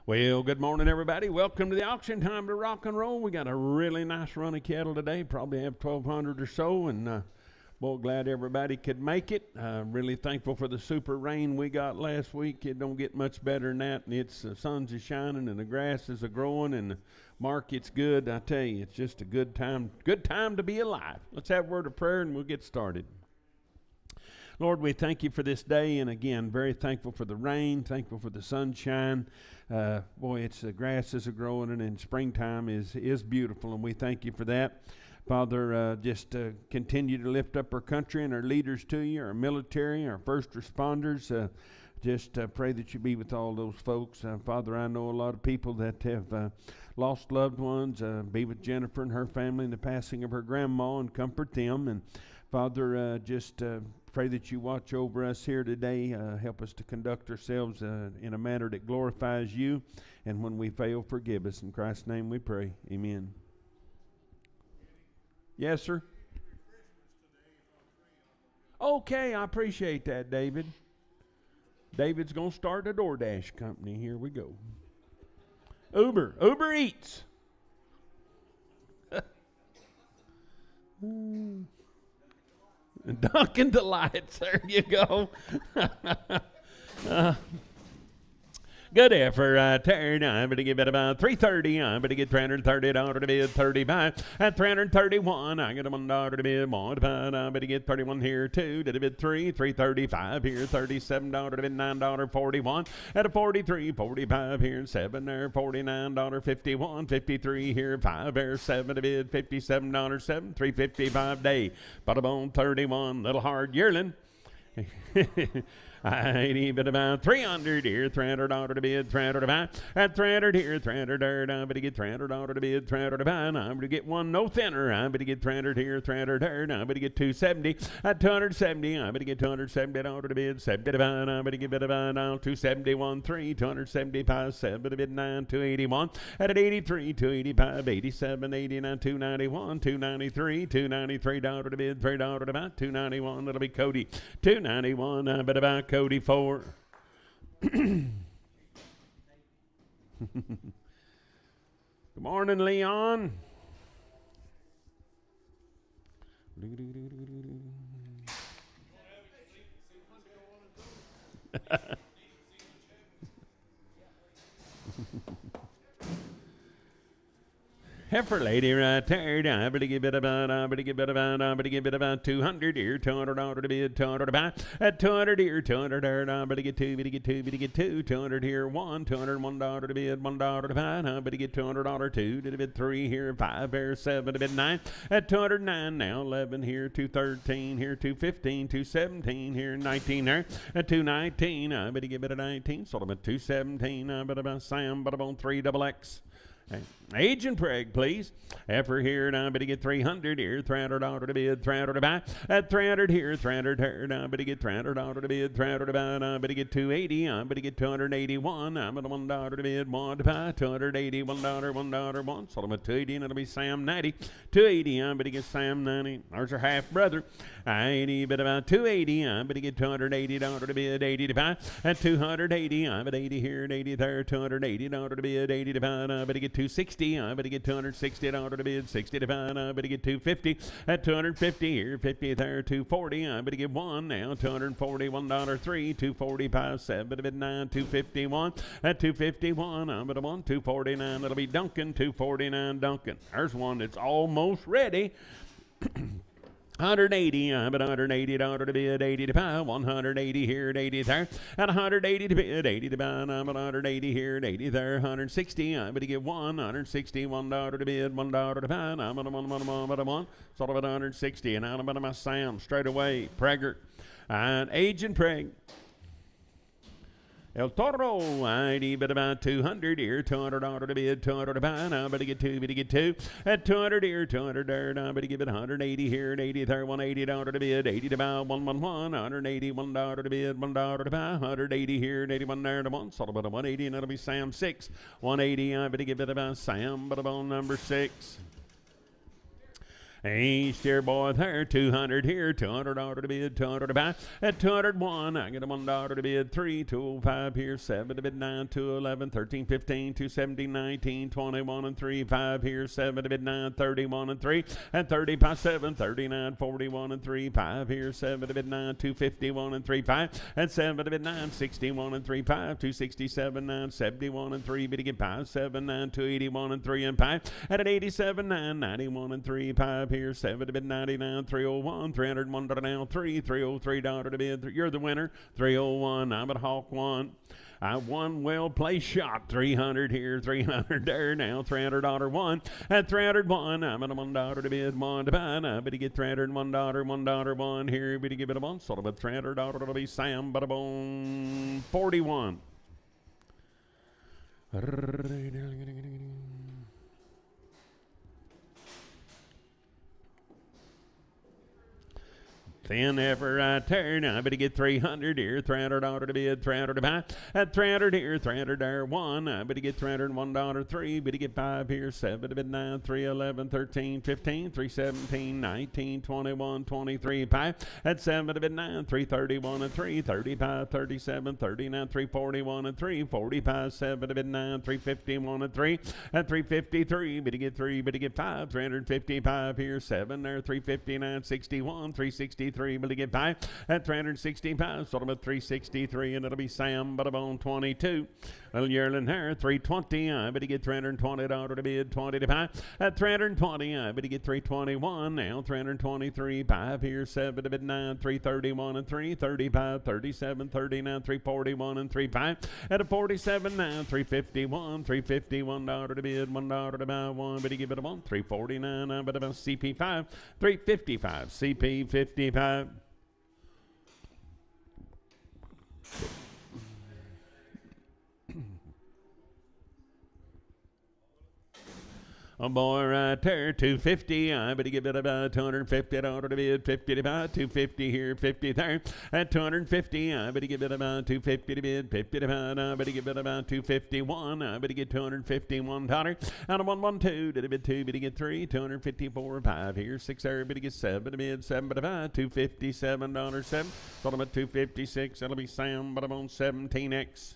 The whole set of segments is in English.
Well, good morning, everybody. Welcome to the auction time to rock and roll. We got a really nice run of cattle today. Probably have 1,200 or so, and boy, glad everybody could make it. Really thankful for the super rain we got last week. It don't get much better than that, and it's the sun's is shining and the grass is a growing and the market's good. I tell you, it's just a good time to be alive. Let's have a word of prayer and we'll get started. Lord, we thank you for this day, and again, very thankful for the rain, thankful for the sunshine. Boy, it's the grasses are growing, and in springtime is beautiful, and we thank you for that. Father, just continue to lift up our country and our leaders to you, our military, our first responders. Just pray that you be with all those folks. Father, I know a lot of people that have lost loved ones. Be with Jennifer and her family in the passing of her grandma and comfort them. And Father, just pray that you watch over us here today. Help us to conduct ourselves in a manner that glorifies you. And when we fail, forgive us. In Christ's name we pray. Amen. Yes, sir? Okay, I appreciate that, David. David's going to start a DoorDash company. Here we go. Uber Eats. Dunkin' Delights. There you go. Good effort, Terry. I'm going to give it about $3.30. I'm going to get $330 to bid 35. At $331, I get $1 to bid $1. I'm going to get 31 here, too. To bid $335 here, $37 to bid $9.41. At a 43, 45 here, 7 there, $49.51. 53 here, 5 there, 7 to bid $57.7. $355 day. Bada bone 31, little hard yearling. I ain't even about 300 here, $300 to bid, $305. At 300 here, $300, I'm going to get $300 to bid, $305. I'm going to get one no thinner. I'm going to get 300 here, $300. I'm going to get 270. At 270, I'm going to get $270 to bid, $75. I'm going to give it about 271, 3, 275, 7 to bid 9, 281. At 83, 285, 87, 89, 291, 293, $293 to bid, $3 to buy, 291. That'll be Cody, 291. I bet about Cody 4. Good morning, Leon. Heifer lady right there. I'm going to give it about 200 here, $200 to bid, $200 to buy. At 200 here, $200 there. I'm going to get 200 here, 1, $201 to bid, $1 to buy. I'm going to get $200 2 to bid 3 here, 5 there, 7 to bid 9. At 209 now, 11 here, 213 here, 215, 217 here, 19 there. At 219, I'm going to give it a 19. Sort of a 217. I'm going to buy Sam, but I'm on 3 double X. Age and preg, please. Heifer here, and I'm going to get 300 here, $300 to bid, $300 to buy. At 300 here, 300 here, and I'm going to get $300 to bid, $300 to buy. And I'm going to get 280. I'm going to get 281. I'm going to $1 to bid, $1 to buy. 280, $1, 1. So I'm at 280, and it'll be Sam 90. 280. I'm going to get Sam 90. There's her half brother. I ain't even about 280. I'm going to get $280 to bid, 80 to buy. At 280, I'm at 80 here and 80 there, $280 to bid, 80 to buy. And I'm going to get 260. I'm going to get $260 to bid, 60 to buy. I'm going to get 250. At 250 here, 50 there, 240. I'm going to get 1 now, $241 3, 245, 7 to bid 9, 251. At 251, I'm going to 1, 249. That'll be Duncan, 249 Duncan. There's one that's almost ready. 180, I'm at $180 to bid, 80 to buy, 180 here, 80 there, at 180 to bid, 80 to buy, and I'm at 180 here, 80 there, 160, I'm going to get $161 to bid, $1 to buy, and I'm at a 1, sort of at 160, and I'm at my Sam straight away, Praggart, and Age and Preg. El Toro, I'd even about 200 here, $200 to bid, $200 to buy, and I'm going to get 2. At 200 here, 200 there, and I'm going to give it 180 here, and 80 there, $180 to bid, 80 to buy, 111, $181 to bid, $1 to buy, 180 here, and 81 there to 1, sort of about 180, and that'll be Sam 6. 180, I'm going to give it about Sam, but about number 6. East here, boy, there, 200 here, $200 to bid, 200 to buy. At 201, I get a $1 to bid, 3, 205 here, 7 to bid, 9, 211, 13, 15, 217, 19, 21 and 3, 5 here, 7 to bid, 9, 31 and 3, and 30 by 7, 39, 41 and 3, 5 here, 7 to bid, 9, 251 and 3, 5, and 7 to bid, 9, 61 and 3, 5, 267, 9, 71 and 3, bid again, 5, 7, 9, 281 and 3 and 5, and at 87, 9, 91 and 3, 5 here, 7 to bid, 99, 301, $301 now, 3, $303 to bid. You're the winner, 301. I'm at Hawk 1. I won, well placed shot, 300 here, 300 there, now $300 one, at 301, I'm at a $1 to bid, 1 to buy, now but you get $301, $1 one here, but you give it a one, sort of a $300, it'll be Sam, but a bone, 41. Then ever I turn, I better get 300 here, $300 to bid, 300 to buy. At 300 here, 300 there, 1. I better get $301, 3. Better get 5 here, 7 to bid, 9, 3, 11, 13, 15, 3, 17, 19, 21, 23, 5. At 7 to bid, 9, 331 and 3, 35, 37, 39, 341 and 3, 45, 7 to bid, 9, 351 and 3. At 353, better get 3, better get 5, 355 here, 7 there, 359, 61, 363. Will get by at 365, sort of a 363, and it'll be Sam Butterbone 22. Little yearling there, 320. I better get $320 to bid, 20 to buy. At 320, I better get 321. Now 323, 5 here, 7 to bid, 9, 331 and 3, 35, 37, 39, 341 and 3, 5. At a 47, 9, 351, $351 to bid, $1 to buy, 1. Better give it a 1, 349. I better buy CP5, 355, CP 55. A boy right there, 250. I better give it about $250 to bid, 50 to buy, 250 here, 50 there. At 250, I better give it about $250 to bid, 50 to buy. I better give it about $251. I better get $251. Out of 112 to the bid, 2 better get 3, 254, 5 here, 6 there, better get 7 to bid, 7 to buy, $257, 7. So I'm at 256. That'll be Sam, but I'm on 17X.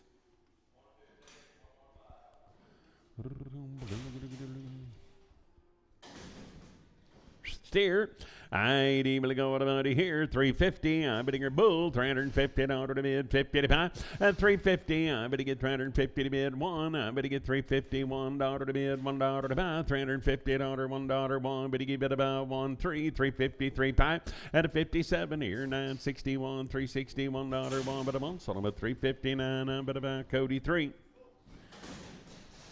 Steer. I'd even go out about here, 350. I better get bull, $350 to bid, 50 to buy. At 350, I better get $350 to bid, 1. I better get $351 to bid, $1 to buy, $350, $1, 1. Better give it about 1, 3, 350, 3, 5. At a 57 here, 961, $361, 1, but a month. So I'm at 359. I better buy Cody 3.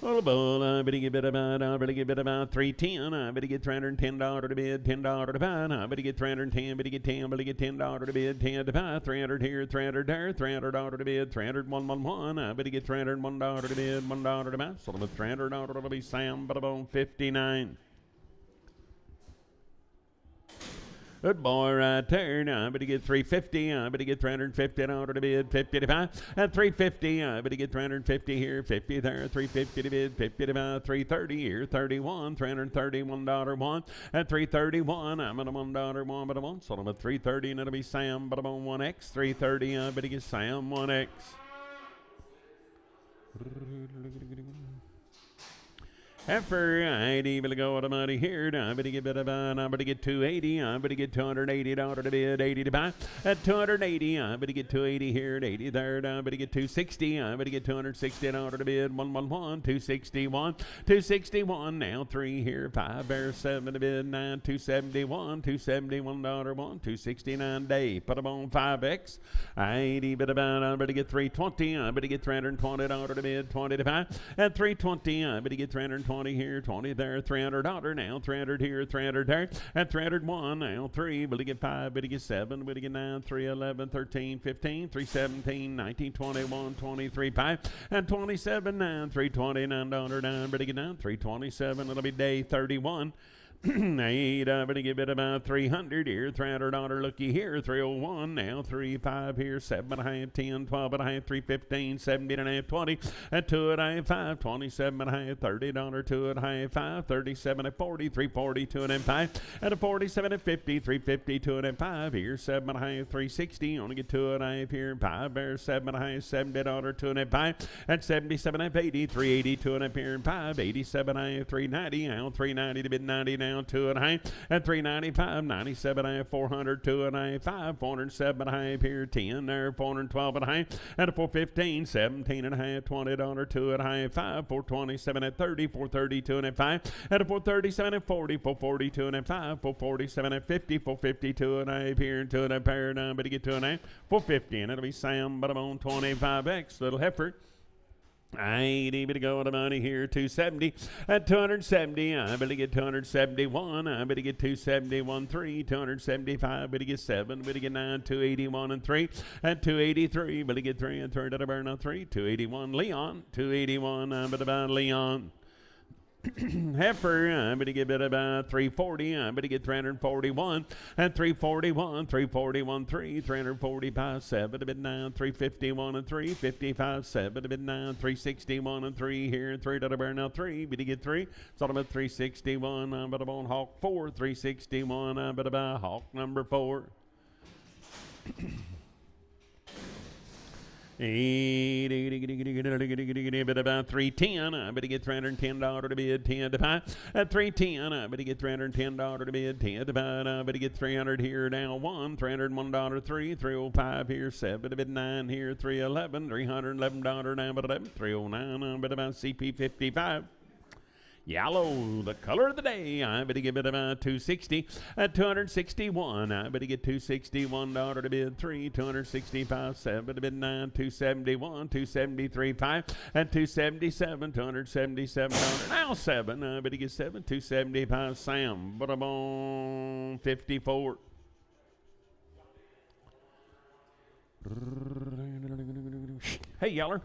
Well, bull, I better give it about 310. I better get $310 to bid, $10 to buy. I better get 310, better get 10, better get $10 to bid, 10 to buy. 300 here, 300 there, $300 to bid, 300, 111. I better get $301 to bid, $1 to buy. So I'm at $300 to be Sam, but I'm on 59. Good boy right there. Now I better get 350. I better get $350 to bid, 50 to buy. At 350, I better get 350 here, 50 there, 350 to bid, 50 to buy, 330 here, 31, $331 one. At 331, I'm at a $1 one, but I'm on. So I'm at 330, and it'll be Sam, but I'm on 1X. 330, I better get Sam 1X. Heifer, I'd even go out of money here. I better give it about, I better get 280. I better get $280 to bid, 80 to buy. At 280, I better get 280 here, at 80 there. I better get 260. I better get $260 to bid, 111, 261, 261. Now 3 here, 5 there, 7 to bid, 9, 271, $271 1, 269 day. Put them on 5X. I'd even about, I better get 320. I better get $320 to bid, 20 to buy. At 320, I better get 320 here, 20 there, $300 now, 300 here, 300 there. At 301 now, 3, will he get 5, will he get 7, will he get 9, 3, 11, 13, 15, 3, 17, 19, 21, 23, 5, and 27, 9, $329 down, will he get 9, 327, it'll be day 31. 8, but to give it about 300 here, $300 looky here, 301 now, 35 here, 7.5, 10, 12.5, 315, 17.5, 20, at 2.5, 5, 27.5, $30, 2.5, 5, 37 at 40, 340, 2.5, at a 47 at 50, 350, 2.5 here, 7.5, 360, only get 2.5 here, 5 bears, 7.5, $70, 2.5, at 77 at 80, 380, 2.5 here, 5, 87, 390, now 390 to mid 90 now. 2.5 at 395, 97 400, 2.5, 5, 407 here, 10 there, 412 at a 415, 17.5, $20, 2.5, 5, 427 at 30, 430, 2.5 at a 437 at 40, 440, 2.5, 447 at 50, 452 and a here, 2.5 pair down, but to get 2.5, 450, and it'll be Sam Buttermon 25X, little heifer. 80, but to go to money here, 270 at 270. I better get 271. I better get 271, 3, 275. Better get 7. Better get 9, 281 and 3 at 283. Better get 3 and 3 to the burn on 3, 281. Leon, 281. I better buy Leon. Heifer, I'm going to give it about 340. I'm going to get 341 and 341, 341, 3, 345, 7 to bid 9, 351 and 3, 55, 7 to bid 9, 361 and 3 here, 3 to the burn now 3, but to get 3, it's all about 361. I'm going to buy Hawk 4, 361. I'm going to buy Hawk number 4. But about 310, I better get $310 to bid, 10 to buy. At 310, I better get $310 to bid, 10 to buy. I better get 300 here now, 1, $301, 3, 305 here, 7 to bid, 9 here, 311, $311 now, but 11, 309, I better buy CP 55. Yellow, the color of the day. I better give it about 260 at 261. I better get $261 to bid 3, 265, 7 to bid 9, 271, 273, 5 at 277, $277 now 7. I better get 7, 275. Sam, but I'm on 54. Hey, Yeller.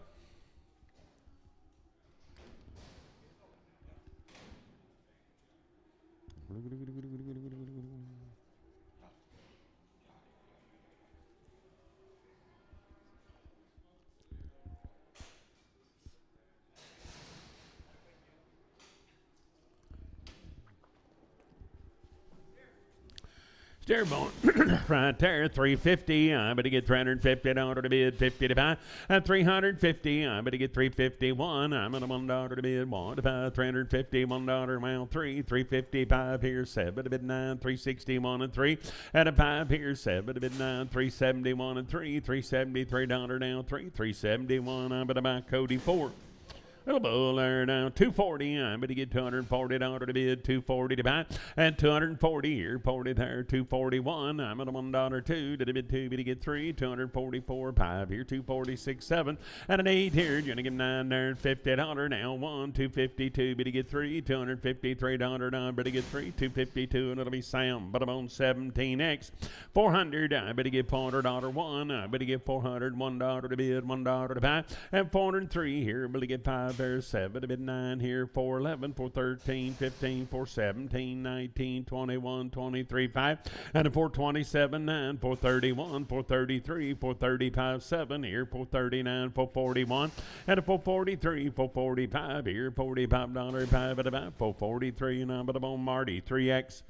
Starebone right there, 350. I better get $350 to bid, 50 to buy. At 350, I better get 351. I'm at a $1 to bid, 1 to buy, $351. Well, 3, 355 here, 7 to bid 9, 361 and 3. At a 5 here, 7 to bid 9, 371 and 3, $373 now, 3, 371. I better buy Cody 4. Little bull there now, 240. I'm going to get $240 to bid, 240 to buy, and 240 here, 40 there, 241. I'm at a $1 2 to the bid 2, but to get 3, 244, 5 here, 246, 7, and an 8 here. You're going to get 9 there, $50 now, 1, 252, but to get 3, $253 now, better get 3, 252, and it'll be Sam, but I'm on 17X, 400. I better get $400 1. I better get $401 to bid, $1 to buy, and 403 here, better get 5. There's 7 to bid 9 here, 411, 413, 15, 417, 19, 21, 23, 5, and a 427, 9, 431, 433, 435, 7 here, 439, 441, and a 443, 445 here, $45, 5 at about 443, and I'm on Marty, 3X.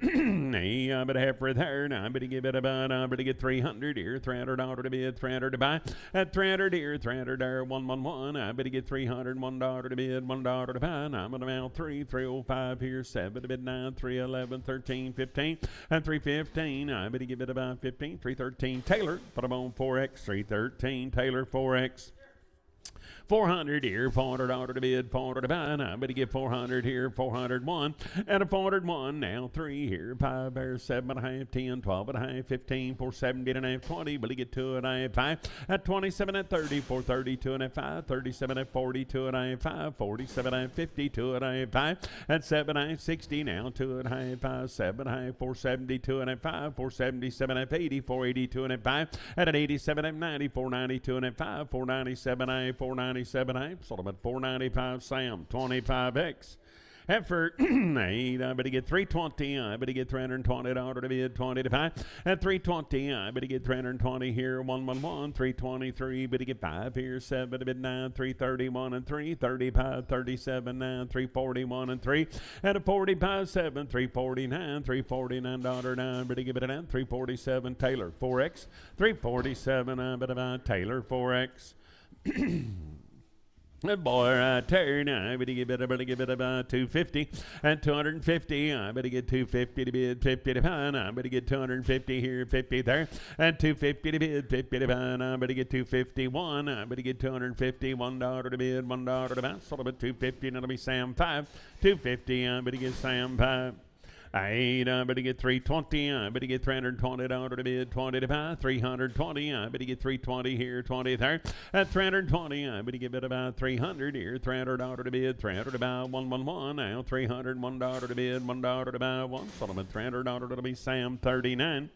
Hey, I'm gonna have for there. Now I'm gonna give it about. I'm gonna get 300 here, $300 to bid, 300 to buy. At 300 here, 300 there, 111. I'm gonna get $301 to bid, $1 to buy. Now I'm gonna mount 3, 305 here, 7 to bid 9, 311, 13, 15, and 315. I'm gonna give it about 15, 313. Taylor, put them on 4X, 313. Taylor 4X. 400 here, $400 to bid, $400 to buy. I'm going to get 400 here, 401, and a 401 now, 3 here, 5 there, 7.5, 10, 12.5, 15, 470.5, 20, but you get 2.5, 5 at 27 at 30, 430, 2.5, 37 at 40, 2.5, 47 at 50, 2.5, 5 at 7.5, 60 now, 2.5, 5, 7.5, 470, 2.5, 477 at 80, 480, 2.5 at an 87 at 90, 490, 2.5, 497, 497, sort of at 495. Sam 25X. And for 8, I better get 320. I better get $320 to bid 20 to 5. At 320, I better get 320 here. 111, 323. Better get 5 here. 7 to bid 9. 331 and 3. 35, 37, 9. 341 and 3. At a 45, 7. 349, $349 9. Better give it a 9. 347 Taylor 4X. 347. I better buy Taylor 4X. Good boy, right there. I better give it about 250 and 250. I better get 250 to bid 50 to buy. I better get 250 here, 50 there, and 250 to bid 50 to buy. I better get 251. I better get $251 to bid, $1 to buy. Sort of a 250, and it'll be Sam 5. 250. I better get Sam 5. 8, I better get 320. I better get $320 to bid 20 to buy. 320. I better get 320 here, 20 there. At 320, I better give it about 300 here. $300 to bid, 300 to buy. 111 now. $301 to bid, $1 to buy. One. Solomon $300 to be Sam 39.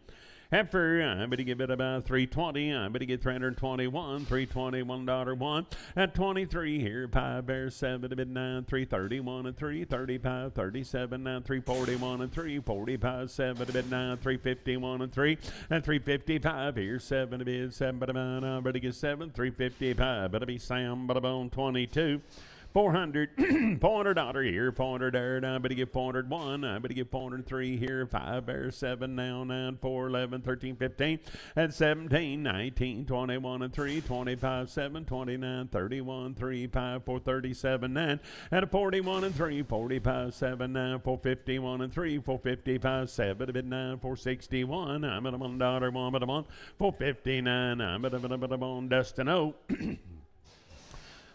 Heifer, I better give it about 320. I better get 321. $321 1. At 23 here, Pie Bear 7 to bid 9. 331 and 3. 35, 37 9. 341 and 3. 45 7 to bid 9. 351 and 3. And 355 here, 7 to bid 7 to bid 9. I better get 7. 355. Better be Sam but bone 22. 400, $400 here, 400 there, I better get 401, I better get 403 here, 5 Bear 7 now, 9, 4, 11, 13, 15, and 17, 19, 21 and 3, 25, 7, 29, 31, 3, 5, 4, 37, 9, and a 41 and 3, 45, 7, 9, 451 and 3, 455, 7, a bit 9, 461, I'm at a $1, 1, but I'm on 459, I'm at a $1, Dustin O.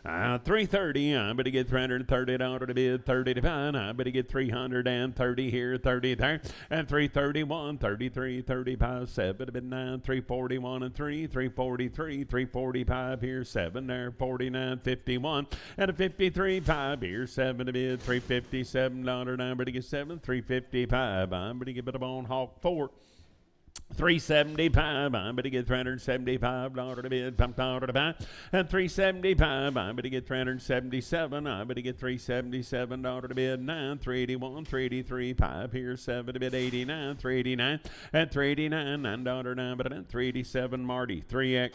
330, I better get $330 to bid, 30 to buy. I better get 330 here, 30 there, and 331, 33, 35, 7 to bid 9, 341 and 3, 343, 345 here, 7 there, 49, 51, and a 53, 5 here, 7 to bid, $357, I better get 7, 355, I better get a bone Hawk 4. 375, I better get $375 to bid, $5 to buy. And 375, I better get 377, I better get $377 to bid, 9, 381, 383, 5 here, 7 to bid, 89, 389, and 389, $9, 9, but 387, Marty, 3X.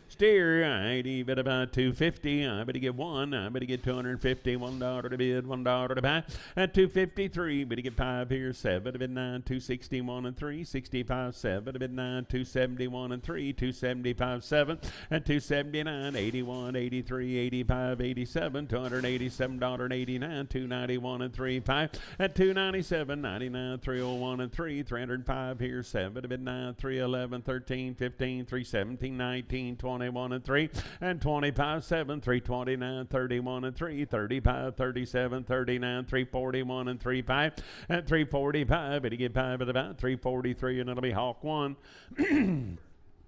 Steer, I'd even about 250. I better get 1. I better get $250. $1 to bid, $1 to buy. At 253, better get 5 here. 7 to bid 9. 261 and 3. 65, 7 to bid 9. 271 and 3. 275, 7. And 279, 81, 83, 85, 87. $287.89. 291 and 3. 5. At 297, 99, 301 and 3. 305 here. 7 to bid 9. 311, 13, 15, 317, 19, 21 and 3, and 25, 7, 329, 31 and 3, 35, 37, 39, 341 and 3, 5, and 345. It'll get 5 at about 343, and it'll be Hawk 1.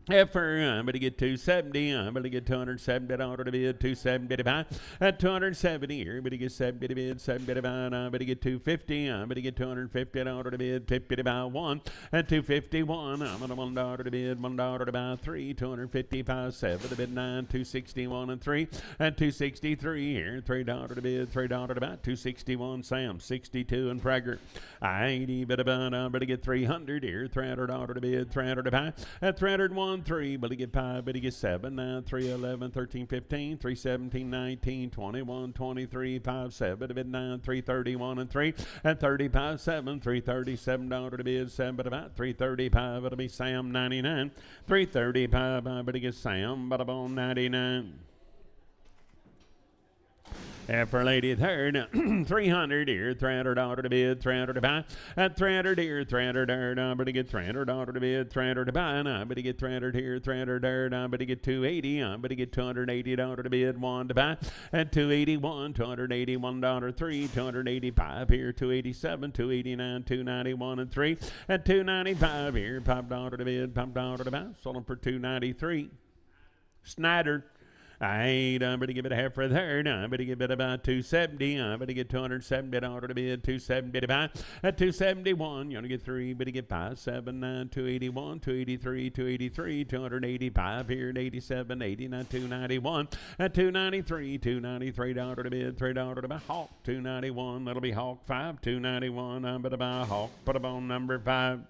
Heifer, I'm going to get 270. I'm going to get $270 to bid, 270 to buy. At 270 here, I'm going to get 70 to bid, 70 to buy. I'm going to get 250. I'm going to get $250 to bid, 50 to buy 1. At 251, I'm going to $1 to bid, $1 to buy 3. 255, 7 to bid 9, 261 and 3. At 263 here, $3 to bid, $3 to buy. 261, Sam, 62 and Prager. I ain't even about. I'm going to get 300 here, $300 to bid, 300 to buy. At 301. 3, but he get 5, but he get 7, 9, 3, 11, 13, 15, 3, 17, 19, 21, 23, 5, 7, to bid 9, 3, 31, and 3, and 35, 7, $337 to bid, 7, but about 335, it'll be Sam 99, 335, but he get Sam, but about 99. For lady third, 300 here, $300 to bid, 300 to buy. At 300 here, 300 there, I'm going to get $300 to bid, 300 to buy. And I'm going to get 300 here, 300 there, I'm going to get 280. I'm going to get $280 to bid, 1 to buy. At 281, $281, 3, 285 here, 287, 289, 291 and 3. At 295 here, $5 to bid, $5 to buy. Sold them for 293. Snyder. I'm going to give it a half for there. I'm going to give it about 270. I'm going to get $270 to bid. 270 to buy. At 271, you're going to get 3. But to get 579, 281, 283, 283, 285 here at 87, 89, 291. At 293, $293 to bid. $3 to buy. Hawk 291. That'll be Hawk 5. 291. I'm going to buy Hawk. Put them on number 5.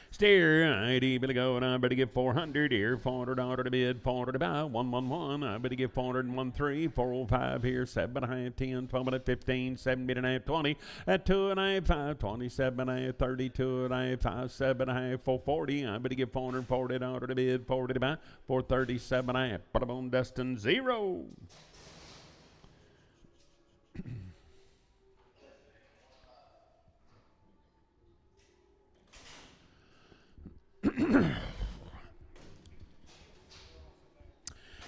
Steer, I'd better go, and I better get 400 here, $400 to bid, 400 to buy, 111, I better get 413, 405 here, 7.5, 10, 12.5, 15, 7.5, 20, at 2.5, 5, 27.5, 32.5, 5, 7.5, 440, I better get $440 to bid, 40 to buy, 437.5, put them on Destin 0.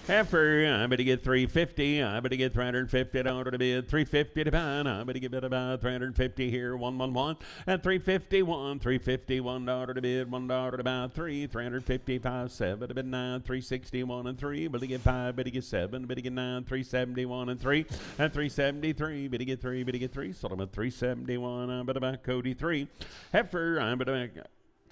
Heifer, I better get 350. I better get $350 to bid. 350 to buy. I better get about 350 here. 111 at 351. $351 to bid. $1 to buy. 355. 7 to bid 9. 361 and 3. Better get 5. Better get 7. Better get 9. 371 and 3 at 373. Better get 3. Better get 3. Sold them at 371. I better buy Cody 3. Heifer, I better buy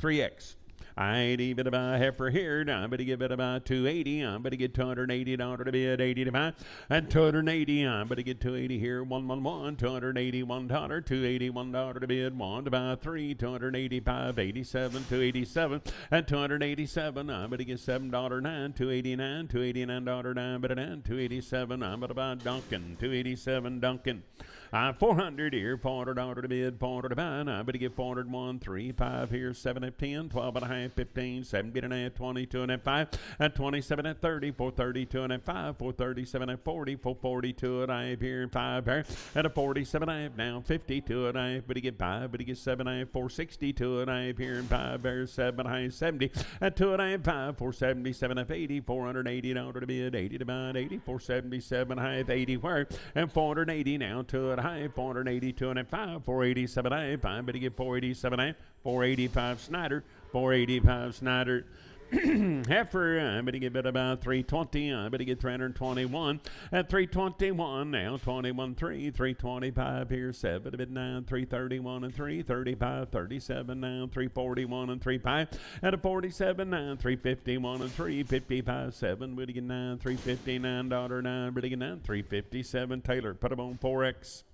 3X. I'd even buy a heifer here. Now I'm going to give it about 280. I'm going to get $280 to bid, 80 to buy. And 280. I'm going to get 280 here. 111. $281. $281 to bid. 1 to buy. 3. 285. 87. 287. And 287. I'm going to get $7.09. $289. $289. But 9. 287. I'm going to buy Duncan. 287 Duncan. 400 here, $400 to bid, $400 to buy. I'm going to get 401, 3, 5 here, 7 at 10, 12 and a half, 15, 17 and a half, 22 and a half, 5, at 27 at 30, 432 and a half, 5, 437 at 40, 442 and a half here, 5 here, at a 47 and a half, now 52 and a half, but you get 5, but you get 7 and a half, 462 and a half here, and 5 here, 7 and a half, 70, at 2 and a half, 5, 477 and 80, $480 to bid, 80 to buy, 80, 477 and a half, 80 where, and 480 now, 2 and a half, 482 and a 5, 487 and a half, I'm better get 487 and a half, 485 Snyder, 485 Snyder. Heifer, I'm going to give it about 320. I'm going to get 321 at 321 now. 21 3, 325 here, 7 to bid 9, 331 and 3, 35, 37 now, 341 and 3 5 at a 47 9, 351 and 3, 55 7. Would you get 9, $359 9, but you get 9, 357 Taylor. Put them on 4X.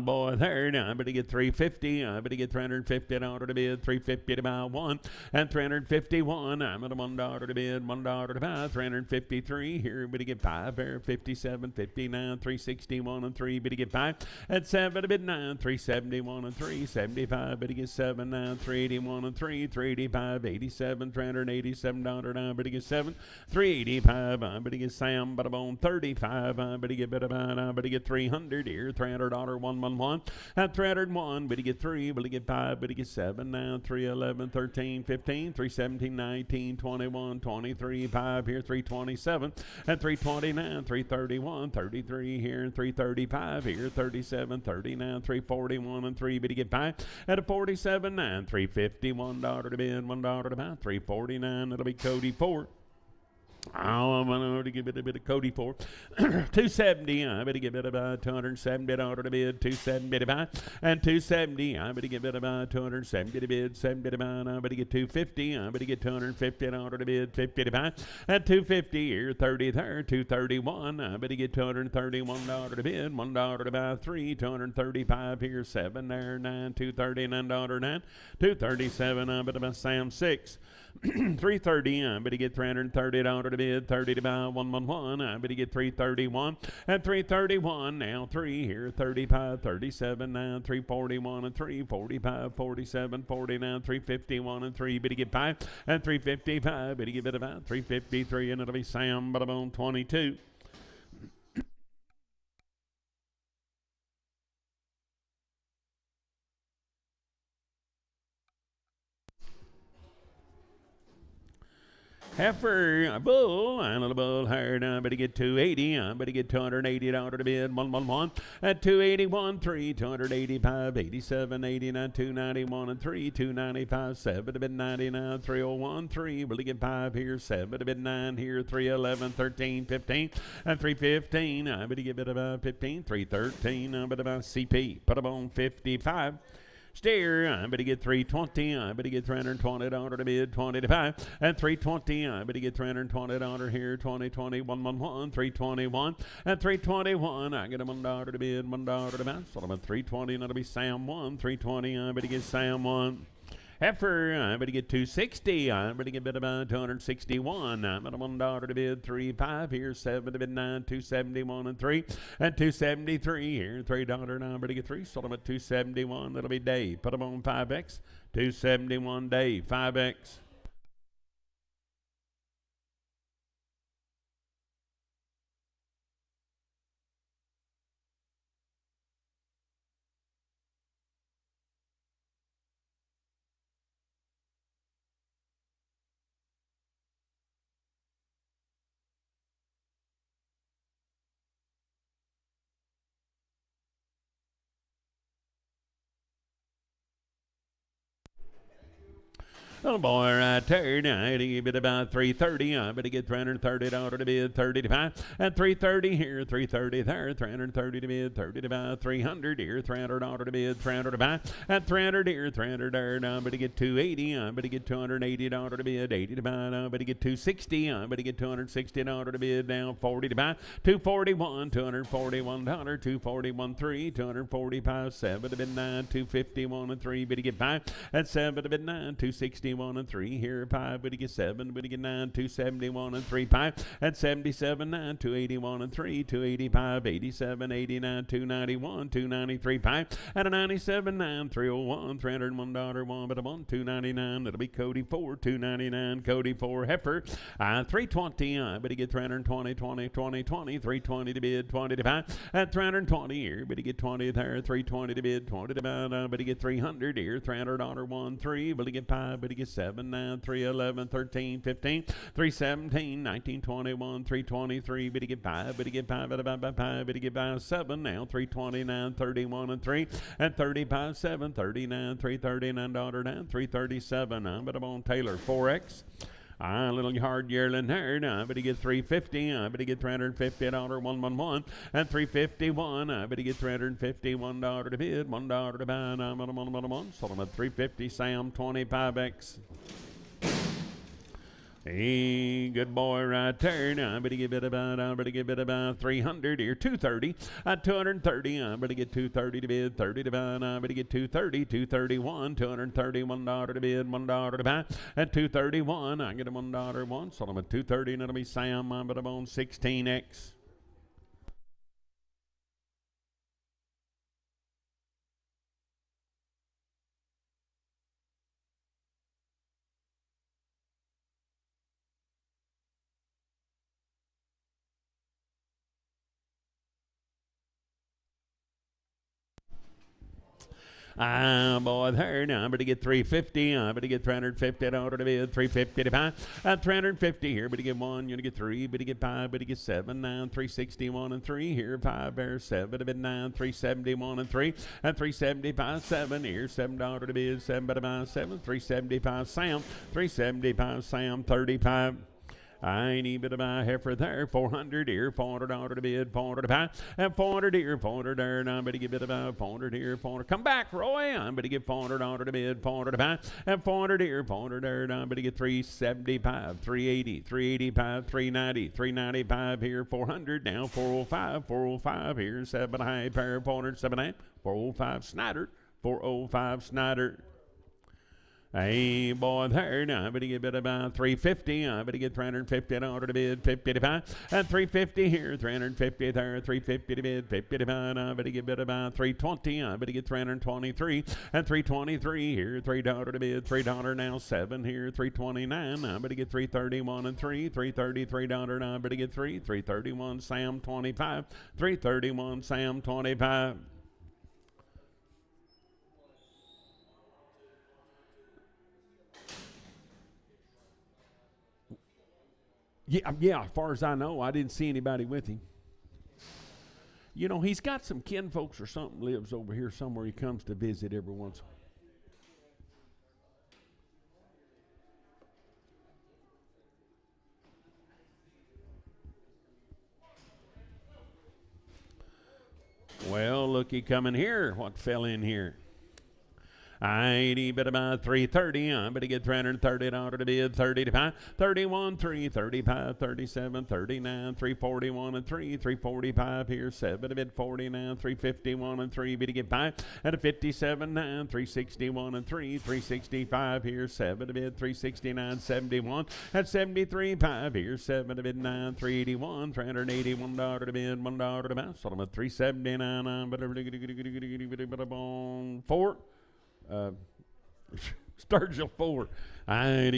Boy, there now. I'm going to get 350. I'm going to get $350 to bid, 350 to buy 1, and 351. I'm at a $1 to bid, $1 to buy, 353. Here, I'm going to get 5 there, 57, 59, 361 and 3. But to get 5 at 7 to bid 9, 371 and 3, 75. But to get 7 now, 381 and 3, 385, 87, $387 now. But to get 7, 385. I'm going to get Sam, but I'm on 35. I'm going to get better about. I'm going to get 300 here, $300. 111 at 301, but he get 3, but he get 5, but he get 7 now, 311, 13, 15, 317, 19, 21, 23, 5 here, 327 at 329, 331, 33 here, and 335 here, 37, 39, 341 and 3, but he get 5 at a 47, 9, $351 to bid, $1 to buy, 349, it'll be Cody 4. I'm going to give it a bit of Cody for 270. I better give it about $270 to bid, 270 to buy, and 270. I better give it about $270 to bid, 70 to buy, and I better get 250. I better get $250 to bid, 50 to buy, and 250 here, 30 there, 231. I better get $231 to bid, $1 to buy, 3, 235 here, 7 there, 9, $239, 9, 237. I better buy Sam 6. 330, I better get $330 to bid, 30 to buy, 111. I better get 331 at 331. Now 3 here, 35, 37, now 341 and 3, 45, 47, 49, 351 and 3. Better get 5 at 355. Better give it about 353, and it'll be Sam, but I'm on 22. Heifer, a bull, and a little bull herd. I better get 280. I better get $280 to bid. 111 at 281, 3, 285, 87, 89, 291 and 3, 295, 7 to bid 99, 301, 3. Will he get 5 here? 7 to bid 9 here, 311, 13, 15, and 315. I better get bid about 15, 313. I better about CP. Put them on 55. Steer, I better get 320. I better get $320 to bid, 20 to 5. At 320, I better get $320 here, 20, 111, 321. At 321, I get a $1 to bid, $1 to buy. So I'm at 320, and that'll be Sam 1. 320, I better get Sam 1. Heifer, I better get 260. I better get bid about 261. I'm at a $1 to bid, 3.5 here, 7 to bid 9, 271 and 3, and 273 here, $3. I better get 3. Sold them at 271. That'll be Dave. Put them on 5X. 271 Dave, 5X. Oh boy, right there. I give it about 330. I better get $330 to bid, 30 to 5. At 330 here, 330 there, 330 to bid, 30 to buy, 300 here, $300 to bid, 300 to buy. At 300 here, 300 there. I better get 280. I better get $280 to bid, 80 to buy. I better get 260. I better get $260 to bid, down 40 to buy. 241, $241, 241 3, 245, 7 to bid 9, 251 and 3. Better get 5. At 7 to bid 9, 261 and 3 here, 5. Better get 7. Better get 9, 271 and 3, 5. At 77, 9, 281 and 3, 285, 87, 89, 291, 293, 5. At a 97, 9, 301, $301, 1, but a 1, 299. That'll be Cody 4, 299. Cody 4, Heifer. 320. I better get 320, 20, 20, 20, 320 to bid, 20 to buy. At 320 here, better get 20 there, 320 to bid, 20 to buy. Better get 300 here, $300, 1, 3. Better get 5. Better get 7, 9, 3, 11, 13, 15, 317, 19, 21, 323. Better get 5. Better get 5 at about 5. Better get 5, 7 now, 329, 31 and 3, and 35, 7, 39, $339 down, 337. I'm at on Taylor 4X. A little hard yearling herd. I better get 350. I better get $350 111 and 351. I better get $351 to bid, $1 to buy. I'm at a sold them at 350. Sam 25X. Hey, good boy right there. Now I better give it about 300 here, 230. At 230, I better get 230 to bid, 30 to buy. I better get 230, 231, $231 to bid, $1 to buy. At 231, I get a $1 one. Sold them at 230, and it'll be Sam. I'm at on 16X. Boy, there now. I better get 350. I better get $350 to bid, 350 to buy. At 350 here, better get 1. You're gonna get 3. Better get 5. Better get 7. 9, 361 and 3 here. 5 there, 7 to bid 9, 371 and 3. At 375, 7 here. $7 to bid, 7 better buy 7. 375 Sam. 375 Sam 35. I ain't even to buy heifer there. 400 here, $400 to bid, 400 to buy. And 400 here, 400 there. Now I'm better get bid about 400 here, 400. Come back, Roy. I'm better get $400 to bid, 400 to buy. And 400 here, 400 there. Now I'm better get 375, 380, 385, 390, 395 here, 400 now, 405, 405 here, 7 high pair, 400, 7 high, 405 Snyder, 405 Snyder. Hey, boy, there. Now I better get bid about 350. I better get $350 to bid, 50 to buy. At 350 here, 350 there, 350 to bid, 50 to buy. I better get bid about 320. I better get 323. At 323 here, $3 to bid, $3 now, 7 here, 329. I better get 331 and 3, $333. I better get 3, 331 Sam 25, 331 Sam 25. Yeah, as far as I know, I didn't see anybody with him. You know, he's got some kinfolks or something lives over here somewhere. He comes to visit every once in a while. Well, looky coming here. What fell in here? 80, but about 330. But to get 330 order to bid 30 to 5, 31, 3, 35, 37, 39, 341 and 3, 345 here, 7 to bid 49, 351 and 3, bid to get 5 at a 57, 9, 361 and 3, 365 here, 7 to bid 369, 71 at 73, 5 here, 7 to bid 9, 381, 381 dollar to bid, $1 to buy, settlement 379, but 4. Sturgill 4. But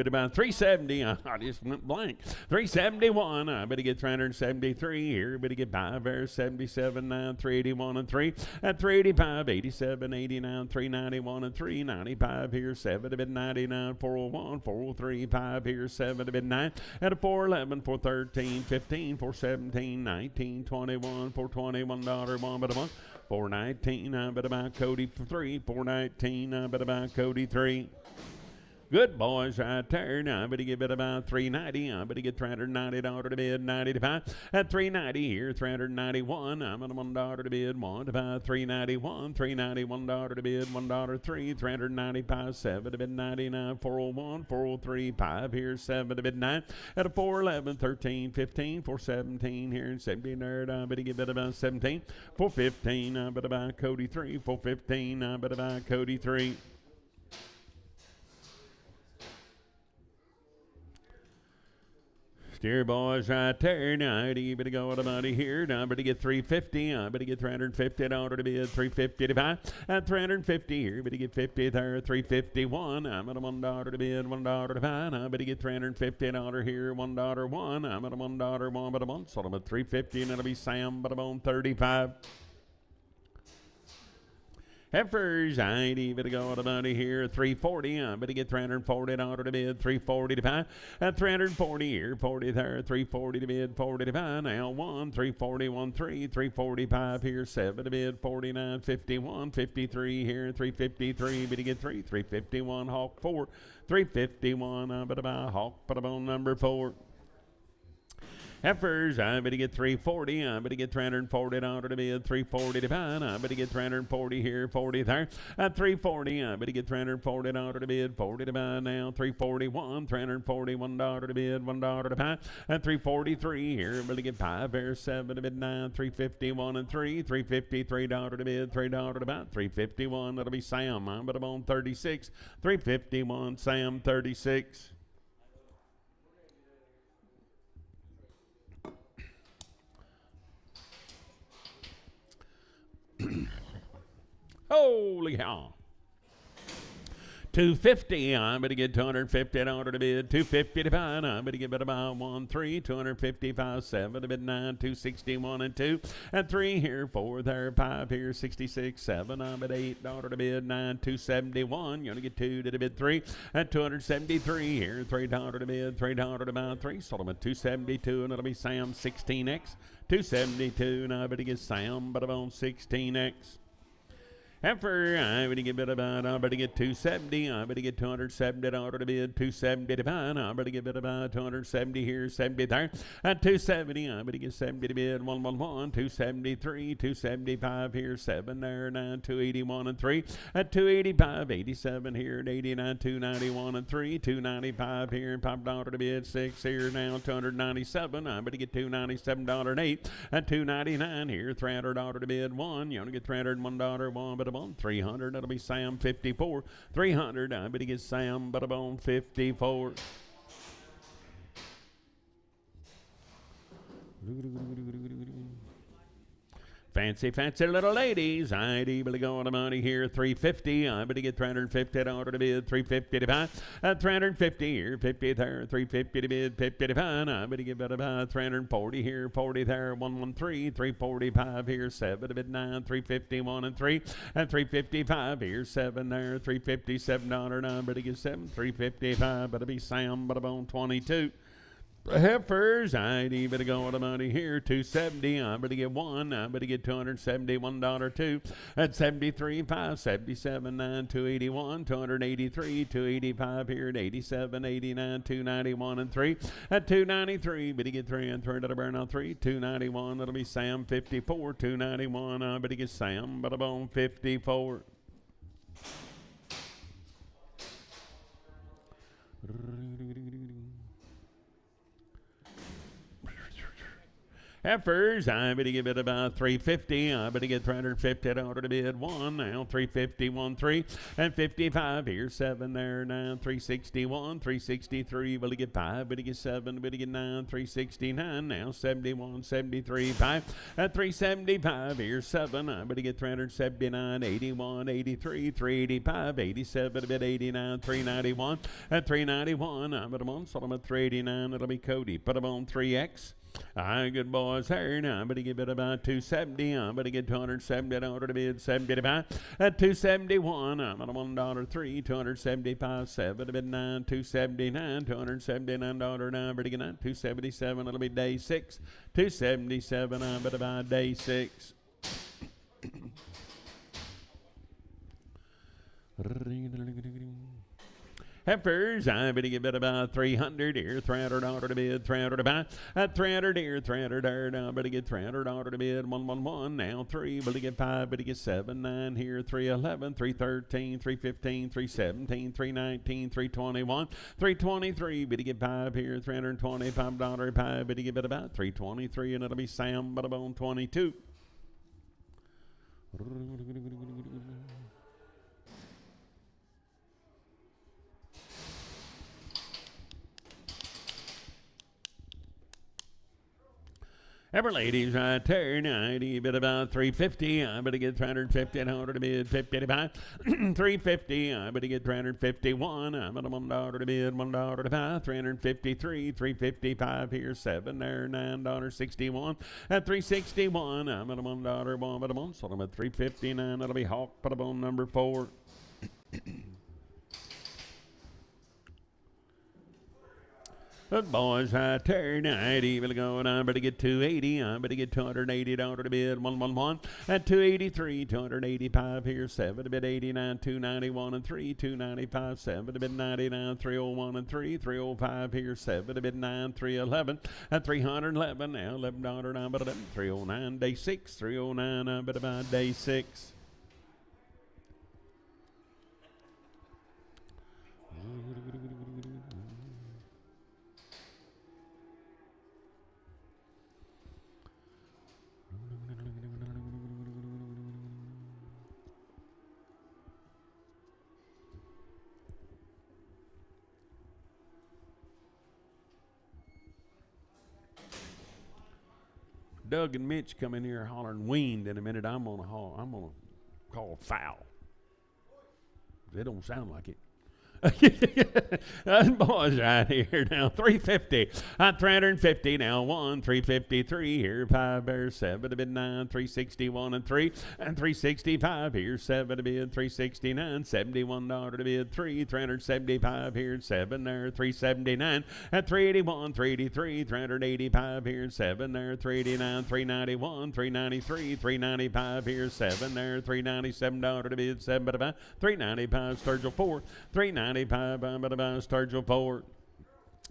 about 370. I just went blank. 371. I better get 373 here. Better get 5 there. 77, 9, 381 and 3. At 385, 87, 89, 391 and 3. 95 here. 7 to bid 99, 401, 403, 5 here. 7 to bid 9. At a 411, 413, 15, 417, 19, 21, 421 dollar 1 but a month. 419, I bet about Cody for 3. 419, I bet about Cody 3. Good boys right there. Now I better give it about 390. I better get $390 to bid, 90 to 5. At 390 here, 391. I'm at $1 to bid, 1 to 5, 391. $391 to bid, $1 3. 395, 7 to bid, 99. 401, 403, 5 here, 7 to bid 9. At a 411, 13, 15, 417 here, and 17 there. I better give it about 17. 415, I better buy Cody 3. 415, I better buy Cody 3. Steer boys right there. Now, you better go with a buddy here. Now, I better get 350. I better get $350 to bid, 350 to buy. At 350 here, better get 50 there, 351. I'm at a $1 to bid, $1 to buy. Now, I better get $350 here, $1 1. I'm at a $1 1 but a month. So I'm at 350, and it'll be Sam but I'm on 35. Heifers, I better go with a buddy here, 340. I better get $340 to bid, 340 to buy. At 340 here, 40 there, 340 to bid, 40 to buy. Now 1, 341, 3, 345 here, 7 to bid, 49, 51, 53 here, 353. Better get 3, 351, Hawk 4, 351. I better buy Hawk, put up on number 4. Heifers, I better get 340. I better get $340 to bid, 340 to buy. I better get 340 here, 40 there. At 340, I better get $340 to bid, 40 to buy now. 341, $341 to bid, $1 to buy. At 343 here, better get 5 there, 7 to bid 9. 351 and 3, $353 to bid, $3 to buy. 351, that'll be Sam. I'm but I'm on 36. 351, Sam 36. Holy cow. 250, I better get $250 to bid, 250 to buy. I better get about 1, 3, 255, 7 to bid 9, 261 and 2. At 3 here, 4 there, 5 here, 66, 7. I'm at $8 to bid, 9, 271. You're going to get 2 to the bid 3. At 273 here, $3 to bid, $3 to buy 3. Solomon 272, and it'll be Sam 16X. 272, and I better get Sam, but I'm on 16X. Heifer, I better get about, I better get 270. I better get $270 to bid, 270 to buy. I better get about 270 here, 70 there. At 270, I better get 70 to bid, 111, 273, 275 here, 7 there, 9, 281 and 3. At 285, 87 here, at 89, 291 and 3, 295 here, $5 to bid, 6 here now, 297. I better get $297 and 8. At 299 here, $300 to bid, 1. You only get $301, 1, but on 300, that'll be Sam 54. 300, I better get Sam, but I'm on 54. Fancy, fancy little ladies. I'd able to go on the money here. 350. I'm going to get 350 order to bid. 350 to buy. 350 here. 50 there. 350 to bid. 50 to buy. I'm going to give it about 340 here. 40 there. 113. 345 here. 7 to bid 9. 351 and 3. And 355 here. 7 there. 357 dollar. I'm going to get 7. 355. But it'll be Sam. But I'm on 22. Heifers, I'd even go on the money here. 270. I'm going to get 1. I'm going to get $271 2. At 73, 5, 77, 9, 281, 283, 285 here at 87, 89, 291 and 3. At 293, but to get 3 and 3 to the burn on 3. 291, that'll be Sam 54. 291, I'm going to get Sam, but I'm on 54. Heifers, I'm going to give it about 350. I'm going to get 350 in order to bid 1. Now 351, 3. And 55 here. 7 there. 9. 361. 363. Will he get 5? Will he get 7? Will he get 9? 369. Now 71. 73. 5. At 375 here. 7. I'm going to get 379. 81. 83. 385. 87. A bit 89. 391. At 391. I'm going to on. So I'm at 389. It'll be Cody. Put him on 3X. All right, good boys here. Now I'm going to give it about 270. I'm going to get 270 in order to bid 75. At 271, I'm at $1.03. 275, 7 to bid 9. 279, $279 now. I'm going to get 9. 277. It'll be day 6. 277. I'm at about day 6. Heifers, I'm going to give it about 300 here. $300 to bid, 300 to buy. At 300 here, 300 there. Now I'm going to get $300 to bid, 111. Now 3, but to get 5, but to get 7, 9 here, 311, 313, 315, 317, 319, 321, 323, but to get 5 here, $325, 5, but to give it about 323, and it'll be Sam, but about 22. Ever ladies, right there, 90, bid about 350. I'm going to get 350 in order to bid 50 to buy. 350, I'm going to get 351. I'm at $1 to bid, $1 to buy. 353, 355 here, 7 there, $9.61. At 361, I'm at $1, 1 but a month. So I'm at 359. That'll be Hawk, put up on number 4. Good boys, I turn 90, we'll go, and I'm going to get 280, I'm going to get $280 to bid, 111, at 283, 285 here, 7 to bid 89, 291 and 3, 295, 7 to bid 99, 301 and 3, 305 here, 7 to bid 9, 311, at 311, now $11, I'm about 309, day 6, 309, I'm about day 6. Doug and Mitch come in here hollering weaned in a minute. I'm gonna call foul. They don't sound like it. Boys right here now, 350. 350 now, 1, 353 here, 5 there, 7 to bid 9, 361 and 3, and 365 here, 7 to bid, 369, $71 to bid 3, 375 here, 7 there, 379, at 381, 383, 385 here, 7 there, 389, 391, 393, 395 here, 7 there, $397 to bid, 7 to buy, 395 Sturgill 4, 395 Sturgill 4.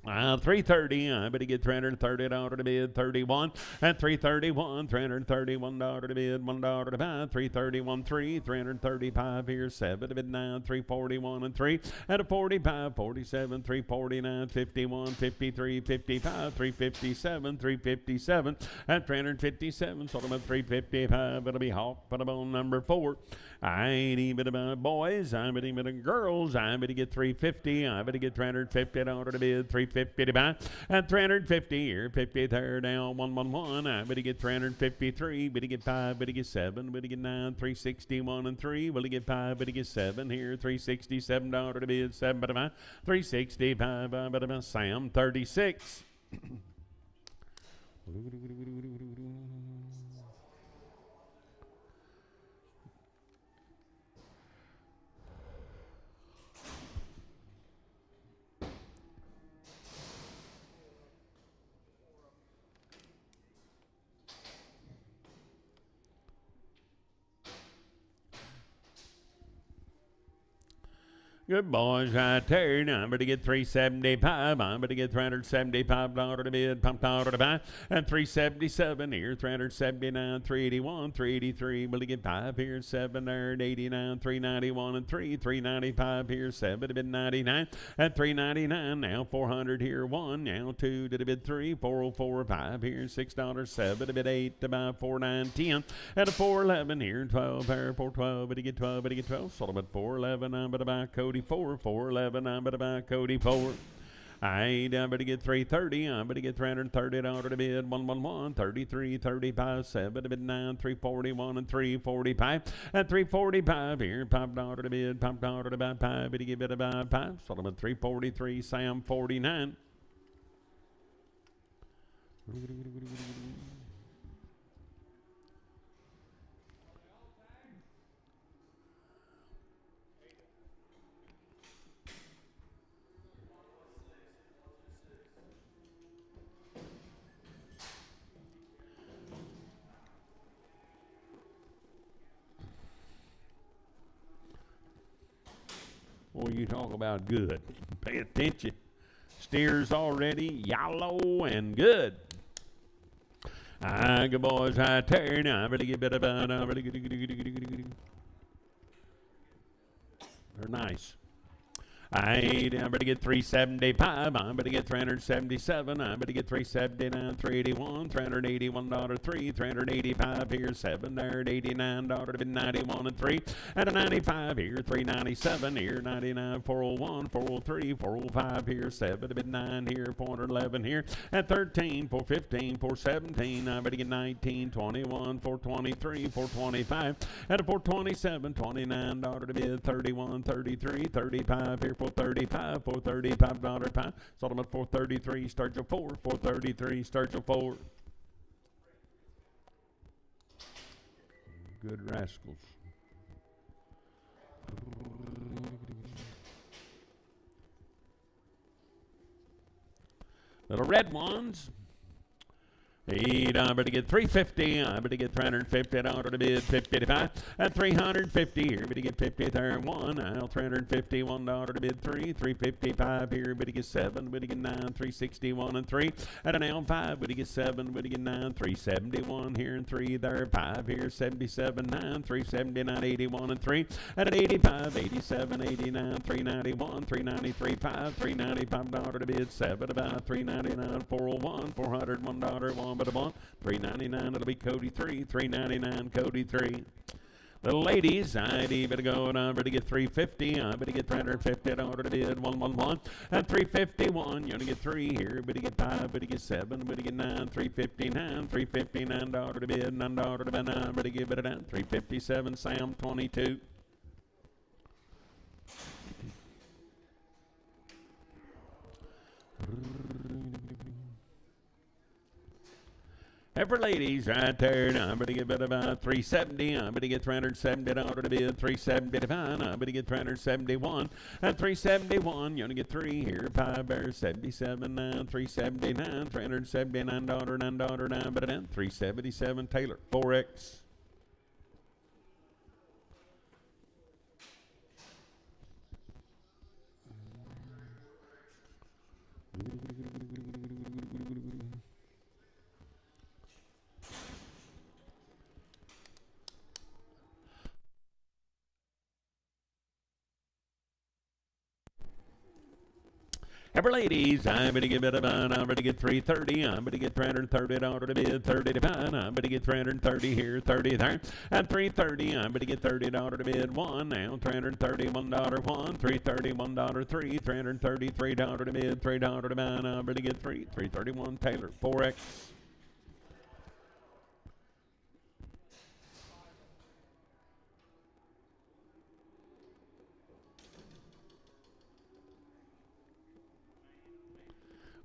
330, I'm going to get $330 to bid, 31. At 331, $331 to bid, $1 to buy, 331, 3, 335 here, 7 to bid 9, 341 and 3. At a 45, 47, 349, 51, 53, 55, 357, 357. At 357, sort of at 355, it'll be Hawk, put them on number 4. I ain't even about boys, I'm even about girls, I'm going to get 350, I'm going to get $350 to bid, 350. 350 to buy. At 350 here, 53rd down, 111. I better get 353. Better get 5, better get 7, better get 9, 361 and 3. Will he get 5, better get 7 here, $367 to bid, 7 better buy. 365 better buy. Sam 36. Good boys right there. Now I'm going to get 375. I'm going to get $375 to bid. Pumped out to buy. And 377 here. 379, 381, 383. Will he get 5 here? 789, 391 and 3. 395 here. 7 to bid 99. At 399 now. 400 here. 1 now. 2 to the bid 3. 404 5 here. $6. 7 to bid 8 to buy. 49 10. At a 411 here. 12 here. 412. But he get 12. But he get 12. Sold him at 411. I'm going to buy Cody 4, 411. I'm going to buy Cody 4. I'm going to get 330. I'm going to get $330 to bid. 111, 33, 35, 7 to bid 9, 341 and 345. At 345 here, $5 to bid, $5 to buy 5. But he give it a buy 5. Sold him at 343. Sam 49. Well, you talk about good. Pay attention. Steers already yellow and good. Good boys right there. Now I'm ready to get better. They're nice. I'm going to get 375. I'm going to get 377. I'm going to get 379, 381, $381 3, 385 here, 7 there, $89 to bid 91 and 3. At a 95 here, 397 here, 99, 401, 403, 405 here, 7 to bid 9 here, 411 here. At 13, 415, 417. I'm going to get 19, 21, 423, 425. At a 427, $29 to bid 31, 33, 35 here. 435, $435 pie. Sold them at 433, start your 4, 433, start your 4. Good rascals. Little red ones. I'm going to get 350. I'm going to get $350 to bid 55. At 350 here, but to get 50 there 1. Now $351 to bid 3. 355 here, but to get 7. But to get 9. 361 and 3. At an L 5, but to get 7. But to get 9. 371 here and 3 there. 5 here. 77 9. 379 81 and 3. At an 85, 87, 89, 391, 393 5. $395 to bid 7 about 399 401 $401 1. But a month, $399. It'll be Cody 3, $399 Cody 3. Little ladies, I'd even go and I'm going to get 350. I'm going to get $350 to bid 111. At 351, you're going to get 3 here. But to get 5, but to get 7, but to get 9, 359, $359 to bid, $9 to bid 9, but to give it a 357. Sam 22. And for ladies, right there, now I'm going to get about 370. I'm going to get $370 to bid 375. I'm going to get 371. At 371, you're going to get 3 here. 5 bears, 77, 9, 379, $379, $9, 9, but then 377 Taylor, 4X. Every ladies, I'm gonna give it a bun. I'm gonna get 330. I'm gonna get 330 dollar to bid, 30 to bun. I'm gonna get 330 here, 30 there. At 330, I'm gonna get $30 to bid one. Now $331 one, $331 three, $333 to bid, $3 to bun. I'm gonna get 331 Taylor 4X.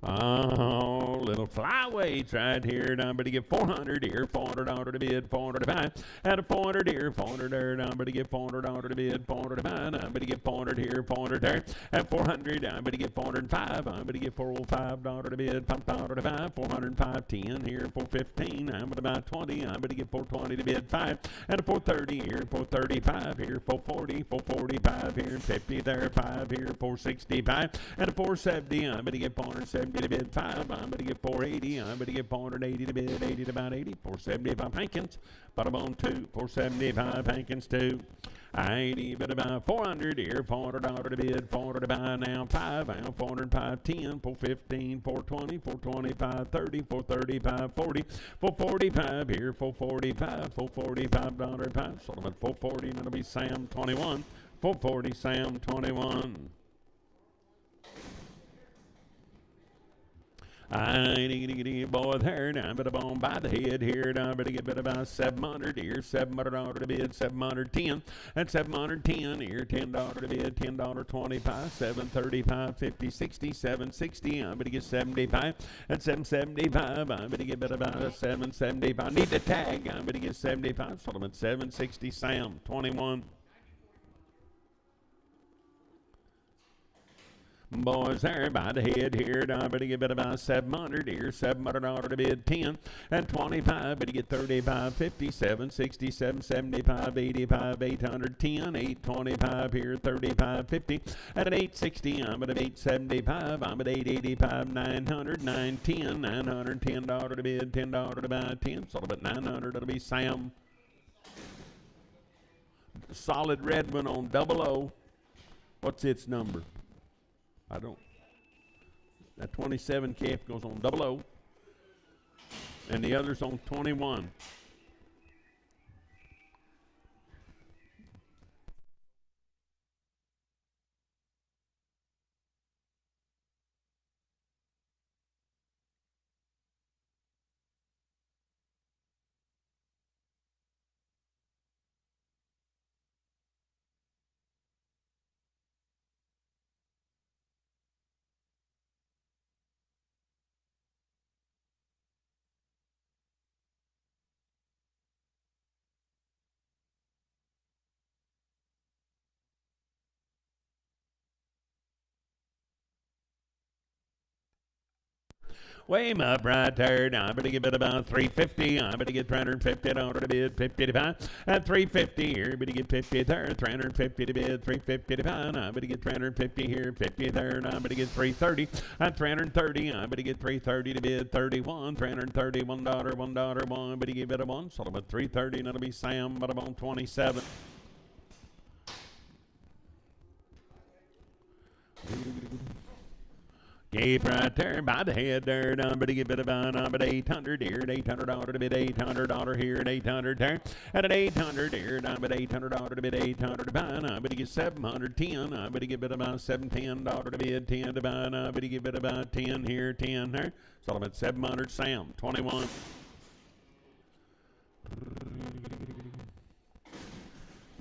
Oh, little flyweights right here. I'm going to get 400 here, $400 to bid, 400 to buy. At a 400 here, 400 there. I'm going to get $400 to bid, 400 to buy. I'm going to get 400 here, 400 there. At 400, I'm going to get 405. I'm going to get $405 to bid, $5 to buy. 405, 10 here, 415. I'm going to buy 20. I'm going to get 420 to bid, 5. At a 430 here, 435 here, 440, 445 here, 50 there, 5 here, 465. At a 470, I'm going to get 470 to bid, 5. I'm going to get 480. I'm going to get 480 to bid, 80 to about 80. 475 Hankins. Bottom on 2. 475 Hankins 2. 80 bid about 400 here. $400 to bid, 400 to buy. Now 5. Now 405, 10. 415, 420, 425, 30, 435, 40. 445 here. 445, $445 5. Sort of at 440. That'll be Sam 21. 440 Sam 21. Boy, there, now, but I'm by the head here. Now, better get about 700 here. $700 to bid, 710. And 710 here, $10 to bid, $10.25. 735, 50, 60, 760. I'm gonna get 75. At 775, I'm gonna get about a 775. Need the tag. I'm gonna get 75. Sort of at 760. Sam 21. Boys, there by the head here. I'm going to give it about 700 here. $700 to bid, 10. And 25, but you get 35, 57, 67, 75, 85, 810, 825 here, 35, 50. At an 860, I'm at 875. I'm at 885, 900, 910, $910 to bid, $10 to buy, 10. So about 900, it'll be Sam. Solid red one on 00. What's its number? I don't. That 27 calf goes on 00. And the other's on 21. Weigh him up right there. Now I'm going to give it about 350. I'm going to get $350 to bid, 50 to buy. At 350 here, I'm going to get 50 there, 350 to bid, 350 to buy. I'm going to get 350 here, 50 there, and I'm going to get 330. At 330, I'm going to get 330 to bid, 31, $331, $1, one. But you give it a one, so about 330, and it'll be Sam, but I'm on 27. Keep right there by the head there. Number to give it about number 800 here. $800 to bid, $800 here, and 800 there. At an 800 here, number $800 to bid, 800 to buy. Number to get 710. Number to give it about $710 to bid, 10 to buy. Number to give it about 10 here, 10 there. So about 700. Sam 21.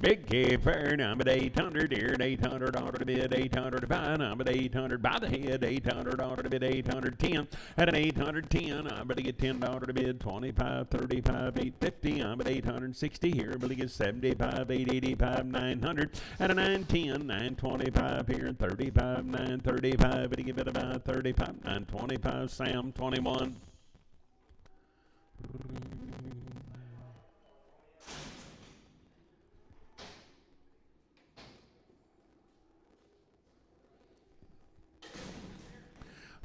Big keeper, I'm at 800 here, $800 to bid, 800 to buy. I'm at 800 by the head, $800 to bid, 810. At an 810, I'm going to get $10 to bid, 25, 35, 850. I'm at 860 here, I'm going to get 75, 885, 900. At a 910, 925 here, 35, 935. But give it about 35, 925. Sam 21.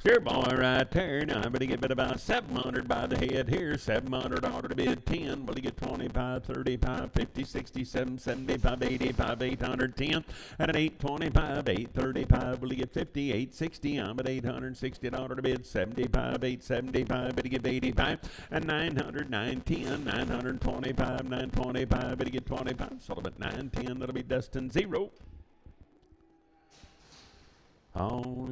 Steer boy right there. Now I'm going to get about 700 by the head here. 700 ought to be at 10. Will you get 25, 35, 50, 67, 75, 85, 810. And at 825, 835. Will you get 50, 860? I'm at 860 ought to be at 75, 875. Will you get 85? And 900, 910, 925, 925. Will you get 25? So at 910, that'll be Dustin 0. Oh,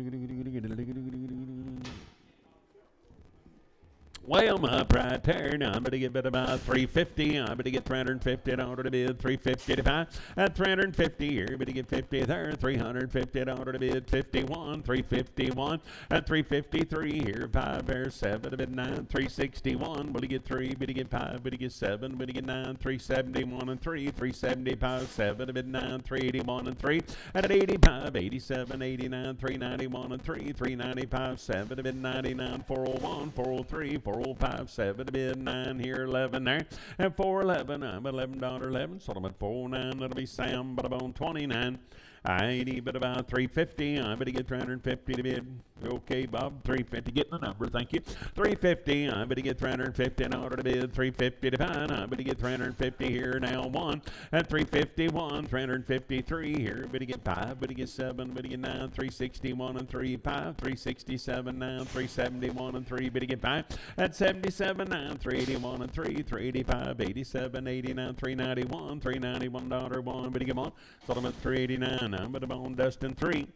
way I'm up right there. Now I'm going to get about 350. I'm going to get 350 in order to bid 355. At 350 here, I'm going to get 50 there. 350 in order to bid 51. 351. At 353 here, 5 there, 7 to bid 9. 361. Will you get 3? Will you get 5? Will you get 7? Will you get 9? 371 and 3. 375. 7 to bid 9. 381 and 3. And at 85, 87, 89. 391 and 3. 395. 7 to bid 99. 401. 403. 405, 7 to bid 9 here, 11 there, and 411, I'm at $11.11, so I'm at 409, that'll be Sam, but I'm on 29. 80, but about 350. I'm going to get 350 to bid. Okay, Bob, 350. Getting the number, thank you. 350. I'm going to get 350 in order to bid. 350 to buy. I'm going to get 350 here now. 1 at 351. 353 here. I'm going to get 5. I'm going to get 7. I'm going to get 9. 361 and 3. 5. 367 now. 371 and 3. I'm going to get 5 at 77 now. 381 and 3. 385. 87. 89. 391. 391 $1. I'm going to get 1. So I'm at 389. I'm at about Dustin 3.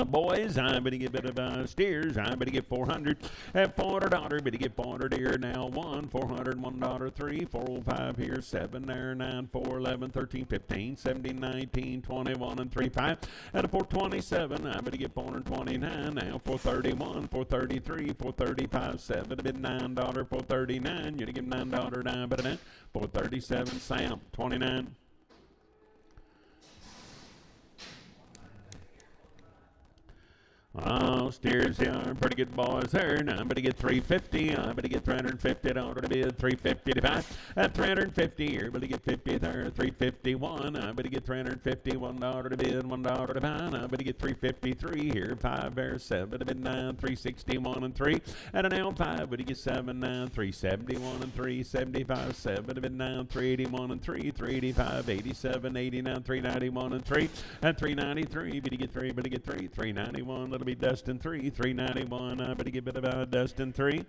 Boys, I'm going to get a bit of steers. I'm going to get 400 at $400. But to get 400 here now. 1, 400, $1, 3, 405 here, 7 there, 9, 4, 11, 13, 15, 17, 19, 21, and 3, 5. At a 427, I'm going to get 429 now. 431, 433, 435, 7 to bid $9, 439. You're going to give $9 down, but 437, Sam, 29. Oh, steers are pretty good boys there. Now I'm going to get 350. I'm going to get 350 in order to bid 350 to buy. At 350, you're going to get 50 there. 351. I'm going to get 350. $1 to bid, $1 to buy. I'm going to get 353 here. 5 there, 7 to bid 9. 361 and 3. At an L5, I'm going to get 7 9. 371 and 3. 75, 7 to bid 9. 381 and 3. 385, 87, 89, 391 and 3. At 393, but you get 3, but you get 3. 391. It'll be Dustin 3, 391. I'm going to give it about Dustin 3.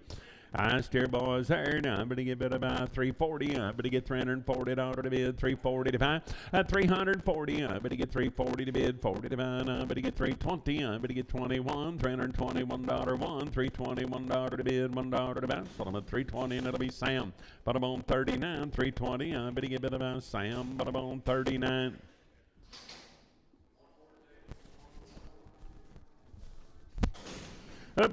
I steer boys there. Now I'm going to give it about 340. I'm going to get $340 to bid, 340 to buy. At 340, I'm going to get 340 to bid, 40 to buy. I'm going to get 320. I'm going to get 21, $321 1, $321 to bid, $1 to buy. So I'm at 320, and it'll be Sam. But I'm on 39, 320. I'm going to give it about Sam, but I'm on 39.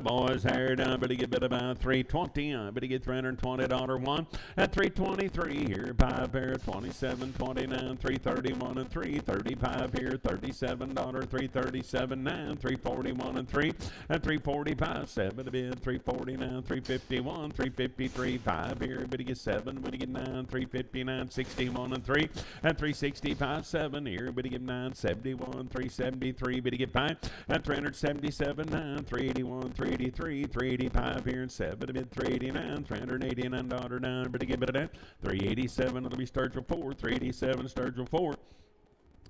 Boys here, I'm going to get about 320. I'm going to get $320 one. At 323 here, 5 here, 27, 29, 331 and 3, 35 here, $37, 337 9, 341 and 3. At 345, 7 to bid, 349, 351, 353, 5 here, but to get 7, but to get 9, 359, 61 and 3. At 365, 7 here, but to get 9, 71, 373, but to get 5. At 377, 9, 381, 383, 385 here, and 7 to bid, 389, $389 down, but to get it at 387, it'll be Sturgill 4, 387, Sturgill 4.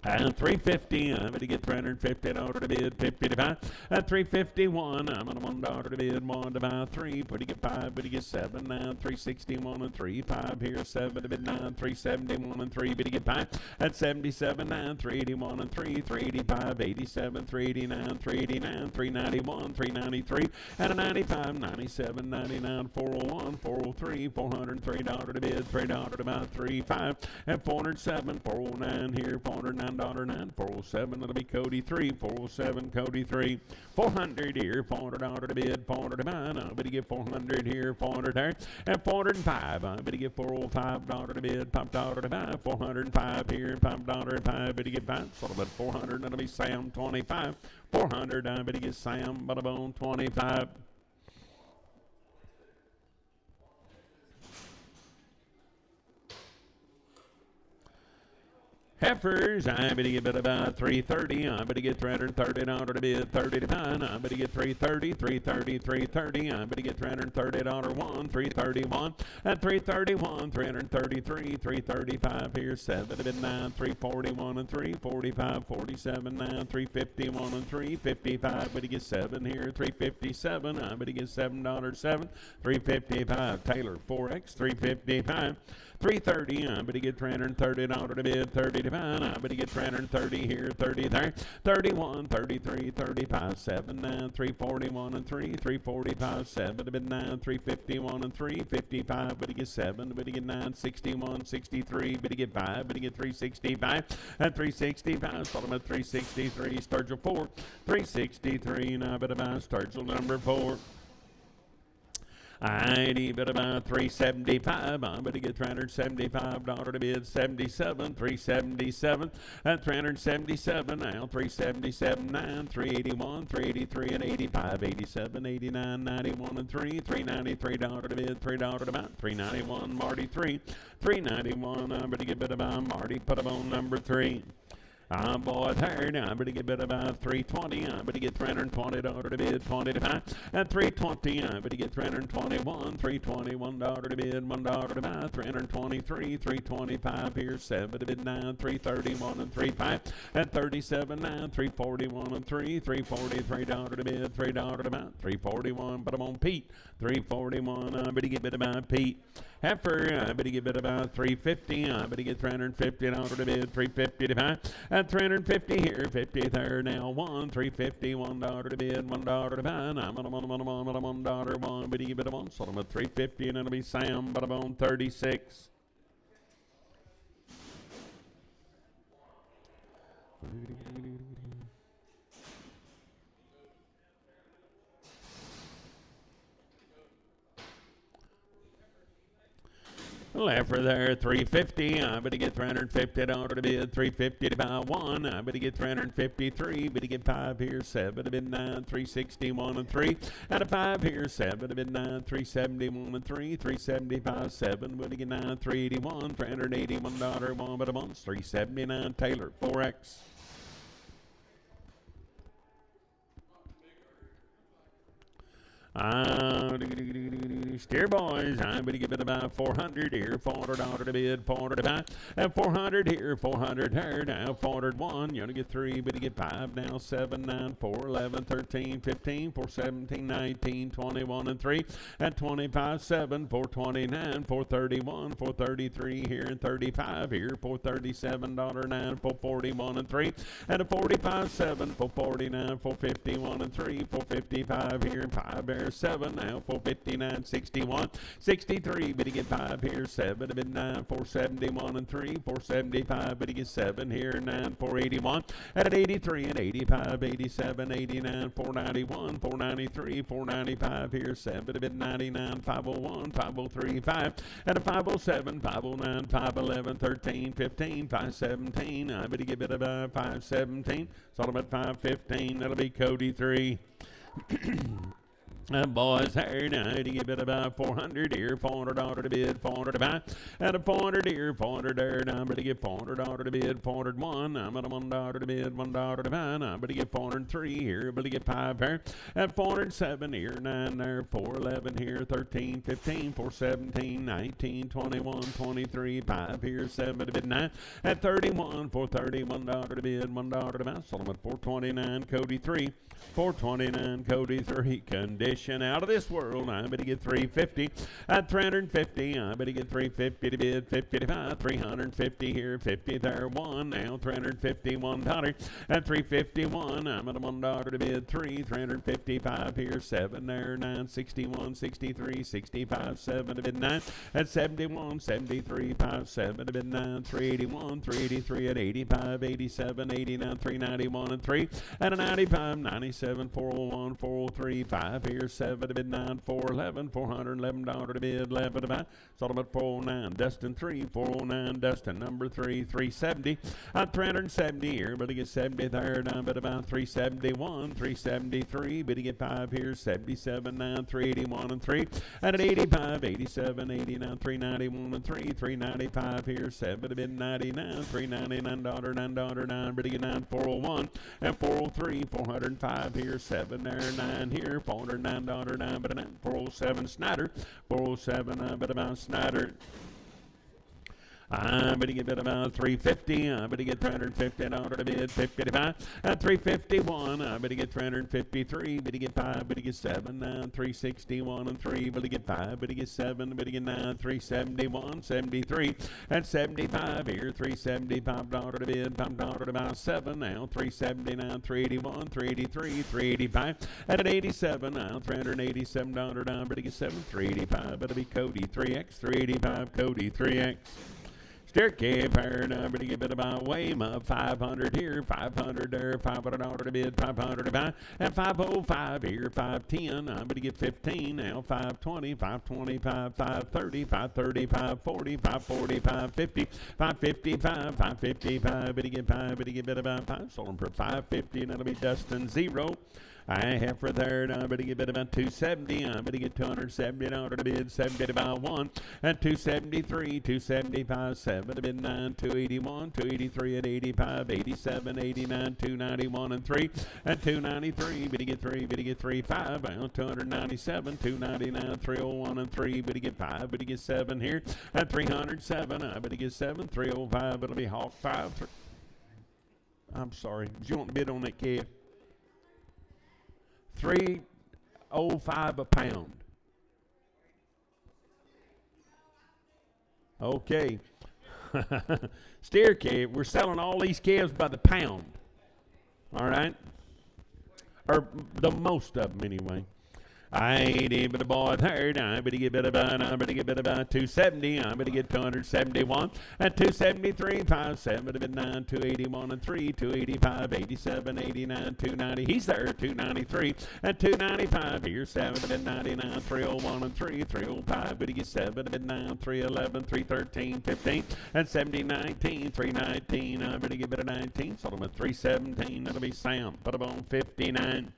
At 350, I'm going to get $350 to bid, 50 to buy. At 351, I'm on $1 to bid, 1 to buy, 3. But you get 5, but you get 7 now. 361 and 3, 5 here, 7 to bid, 9. 371 and 3, but you get 5. At 77, 9, 381 and 3, 385, 87, 389, 389, 391, 393. At a 95, 97, 99, 401, 403, $403 to bid, $3 to buy, 35. At 407, 409 here, 409. $9, 407, it'll be Cody 3, 407, Cody 3, 400 here, $400 to bid, 400 to buy. I'm going to get 400 here, 400 there, and 405. I'm going to get $405 to bid, $5 to buy, 405 here, $5 to buy, but you get 5, so about 400, that'll be Sam 25, 400, I'm going to get Sam, but about 25. Heifers, I'm going to get about 330. I'm going to get $330 to bid 30 to 9. I'm going to get 330, 330, 330. I'm going to get $330 1, 331, and 331, 333, 335 here, 7 to bid 9, 341 and 345, 47 9, 351 and 355. But he gets 7 here, 357. I'm going to get $7 7, 355. Taylor 4X 355. 330, I'm going to get $330 to bid 30 to 9. I'm going to get 330 here, 30 there, 31, 33, 35, 7, 9, 341 and 3, 345, 7 to bid 9, 351 and 3, 55, but he gets 7, but he get 9, 61, 63, but he get 5, but he get 365, and 365, sold him at 363, Sturgill 4, 363, and I bet about Sturgill number 4. I'd bet about 375. I'm going to get $375 to bid 77, 377, and 377 now, 377, 9, 381, 383, and 85, 87, 89, 91, and 3, $393 to bid, $3 to about 391, Marty 3, 391. I'm going to get bid about Marty, put him on number 3. I'm boy third. I'm going to get bid about 320. I'm going to get $320 to bid 20 to 5. At 320, I'm going to get $321. $321 to bid $1 to buy. 323. 325 here. 7 to bid 9. 331 and 35. At 37 9. 341 and 3. $343 to bid $3 to buy. 341. But I'm on Pete. 341. I'm going to get bid about Pete. Heifer, I'm going to get bid about 350. I'm going to get $350 to bid 350 to buy. At 350 here, 50 there now, 1, 350, $1 to bid, $1 to buy. I'm on $1, 1, but he give it a 1, sold him at 350, and it'll be Sam, but I'm on 36. Heifer there, 350. I'm going to get $350 to bid, 350 to buy 1. I'm going to get 353, but he get 5 here, 7 to bid 9, 361 and 3. And a 5 here, 7 to bid 9, 371 and 3, 375, 7. But he get 9, 381, $381, 1 but a month, 379. Taylor, 4X. Steer boys, I'm going to give it about 400 here, $400 to bid, 400 to buy, and 400 here, 400 here, now 401, you're going to get 3, but you get 5 now, 7, 9, 4, 11, 13, 15, 4, 17, 19, 21, and 3, and 25, 7, 429, 431, 433 here, and 35 here, $437, 9, 441, and 3, and a 45, 7, 449, 451, and 3, 455 here, and 5 there. 7 now, 459, 61, 63, but he get 5 here, 7 to bid 9, 471 and 3, 475, but he gets 7 here, 9, 481, and at 83 and 85, 87, 89, 491, 493, 495 here, 7 to bid 99, 501, 503, 5, and a 507, 509, 511, 13, 15, 517, I bet he give it about 517, sold him at 515, that'll be Cody 3. Boys, here now to give it about 400 here, $400 to bid, 400 to buy, and a 400 here, 400 there. Now I'm going to get $400 to bid, 401. I'm at a $1 to bid, $1 to buy. Now I'm going to get 403 here, I'm going to get 5 there, and 407 here, 9 there, 411 here, 13, 15, 417, 19, 21, 23, 5 here, 7 to bid 9, at 31, 430, $1 to bid, $1 to buy. Sold them at 429, Cody 3, 429, Cody 3. Condition out of this world. I'm going to get 350 at 350. I'm going to get 350 to bid, 50 to buy, 350 here, 50 there, 1 now, $351 at 351. I'm at a $1 to bid, 3, 355 here, 7 there, 9, 61, 63, 65, 7 to bid 9 at 71, 73, 5, 7 to bid 9, 381, 383 at 85, 87, 89, 391 and 3 at a 95, 97, 401, 403, 5 here, there, 7 to bid 9, 411, $411 to bid, 11 to buy. Sold them at 409, Dustin 3, 409, Dustin number 3, 370, 370 here, but to get 70 there, down but about 371, 373, but to get 5 here, 77, 9, 381 and 3, and at 85, 87, 89, 391 and 3, 395 here, 7 to bid 99, $399, $9, but to get 9, 401, and 403, 405 here, 7 there, 9 here, $409, 9, but a 9, 407 Snyder, 407, but about Snyder. I'm going to get about 350. I'm going to get $350 to bid, 55. At 351, I'm going to get 353. But to get 5, but to get 7, 9, 361 and 3. But to get 5, but to get 7, but to get 9, 371, 73. At 75 here, $375 to bid, $5 to about 7. Now 379, 381, 383, 385. At 87, now $387 down. But to get 7, 385. But to be Cody 3X, 385, Cody 3X. Staircase higher number to get bid about Wayma, 500 here, 500 there, $500 to bid, 500 to buy, and 505 here, 510. I'm going to get 15 now, 520, 525, 530, 530, 540, 540, 550, 555, 555. But to get 5, but to get bid about 5. Sold them for 550, and that'll be Dustin 0. I have for third, I'm going to get bid about 270. I'm going to get $270 to bid, 70 to buy 1, and 273, 275, 7 to bid 9, 281, 283 at 85, 87, 89, 291 and 3, and 293, bid to get 3, bid to get 3, 5, well, 297, 299, 301 and 3, bid to get 5, bid to get 7 here, and 307, I'm going to get 7, 305, it'll be Hawk 5. I'm sorry, did you want to bid on that calf? $3.05 a pound. Okay. Steer calf. We're selling all these calves by the pound. All right? Or the most of them anyway. I ain't able to buy a third. I'm going to get about 270. I'm going to get 271 and 273, 57 to bid 9, 281 and 3, 285, 87, 89, 290. He's there, 293 and 295 here, 7 to bid 99, 301 and 3, 305. But he gets 7 to bid 9, 311, 313, 15 and 70, 19, 319. I'm going to get bid 19. Sold him at 317. That'll be Sam. Put him on 59.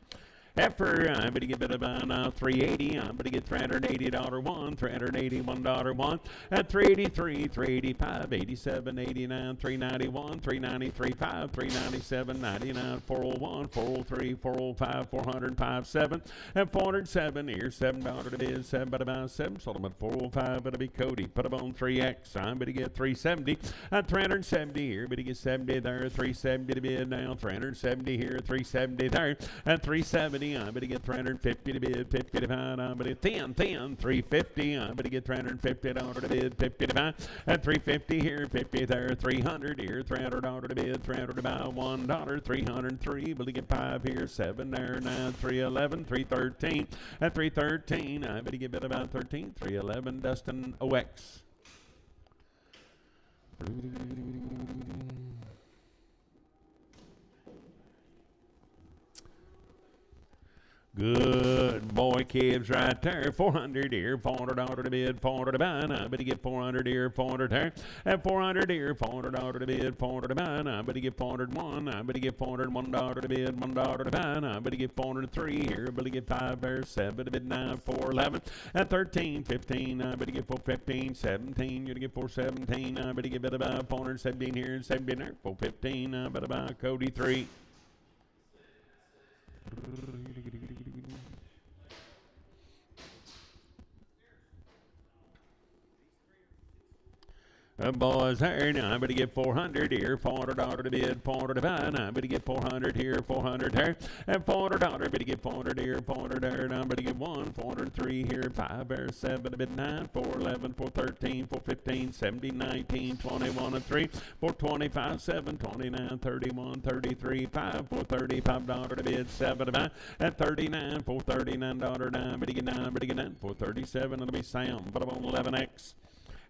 Heifer, I'm going to get bid about 380. I'm going to get $380 one, $381 one, at 383, 385, 87, 89, 391, 393, 5, 397, 99, 401, 403, 405, 405, 7, and 407. Here's $7 to bid, 7 but about 7. Sold them at 405. It'll be Cody. Put them on 3X. I'm going to get 370 at 370 here. But to get 70 there, 370 to bid now, 370 here, 370 there, and 370. I'm going to get 350 to bid, 50 to buy. I'm going to get 10, 350. I'm going to get $350 to bid, 50 to buy, and 350 here, 50 there, 300 here, $300 to bid, 300 to buy, $1, 303. Will you get 5 here, 7 there, 9, 311, 313, and 313. I'm going to get bid about 13, 311. Dustin OX. Good boy, calves right there. 400 here, $400 to bid, $400 to buy. I'm going to get 400 here, 400 there, and 400 here, $400 to bid, $400 to buy. I'm going to get 401. I'm going to get $401 to bid, $1 to buy. I'm going to get 403 here. I'm going to get 5 there, 7 to bid, 9, 411, and 13, 15. I'm going to get 415, 17. You're going to get 417. I'm going to get bid about 417 here and 17 there, 415. I'm going to buy Cody 3. Boys here, now I'm going to get 400 here, $400 to bid, $400 to buy. Now I'm going to get 400 here, 400 there, and $400. I'm going to get 400 here, 400 there. Now I'm going to get 1, 403 here, 5 there, 7 to bid 9, 411, 413, 415, 70, 19, 21 and 3, 425, 7, 29, 31, 33, 5, $435 to bid, 7 to buy, and 39, $439. Now I'm going to get 9, 437. It'll be Sam. Put them on 11X.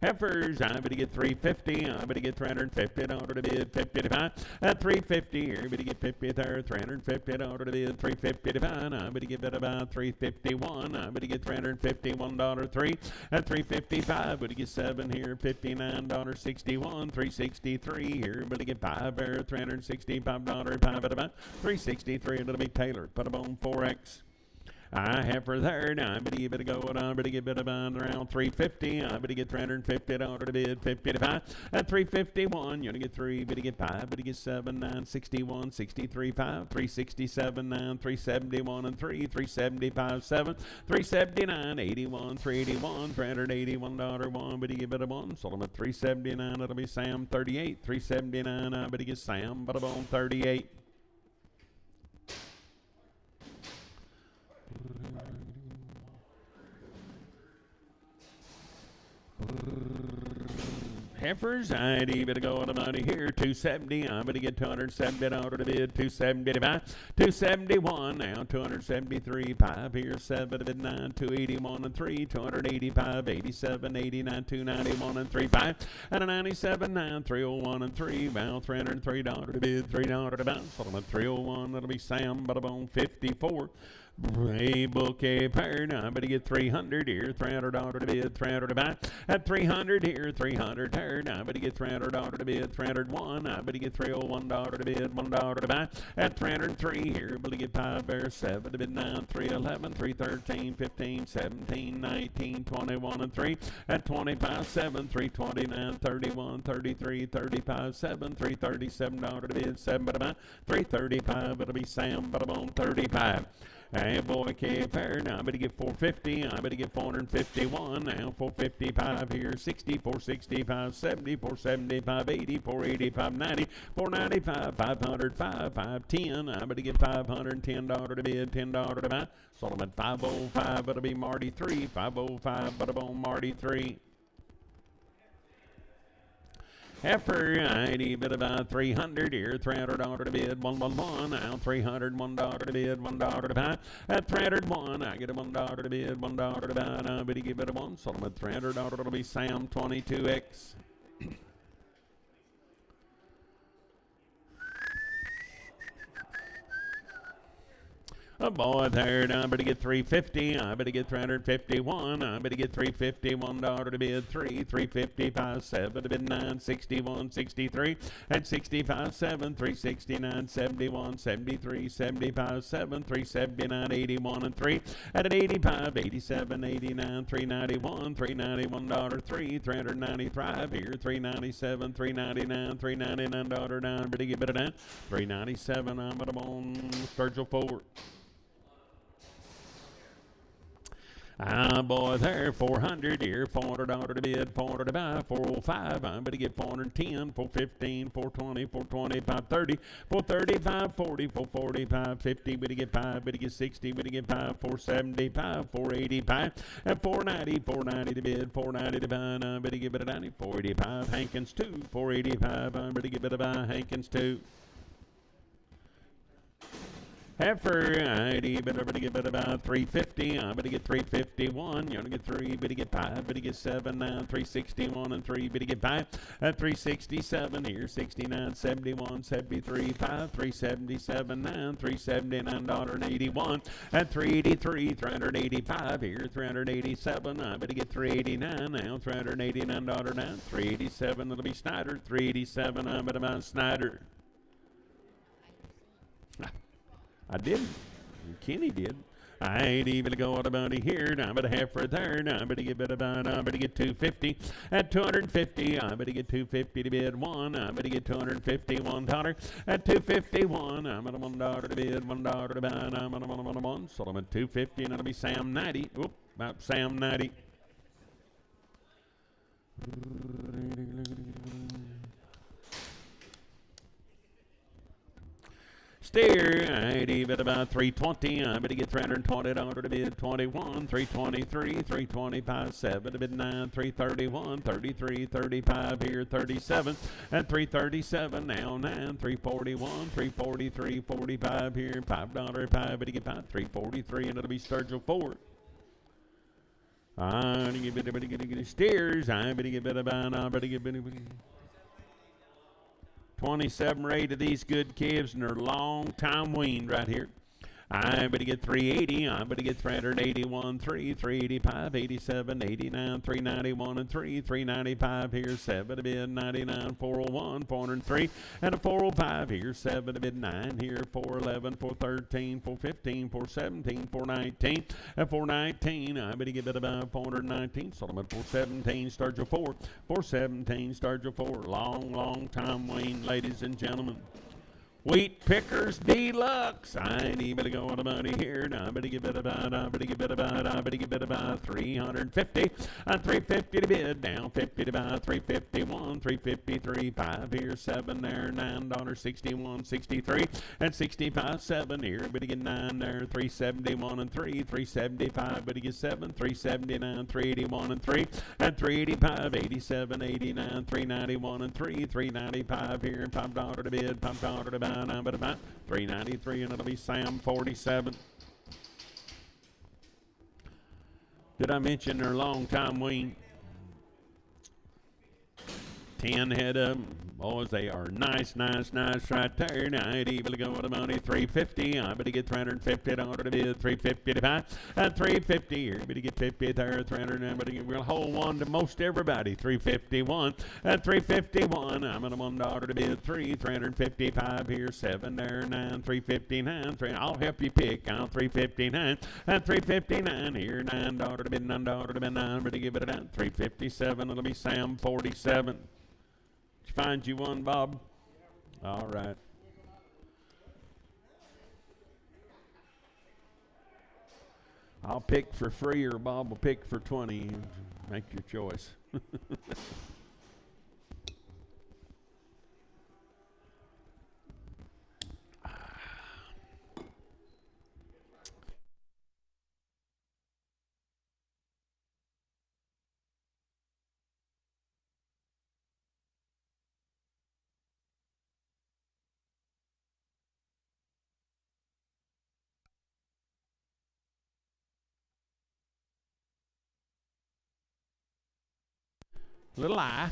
Heifers, I'm going to get 350. I'm going to get 350 to the bid, 55. At 350 here, I'm going to get 50 there, 350 to the bid, 355. I'm going to give it about 351. I'm going to get $351.03. At 355, I'm going to get 7 here, $59.61. 363 here, I'm going to get 5 there, $365. 5 at about 363. It'll be tailored. Put them on 4X. I have for there now. I'm going to give it a go. I'm going to give it about around 350. I'm going to get 350 to the bid, 55. At 351, you're going to get 3. Going to get 5. Going to get 7, 9, 61, 63, 5, 367, 9, 371, and 3, 375, 7, 379, 81, 381, $381, 1. But you give it a 1. Sold them at 379. It'll be Sam 38. 379. I'm going to get Sam, but I'm on 38. Heifers, I'd even go on about here, 270. I'm going to get 270 out of the bid, 275, 271, now 273, 5 here, 7 bid 9, 281 and 3, 285, 87, 89, 291 and 3, 5, and a 97, 9, 301 and 3, about $303 to bid, $3 to bounce, settlement 301, that'll be Sam, but I'm on 54. A bouquet pair, now I'm going to get 300 here, $300 to bid, 300 to buy. At 300 here, 300 there, now I'm going to get $300 to bid, 301. I'm going to get $301 to bid, $1 to buy. At 303 here, I'm going to get 5 there, 7 to bid, 9, 311, 313, 15, 17, 19, 21, and 3. At 25, 7, 329, 31, 33, 35, 7, $337 to bid, 7 to buy. 335, it'll be Sam, but I'm on 35. Hey, boy, fair. Now I'm going to get 450. I'm going to get 451. Now 455 here, 60, 465, 70, 475, 80, 485, 90, 495, 500, 510. I'm going to get $510 to bid, $10 to buy. Sold them at 505. It'll be Marty 3. 505, but I'm on Marty 3. Heifer, I'd even about 300 here, $300 to bid, 111. Now $301 to bid, $1 to buy. At 301, I get a $1 to bid, $1 to buy. I'm going to give it a 1. Sold them at $300. It'll be Sam 22X. A boy there, I'm going to get 350. I'm going to get 351. I'm going to get $351 to bid, 3, 355, 7 to bid, 9, 61, 63, and 65, 7, 369, 71, 73, 75, 7, 379, 81, and 3. At an 85, 87, 89, 391, $391, 3, 395 here, 397, 399, $399, 9. I'm going to give it a 9, 397. I'm going to on Sturgill 4. Boy, there, 400 here, $400 to bid, 400 to buy, 405. I'm going to get 410, 415, 420, 420, 530, 435, 40, 445, 50. We're to get 5, we're to get 60, we're to get 5, 475, 485, and 490, 490 to bid, 490 to buy. I'm going to give it a 90, 485, Hankins 2, 485. I'm going to give it a buy, Hankins 2. Heifer, I'd even going to give it about 350. I'm going to get 351. You're going to get 3, but to get 5, but to get 7, 9, 361, and 3, but to get 5. At 367 here, 69, 71, 73, 5, 377, 9, $379.81. At 383, 385 here, 387. I'm going to get 389 now, $389.9. 387, it'll be Snyder. 387, I'm going to buy Snyder. I didn't. Kenny did. I ain't even going about it here. Now I'm going to have for there. Now I'm going to give it about, I'm going to get 250. At 250, I'm going to get 250 to bid 1. I'm going to get $251. At 251, I'm going to $1 to bid, $1 to buy. I'm going to 1. So I'm at 250, and it'll be Sam 90. Oop, about Sam 90. Steer, I'd even about 320. I'm going to get $320 to bid, 21, 323, 325, 7 to bid 9, 331, 33, 35 here, 37, and 337 now 9, 341, 343, 45 here, $5, 5 to get 5, 343, and it'll be Sturgill 4. Steers. I better get better about. I better get better. 27 or 8 of these good calves, and they're long time weaned right here. I better get 380. I better get 381, 385, 87, 89, 391, and 395 here. 7 to bid 99, 401, 403, and a 405 here. 7 to bid 9 here. 411, 413, 415, 417, 419, and 419. I better get bid about 419. Solomon 417, start your 4. 417, start your 4. Long time waiting, ladies and gentlemen. Wheat Pickers Deluxe. I ain't even going to money here. Now I better get bid about 350. 350 to bid. Down 50 to buy. 351, 353, 5 here, 7 there, $9, 61, 63, and 65, 7 here. Better get 9 there, 371 and 3, 375. Better get 7, 379, 381 and 3, and 385, 87, 89, 391 and 3, 395 here, $5 to bid, $5 to buy. Now, but about 393, and it'll be Sam 47. Did I mention they're long time wean? 10 head of them. Boys, they are nice right there. Now, I'd even go with the money, 350. I better get 350 to order to bid, 350 to buy, and 350 here. Better get 50 there, 300, and better get real whole one to most everybody, 351, and 351. I'm at a $1 to bid, 355 here, 7 there, 9, 359, 3. I'll help you pick out 359, and 359 here, $9 to bid, $9 to bid, 9. Better give it a 357. It'll be Sam 47. Find you one, Bob? All right. I'll pick for free, or Bob will pick for 20. Make your choice. Little eye.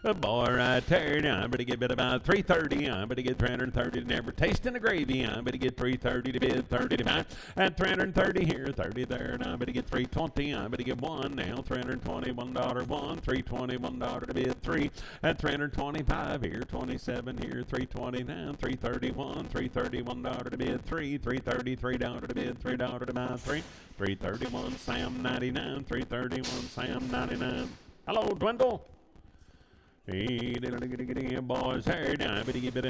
A boy right there. Now I better get bid about 330. I better get 330 to never tasting the gravy. I better get 330 to bid, 30 to buy, and 330 here, 30 there. Now I better get 320. I better get 1 now, 320, $1, 1, 320, $1 to bid, 3, and 325 here, 27 here, 320 now, 331, 330, $1 to bid, 3, 330, $3 to bid, $3 to buy, 3, 331, Sam 99, 331, Sam 99. Hello, Dwindle. Hey, boys, here now. I better get bid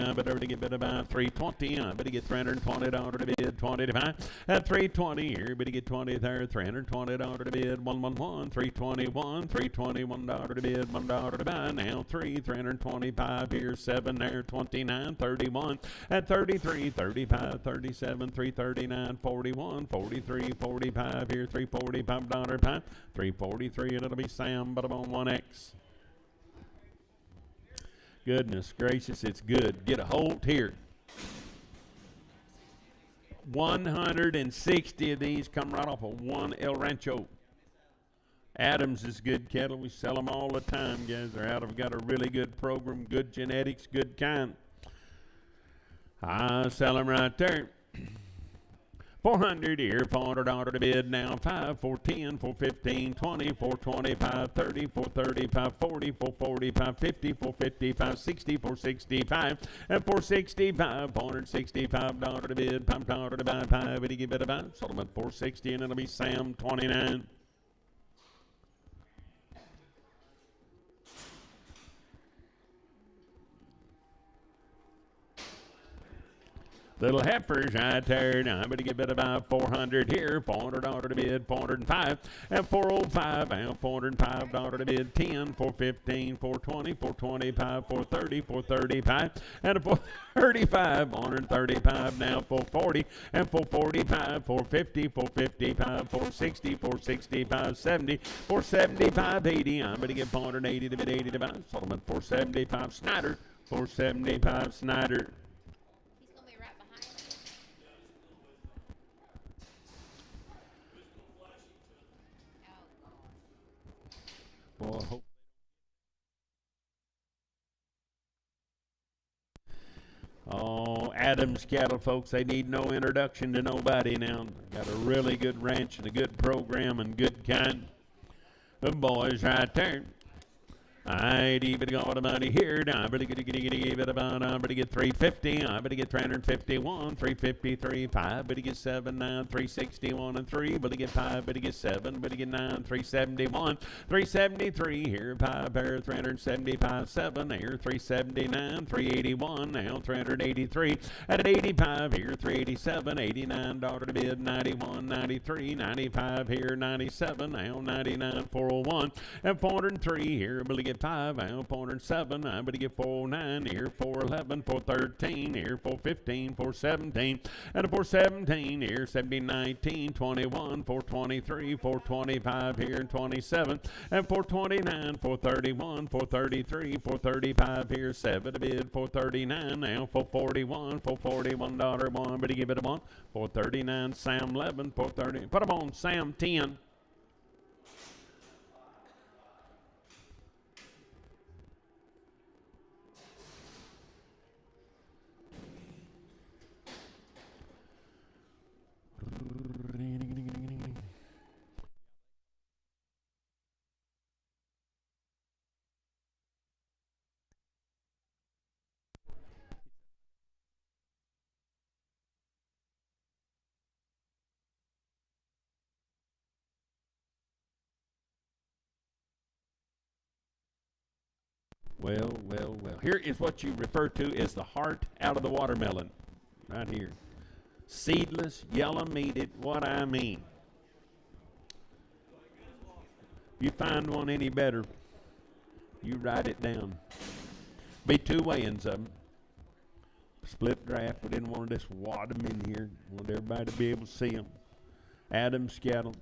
about 320. I better get $320 to bid, 20 to buy, and 320 here. Better get 20 there, $320 to bid, 111, 321, $321 to bid, $1 to buy. Now 325 here, 7 there, 29, 31, and 33, 35, 37, 339, 41, 43, 45 here, $345 pie, 343, and it'll be Sam, but I'm on 1X. Goodness gracious, it's good. Get a hold here. 160 of these come right off of one El Rancho. Adams is good cattle. We sell them all the time, guys. They're out. I've got a really good program, good genetics, good kind. I sell them right there. 400 here, $400 to bid now, 5, 410, 415, 20, 425, 30, 435, 40, 445, 50, 455, 60, 465, and 465, $465 to bid, $5 to buy, 5, what do you give it about? Solomon 460, and it'll be Sam 29. Little heifers right there. Now I'm going to give it about 400 here. $400 to bid, 405, and 405, and $405 to bid, 10, 415, 420, 425, 430, 435, and a 435, 135 now, 440, and 445, 450, 455, 460, 465, 70, 475, 80. I'm going to give 480 to bid, 80 to buy. Solomon 475 Snyder, 475 Snyder. Boy, hope. Oh, Adams cattle, folks, they need no introduction to nobody now. Got a really good ranch and a good program and good kind of boys right there. I even got the money here. Now I better get about. I better get 350. I better get 351, 353, 5. Better get 7, 9, 361 and 3. Better get 5. Better get 7. Better get 9, 371, 373 here. 5 pair 375, 7 here. 379, 381 now 383. At an 85 here 387, 89 daughter to bid 91, 93, 95 here 97 now 99 401 and 403 here. Better get 5 now 407. I better get 409 here 411, 413 here 415, 417 and a 417 here 70, 19, 21, 423, 425 here 27 and 429, 431, 433, 435 here 7 to bid 439 now 441, 441 daughter 1. Better give it a 1. 439 Sam 11, 430. Put them on Sam 10. Well. Here is what you refer to as the heart out of the watermelon. Right here. Seedless, yellow meated, what I mean. If you find one any better, you write it down. Be 2 weighings of them. Split draft. We didn't want to just wad them in here. We want everybody to be able to see them. Adams cattle.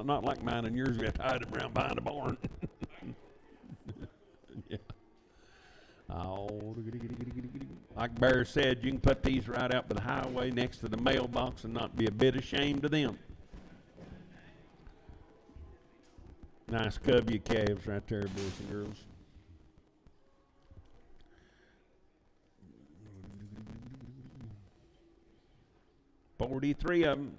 Not like mine and yours. We have to hide them around behind the barn. Yeah. Oh, like Bear said, you can put these right out by the highway next to the mailbox and not be a bit ashamed of them. Nice covey of calves right there, boys and girls. $43 of them.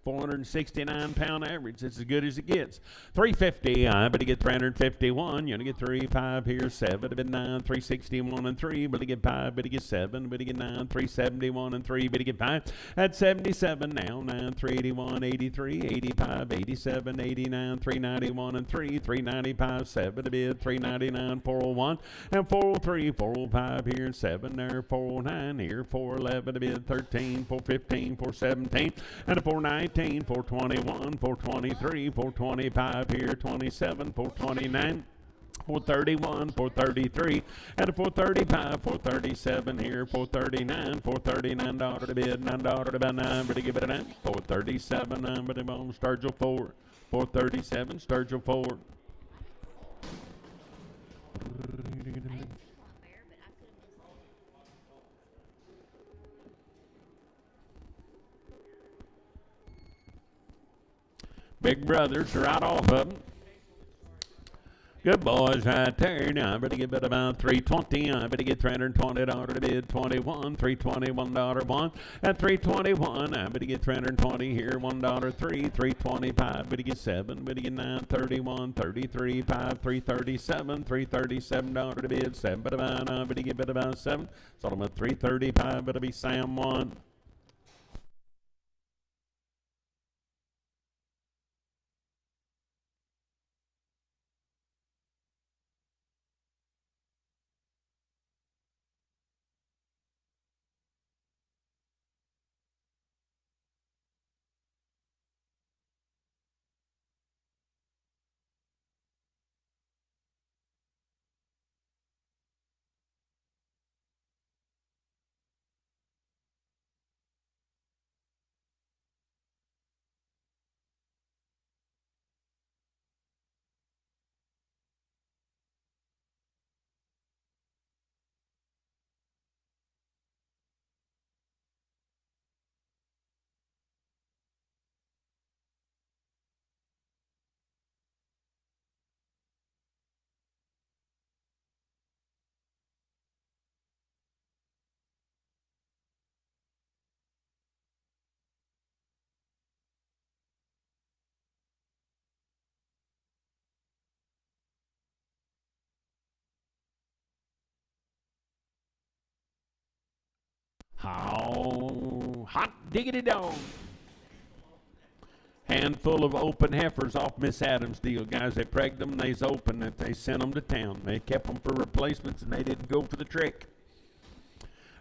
469-pound average. It's as good as it gets. 350. I better get 351. You're gonna get 3, 5 here. 7. Better 9. 361 and 3. Better get 5. Better get 7. Better get 9. 371 and 3. Better get 5. At 77 now. 9. 381, 83, 85, 87, 89, 391 and 3. 395. 7 to bid. 399, 401 and 403, 405 here. 7 there. 409 here. 411 to bid. 13, 415, 417 and a 419. 421, 423, 425 here, 27, 429, 431, 433, and a 435, 437 here, 439, 439 daughter to bid, 9 daughter to buy 9, but to give it a 9, 437, 9, but to bone, Sturgill 4, 437, Sturgill 4. Big brothers right off of them. Good boys right there. Now I better give it about 320. I better get 320 daughter to bid 21. 321 daughter 1. At 321, I better get 320 here. 1 daughter 3. 325. Better get 7. Better get 9. 31. 33. 5. 337. 337 daughter to bid 7. But about I better give it about 7. So I'm at 335. Better be Sam 1. Oh, hot diggity dog. Handful of open heifers off Miss Adams' deal. Guys, they pregged them, they's open, that they sent them to town. They kept them for replacements, and they didn't go for the trick.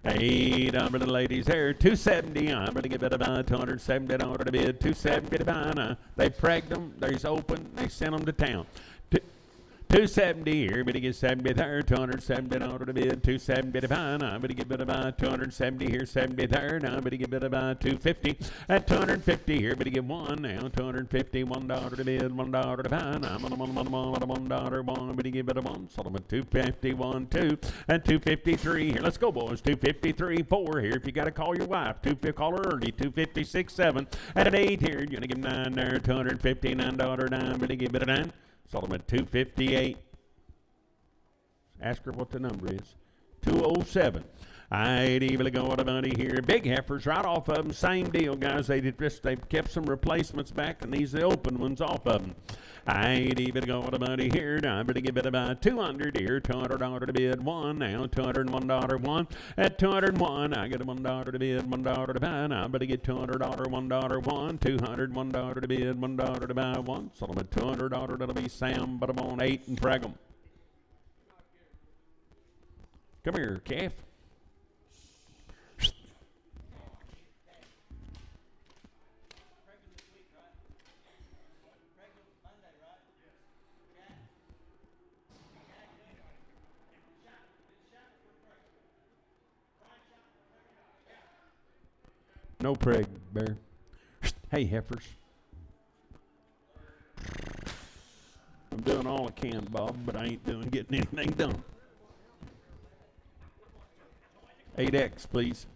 8 for the ladies here, 270. I'm going to give it about 270 to the bid, 270 to buy. They pregged them, they's open, they sent them to town. 270 here, but he gets 70 there, 270 to the bid, 270 to buy. I'm going to give it about 270 here, 70 there. Now I'm going to give it about 250 at 250 here, but he get one now, 250, $1 to bid, $1 to buy. I'm on $1, one, but he give it a one. So I'm at 250, 1, 2, and 253 here. Let's go, boys. 253, 4 here. If you got to call your wife, 250, call her early. 256, 7 at an 8 here. You're going to give 9 there, $259, 9, but he give it a 9. Solomon 258. Ask her what the number is. 207. I'd even go with a money here. Big heifers right off of them. Same deal, guys. They've kept some replacements back, and these are the open ones off of them. I'd even go with a money here. Now I'm going to give it about 200 here. $200 to bid, one now. $201, one. At 201, I get a $1 to bid, $1 to buy. Now I'm going to get $200, $1, one. 200, $1 to bid, $1 to buy, one. So I'm at $200 that'll be Sam, but I'm on 8 and preg 'em. Come here, calf. No preg, Bear. Hey, heifers. I'm doing all I can, Bob, but I ain't getting anything done. 8X, please.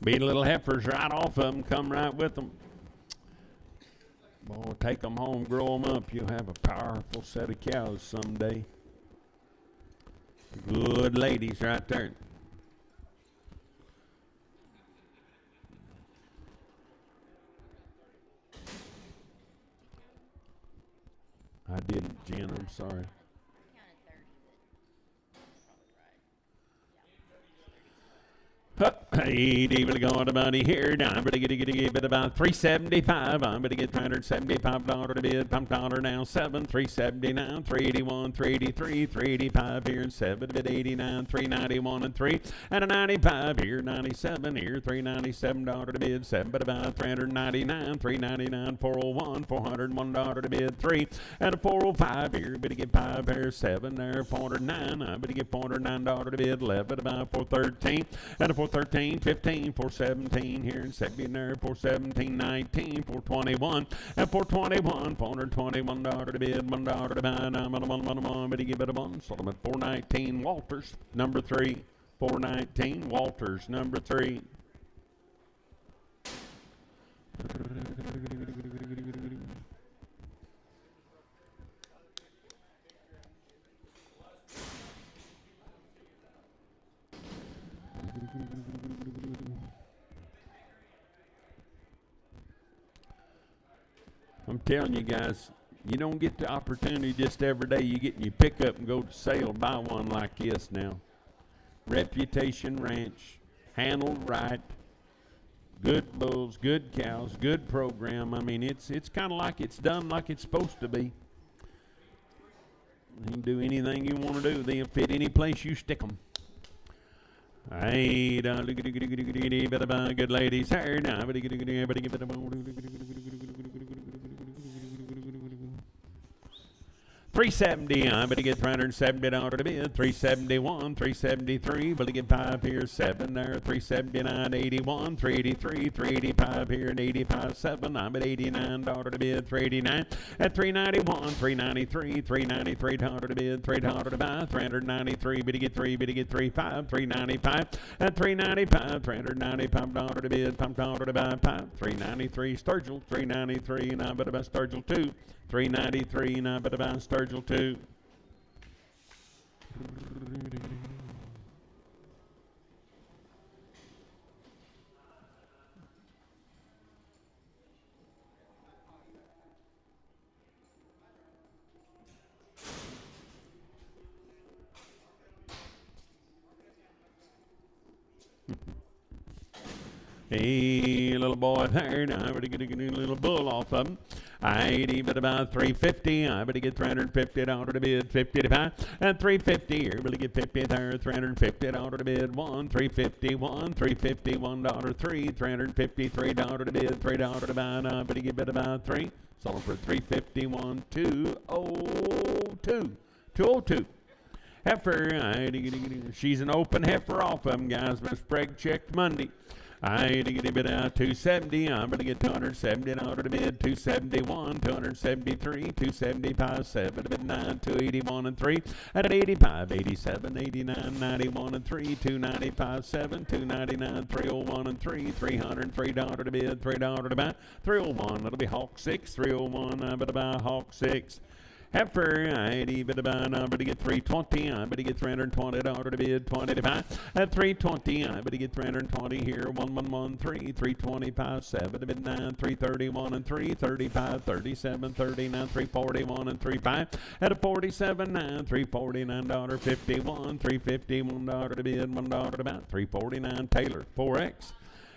Beat little heifers right off of them, come right with them. Boy, take them home, grow them up. You'll have a powerful set of cows someday. Good ladies right there. I didn't, Jen, I'm sorry. Ain't even going to money here. Now I'm going to give it about 375. I'm going to get $375 to bid. $5 now, 7, 370 now, 381, 383, 385 here, and 7 bid 89, 391 and 3, and a 95 here, 97 here, $397 to bid, 7 bid about 399, 399, 401, $401 to bid, 3, and a 405 here. But to get 5 here, 7 there, 409. I'm going to get $409 to bid, 11 about 413, and a 413, 15, 417 here, and 7 there, 417, 19, 421, and 421, $421 to bid, $1 to buy. I'm going to give it a 1. So I'm at 419, Walters, number 3. 419, Walters, number 3. I'm telling you guys, you don't get the opportunity just every day. You get in your pickup and go to sale, buy one like this now. Reputation Ranch, handled right, good bulls, good cows, good program. I mean, it's kind of like it's done like it's supposed to be. You can do anything you want to do. They'll fit any place you stick them. Hey, good ladies here now. 370, I'm going to get $370 to bid. 371, 373, but to get 5 here, 7 there. 379, 81, 383, 385 here, and 85, 7. I'm at $89 to bid. 389 at 391, 393, $393 to bid. $3 to buy. 393, but to get 3, but to get 35, 395 at 395, $395 to bid. $5 to buy. 5, 393, Sturgill, 393, and I'm going to buy Sturgill 2. 393, and I'm going to buy Sturgill 2. Hey, little boy there, now I'm going to get a little bull off of him. I ain't even about 350. I'm going to get $350 to bid. 50 to buy. And 350 here. We'll get 50 there. $350 to bid. 1, 351, $351, 3, $353 to bid. $3 to buy. And I'm going to get about 3. Sold for 351, 202. 202. Heifer, she's an open heifer off of them, guys. My spread checked Monday. I had to get a bid out 270. I'm going to get $270 to bid. 271, 273, 275, 7 to bid 9, 281 and 3. At an 85, 87, 89, 91 and 3, 295, 7, 299, 301 and 3, $303 to bid, $3 to buy. 301, that'll be Hawk 6. 301, I'm going to buy Hawk 6. Heifer, I'd even buy number to get 320. I'm going to get $320 to bid, 20 to buy. At 320, I'm going to get 320 here. 1113, 325, 7 to bid 9, 331 and 3, 35, 37, 39, 341 and 35. At a 47, 9, $349, 51, $351 to bid, $1 to buy. 349 Taylor, 4X.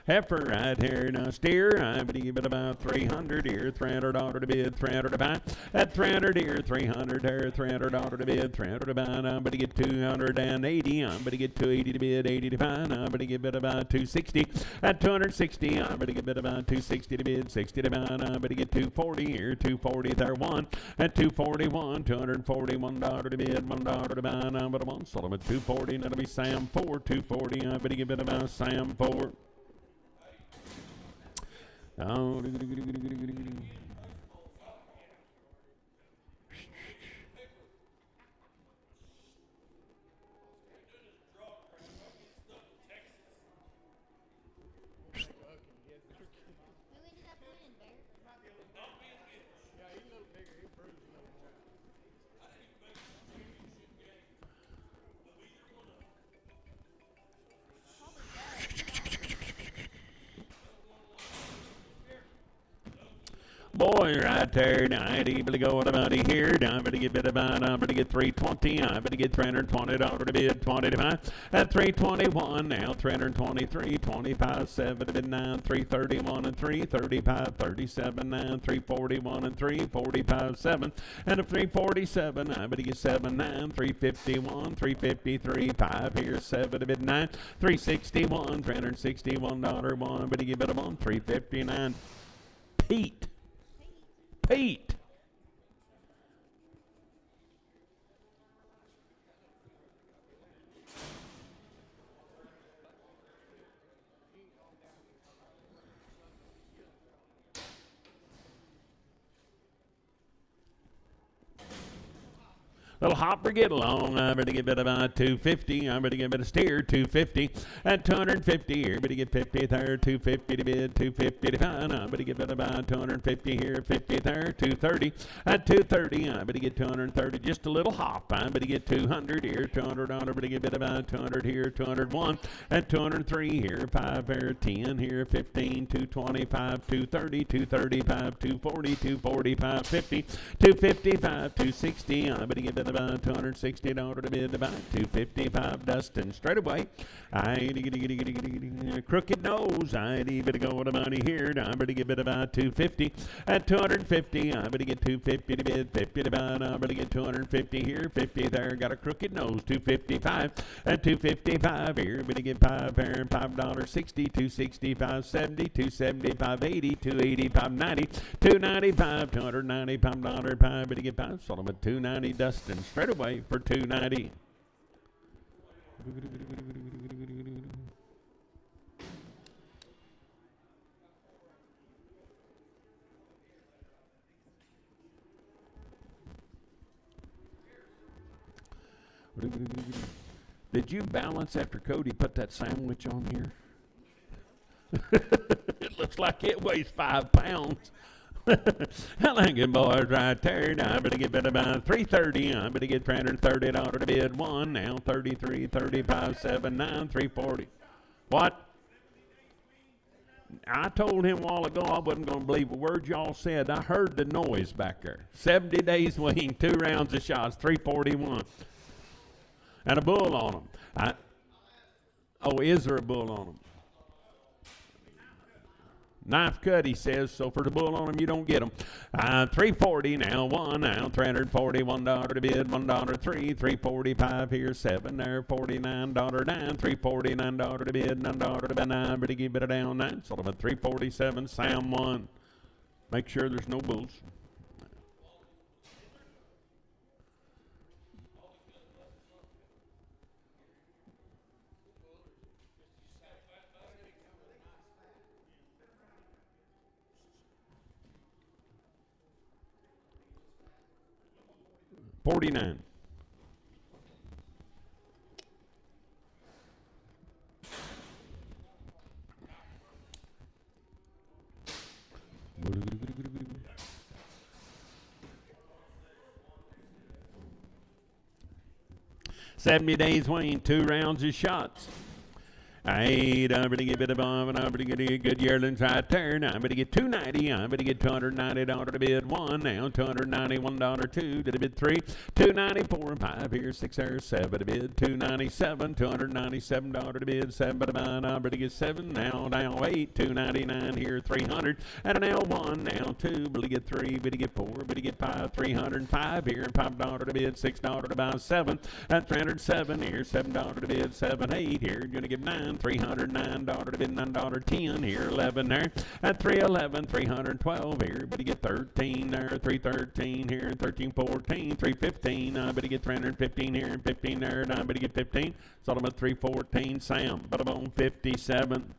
Heifer right here now steer. I'm going to give it about 300 here. $300 to bid, 300 to buy. At 300 here, 300 there, $300 to bid, 300 to buy. I'm going to get 280. I'm going to get 280 to bid, 80 to buy. I'm going to give it about 260. At 260, I'm going to give it about 260 to bid, 60 to buy. I'm going to get 240 here, 240 there, 1. At 241, $241 to bid, $1 to buy. I'm going to want sold them at 240, and that'll be Sam 4, 240. I'm going to give it about Sam 4. Oh, boy, right there, now I ain't able to go about it here. I'm going to get bid about, I'm going to get 320. I'm going to get $320 to bid, 20 to buy. At 321, now 323, 25, 7 to bid 9, 331 and 3, 35, 37, 9, 341 and 3, 45, 7. And at 347, I'm going to get 7, 9, 351, 353, 5 here, 7 to bid 9, 361, $361, 1. I'm going to give it a 1, 359. Pete. Little hopper get along. I'm going to give it about 250. I'm going to give it a steer, 250. At 250 here, I'm going to get 50 there, 250 to bid, 250 to buy. I'm going to give it about 250 here, 50 there, 230. At 230, I'm going to get 230. Just a little hop. I'm going to get 200 here, $200. I'm going to give it about 200 here, 201. At 203 here, 5 there, 10 here, 15, 225, 230, 235, 240, 245, 50, 255, 260. I'm going to give it bit about $260 to bid about $255 Dustin straight away. I crooked nose. I better go with the money here. I better get bid about $250 at $250. I better get $250 to bid 50 to about. I better get $250 here, 50 there. Got a crooked nose. $255 at $255 here. Better get $5.60, $265.70, $275.80, $280, $590, $295, $295 pie. Better get $5. Sold him at $290 Dustin straight away for $290. Did you balance after Cody put that sandwich on here? It looks like it weighs 5 pounds. I like it, boys, right there. Now I better get bid about $330. I better get $330 to bid one. Now 33, 35, 79, 340. What? I told him a while ago I wasn't going to believe a word y'all said. I heard the noise back there. 70 days waiting, 2 rounds of shots, 341. And a bull on them. Oh, is there a bull on them? Knife cut, he says, so for the bull on them, you don't get them. 340 now, 1 now, $341 to bid, $1.03, 345 here, 7 there, $49 9, $349 to bid, $9 to bid, 9, but he give it down 9, sort of a 347, Sam 1. Make sure there's no bulls. $49. $70 days waiting, 2 rounds of shots. I'm going to get a bit of bomb, and I'm going to get a good yearlings right there. I'm going to get $290. I'm going to get $290 to bid 1. Now $291 2 to bid 3. $294 5 here, 6 there, 7 to bid. $297. $297 to bid 7 to buy. I'm going to get 7. Now 8. $299 here, 300. And now 1. Now 2. But to get 3. But to get 4. But to get 5. 305 here. $5 to bid. $6 to buy 7. At 307 here. $7 to bid 7. 8 here. You're going to get 9. $309 to bid $9.10 here, 11 there. At 311, 312 here, but you get 13 there, 313 here, 1314, 315. But you get 315 here and 15 there, and but you get 15. Sold them at 314. Sam, but I'm on 57.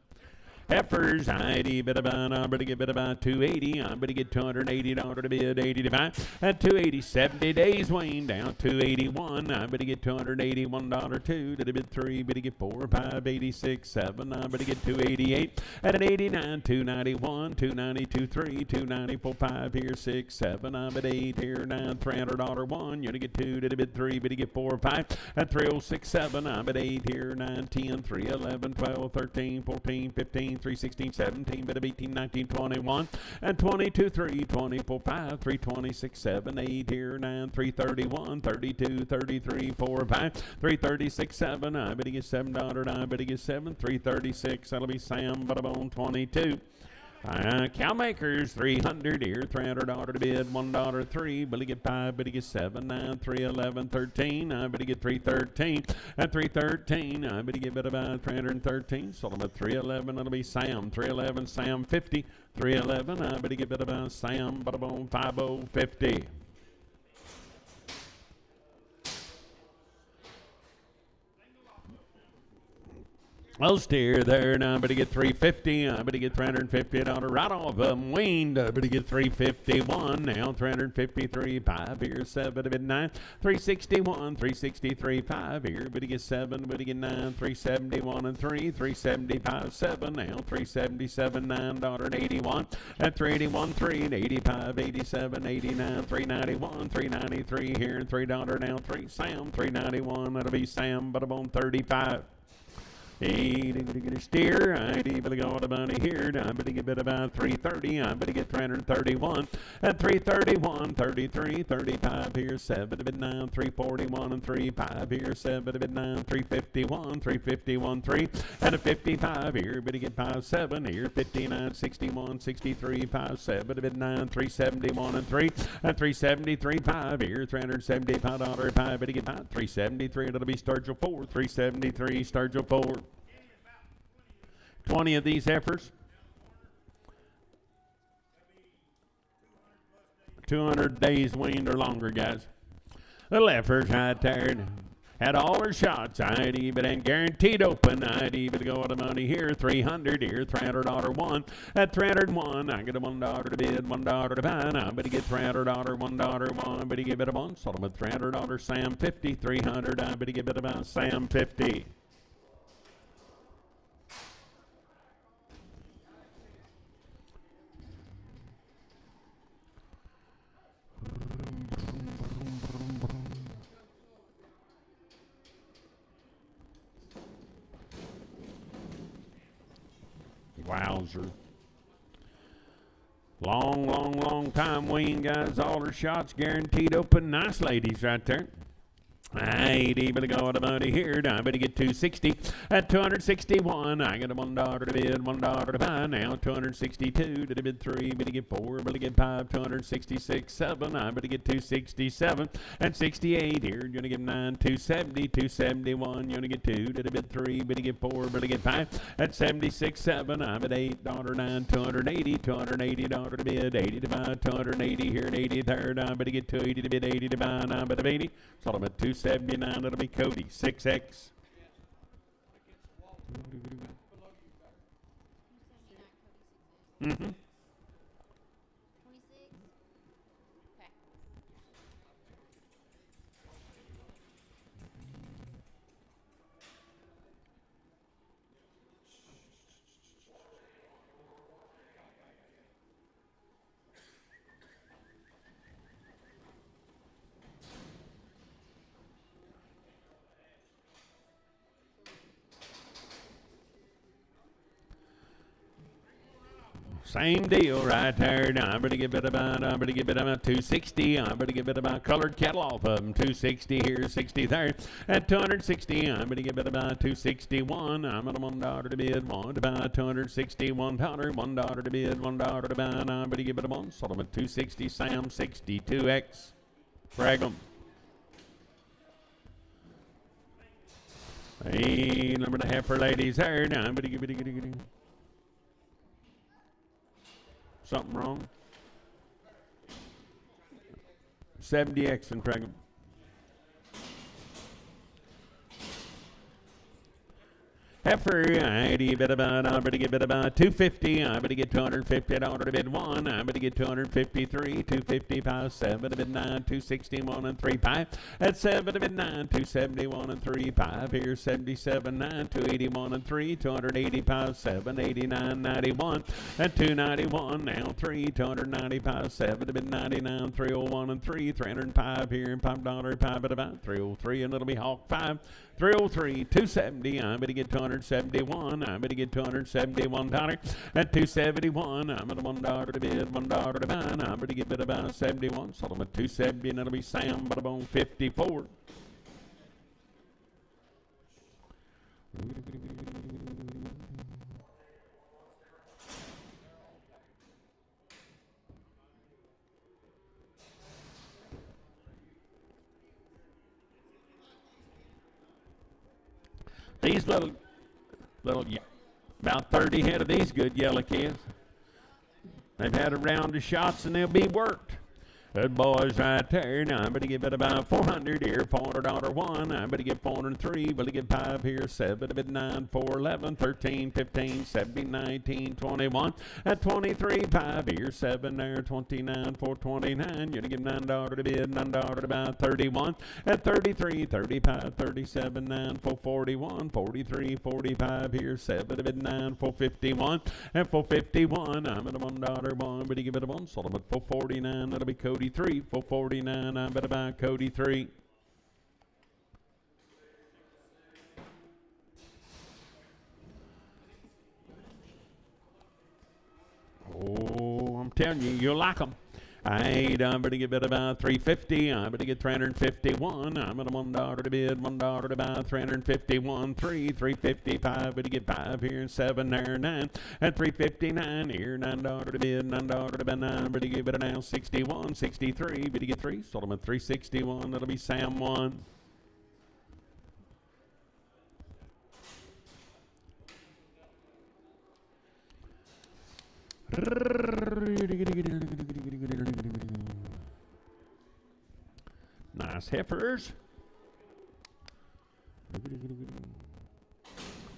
Heifers, ID, bit about, I'm going to get bit about $280. I'm going to get $280 to bid, 80 to buy. At 280, 70 days Wayne down, 281. I'm going to get $281 2 to bid 3, but to get 4, 5, 86, 7. I'm going to get 288. At an 89, 291, 292, 3, 294, 5 here, 6, 7. I'm at 8 here, 9, $300 1. You're going to get 2 to bid 3, but to get 4, 5. At 306, 7. I'm at 8 here, 9, 10, 3, 11, 12, 13, 14, 15. 316, 17, bit of 18, 19, 21, and 22, 3, 24, 5, 326, 7, 8 here, 9, 331, 32, 33, 4, 5, 336, 7, I bet he gets $7, I bet he gets 7, 336, that'll be Sam, but I'm on 22. Cow makers, 300 here, $300 to bid, $1 3, but he get 5, but he get 7, 9, 3, 11, 13, but he get 313, at 313, but he get bit about 313, sold him at 311, it'll be Sam, 311, Sam 50, 311, but he get bit about Sam, but I'm on 50. I'll steer there now, but he get 350. But he get $350 right off them weaned. But he get 351 now, 353, 5 here, 7 to bid 9, 361, 363, 5 here. But he get 7, but he get 9, 371 and 3, 375, 7 now, 377, $9.81 at 381, 3 and 85, 87, 89, 391, 393 here and $3 now, 3 Sam, 391. That'll be Sam, but I'm on 35. Steer, I better go the money here. I better get bit about 330. I better get 331 at 331, 33, 35 here, 7 bit 9, 341 and 35 here, 7 bit 9, 351, 351, 3 and a 55 here. Better get 57 here, 59, 61, 63, 57 bit 9, 371 and 3 and 373, 5 here, $375, 5 better get 5, 373. It'll be Sturgill 4, 373, Sturgill 4. 20 of these heifers. 200 days weaned or longer, guys. Little heifers right there. Had all her shots. I'd even and guaranteed open. I'd even go with the money here. 300 here. $300 one. At 301, I get a $1 to bid, $1 to buy. Now, but get $300, $1 one. But give it a one. Sold them at $300. Sam 50, 300. I bet give it about Sam 50. Wowzer. Long time wean, guys. All her shots guaranteed open. Nice ladies right there. I ain't able to go with the money here. I better get 260 at 261. I got a $1 to bid, $1 to buy. Now 262 to the bid 3. Better get 4. Better get 5. 266, 7. I better get 267 and 68 here. You're gonna get 9, 270, 271. You're gonna get 2 to the bid 3. Better get 4. Better get 5 at 76, 7. I'm at $8, 9, 280, $280 to bid, 80 to buy, 280 here at 83rd. I better get 280 to bid, 80 to buy. Now I'm at 80. So I'm at 279. It'll be Cody 6X. Mm-hmm. Same deal right there. Now, I'm going to give it about 260. I'm going to give it about colored cattle off of them. 260 here, 60 there. At 260, I'm going to give it about 261. I'm at $1 to bid, $1 to buy, $261, $1 to bid, $1 to buy. And I'm going to give it a $1. Sold them at 260, Sam 62X. Frag them. Hey, number and a half for ladies there. Now, I'm going to give it a something wrong? 70X and frag them. Heifer, I bet about, I'm going to give it about 250. I'm going to get $250 to bid 1. I'm going to get 253, 255, 7 to bid 9, 261 and 3 5. At 7 to bid 9, 271 and 3 5. Here 77 9, 281 and 3, 285 7, 89 91 at 291. Now 3, 295 7 to bid 99, 301 and 3, 305 here $5, 5 at about 303, and it'll be Hawk 5. 303, 270. I'm going to get 271. I'm going to get $271 at 271. I'm at $1 to bid, $1 to buy. I'm going to get it about 71. Sold them at 270, and it'll be Sam, but I'm on 54. These little, about 30 head of these good yellow kids. They've had a round of shots and they'll be worked. Good boys right there. Now I'm going to give it about 400 here, $400 one. I'm going to get 403. Will get 5 here, 7 to bid 9, 4, 11, 13, 15, 17, 19, 21. At 23, 5 here, 7 there, 29, 429. You're going to give $9 to bid, $9 to buy, 31. At 33, 35, 37, 9, 441, 43, 45 here, 7 to bid 9, 451. At 451, I'm at a $1 one. But you give it a 1. Sold them at 449. That'll be Cody 3, 449. I better buy Cody 3. telling you, you'll like them. I'm going to get bid about 350. I'm going to get 351. I'm going to $1 to bid, $1 to buy, 351. 355. But to get 5 here, 7 there, 9. At 359 here, $9 to bid, $9 to buy, 9. But to get bid now 61, 63. But to get 3. Sold them at 361. That'll be Sam 1. Nice heifers.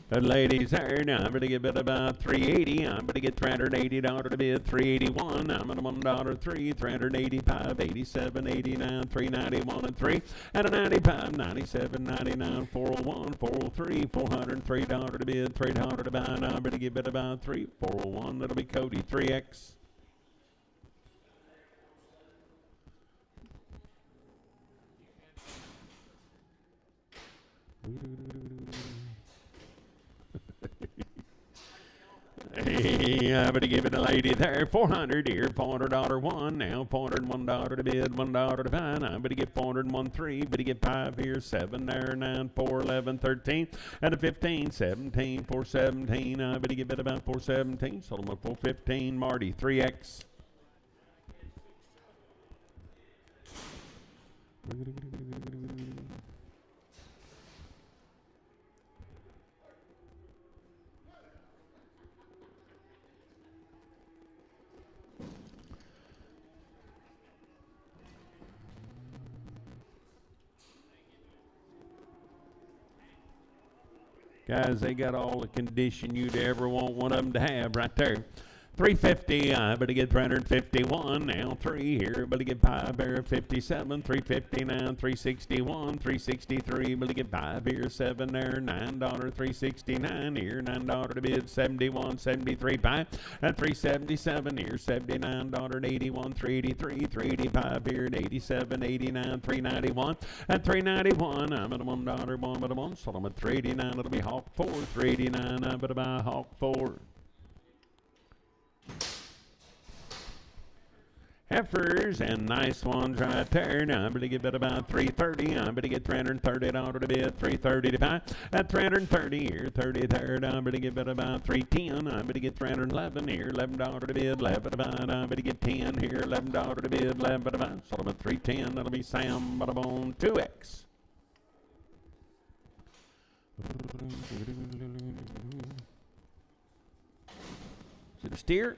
The ladies there, now I'm going to get bid about 380. I'm going to get $380 to bid, 381. I'm going to $1 3, 385, 87, 89, 391 and 3, and a 95, 97, 99, 401, 403, $403 to bid, $3 to buy. Now I'm going to get bid about 3, 401. That'll be Cody 3X. Hey, I'm going to give it a lady there, 400 here, $400 one, now $401 to bid, $1 to buy. I'm going to get 401 3, but to get 5 here, 7 there, 9, 4, 11, 13, and a 15, 17, 417. I'm going to give it about 417, sold them at 415. Marty 3X. Guys, they got all the condition you'd ever want one of them to have right there. 350, I better get 351, now 3 here, better get 5 here, 57, 359, 361, 363, better get 5 here, 7 there, $9, 369 here, $9 to bid, 71, 73, 5, and 377 here, $79, 81, 383, 385 here, 87, 89, 391, and 391, I'm at a $1, 1 at a 1, so I'm at 389, it'll be Hawk 4, 389, I'm at a buy Hawk 4. Heifers and nice ones right there. Now I'm going to give it about 330. I'm going to get $330 to bid, 330 to buy. At 330 here, 30 there. I'm going to give it about 310. I'm going to get 311 here, $11 to bid, 11 to buy. I'm going to get 10 here, $11 to bid, 11 to buy. So I'm at 310. That'll be Sam Butterbone 2X. Is it a steer?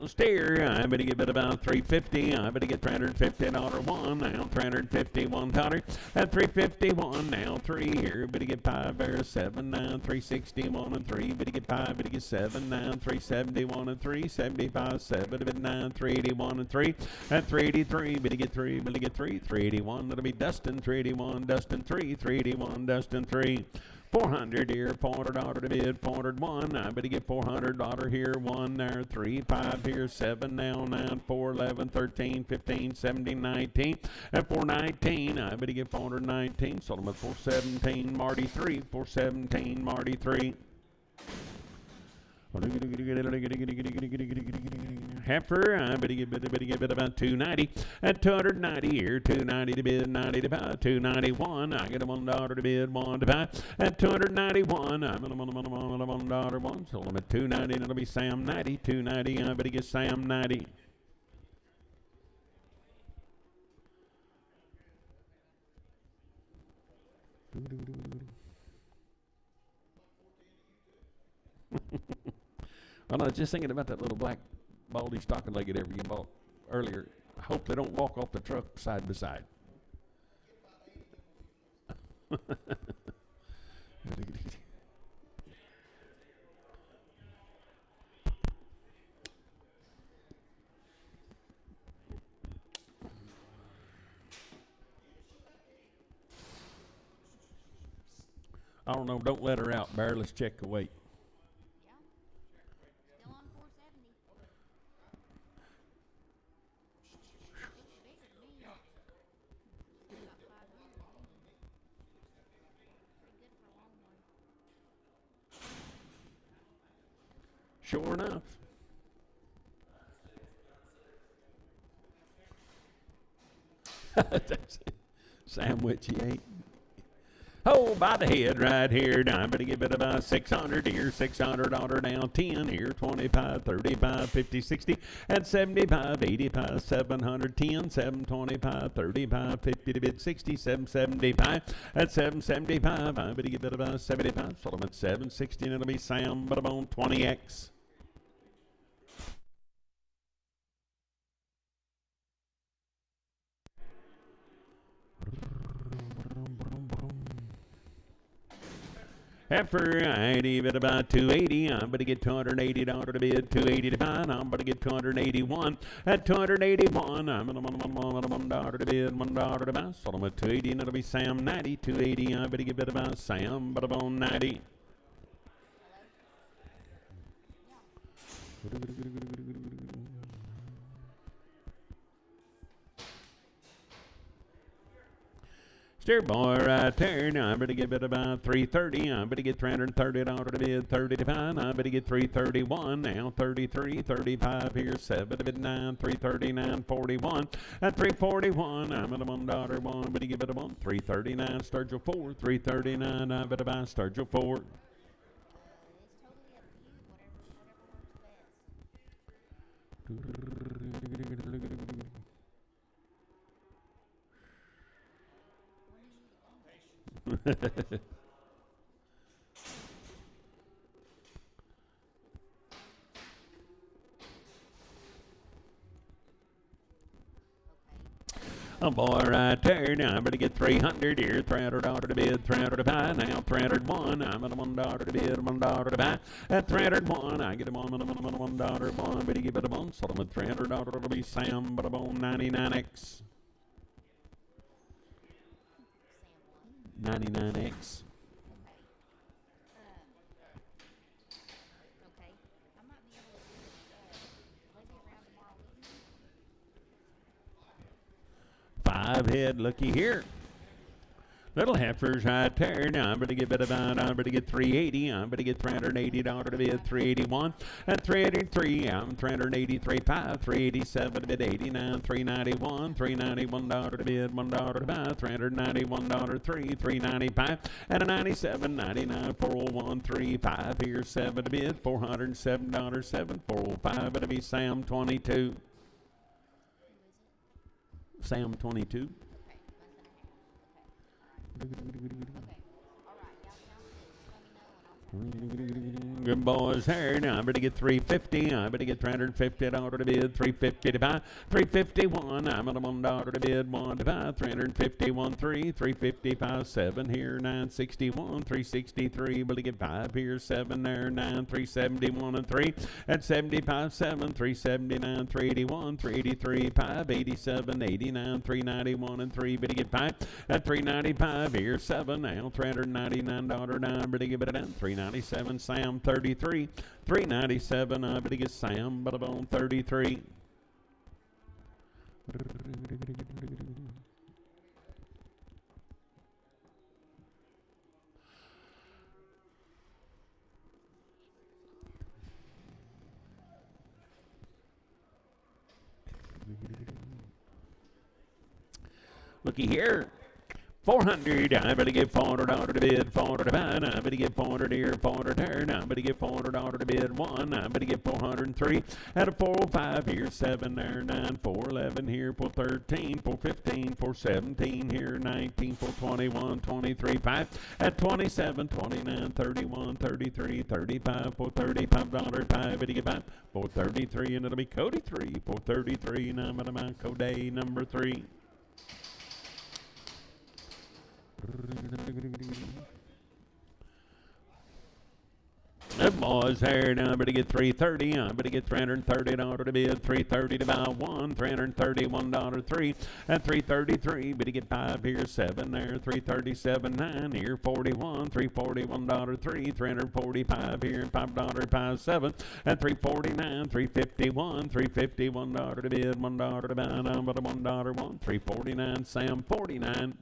Steer, I'm going to give it about 350. I'm going to get $350 one, now $351. At 351, now 3 here. But to get 5 there, 7, 9, 361 and 3. But to get 5, but to get 7, 9, 371 and 3, 75, 7, 9, 381 and 3. At 383, but to get 3, but to get 3, 381. That'll be Dustin, 381, Dustin 3, 381, Dustin 3. 400 here, $400 to bid, 401. I'm going to get $400 here, 1 there, 3, 5 here, 7 now, 9, 4, 11, 13, 15, 17, 19. At 419, I'm going to get 419. Sold them at 417, Marty 3, 417, Marty 3. Heifer, I'm going to get about 290. At 290 here, 290 to bid, 90 to buy, 291. I get a $1 to bid, 1 to buy. At 291, I'm going to $1 one. Sold them at 290, and it'll be Sam 90. 290, I'm going to get Sam 90. Well, I was just thinking about that little black baldy stocking-legged heifer you bought earlier. I hope they don't walk off the truck side by side. I don't know. Don't let her out, Bear. Let's check the weight. Sure enough. That's it. Sandwich he ate. Oh, by the head right here. Now I'm going to give it about 600 here, 600 order down 10 here, 25, 35, 50, 60, and 75, 85, 710, 725, 35, 50 to bid 60, 775, at 775. I'm going to give it about 75. Solomon 760, and it'll be Sam, but I'm on 20X. After I'd even about 280, I'm going to get $280 to bid, 280 to buy, I'm going to get 281. At 281, I'm going to $1 to bid, $1 to buy. Sold them at 280, and it'll be Sam 90, 280. I'm going to give it about Sam, but I'm on 90. Steer boy right there. Now I'm going to give it about 330. I'm going to get $330 to bid, 30 to buy. I'm going to get 331. Now 33, 35 here, 7 to bid 9, 339, 41. At 341, I'm going to $1 one. I'm going to give it a 1. 339, Sturgill 4, 339. I'm going to buy Sturgill 4. Oh boy, right there. Now I'm going to get 300 here, $300 to bid, 300 to buy. Now 301, I'm at $1 to bid, $1 to buy. At 301, I get a $1, $1, but you give it a $1. So I'm at $300, it'll be Sam, but I'm on 99X. 99X. Five head, looky here. Little heifers right there. Now I'm going to give it about, I'm going to get 380. I'm going to get $380 to bid, 381. At 383, I'm 383.5, 387 to bid, 89, 391, $391 to bid, $1 to buy, $391, 395, and a 97, 99, 401, 35 here, 7 to bid, $407, 7, 405. It'll be Sam 22. Sam 22. Good boys here. Now I'm going to get 350. I'm going to get $350 to bid, 350 to buy, 351. I'm at $1 to bid, 1 to buy, 351, 3, 355, 7 here, 961, 363. But to get 5 here, 7 there, 9, 371 and 3. At 75, 7, 379, 381, 383, 5, 87, 89, 391 and 3. But to get 5 at 395 here, 7 now, $399 down. But to give it a down, 397. Sam 33, 397. I better get Sam, but I'm on 33. Looky here. 400, I better get $400 to bid, 400 to buy, I better get 400 here, 400 there, I better get $400 to bid, 1, I better get 403, at a 405 here, 7 there, 9, 411 here, 413, 415, 417 here, 19, 421, 23, 5, at 27, 29, 31, 33, 35, $435, 5, better get 5, 433, and it'll be Cody 3, 433, and I'm at my Cody number 3. That boy's here. Now I'm going to get 330. I'm going to get $330 to bid, 330 to buy, 1, $331, 3, at 333. But to get 5 here, 7 there, 337, 9 here, 41, $341, 3, 345 here, $5, 5, 7, at 349, 351, $351 to bid, $1 to buy, number to $1, 1, 349, Sam 49.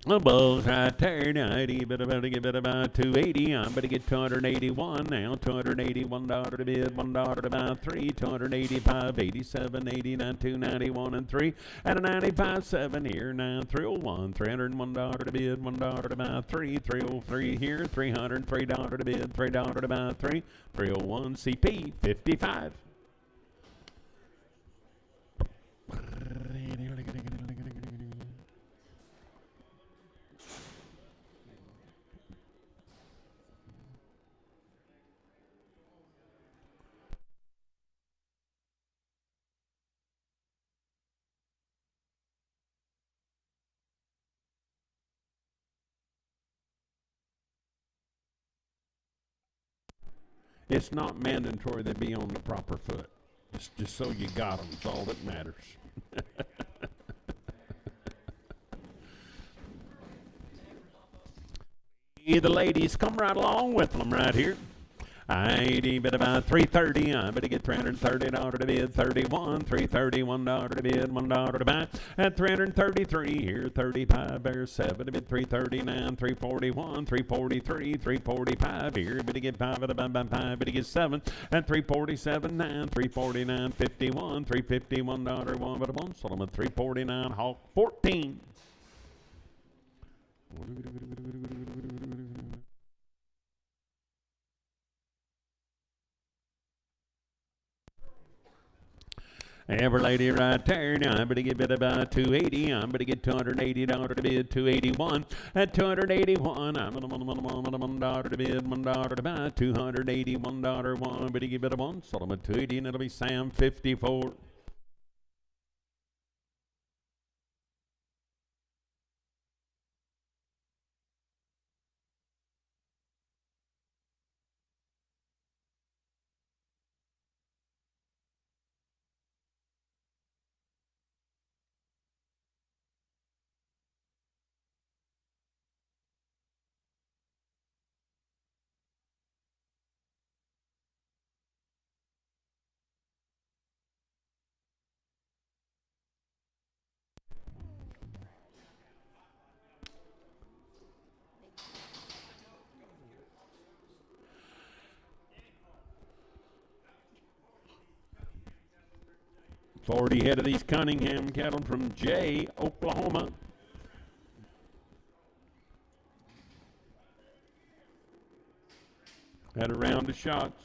The Bulls right there, 90, but about to get about 280. I'm going to get 281 now. $281 to bid, $1 to buy 3, 285, 87, 89, 291 and 3, and a 95, 7 here now. 301, $301 to bid, $1 to buy 3, 303 here, $303 to bid, $3 to buy 3, 301 CP 55. It's not mandatory they be on the proper foot. It's just so you got them. It's all that matters. The ladies come right along with them right here. 80, but about 330. I'm going to get $330 to bid, 31, $331 to bid, $1 to buy. At 333 here, 35 bears 7 to bid, 339, 341, 343, 345 here. But to get 5 at about 5, but to get 7 at 347, 9, 349, 51, $351 1 but a 1. So I'm at 349 Hawk 14. Every lady right there, now I'm going to get bid about 280. I'm going to get $280 to bid, 281. At 281, I'm going to $1 to bid, $1 to buy, $281 1. I'm going to get bid a 1. So I'm at 280, and it'll be Sam 54. $40 head of these Cunningham cattle from Jay, Oklahoma. Had a round of shots.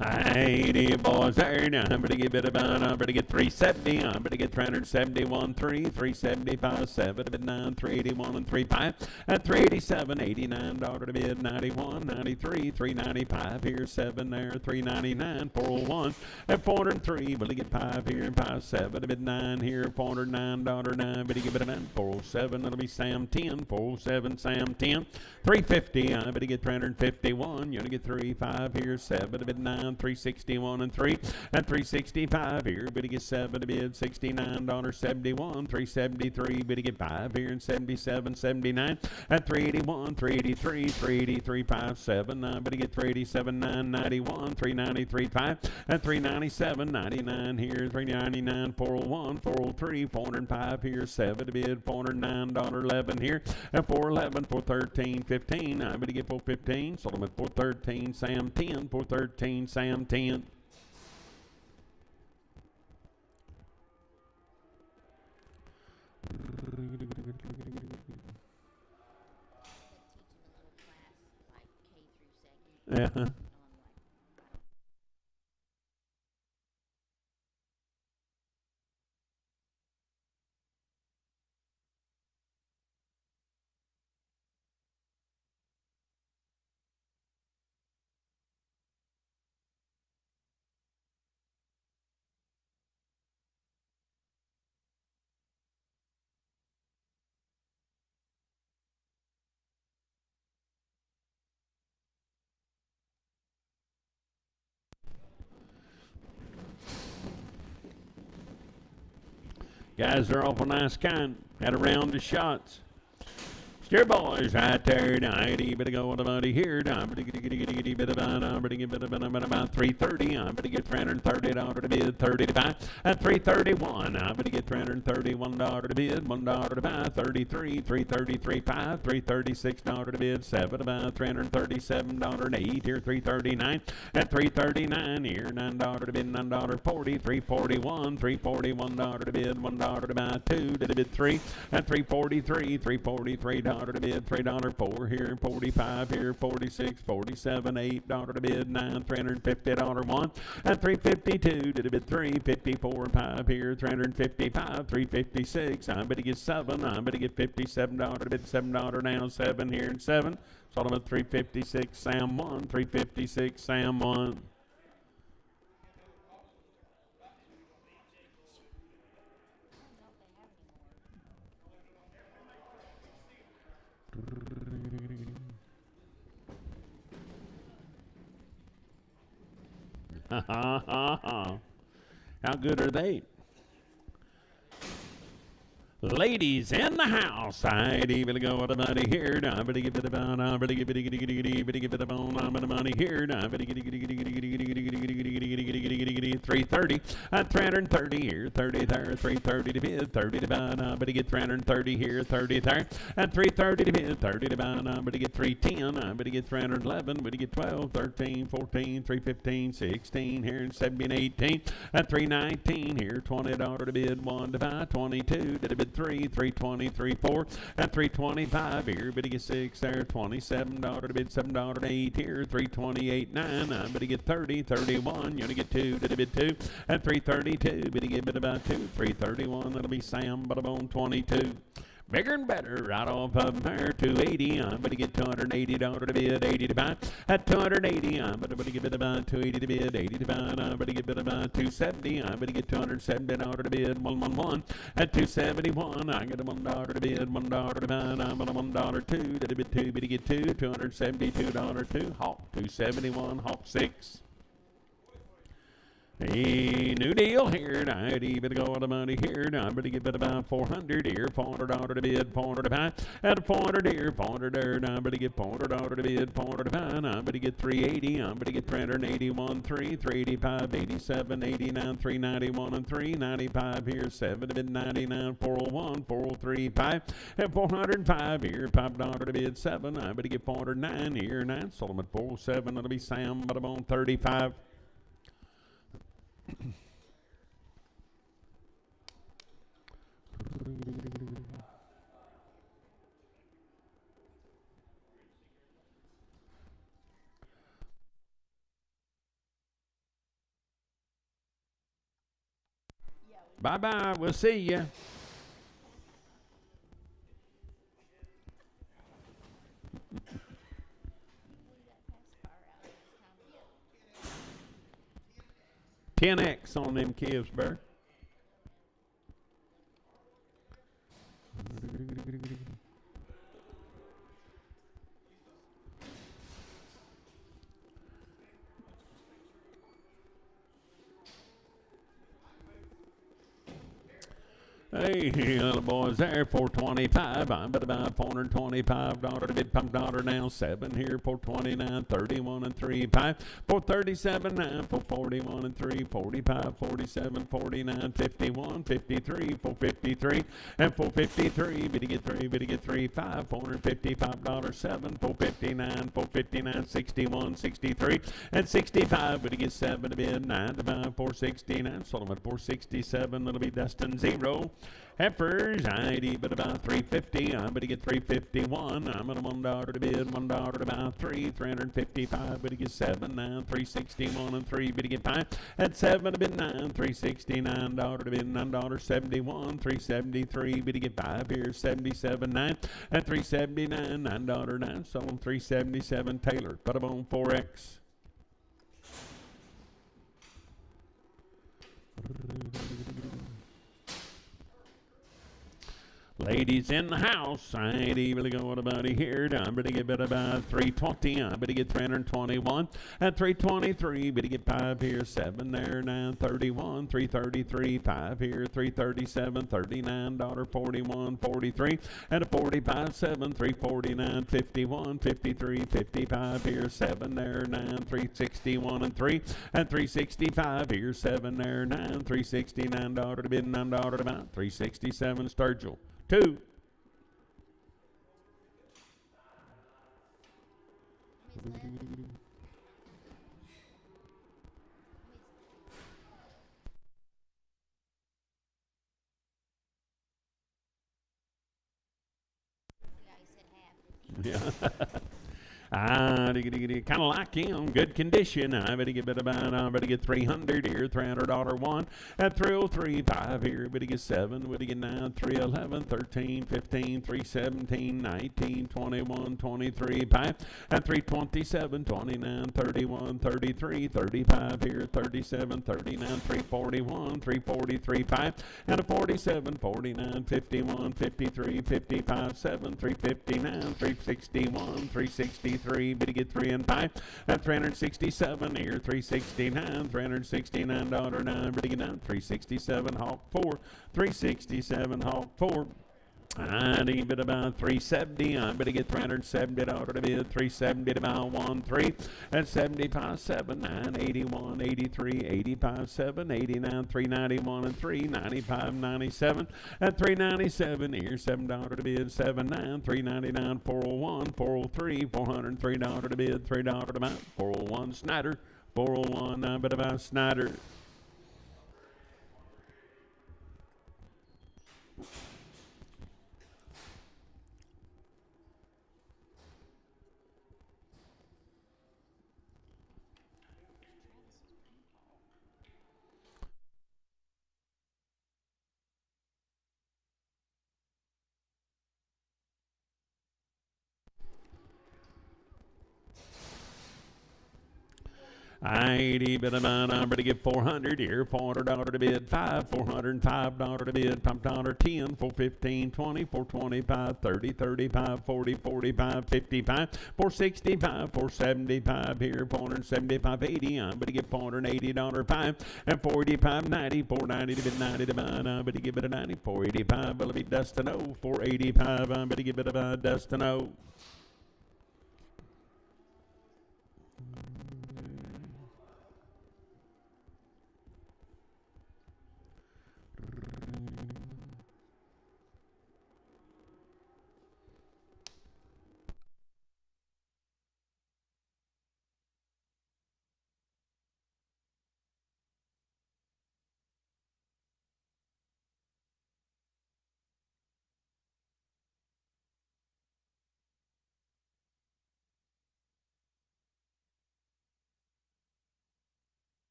80 boys there. Now I'm going to give it about, I'm going to get 370. I'm going to get 371, 3, 375, 7, bid 9, 381 and 3, 5. At 387, $89 to bid, 91, 93, 395 here, 7 there, 399, 401. At 403, will he get 5 here and 5, 7 to bid 9 here, $409, 9, but he give it a 9, 407, that'll be Sam 10, 407, Sam 10. 350, I'm going to get 351. You're going to get 3, 5 here, 7 to bid 9. 361 and 3 at 365 here, but he gets 7 to bid, $69.71, 373, but he get 5 here and 77, 79 at 381, 383, 383, 57, but he get 387, 991, 393, 5 at 397, 99 here, 399, 401, 403, 405 here, 7 to bid, $409.11 here at 411, 413, 15, but he get 415, sold him at 413, Sam 10, 413, Sam 10. Yeah. Guys are awful nice kind. Had a round of shots. Steer boys right there, nighty, better go on the money here, down, better get about 330, I'm better get $330 to bid, 30 to buy, at 331, I'm better get $331 to bid, $1 to buy, 33, 333, 5, $336 to bid, 7 to buy, $337 and 8 here, 339, at 339 here, $9 to bid, $9.40, 341, $341 to bid, $1 to buy, 2 to the bid, 3, at 343, $343 to bid, $3.04 here, 45 here, 46, 47, $8 to bid, 9, $350 1, and 352 to the bid, 3, 54, 5 here, 355, 356, I'm better get 7, I'm better get $57 to bid, $7 now, 7 here, and 7, Solomon 356, Sam 1, 356, Sam 1. How good are they? Ladies in the house, I'd even go with the money here. I'm gonna give it about, I'm gonna give it a bone, I'm gonna money here. I'm gonna get 330, 330 here, 30 there, 330 to bid, 30 to buy, I'm gonna get 330 here, 30 there, and 330 to bid, 30 to buy, I'm gonna get 310, I'm gonna get 311, I'm gonna get 12, 13, 14, 315, 16 here, and 17, 18, and 319 here, $20 to bid, 1 to buy, 22 to the bid, 3, 320, 3, 4, and 325 here, but you get 6 there, $27 to bid, $7 8 here, 328, 9, I'm gonna get 30, 31, you're gonna get 2 to the bid 2, and 332, but you give it about 2, 331, that'll be Sam, but I'm on 22. Bigger and better, right off of there, 280. I'm going to get $280 to bid, 80 to buy. At 280, I'm going to give it about 280 to bid, 80 to buy. I'm going to give it about 270. I'm going to get $270 to bid, 111. At 271, I get $1 to bid, $1 to buy. I'm on $1 2 to bid 2, but you get 2, $272 2. Hawk 271, Hawk 6. A new deal here, I'd even go on the money here. Now I'm going to give it about 400 here, $400 to bid, 400 to buy. At 400 here, 400 there. Now I'm going to get $400 to bid, 400 to buy. Now I'm going to get 380. I'm going to get 381, 3, 385, 87, 89, 391, and 395 here, 7 to bid, 99, 401, 403, 5, and 405 here, $5 to bid, 7. I'm going to get 409 here, 9. Solomon 407. That'll be Sam, but I'm on 35. Bye-bye. We'll see you. $10X on them kids, Bert. Hey, little boys there, 425. I'm at about $425 to bid, $5 now, 7 here, 429, 31 and 3, 5, 437 now, 441 and 3, 45, 47, 49, 51, 53, 453, and 453, bid to get 3, bid to get 3, 5, $455, 7, 459, 459, 61, 63, and 65, bid to get 7 to bid, 9 to buy, 469, Solomon 467, it'll be Dustin 0. Heifers, I'd even about 350. I'm going to get 351. I'm at $1 to bid, $1 to buy 3, 355. But to get 7 now, 361 and 3. But to get 5 at 7 to bid 9, $369 to bid, $9.71, 373. But to get 5 here, 77 9 at 379, $9 9. So on 377 Taylor. Put them on 4X. Ladies in the house, I ain't even going about here. I'm going to get about 320. I'm going to get 321 at 323. But to get 5 here, 7 there, 931, 333, 5 here, 337, $39, 41, 43, and a 45, 7, 349, 51, 53, 55 here, 7 there, 9, 361 and 3, and 365 here, 7 there, 9, $369 to bid, $9 about 367 Sturgill. 2. Yeah. Kind of like him, good condition. I better get I better get 300 here, $300 one at 303, 5 here, better get 7, better get 9, 311, 13, 15, 317, 19, 21, 23, 5 at 327, 29, 31, 33, 35 here, 37, 39, 341, 343, 5 and a 47, 49, 51, 53, 55, 7, 359, 361, 363. But to get 3 and 5 at 367 here, 369, $369 but to get 9, 367 Hawk 4, 367 Hawk 4. I need bit about 370. I better get $370 to bid, 370 to about 1 3 at 75 7 9 81 83 85 7 89 391 and 3 95 97 at 397 here, $7 to bid, 79 399 401 403 $403 to bid, $3 to buy, 401 Snyder, 401 I bet about Snyder. I better get 400 here, $400 to bid, 5, $405 to bid, $5, 10, 415, 20, 425, 30, 35, 40, 45, 55, 465, 475 here, 475, 80. I'm going to get $480, 5, and 485, 90, 490 to bid, 90 to buy. I'm going to give it a 90, 485, but it'll be dust to know, 485. I'm going to give it a dust to know.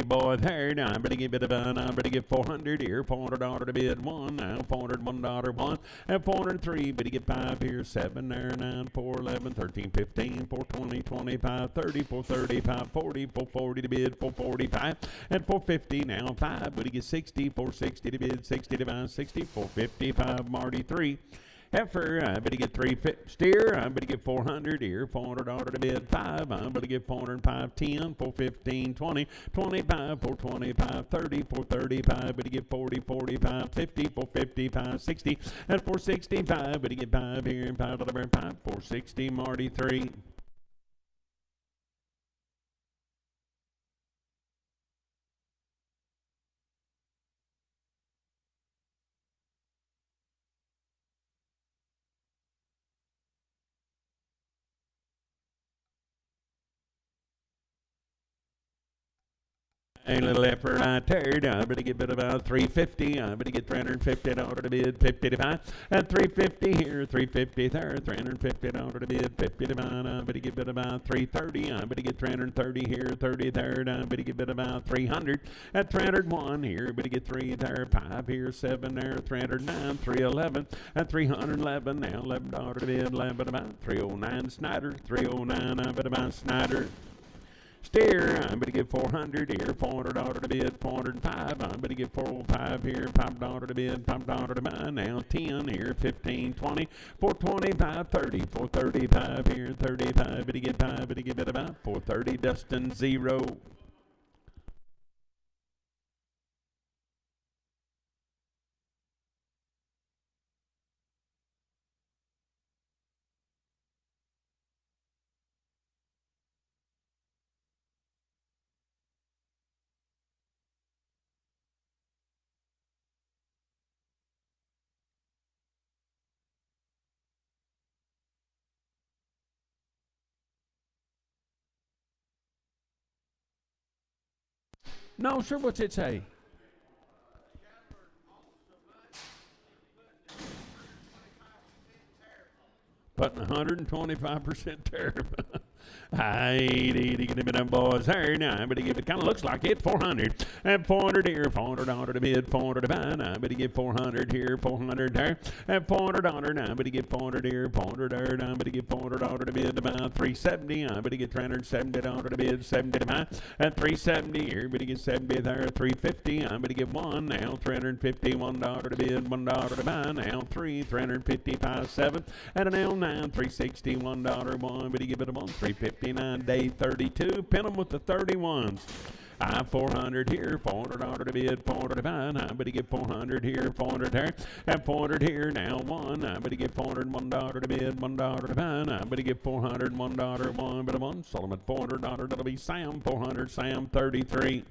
Boy, there now. I'm gonna give it I'm gonna get 400 here, $400 to bid 1, now $401 1, and 403, but to get 5 here, 7 there, 9, 4, 11, 13, 15, 420, 25, 30, 435, 40, 440 to bid, 445, and 450 now 5, but to get 60, 460 to bid, 60 to buy, 60, 455, Marty 3. Heifer, I'm going to get 3 steer. I'm going to get 400 here, $400 to bid 5. I'm going to get 405, 10, 415, 20, 25, 425, 30, 435. I'm going to get 40, 45, 50, 455, 60, and 465. I'm going to get 5 here and 5 to the 5, 460, Marty 3. A little effort right there. I'm going to get bid about 350. I'm going to get 350 dollar to bid 55. At 350 here, 350 there, 350 dollar to bid 55. I'm going to get bid about 330. I'm going to get 330 here, 30 there. I'm going to get bid about 300. At 301 here, I'm going to get 3 there, 5 here, 7 there, 309, 311. At 311 now, $11 to bid, 11 about 309 Snyder, 309. I'm about Snyder. Steer, I'm going to get 400 here, $400 to bid, 405. I'm going to get 405 here, $5 to bid, $5 to buy. Now 10 here, 15, 20, 425, 30, 435 here, 35. But to get 5, but to get it about 430. Dustin 0. No, sir, what's it say? Putting 125% tariff. Hey, give me them boys here now. I'm going to give it, kind of looks like it, 400. And 400 here, $400 to bid, 400 to buy. Now I'm going to get 400 here, 400 there. And $400 now. I'm going to get 400 here, 400 there. Now I'm going to get $400 to bid, about 370. I'm going to get $370 to bid, 70 to buy. At 370 here, I'm going to get 70 there, 350. I'm going to get 1 now, $351 to bid, $1 to buy. Now 355, 7. And an L9, $361, 1. But you give it a 1, 359, day 32. Pin them with the 31s. I 400 here, $400 to bid, 400 to buy. I'm going to get 400 here, 400 there, and 400 here. Now 1. I'm going to get $401 to bid, $1 to buy. I'm going to get $401, 1 but a 1. Solomon $400. That'll be Sam 400, Sam 33.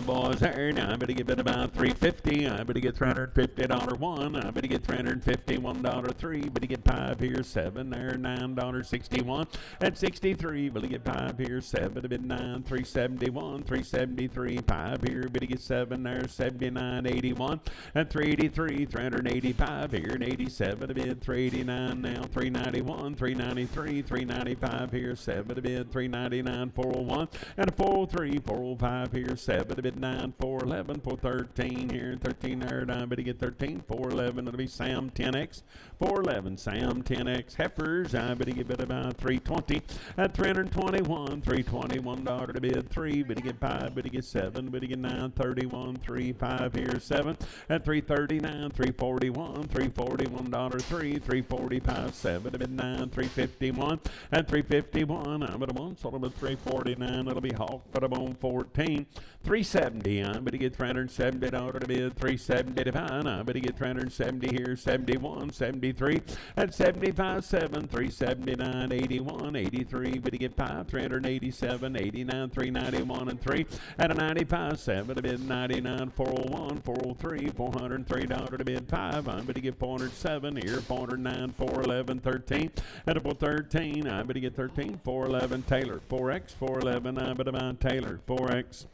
Boys, here now I'm going to give it about 350. I'm going to get $350 1. I'm going to get $351 3. But to get 5 here, 7 there, $9.61. At 63, but to get 5 here, 7 to bid 9, 371, 373, 5 here, but to get 7 there, 79, 81. At 383, 385 here, and 87 to bid, 389 now, 391, 393, 395 here, 7 to bid, 399, 401, and a 403, 405 here, 7 to bid 9, 411, 413 here, 13 there, down, but to get 13, 411, it'll be Sam 10X, 411, Sam 10X, Heifers, I bet to get bid about 320, at 321, $321 to bid 3, but to get 5, but to get 7, but to get 9, 31, 3, 5 here, 7, at 339, 341, $341 3, 345, 7 to bid 9, 351, at 351, I'm at a 1, so it'll be 349, it'll be Hawk, but I'm on 14, 370, I'm going to get $370 to bid, 370 to buy, I'm going to get 370 here, 71, 73, at 75, 7, 379, 81, 83, but to get 5, 387, 89, 391, and 3, at a 95, 7 to bid, 99, 401, 403, $403 to bid 5, I'm going to get 407 here, 409, 411, 13, at a 413, I'm going to get 13, 411, Taylor, 4X, 411, I'm going to buy Taylor, 4X.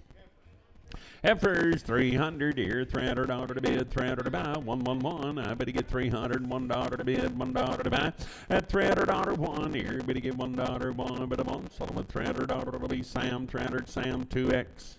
Heifers, 300 here, $300 to bid, 300 to buy, 111. I bet you get $301 to bid, $1 to buy. At $300 1 here, bet you get $1 1, but a 1. Solomon $300 to be Sam 300, Sam 2X.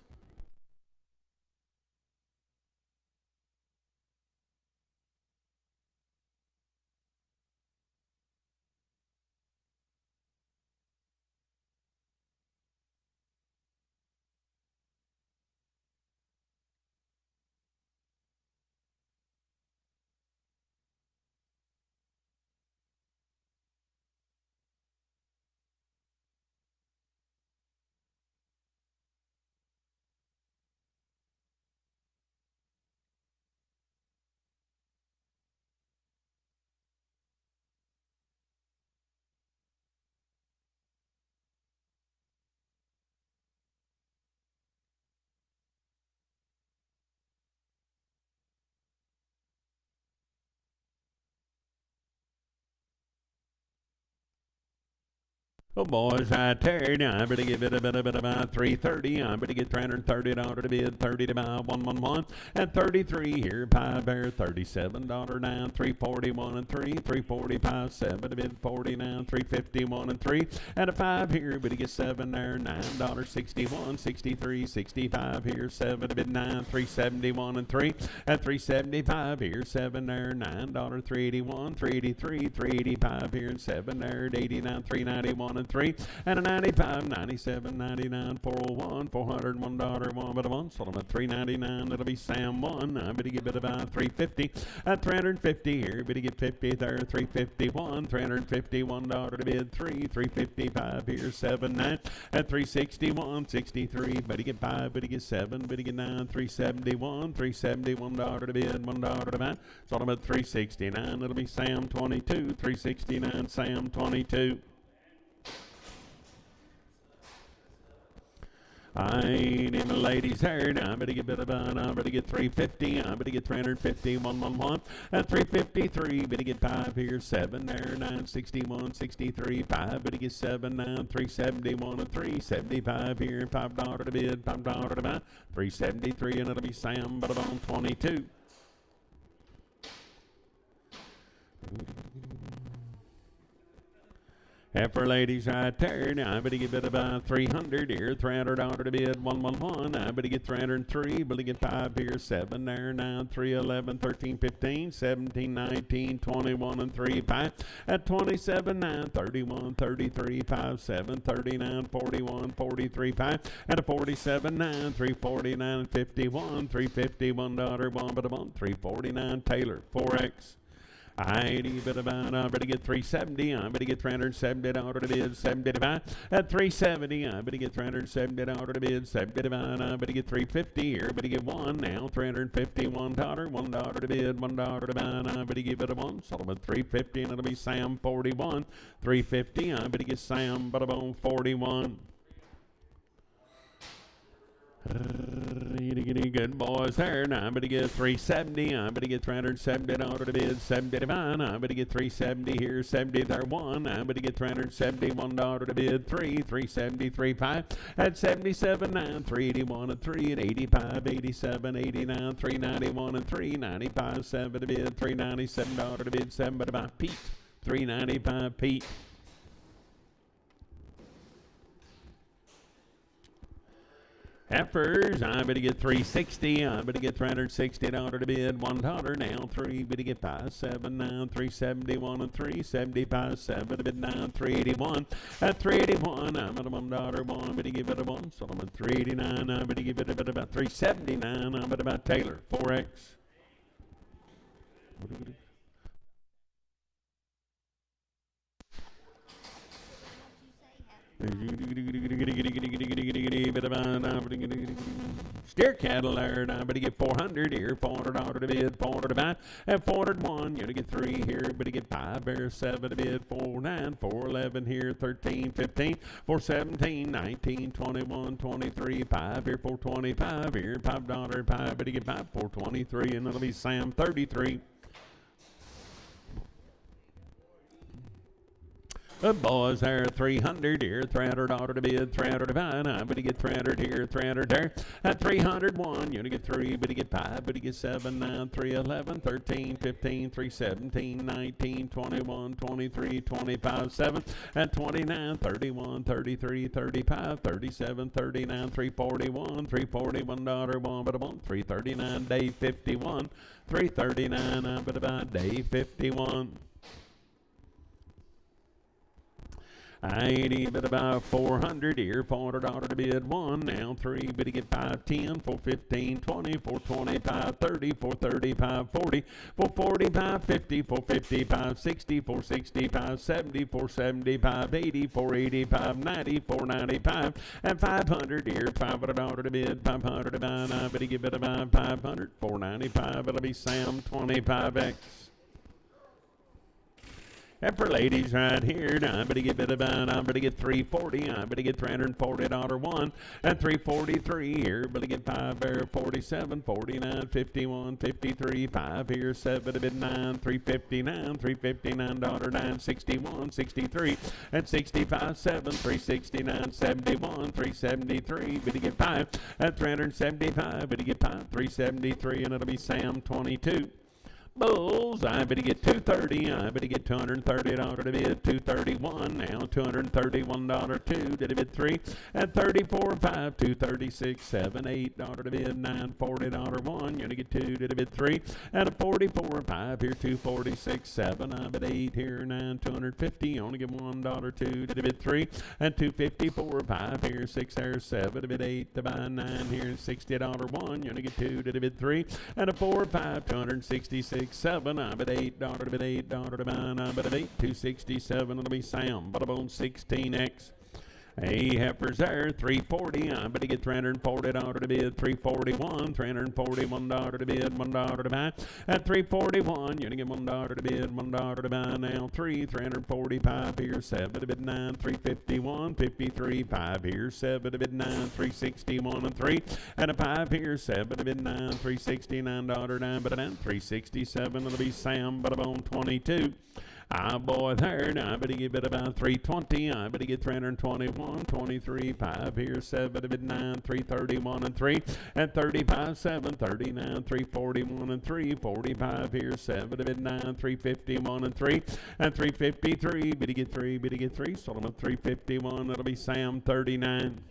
Oh, boys, I tell you, I better give it a bit about 330. I better get $330 to bid, 30 to buy, 111. And 33 here, Pie Bear, $37 down, 341 and 3, 345, 7 to bid, 49, 351 and 3. And a 5 here, better get 7 there, $9.61, 63, 65 here, 7 to bid, 9, 371 and 3. And 375 here, 7 there, $9, 381, 383, 385 here, and 7 there, 89, 391 and 3, and a 95, 97, 99, 401, $401, 1 but a 1, sold them at 399. It'll be Sam 1. I better give it about 350. At 350 here, better get 50 there, 351, $351 to bid, 3, 355 here, 7, 9, at 361, 63, better get 5, better get 7, better get 9, 371, $371 to bid, $1 to buy, sold them at 369. It'll be Sam 22, 369, Sam 22. I ain't in the ladies' hair. Now I better get I better get 350. I better get 350. 111. At 353. Better get 5 here. 7 there. 961. 63. 5. Better get 7 now. 371 and 375 here. $5 to bid. $5 to buy. 373 and it'll be Sam. But on 22. And for ladies right there, now I better get bid about 300 here, $300 to bid, 111. I better get 303, better get 5 here, 7 there, 9, 3, 11, 13, 15, 17, 19, 21, and 3, 5. At 27, 9, 31, 33, 5, 7, 39, 41, 43, 5. At a 47, 9, 349, 51, $351, 1 but a month, 349, Taylor, 4X. I better get 370. I better get $370 to bid, 75. At 370, I better get $370 to bid, 75. I better get 350 here. Better get 1 now, $351, $1 to bid, $1 to buy. I better give it a 1. Sold them at 350, and it'll be Sam 41. 350. I better get Sam, but about 41. Good boys there. Now I better get 370. I better get $370 to bid, 75. I better get 370 here, 70 there, 1. I better get $371 to bid, 3, 373, 5. At 77, 9, 381 and 3, and 85, 87, 89, 391 and 3, 95, 7 to bid, $397 to bid, 7 but about Pete, 395 Pete. Heifers, I better get 360. I better get $360 to bid, $1 now. 3, better get 5, 7, 9, 371 and 3, 75, 7 to bid, 9, 381. At 381, I'm at a $1, 1, better give it a 1. So I'm at 389. I better give it a bit about 379. I'm at about Taylor, 4X. Steer cattle there, I better get 400 here, $400 to bid, 400 to buy, and 401, you're to get 3 here, better get 5 there, 7 to bid, 49, 411 here, 13, 15, 417, 19, 21, 23, 5 here, 425 here, $5, 5, better get 5, 423, and it'll be Sam 33. The boys there, 300 here, $300 to bid, 300 to buy. I better get 300 here, 300 there. At 301, you're to get 3, better get 5, better get 7, 9, 311, 13, 15, 317, 19, 21, 23, 25, 7. At 29, 31, 33, 35, 37, 39, 341, $341, 1 but a month, 339, day 51, 339, I better buy day 51. I ain't even about 400 here, $400 to bid, 1 now, 3, better get 5, 10, 4, 15, 20, 4, 25, 30, 4, 35, 40, 4, 45, 50, 4, 55, 60, 4, 65, 70, 4, 75, 80, 4, 85, 90, 4, 95, and 500 here, $500 to bid, 500 to buy, and I better give it about 500, 495, it'll be Sam 25X. And for ladies right here, I'm going to get I'm going to get 340. I'm going to get $340 and 343 here. But to get 5 there, 47, 49, 51, 53, 5 here, 7 to bid 9, 359, $359, 61, 63, and 65, 7, 369, 71, 373. But to get 5 at 375. But to get 5, 373, and it'll be Sam 22. Bulls, I better get 230. I better get $230 to bid 231. Now $231 2 to bid 3 and 34 5 236 7 $8 to bid 940 1. You're gonna get 2 to bid 3 and a 44 5 here 246 7. I bid 8 here 9 250. Only get $1 2 to bid 3 and 254 5 here 6 there 7 to bid 8 to buy 9 here $60 1. You're gonna get 2 to bid 3 and a 4 5 266 7. I bet $8 to bid $8 to buy. I bet 8 267. It'll be Sam. But about 16x. Hey, heifers there, 340. I bet to get $340 to bid, 341, $341 to bid, $1 to buy. At 341, you're gonna get $1 to bid, $1 to buy. Now 345 here, 7 to bid 9, 351, 53, 5 here, 7 to bid 9, 361 and 3, and a 5 here, 7 to bid 9, $369 9, but a 367. It'll be Sam, but about 22. Ah, boy, there. Now I better get about 320. I better get 321, 23, 5 here, 7 to bid 9, 331 and 3, and 35, 7, 39, 341 and 3, 45 here, 7 to bid 9, 351 and 3, and 353. Better get 3, better get 3. So I'm at 351. It'll be Sam 39.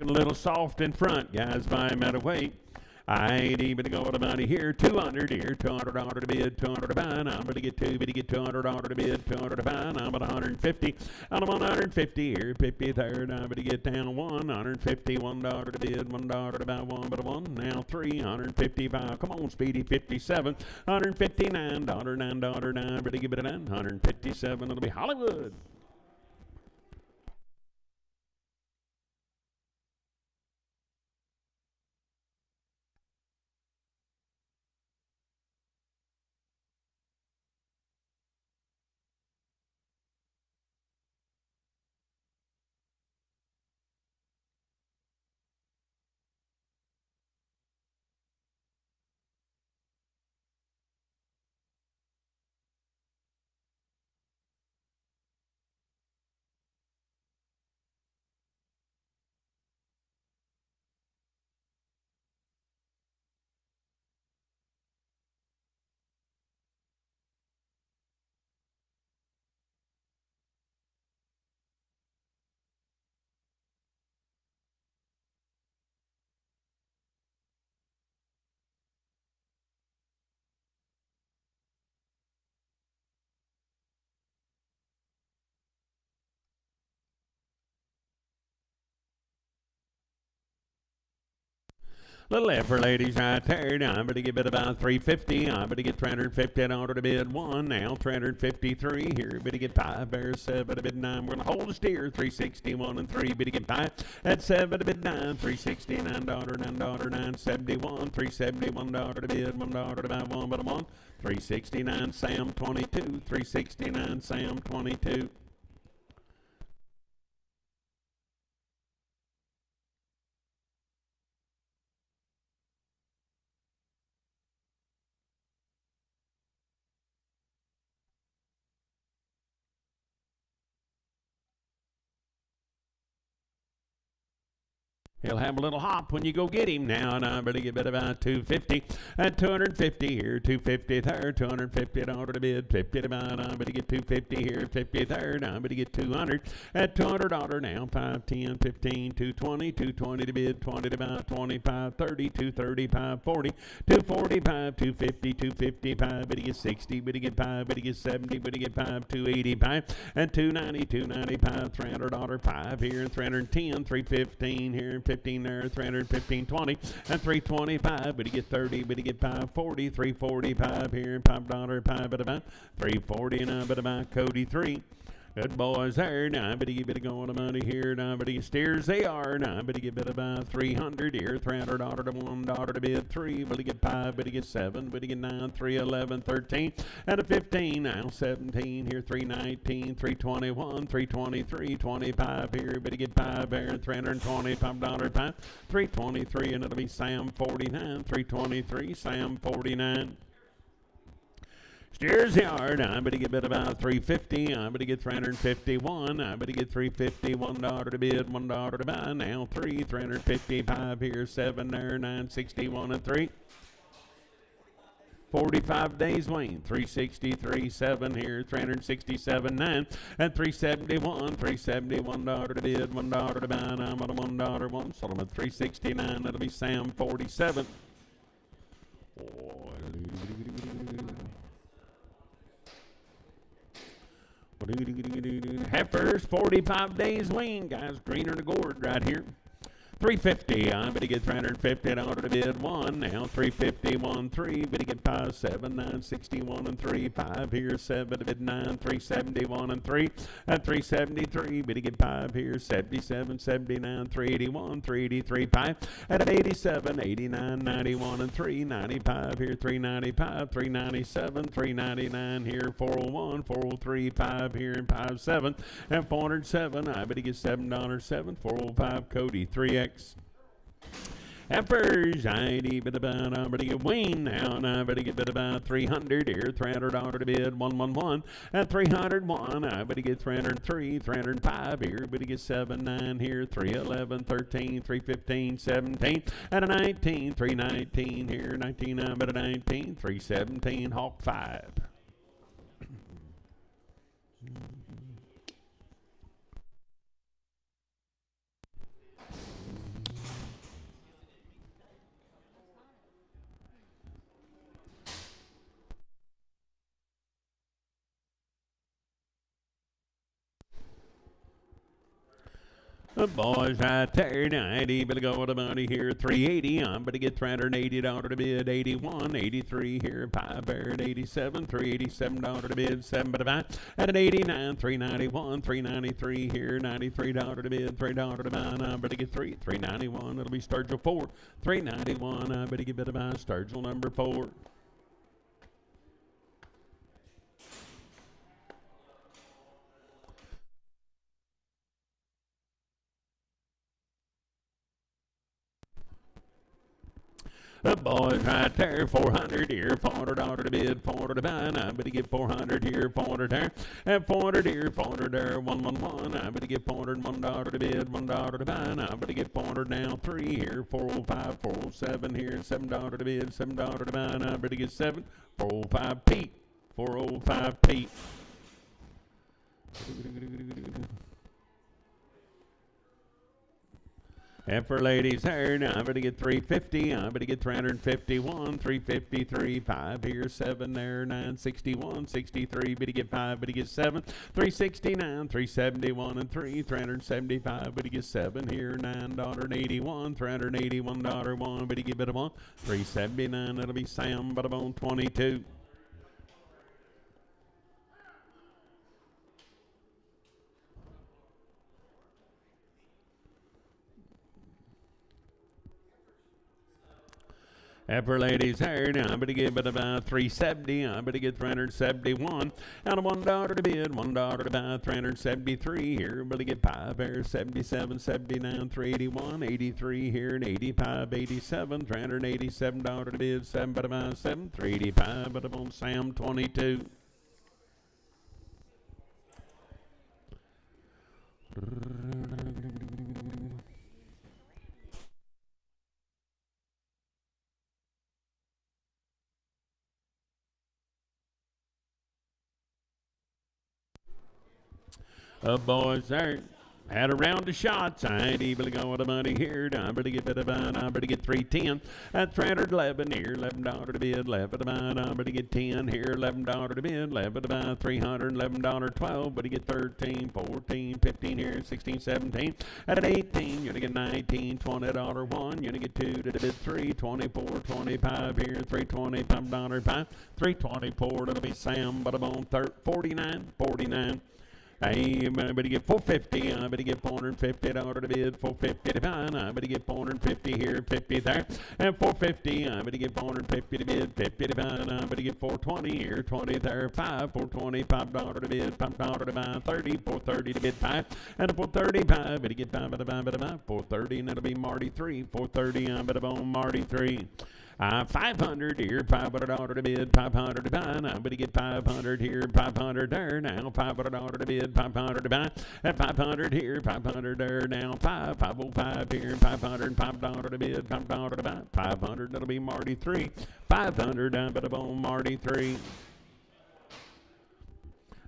A little soft in front, guys, by him out of weight. I ain't even to go to money here. 200 here, $200 to bid, 200 to buy. Now I'm going to get $200 to bid, 200 to buy. Now I'm at 150. And I'm on 150 here, 53rd. I'm going to get down $150, $1 to bid, $1 to buy, 1 but a 1. Now 355. Come on, Speedy, 57. $159, $9, 9. Better give it a 9. 157. It'll be Hollywood. Little effort, ladies, right there. Now I'm going to give it about 350. I'm going to get $350 to bid 1. Now 353 here. Better get 5 there, 7 to bid 9. We're going to hold a steer. 361 and 3. Better get 5 at 7 to bid 9. $369, $9, 971. $371 to bid, $1 to buy, 1 but a 1. 369 Sam 22. 369 Sam 22. He'll have a little hop when you go get him now, and I'm going to get about 250 at 250 here, 250 there, 250 $1 to bid, 50 to buy, I'm going to get 250 here, 50 there, and I'm going to get 200 at $200 now, 5, 10, 15, 220, 220 to bid, 20 to buy, 25, 30, 235, 40, 245, 250, 255, but he gets 60, but he get 5, but he gets 70, but he get 5, 285, and 290, 295, $300, 5 here, 310, 315 here, 15 there, 315, 20, and 325, but he get 30, but he get 540, 345 here, $5, 5 at about 340, and but about Cody 3. Good boys there. Now, but you better go on the money here. Now, but you steers they are. Now, but you get about 300 here. $300 to $1 to bid 3. But you get 5, but you get 7, but you get 9, 3, 11, 13, and a 15. Now 17 here. 319, 321, 323, 25 here. But you get 5 there. $325, 5, 323, and it'll be Sam 49. 323, Sam 49. Steers yard, I'm going to get bid about 350, I'm going to get 351, I'm going to get 350, $1 to bid, $1 to buy, now 3, 355 here, 7 there, 961 and 3. 45 days Wayne, 363, 7 here, 367, 9, and 371, $371 to bid, $1 to buy, and I'm on a $1, 1, Solomon 369, that'll be Sam 47. Heifers, 45 days lean, guys. Greener to gourd right here. 350, I'm going to get 350, $1 to bid 1, now 350, 1, 3, but he get 5, 7, 9, 61 and 3, 5 here, 7 to bid 9, 371 and 3, and 373, but he get 5 here, 77, 79, 381, 383, 5, and an 87, 89, 91 and 3, 95 here, 395, 397, 399 here, 401, 403, 5 here, and 5, 7, and 407, I bet he gets $7, 7, 405, Cody, 3X. Heifers, I bid about, I'm going to get Wayne now, and I'm going to get bid about 300 here, $300 to bid, 111, and 301, I'm going to get 303, 305 here, but he gets 7, 9 here, 311, 13, 315, 17, and a 19, 319 here, 19, I'm at a 19, 317, Hawk 5. The boys right there, 90, but go with the money here, 380, I'm going to get $380 to bid, 81, 83 here, 5 there, 87, $387 to bid, 7 but about, at an 89, 391, 393 here, $93 to bid, $3 to buy, I'm going to get 3, 391, it'll be Sturgill 4, 391, I'm going to get bid about Sturgill number 4. The boys right there, 400 here, $400 to bid, 400 to buy, I'm going to get 400 here, 400 there, and 400 here, 400 there, 111, I'm going to get 400, $1 to bid, $1 to buy, I'm going to get 400 now, 3 here, 405, 407 here, $7 to bid, $7 to buy, I'm going to get 7, 405 Pete, 405 Pete. And for ladies there, now I'm going to get 350, I'm going to get 351, 353, 5 here, 7 there, 961, 63, but he get 5, but he gets 7, 369, 371 and 3, 375, but he gets 7 here, $9.81, $381, 1, but he get bit of 1, 379, that'll be Sam, but I'm on 22. For ladies here, now I'm going to give it about 370, I'm going to get 371, and a $1 to bid, $1 to buy, 373 here, I'm going to get 5 here, 77, 79, 381, 83 here, and 85, 87, $387 to bid, 7 but about 7, 385, but I'm on Sam 22. Boys there. Had a round of shots. I ain't able to go with the money here. I'm going to get 310. That's $311 here. $11 to bid. $11 to buy. I'm going to get 10 here. $11 to bid. $11 to buy. $311. 12. But to get 13, 14, 15 here. 16, 17. At 18, you're going to get 19. $20 one. You're going to get 2 to the bid. 3, 24, 25 here. $325. 5. 324. That'll be Sam. But I'm on 49. 49. I'm going to get 450. I'm going to get $450 to bid. 450 to buy. I'm going to get 450 here, 50 there, and 450. I'm going to get 450 to bid, 50 to buy. I'm going to get 420 here, 20 there, 5, $425 to bid, $5 to buy, 30, 430 to bid, 5, and 435. I'm going to get 5 to buy, 430, and that'll be Marty 3, 430. I'm going to buy Marty 3. 500 here, $500 to bid, 500 to buy. I'm going to get 500 here, 500 there. Now $500 to bid, 500 to buy. At 500 here, 500 there. Now 505 here, $505 to bid, $5 to buy. 500, that'll be Marty 3. 500, I'm going to buy Marty 3.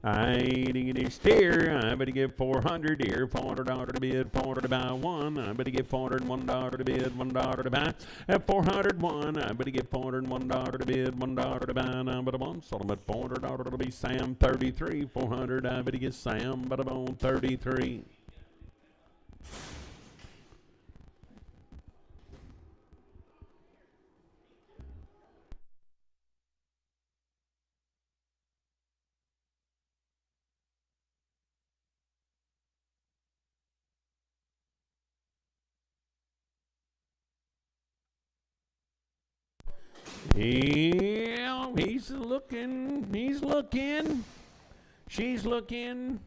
I ain't gonna steer. I'm going to give 400 here, $400 to bid, 400 to buy 1. I'm going to give $401 to bid, $1 to buy. At 401, I'm going to give $401 to bid, $1 to buy. I'm going to one. Sold them at $400. It'll be Sam 33, 400. I'm going to get Sam, but I'm on 33. Yeah, he's looking, she's looking,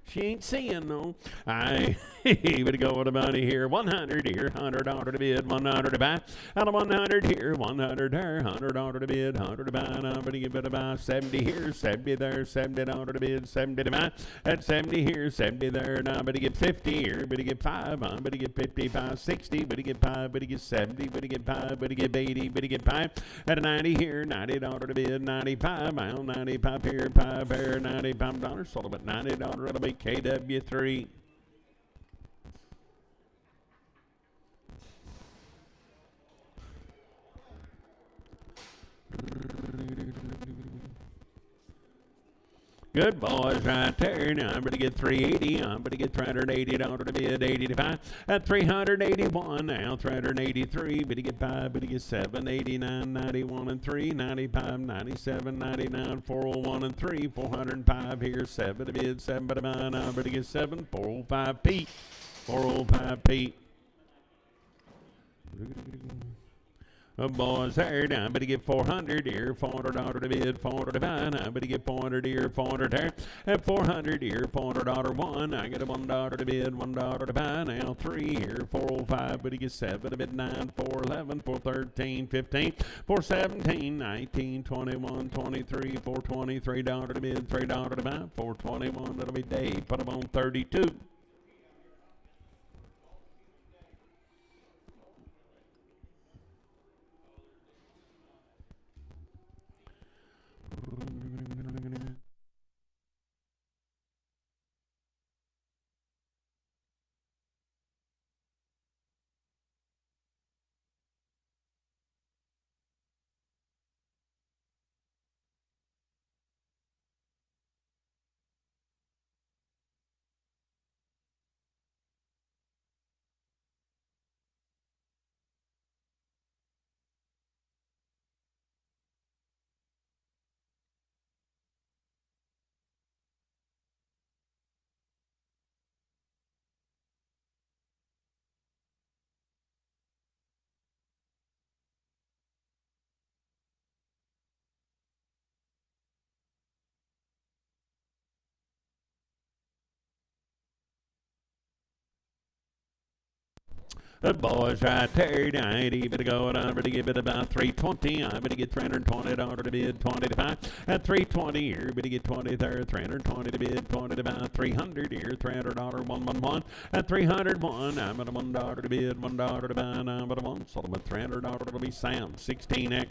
she ain't seeing no. I would go with the money here, 100 here, $100 to bid, $100 to buy, and 100 here, 100 there, $100 to bid, 100 to buy, and I'm going to give it about 70 here, 70 there, $70 to bid, 70 to buy, at 70 here, 70 there, and I'm going to get 50 here, but to get 5, I'm going to get 55, 60, but to get 5, but to get 70, but to get 5, but to get 80, but to get 5, at 90 here, $90 to bid, 95, well, 95 here, 5 here, $95, sold them at $90, that'll be KW3. Good boys right there. Now I'm going to get 380. I'm going to get $380 to bid, 85. At 381 now, 383. But to get 5, but to get 7, 89, 91 and 3, 95, 97, 99, 401 and 3, 405 here, 7 to bid, 7 to buy. Now I'm going to get 7, 405 Pete, 405 Pete. Boys there, now I'm going to get 400 here, $400 to bid, 400 to buy. I'm going to get 400 here, 400 there, and 400 here, $400 one. I get a $1 to bid, $1 to buy. Now 3 here, 405, but he gets 7 to bid, 9, 411, 413, 15, 417, 19, 21, 23, $423 to bid, $3 to buy, 421. That'll be Dave. Put him on 32. The boys right there, I ain't even going over to give it about 320. I'm going to get $320 to bid, 20 to buy. At 320 here, going to get 20 there, 320 to bid, 20 to buy. 300 here, $300, 111. At 301, I'm going to $1 to bid, $1 to buy. And I'm going to one. Sold them at $300. It'll be Sam, 16X.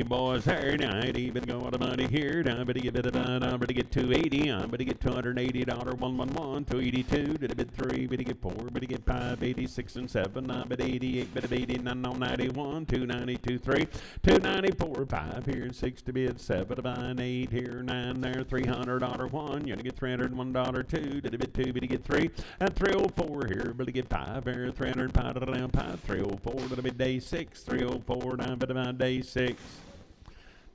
Boys, here, 90, but go on the money here. Now, but get bit about, I'm going to get 280. I'm going to get $280, 111, 282, did a bit 3, but get 4, but get 5, 86 and 7, I'm at 88, but 89, 91, 292, 3, 294, 5 here, 6 to bid, 7 to buy, 8 here, 9 there, $300, 1, you're going to get $301, 2, did a bit 2, but get 3, and 304 here, but get 5 here, 305 around 5, 304 to the bid day 6, 304, 9, but about day 6.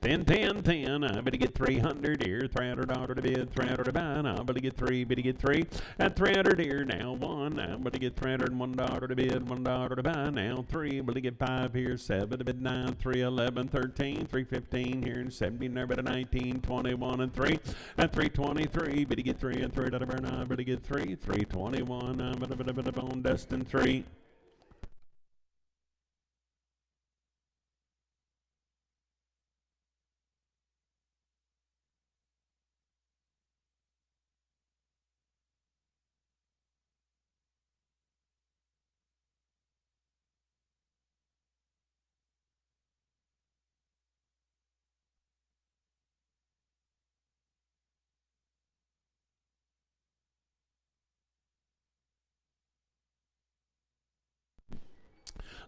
10, 10, 10, I better get 300 here, $300 to bid, 300 to buy, I better get 3, better get 3, and 300 here, now 1, I better get $301 to bid, $1 to buy, now 3, better get 5 here, 7 to bid, 9, 3, 11, 13, 315 here, and 17, there, better 19, 21, and 3, and 323, better get 3, and 3 to burn, I better get 3, 321, I better on Destin 3.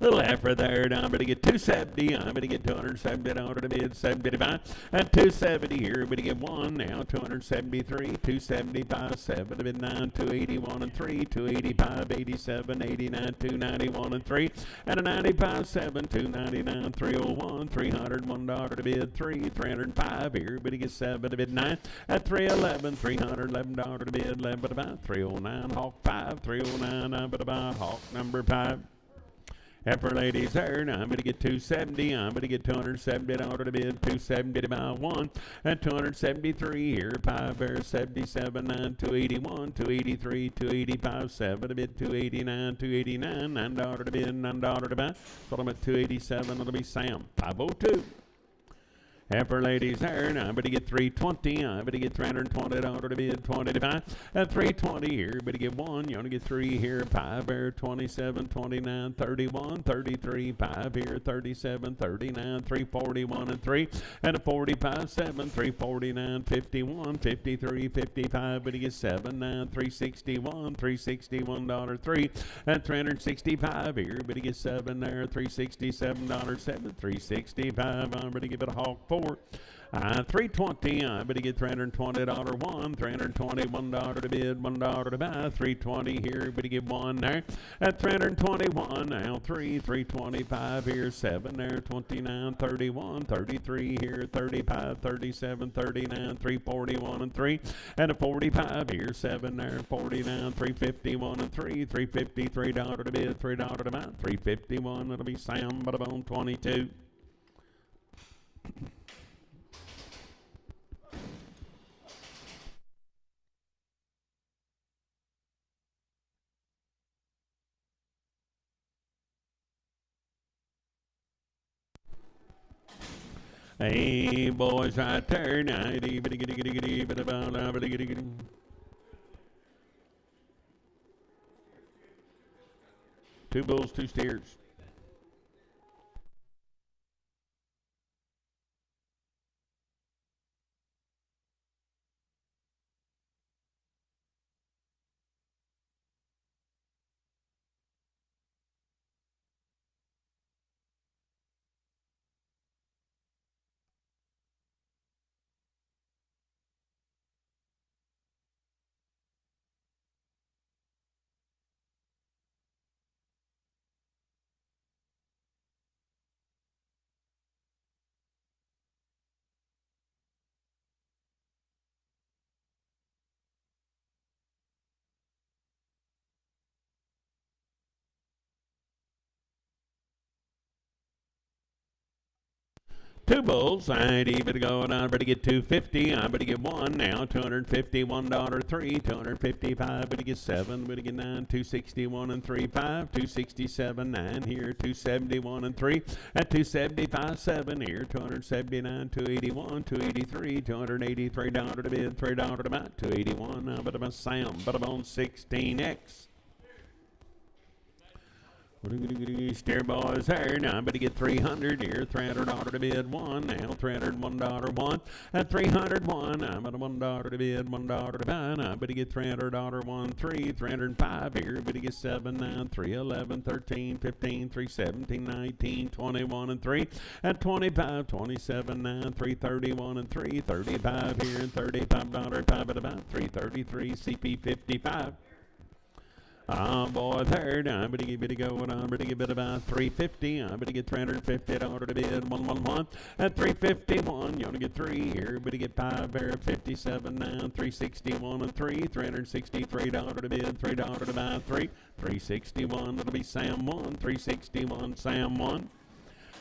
A little after there, I'm going to get 270. I'm going to get $270 to bid, 75, and 270 here. I'm going to get 1 now, 273, 275, 7 to bid 9, 281 and 3, 285, 87, 89, 291 and 3, and a 95, 7, 299, 301, $301 to bid 3, 305 here. I'm going to get 7 to bid 9, at 311, $311 to bid 11 to buy, 309, Hawk 5, 309, I'm going to buy Hawk number 5. Heifer ladies there, now I'm going to get 270, I'm going to get $270 to bid, 270 to buy 1, and 273 here, 5 there, 77, 9, 281, 283, 285, 7 to bid, 289, 289, $9 to bid, $9 to buy, so I'm at 287, it'll be Sam, 502. Heifer ladies there, now I'm going to get 320, I'm going to get $320 to bid, 20 to buy, at 320 here, I'm going to get 1, you're going to get 3 here, 5 there, 27, 29, 31, 33, 5 here, 37, 39, 341 and 3, and a 45, 7, 349, 51, 53, 55, but you get 7, 9, 361, $361, 3, and 365 here, but you get 7 there, $367, 7, 365, I'm going to give it a Hawk 4. 320, I'm going to get $320 1, $321 to bid, $1 to buy, 320 here, but to get 1 there, at 321, now 3, 325 here, 7 there, 29, 31, 33 here, 35, 37, 39, 341 and 3, and a 45 here, 7 there, 49, 351 and 3, $353 to bid, $3 to buy, 351, it'll be Sam, but about 22. Hey, boys, right there, 90, two bulls, 2 steers. Two bulls, I'd even going on, better get 250, I'm better get 1 now, $251, 3, 255, better get 7, better get 9, 261 and 3, 5, 267, 9 here, 271 and 3, at 275, 7 here, 279, 281, 283, $283 to bid, $3 to buy, 281, but about Sam, but about 16X. Steer boys here now, but to get 300 here, $300 to bid one now, $301 one, at 301, I'm at $1 to bid, $1 to buy now, but to get $300 one, 305 here, but to get 7 now, 311, 13, 15, 317, 19, 21 and 3, at 25, 27 now, 331 and 3, 35 here, $35, 5 at about 333, CP 55. Boy, third, I'm going to give it a go, and I'm going to give it about 350. I'm going to get $350 to bid, 111. At 351, you're going to get 3 here, but to get 5 there, 57 now, 361 and 3, $363 to bid, $3 to buy 3, 361, it'll be Sam 1, 361, Sam 1.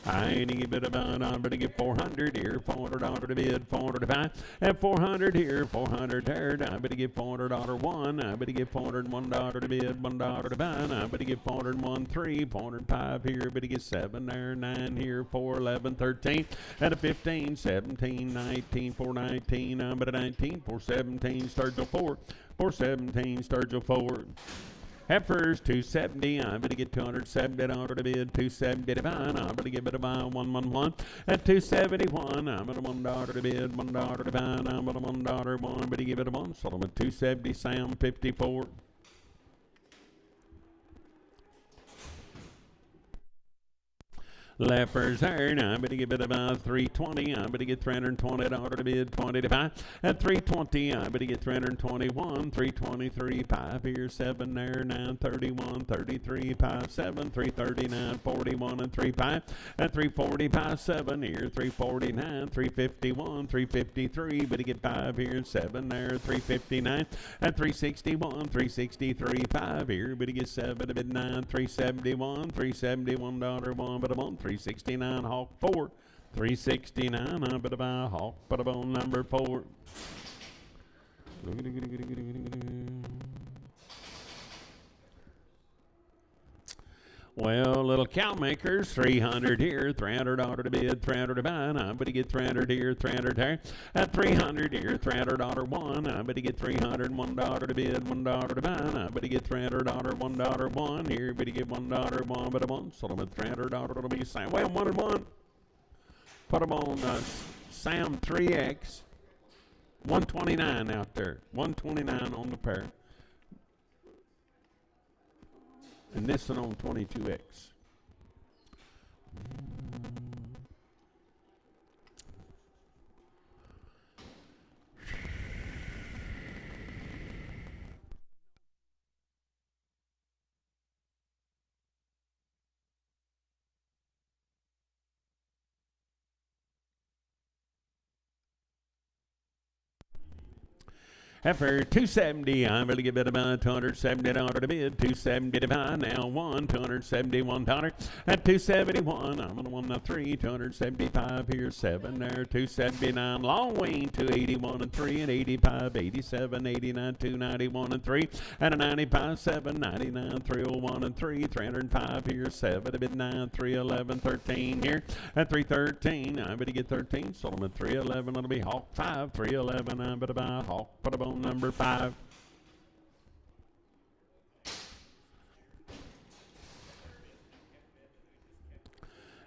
I ain't to give it about, I'm going to get 400 here, $400 to bid, 400 to buy. At 400 here, 400 third, I'm going to get $400 one, I'm going to get $401 to bid, $1 to buy. I'm going to get 401 3, 405 here, but to get 7 there, 9 here, 4, 11, 13. At a 15, 17, 19, 419, I'm at a 19, 417, Sturgill 4, 417, Sturgill 4. Heifers 270, I'm going to get $270 to bid, 270 to buy, I'm going to give it a buy, 111. At 271, I'm at a $1 to bid, $1 to buy, I'm at a $1 one, but to give it a 1, so I'm at 270, Sam 54. Leopards there, I'm going to give it about 320. I'm going to get $320 to bid, 20 to buy. At 320, I'm going to get 321, 323, 5 here, 7 there, 9, 31, 33, 5, 7, 339, 41 and 3, 5. At 345, 7 here, 349, 351, 353, but to get 5 here, 7 there, 359. At 361, 363, 5 here, but to get 7 to bid 9, 371, $371 one, but I'm on 369 Hawk 4, 369 I'm gonna buy Hawk, but I'm on number 4. Well, little cow makers, 300 here, $300 to bid, 300 to buy. I'm going to get 300 here, 300 there. At 300 here, $300 one. I'm going to get $301 to bid, $1 to buy. I'm going to get $300, $1 one here, but to get $1 one, but I'm on. So I'm at $300 to be Sam. Well, 1 and 1. Put them on Sam 3X, 129 out there, 129 on the pair. And this one on 22X. Heifer 270, I'm going to give it about $270 to bid, 270 to buy, now one, $271. At 271, I'm going to win the 3, 275 here, 7 there, 279, long wing, 281 and 3, and 85, 87, 89, 291 and 3, and a 95, 7, 99, 301 and 3, 305 here, 7 to bid 9, 311, 13 here, at 313, I'm going to get 13, so I'm at 311, it'll be Hawk 5, 311, I'm going to buy Hawk, put them on number 5.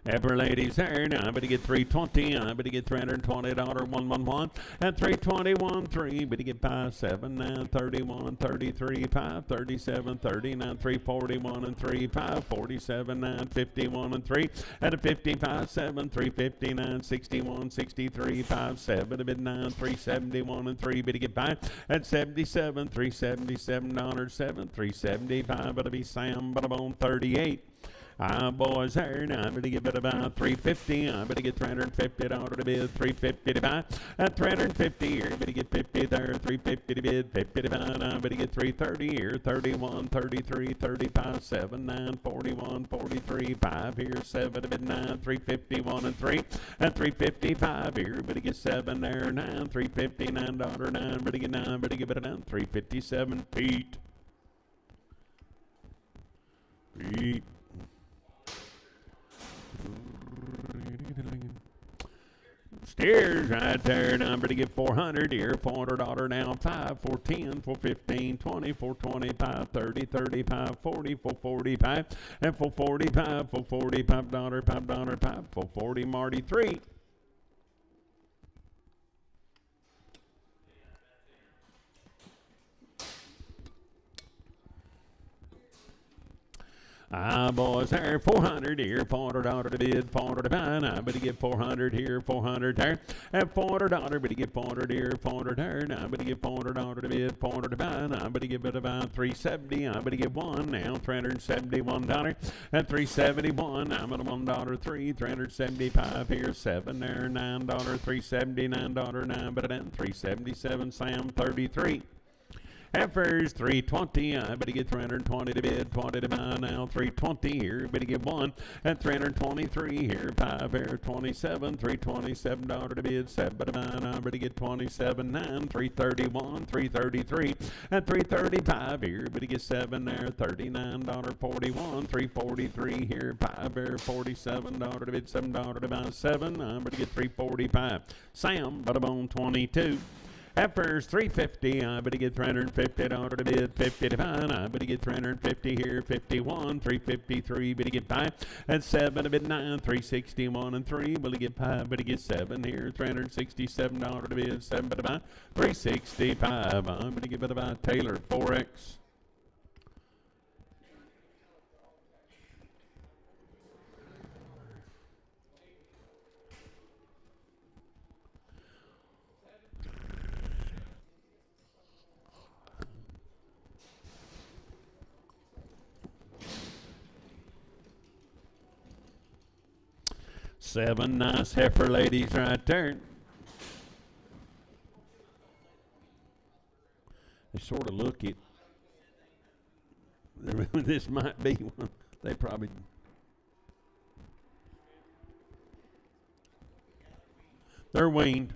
Ever ladies there, now I'm going to get 320, I'm going to get $320, 111, at 321, 3, but to get 5, 7, 9, 31, 33, 5, 37, 39, 341 and 3, 5, 47, 9, 51 and 3, at a 55, 7, 359, 61, 63, 5, 7, a bid 9, 371 and 3, but to get 5, at 77, $377, 7, 375, but to be Sam, but I'm on 38. Boys there, now I'm going to give it about 350. I'm going to get $350 to bid, 350 to buy. At 350 here, I'm going to get 50 there, 350 to bid, 50 to buy. I'm going to get 330 here, 31, 33, 35, 7, 9, 41, 43, 5 here, 7 to bid 9, 351 and 3. At 355 here, I'm going to get 7 there, 9, 350, $9, 9, I'm going to get 9, I'm going to give it a 9, 357 Pete. Pete. Steers right there. Number to get 400 here. $400 now. 5, 4, 10, 4, 15, 20, 4, 25, 30, 35, 40, 4, 45, and 4, 45, 4, $45, $5, 5, 4, 40, Marty 3. Boys, there, 400 here, $400 to bid, 400 to buy. Now, but to get 400 here, 400 there, and $400, but to get 400 here, 400 there. Now, but to get $400 to bid, 400 to buy. Now, but to get about 370. I'm but to get one now, $371, and 371. I'm at $1 3, 375 here, 7 there, $9, $379 now, but then 377. Sam 33. Heifers 320, I better get 320 to bid, 20 to buy now, 320 here, better get one, and 323 here, 5 here, 27, $327 to bid, 7 to buy now, better get 27, 9, 331, 333, and 335 here, better get 7 there, $39.41, 343 here, 5 here, $47 to bid, $7 to buy, 7, I better get 345, Sam, but on 22. Heifers 350, I better get $350 to bid, 50 to buy. I better get 350 here, 51, 353, better get 5, and 7 to bid 9, 361 and 3, better get 5, better get 7 here, $367 to bid, 7 to buy, 365, I better get better buy Taylor 4X. Seven nice heifer ladies right there. They sort of look it. This might be one. They probably. They're weaned.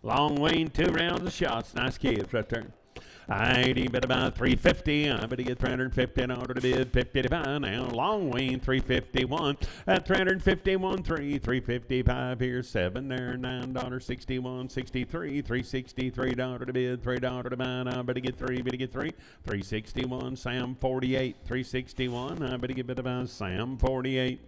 Long wean, 2 rounds of shots. Nice kids right there. 80, but about 350. I better get 350 in order to bid, 50 to buy now. Long wean, 351. At 351, 3, 355 here, 7 there, $9.61, 63, $363 to bid, $3 to buy. Now I better get 3, 361. Sam 48, 361. I better get about Sam 48.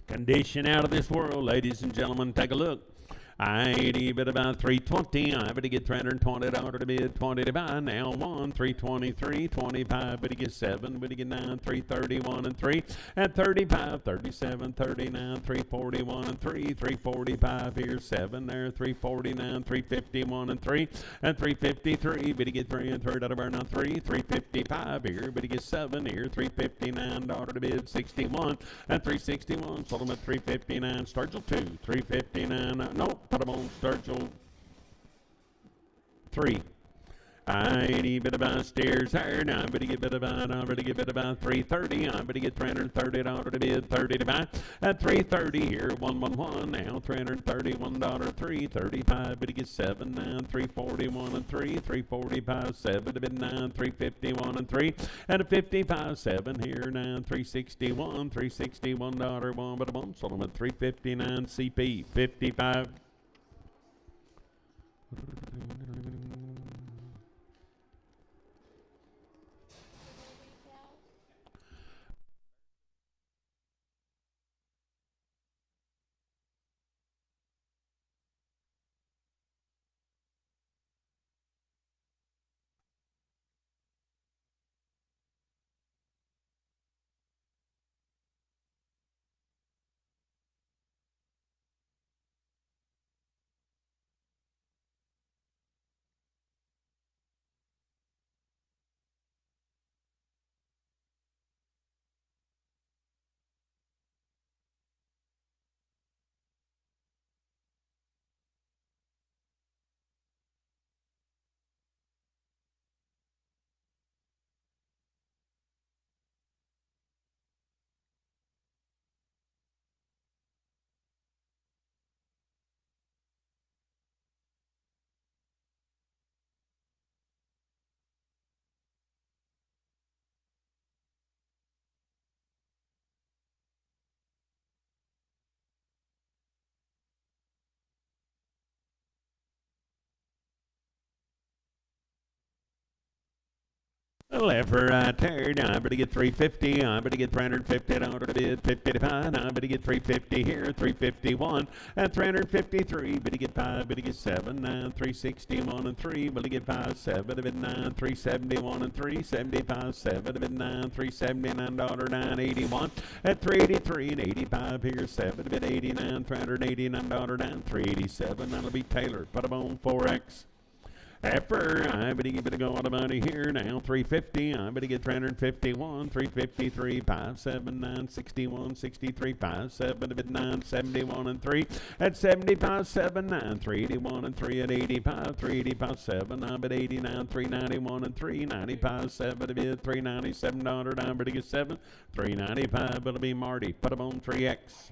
Condition out of this world, ladies and gentlemen. Take a look. 80, but about 320. I better get $320 to bid, 20 to buy. Now 1, 323, 25, but he gets 7, but he get 9, 331 and 3, and 35, 37, 39, 341 and 3, 345 here, 7 there, 349, 351 and 3, and 353, but he get 3 and 3 out of now 3, 355 here, but he gets 7 here, $359 to bid, 61, and 361, sold him at 359, Sturgill 2, 359, nope. Put them on Sturgill 3. 80, bit about stairs here. Now I better get bit about, 330. I better get $330 to bid, 30 to buy. At 330 here, 111. Now $331, 335. Better get 7, 9, 341 and 3, 345, 7 to bid 9, 351 and 3. At a 55, 7 here, 9, 361, $361, 1 but a bump. Sold them at 359 CP, 55. Left for right turn, I'm going to get 350, I'm going to get 350 down to the bid, 50 to 5, I'm going to get 350 here, 351, and 353, but to get 5, but to get 7, 9, 361 and 3, but to get 5, 7, to bid 9, 371 and 3, 75, 7, to bid 9, 379, $981, at 383 and 85 here, 7, to bid 89, $389, 387, that'll be Taylor, put them on 4X. After I'm going to give it a go on the money here now, 350. I'm going to get 351, 353, 579, 61, 63, 57, a bit 9, 71 and 3 at 75, 79, 381 and 3 at 85, 385, 7. I'm at 89, 391 and 3, 95, 7 a bit, $397. I'm going to get 7, 395. It'll be Marty. Put them on 3X.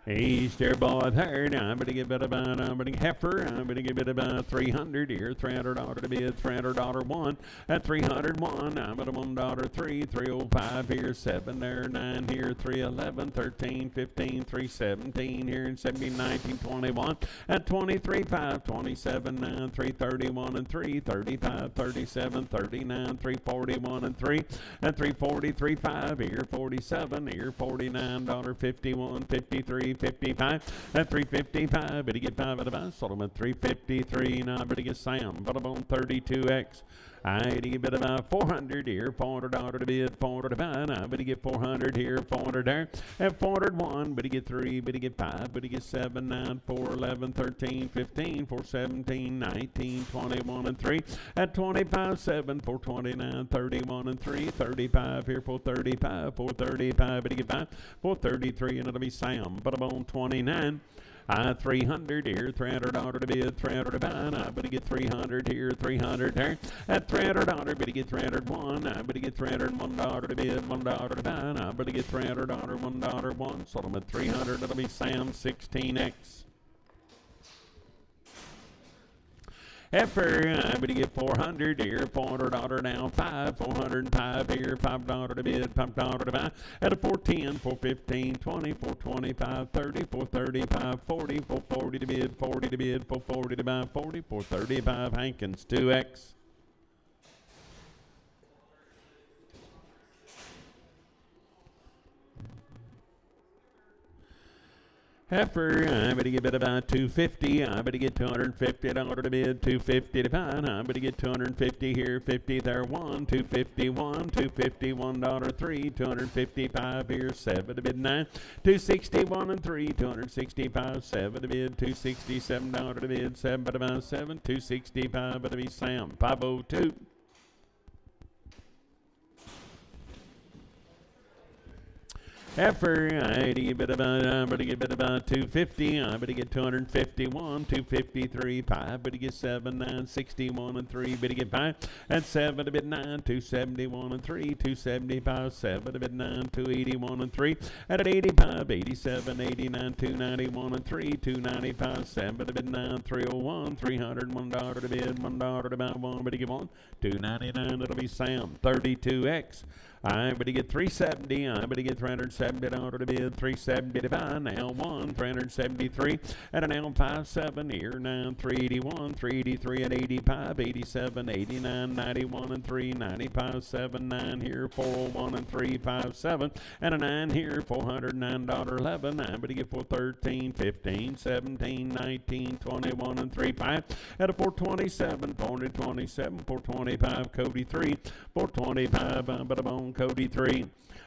Easter boy third, I'm going to give it about, I'm going to heifer, I'm going to give it about 300 here, $300 to bid, $300 one, at 301, I'm at a $1 305 here, 7 there, 9 here, 311, 13, 15, 317 here, and 17, 19, 21, at 23, 5, 27, 9, 331 and 3, 35, 37, 39, 341 and 3, at 340, 5 here, 47 here, $49, 51, 53, 55 at 355, but he get 5 out of us. Sold him at 353. Now, but he get Sam. Put him on 32X. I give it about 400 here, $400 to bid, 400 to buy. Now, but he get 400 here, 400 there, at 401, but he get 3, but he get 5, but he get 7, 9, 4, 11, 13, 15, 4, 17, 19, 21, and 3, at 25, 7, 4, 29, 31, and 3, 35 here, 435, 435, but he get 5, 433, and it'll be Sam. Put him on 29. 300 here, $300 to bid, $300 to buy. Now, but he get 300 here, 300 there. At $300, but he get 301. Now, but he get $301 to bid, $1 to buy. Now, but he get $300, $1 one. Sold him at 300. That'll be Sam 16X. Heifer, I'm going to get 400 here, $400 now, 5, 405 here, $5 to bid, $5 to buy, at a 410, 415, 20, 425, 30, 435, 40, 440 to bid, 40 to bid, 440 to buy, 40, 435, Hankins, 2X. Heifer, I'm going to give it about 250. I'm going to get $250 to bid, 250 to buy. I'm going to get 250 here, 50 there, 1, 251, $251, 3, 255 here, 7 to bid, 9, 261 and 3, 265, 7 to bid, $267 to bid, 7 to buy, 7, 265, but to be Sam, 502. Heifer, I'm going to give it about 250. I'm going to get 251, 253, 5, but to get 7, 9, 61 and 3, but to get 5, and 7 to bid 9, 271 and 3, 275, 7 to bid 9, 281 and 3, at 85, 87, 89, 291 and 3, 295, 7 to bid 9, 301, $301 to bid, $1 to buy, 1, but to get 1, 299, it'll be Sam, 32X. I'm going to get 370. I'm going to get $370 to bid, 370 to buy. Now 1, 373 at an L57 here. 9, 381, 383 at 85, 87, 89, 91 and 3, 95, 7, 9 here, 401 and 3, 5, 7 and a 9 here, $409.11. I'm going to get 413, 15, 17, 19, 21 and 3, 5 at a 427, 427, 425, Cody 3, 425. But I'm on Cody 3.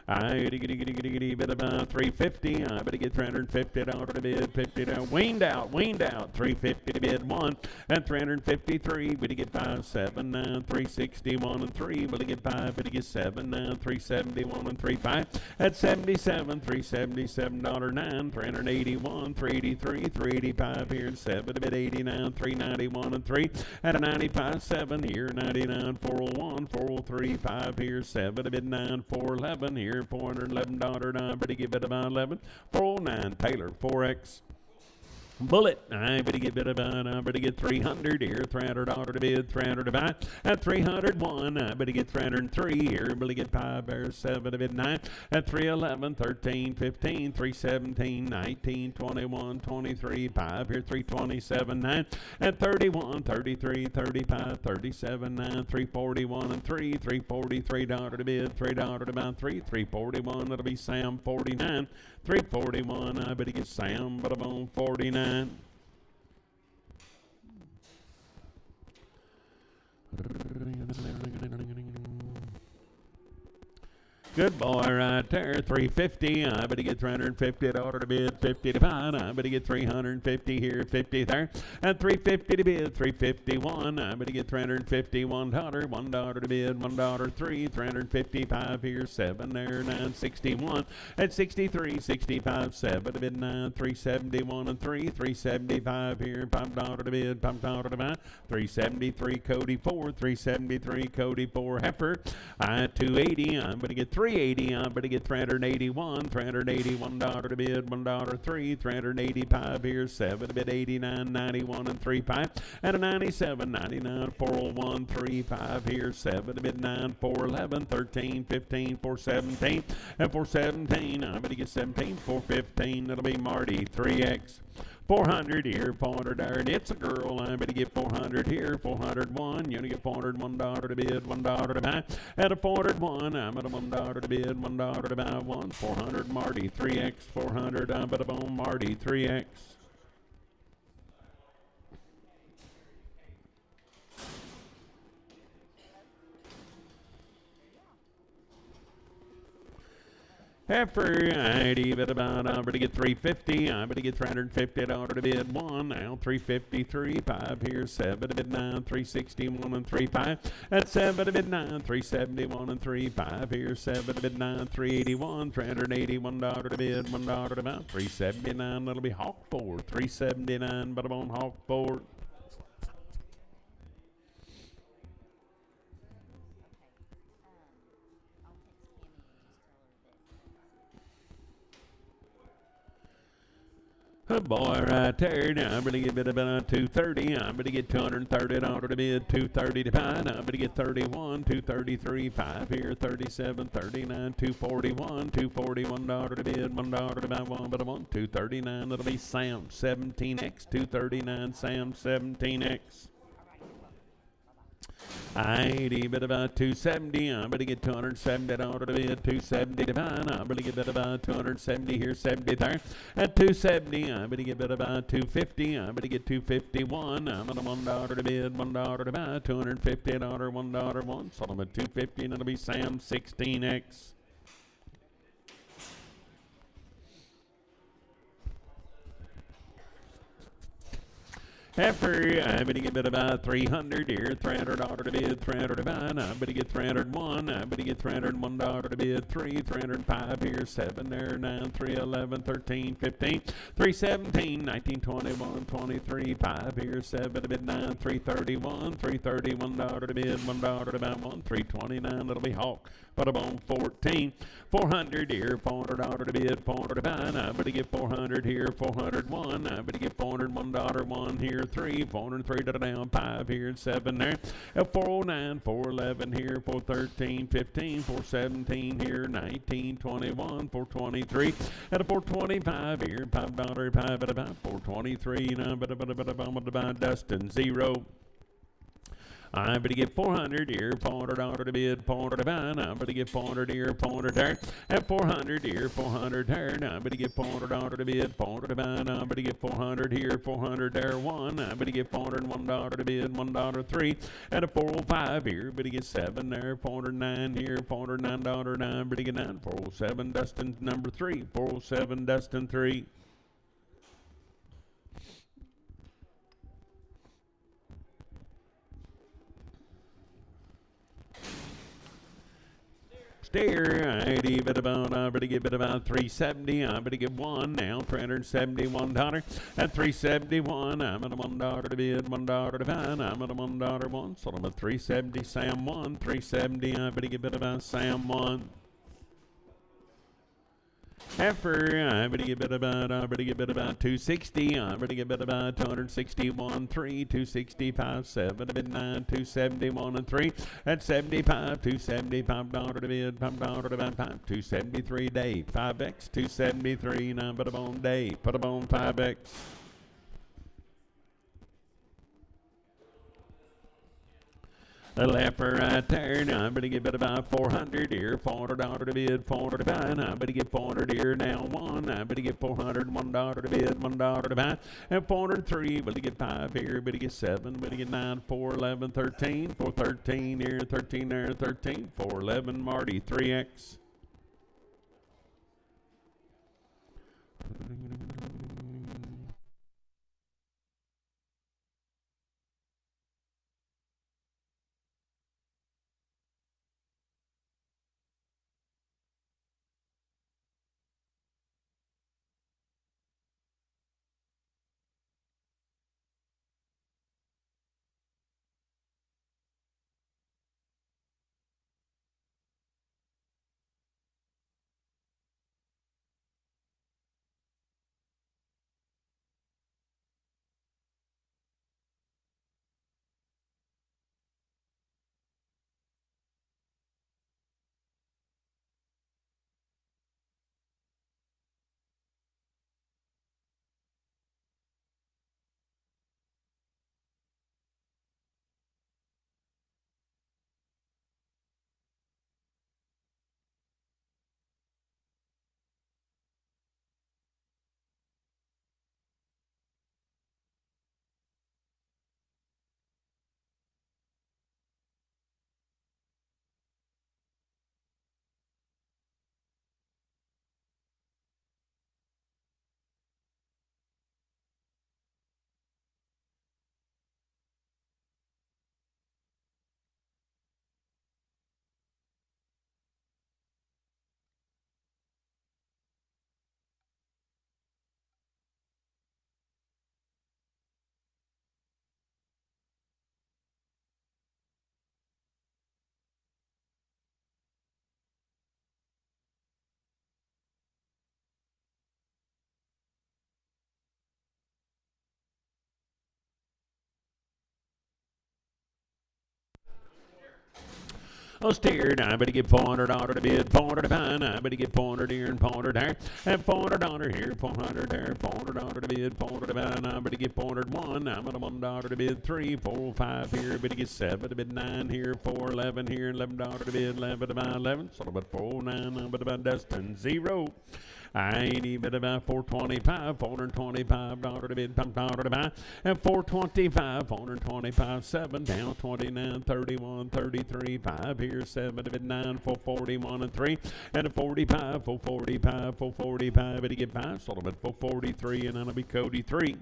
I bid about 350. I better get $350 to bid, 50 down. Weaned out, 350 to bid 1, and 353. Better get 5, 7, 9, 361 and 3. Better get 5, better get 7, 9, 371 and 3, 5. At 77, $377, 9, 381, 383, 385 here, 7 to bid 89, 391 and 3. At a 95, 7 here, 99, 401, 403, 5 here, 7 to bid 9, 411 here. $411, better give it about 11. 409, Taylor, 4X. Bullet, I better get bit about, I better get 300 here, $300 to bid, 300 to buy, at 301, I better get 303 here, better get 5 bears, 7 to bid 9, at 311, 13, 15, 317, 19, 21, 23, 5 here, 327, 9, at 31, 33, 35, 37, 9, 341 and 3, $343 to bid, $3 to buy 3, 341, that'll be Sam 49, 341, I better get Sam, but I'm on 49. Good boy right there, 350. I better get $350 to bid, 50 to buy. I better get 350 here, 50 there, and 350 to bid, 351. I better get $351, $1 to bid, $1 3, 355 here, 7 there, 961 at 63, 65, 7 to bid 9, 371 and 3, 375 here, $5 to bid, $5 to buy, 373 Cody 4, 373 Cody 4 heifer. 280. I'm gonna get 380. I'm gonna get 381. $381 to bid, $1 3, 385 here, 7 to bid, 89, 91 and 35, and a 97, 99, 401, 35 here, 7 to bid 9, 411, 13, 15, 417, and 417. I'm gonna get 17, 415. That'll be Marty 3X. 400 here, 400 there, and it's a girl. I'm going to get 400 here, 401. You're going to get $401 to bid, $1 to buy. At a 401, I'm at a $1 to bid, $1 to buy, 1. 400 Marty, 3X, 400. I'm at a bone Marty, 3X. Heifer, I'd even about, I'm going to get 350. I'm going to get $350 to bid 1. Now 353, 5 here, 7 to bid 9, 361 and 3, 5. At 7 to bid 9, 371 and 3, 5 here, 7 to bid 9, 381, $381 to bid, $1 to buy, 379. That'll be Hawk 4, 379, but I'm on Hawk 4. A boy right there. Now I'm going to get a bit about 230. I'm going to get $230 to bid, 230 to buy. I'm going to get 31, 233, 5 here, 37, 39, 241, $241 to bid, $1 to buy, 1 but I want 239. That'll be Sam 17X, 239 Sam 17X. 80, but about 270. I'm going to get $270 to bid, 270 to buy. I'm going to get about 270 here, 70 there. At 270, I'm going to get about 250. I'm going to get 251. I'm at a $1 to bid, $1 to buy, $250, $1, 1. So I'm at 250, and it'll be Sam 16X. Heifer, I'm going to get about 300 here, $300 to bid, 300 to buy. I'm going to get 301. I'm going to get $301 to bid, 3, 305 here, 7 there, 9, 311, 13, 15, 317, 19, 21, 23, 5 here, 7 to bid, 9, 331, $331 to bid, $1 to buy, 1, 329. That'll be Hawk. But I'm on 14. 400 here, $400 to bid, $400 to buy. I'm going to get 400 here, 401. I'm going to get $401, 1 here, 3, 403 to down, 5 here, 7 there. At 409, 411 here, 413, 15, 417 here, 19, 21, 423. At a 425 here, $5, 5 at about 423. Now, but Dustin 0. I'm going to get 400 here, $400 to bid, $400 to buy. I'm going to get 400 here, 400 there. At 400 here, 400 there. I'm going to get $400 to bid, $400 to buy. I'm going to get 400 here, 400 there, 1. I'm going to get $401 to bid, $1 3. At a 405 here, I'm going to get 7 there, 409 here, $409. Now I'm going to get 9, 407 Dustin number 3, 407 Dustin 3. Steer, I'd even about, I'm going to get about 370. I'm going to get 1 now, $371. At 371, I'm at a $1 to bid, $1 to buy. I'm at a $1, 1. So I'm at 370, Sam 1, 370. I'm going to get about Sam 1. Heifer, I'm gonna get about 260. I'm gonna get about 261, 3, 265, 7, bid 9, 271 and 3. At 75, $275 to bid, $5 to buy, 273 day, 5x, 273. Now put 'em on day, put 'em on 5x. A left or right there, now I'm going to give it about 400 here, $400 to bid, $400 to buy, I'm going to get 400 here, now one, I'm going to get 400, $1 to bid, $1 to buy, and 403, but to get 5 here, but to get 7, but to get 9, 4, 11, 13, 413 here, 13 there, 13, 411, Marty, 3x. Oh, steered, I'm going to get $400 to bid, $400 to buy, I'm going to get $400 here and $400 there, and $400 here, $400 there, $400 to bid, $400 to buy, I'm going to get $401, I'm going to $1 to bid, 3, 4, 5 here, I'm going to get 7 to bid, 9 here, 4, 11 here, $11 to bid, 11 to buy, 11, so about 409, I'm going to buy Dustin, 0. I ain't even about 425, $425 to bid, $5 to buy, and 425, 425, 7 down, 29, 31, 33, 5 here, 7 to bid, 9, 441 and 3, and a 45, 445, 445, and to get 5, so about 443, and that'll be Cody 3.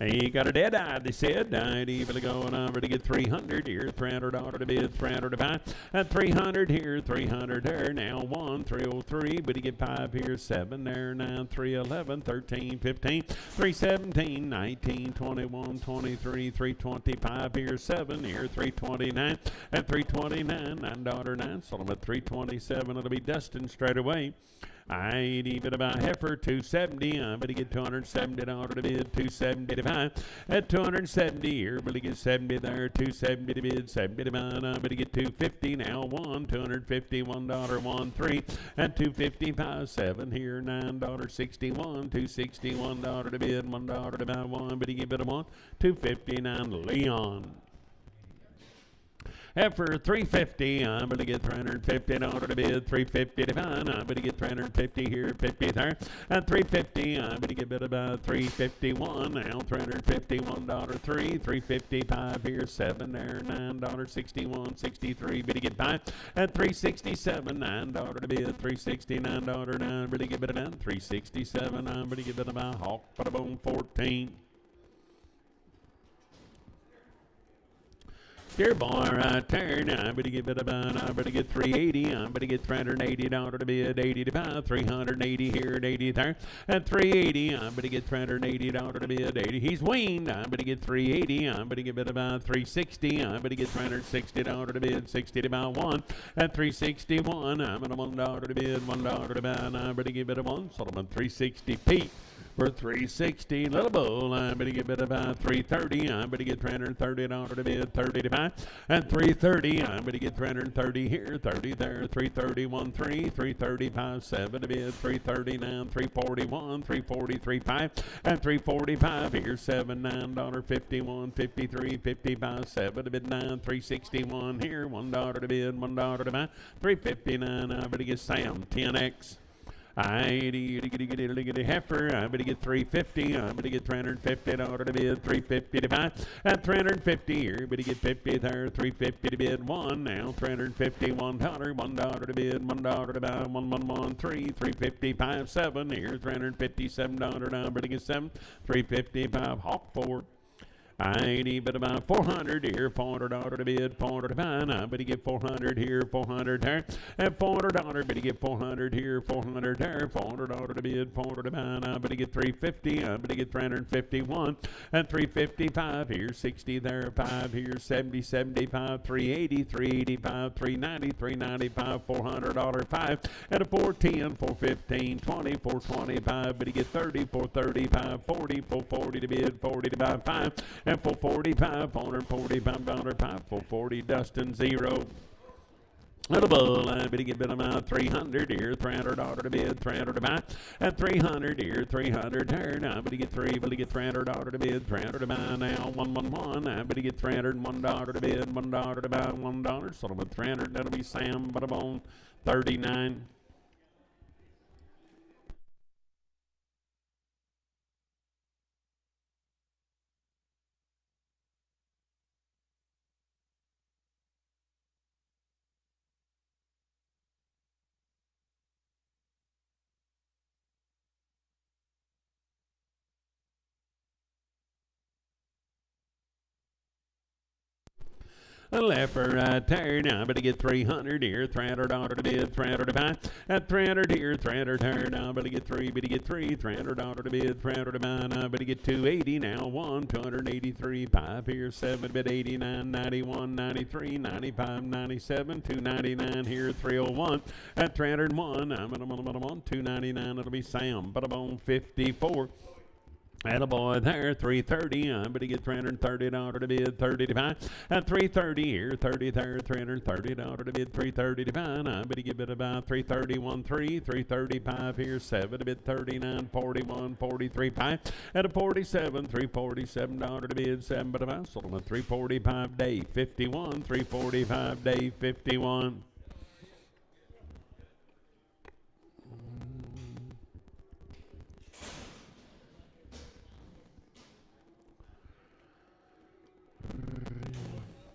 He got a dead eye, they said. I'd even going over to get 300 here, $300 to bid, $300 to buy, and 300 here, 300 there. Now 1, 303, but he get 5 here, 7 there, 9, 311, 13, 15, 317, 19, 21, 23, 325 here, 7 here, 329, and 329, $9, so I'm at 327. It'll be Dustin straight away. I ain't even about heifer, 270. I'm going to get $270 to bid, 270 to buy. At 270 here, but to get 70 there, 270 to bid, 70 to buy. I'm going to get 250 now, $251, 13, and 255, 7 here, $9.61, $261 to bid, $1 to buy, 1, but he give it a 1, 259, Leon. Heifer, 350, I'm going to get $350 to bid, 350 to buy, I'm going to get 350 here, 50 there, and 350, I'm going to give it about 351, now $351, 3, 355 here, 7 there, $9.61, 63, but to get by, and 367, $9 to bid, $369, now I'm going to give it about 367, I'm going to give it about Hawk, put a bone 14. Dear boy, right there. I'm going to get I'm going to get 380. I'm going to get $380 to bid, 80 to buy, 380 here and 80 there, and 380. I'm going to get $380 to bid, 80. He's weaned. I'm going to get 380. I'm going to get bid about 360. I'm going to get $360 to bid, 60 to buy one, and 361. I'm going to $1 to bid, $1 to buy, and I'm going to give it a one. Solomon 360 Pete. For 360, little bull, I'm going to get bid about 330. I'm going to get $330 to bid, 30 to buy, and 330. I'm going to get 330 here, 30 there, 331, 3, 335, 7 to bid, 339, 341, 343, 5, and 345 here, 7, $9, 51, 53, 55, 7 to bid, 9, 361 here, $1 to bid, $1 to buy, 359. I'm going to get Sam 10X. I get a heifer. I'm going to get 350. I'm going to get $350 to bid, 350 to buy, and 350 here. I'm going to get 50 there, 350 to bid, one now, $350, $1 to bid, $1 to buy, 113, 355, 7 here, $357. I'm going to get 7, 355 Hawk Ford. I need about 400 here, $400 to bid, $400 to buy. I'm going to get 400 here, 400 there, and $400. I'm going to get 400 here, 400 there, $400 to bid, $400 to buy. I'm going to get 350. I'm going to get 351 and 355 here, 60 there, 5 here, 70, 75, 380, 385, 390, 395, $400, 5, and a 410, 415, 20, 425. I'm going to get 30, 435, 40, 440 to bid, 40 to buy, 5. And for $45, $445, 5, for 40, Dustin 0. Little bull, I'm going to get about 300 here, $300 to bid, $300 to buy, and 300 here, 300 there. Now I'm going to get $300 to bid, $300 to buy. Now 111, I'm going to get $301 to bid, $1 to buy, $1. So with 300, that'll be Sam Butterbone 39. A leper right there. Now I'm going to get 300 here, $300 to bid, $300 to buy, and 300 here, 300 there. Now I'm going to get $300 to bid, $300 to buy. Now I'm going to get 280 now, 1, 283, 5 here, 7 bid, 89, 91, 93, 95, 97, 299 here, 301, and 301. I'm going to 299. It'll be Sam, but I'm on 54. Attaboy there, 330. I'm going to get $330 to bid, 30 to buy, and 330 here, 30 there, $330 to bid, 330 to buy. And I'm going to give it about 331, 3, 335 here, 7 to bid, 39, 41, 43, 5, and a 47, $347 to bid, 7 to buy. Sold them a 345 day, 51, 345 day, 51.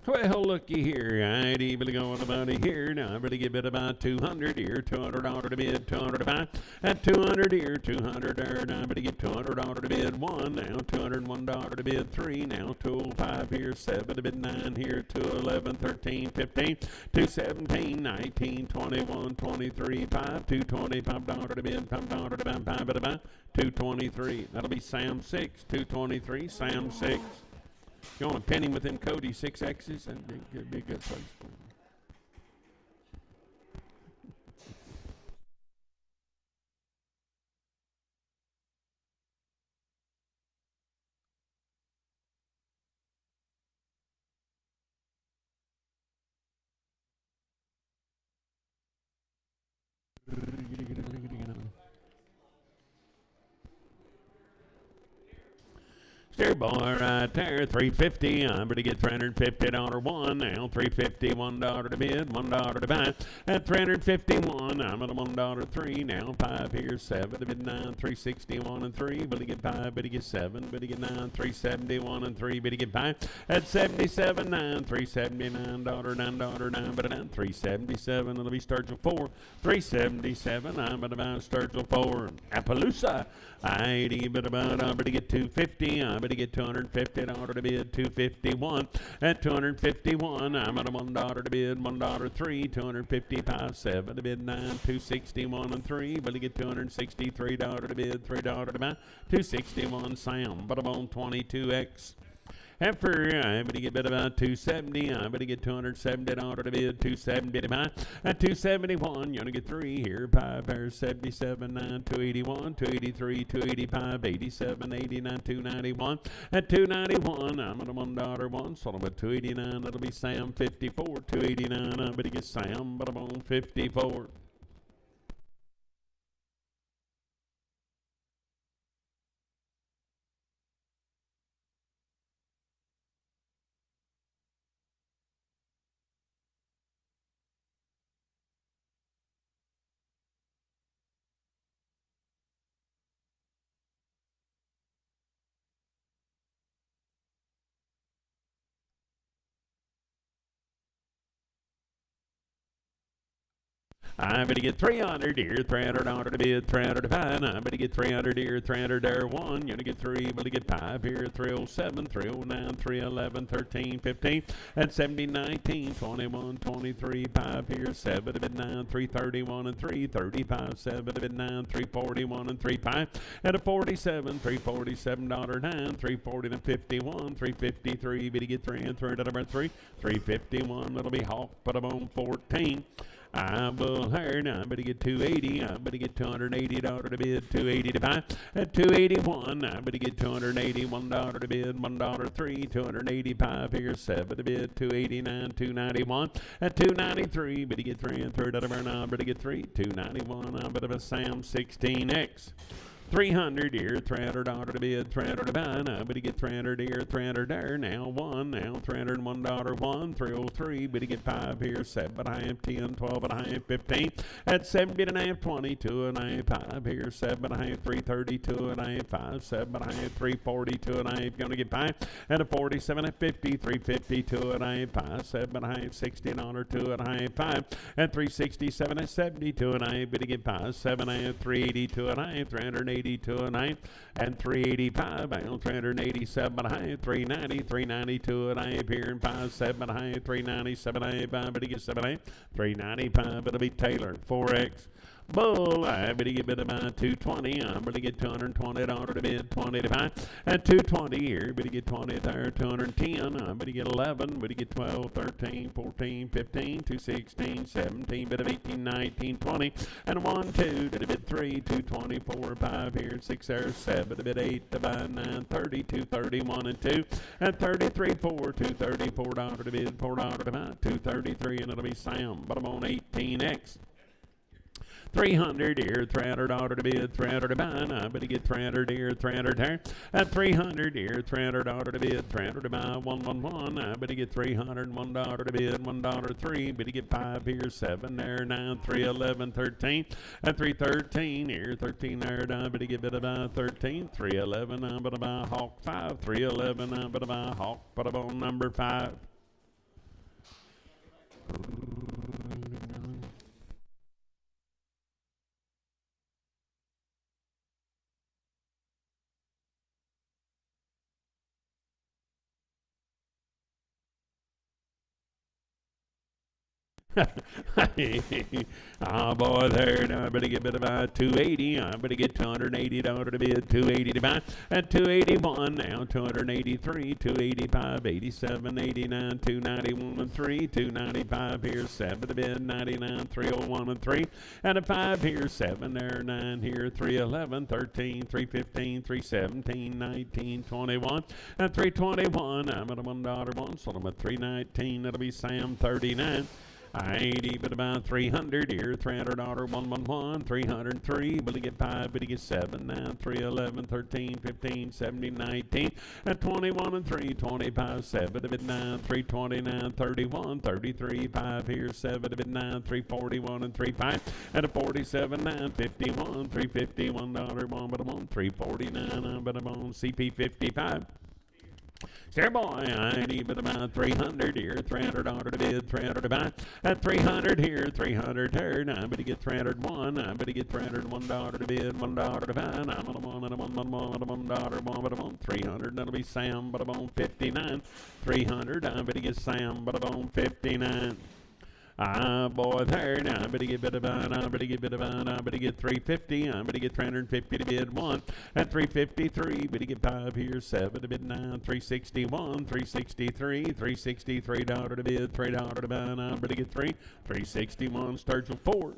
Well, looky here, I'd even going about it here. Now I'm going to give it about 200 here, $200 to bid, 200 to buy, and 200 here, 200 there. Now I'm going to get $200 to bid, 1 now, $201 to bid, 3 now, 205 here, 7 to bid, 9 here, 211, 13, 15, 217, 19, 21, 23, 5, $225 to bid, $5 to buy, 5 to buy, 223. That'll be Sam 6, 223, Sam 6. You want to pin him with them Cody 6X's? That'd be a good place for him. There, boy, right there, 350. I'm going to get $350 one now, $350, $1 to bid, $1 to buy, and 351. I'm at a $1 3 now, 5 here, 7 to bid, 9, 361 and 3. But to get 5, but to get 7, but to get 9, 371 and 3. But to get 5 at 77, 9, $379, $9, 9, but 9, 377. It'll be Sturgill 4, 377. I'm at about Sturgill 4, Appaloosa. I'm going to get 250. I'm but to get $250 to bid, 251. At 251, I'm at a $1 to bid, $1.03, 255, 7 to bid, 9, 261 and 3, but to get $263 to bid, $3 to buy, 261 Sam, but I'm on 22X. And for I'm going to get bid about 270. I'm going to get $270 to bid, 270 to buy. At 271, you're going to get 3 here. 5 pairs, 77, 9, 281, 283, 285, 87, 89, 291. At 291, I'm at a $1 one. So I'm at 289. That'll be Sam 54, 289. I'm going to get Sam, but I'm on 54. I'm going to get 300 here, $300 to bid, 300 to buy. I'm going to get 300 here, 300 there, 1. You're going to get 3, but to get 5 here, 307, 309, 311, 13, 15, and 70, 19, 21, 23, 5 here, 7 to bid, 9, 331 and 3, 35, 7 to bid, 9, 341 and 3, 5, and a 47, $347, 9, 340 and 51, 353, but to get 3 and 3 to number 3, 351, that'll be Hawk, but I'm on 14. I will hire now. I'm going to get 280. I'm going to get $280 to bid, 280 to buy. At 281, I'm going to get $281 to bid, $1.03, 285 here, 7 to bid, 289, 291. At 293, I'm going to get 3 and 3 to burn. I'm going to get 3, 291. I'm going to have a Sam 16X. 300 here, $300 to bid, 300 to buy. I'm going to get 300 here, 300 there. Now 1, now $301, 1, 303. But to get 5 here, 7 and a half, 10, 12 and a half, 15. At 70 and a half, 20, 2 and a half, 5 here, 7 and a half, 330, 2 and a half, 5, 7 and a half, 340, 2 and a half. Going to get 5. And a 47 at 50, 350, 2 and a half, 5, 7 and a half, $60, 2 and a half, 5. And 367 at 70, 2 and a half. But to get 5, 7 and a half, 380, 2 and a half, 380. 2 and a half, and 385, and 387 and a half, 390, 392 and a half here, and 5, 7 and a half, 397 and a half, but to get 7 and a half, 395, it'll be Taylor, 4X. Bull, I'm going to get bid about 220. I'm going to get $220 to bid, 20 to buy. At 220 here, I'm going to get 20 there, 210. I'm going to get 11. I'm going to get 12, 13, 14, 15, 216, 17, bid of 18, 19, 20. And 1, 2, to the bid 3, 224, 5 here, 6 there, 7, to bid 8, to buy 9, 30, 231 and 2. At 33, 4, $234 to bid, $4 to buy, 233, and it'll be Sam, but I'm on 18X. 300 here, $300 to bid, 300 to buy. I'm going to get 300 here, 300 there. At 300 here, $300 to bid, 300 to buy, 111. I'm going to get $301 to bid, $1.03. I'm going to get 5 here, 7 there, 9, 311, 13. At 313 here, 13 there. I'm going to get bid about 13, 311. I'm going to buy Hawk 5, 311. I'm going to buy Hawk, put up on number 5. Oh boy, there. Now I'm going to get bid about 280. I'm going to get $280 to bid, 280 to buy. At 281 now, 283, 285, 87, 89, 291 and 3, 295 here, 7 to bid, 99, 301 and 3, and a 5 here, 7 there, 9 here, 311, 13, 315, 317, 19, 21, and 321. I'm at a $1 one, so I'm at 319. That'll be Sam 39. 80, but about 300 here, $300, 111, 303, will he get 5, but he gets 7, now 311, 13, 15, 17, 19, and 21 and 3, 25, 7 to bid 9, 329, 31, 33, 5 here, 7 to bid 9, 341 and 3, 5, and a 47, 9, 51, $351, 1, but I'm on 349, but I'm on CP 55. Sure boy, I need but about 300 here, $300 to bid, 300 to buy. At 300 here, 300 turn. I'm going to get 301. I'm going to get $301 to bid, $1 to buy. I'm on $1, 300. That'll be Sam, but I'm on 59. 300. I'm going to get Sam, but I'm on 59. Ah, boy, third. I'm going to get bit about. I'm going to get bit about. I'm going to get 350. I'm going to get 350 to bid 1. At 353, I'm going to get 5 here, 7 to bid 9, 361, 363, $363 to bid, $3 to buy. I'm going to get 3, 361 starts with 4.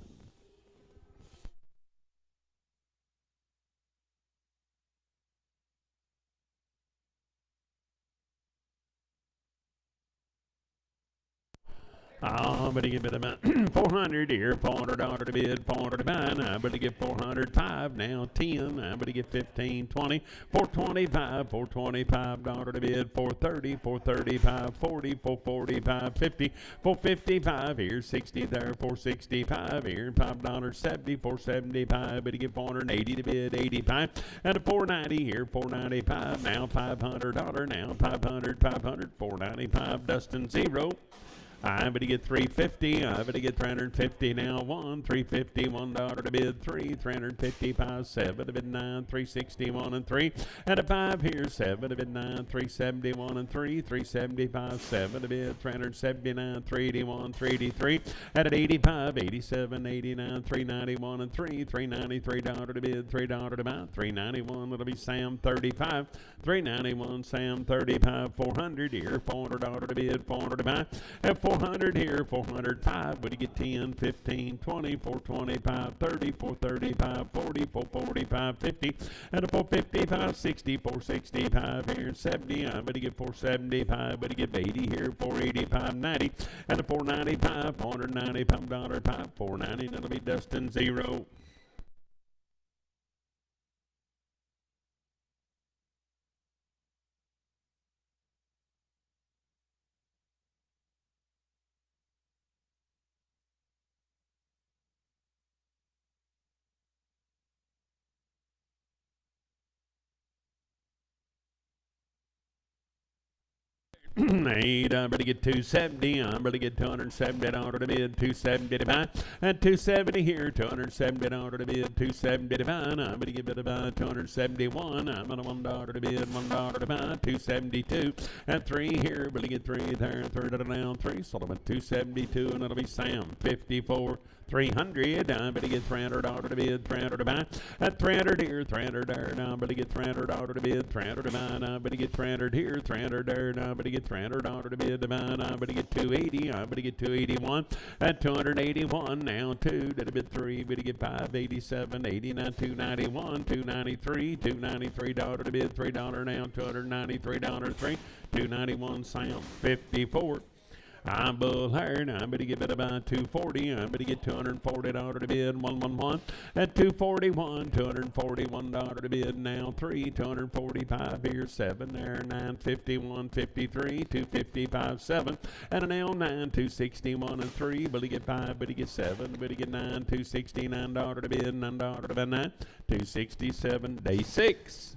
I'm going to give it about 400 here, $400 to bid, $400 to buy. I'm going to get 405, now 10. I'm going to get 15, 20, 425, $425 to bid, 430, 435, 40, 445, 50, 455 here, 60 there, 465 here, $5.70, 475. But to get 480 to bid, 85, and a 490 here, 495. Now $500, now 500, 500, 495. Dustin 0. I'm going to get 350. I'm going to get 350 now. 1, 350, $1 to bid. 3, 355, 7 to bid 9, 361 and 3. And a 5 here, 7 to bid 9, 371 and 3, 375, 7 to bid, 379, 381, 383. And at 85, 87, 89, 391 and 3, $393 to bid, $3 to buy. 391, it'll be Sam 35. 391, Sam 35, 400 here, $400 to bid, $400 to buy. And 400 here, 405. Would you get 10, 15, 20, 425, 30, 435, 40, 445, 50, and a 455, 60, 465 here, 70. I'm going to get 475. But you get 80 here, 485, 90, and a 495, $495, 5, 490. That'll be Dustin 0. Eight, I'm going to get 270. I'm going to get $270 to bid, 270 to buy. And 270 here, $270 to bid, 270 to buy. I'm going to give it about 271. I'm on $1 to bid, $1 to buy, 272. And 3 here, going to get 3 there, 3 down, 3. Sold them at 272, and it'll be Sam 54. 300. I'm going to get $300 to bid, $300 to buy. At 300 here, 300 there. Now I'm going to get $300 to bid, $300 to buy. Now I'm going to get 300 here, 300 there. Now I'm going to get $300 to bid to buy. Now I'm going to get 280. I'm going to get 281. At 281. Now 2 to bid 3. I'm going to get 587, 89, 291, 293, $293 to bid, $3 now. $293, 3. 291. Sam 54. I'm bull hired. I'm going to give it about 240. I'm going to get $240 to bid. 111 at 241. $241 to bid. Now 3. 245 here. 7 there. 951. 53. 255. 7 and a now 9. 261 and 3. But he get 5. But he get 7. But he get 9. $269 to bid. $9 to bid. 9. 267. Day 6.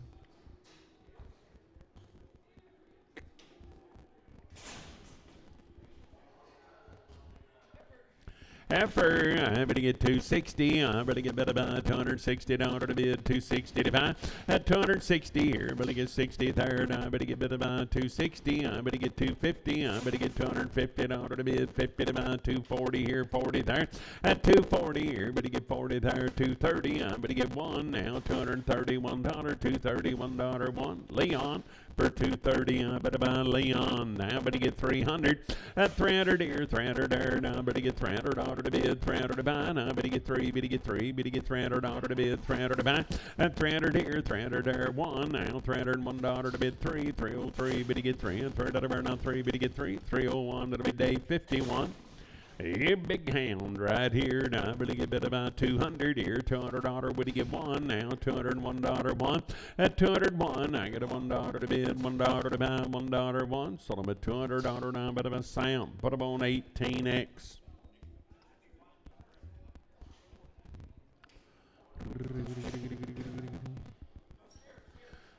After I'm going to get 260, I'm going to get about $260 to bid, 260 to buy. At 260 here, I'm going to get 63rd. I'm going to get about 260. I'm going to get 250. I'm going to get $250 to bid, 50 to buy. 240 here, 40 there. At 240 here, I'm going to get 40 there, 230. I'm going to get 1 now, $231, $231 1. Leon. For 230, I'm going to buy Leon. Now I'm going to get 300. At 300 here, 300 there. Now I'm going to get $300 to bid, 300 to buy. Now I'm going to get 3, but to get 3, but to get $300 to bid, 300 to buy. At 300 here, 300 there, 1. Now $301 to bid, 3, 303, but to get 3, and 300 there, now 3, but to get 3, 301. That'll be day 51. A big hound right here. Now I'm going to give it about 200 here. $200. Would he give 1? Now $201 1. At 201, I get a $1 to bid, $1 to buy, $1 1. Sold him at $200 now. But about Sam. Put him on 18X.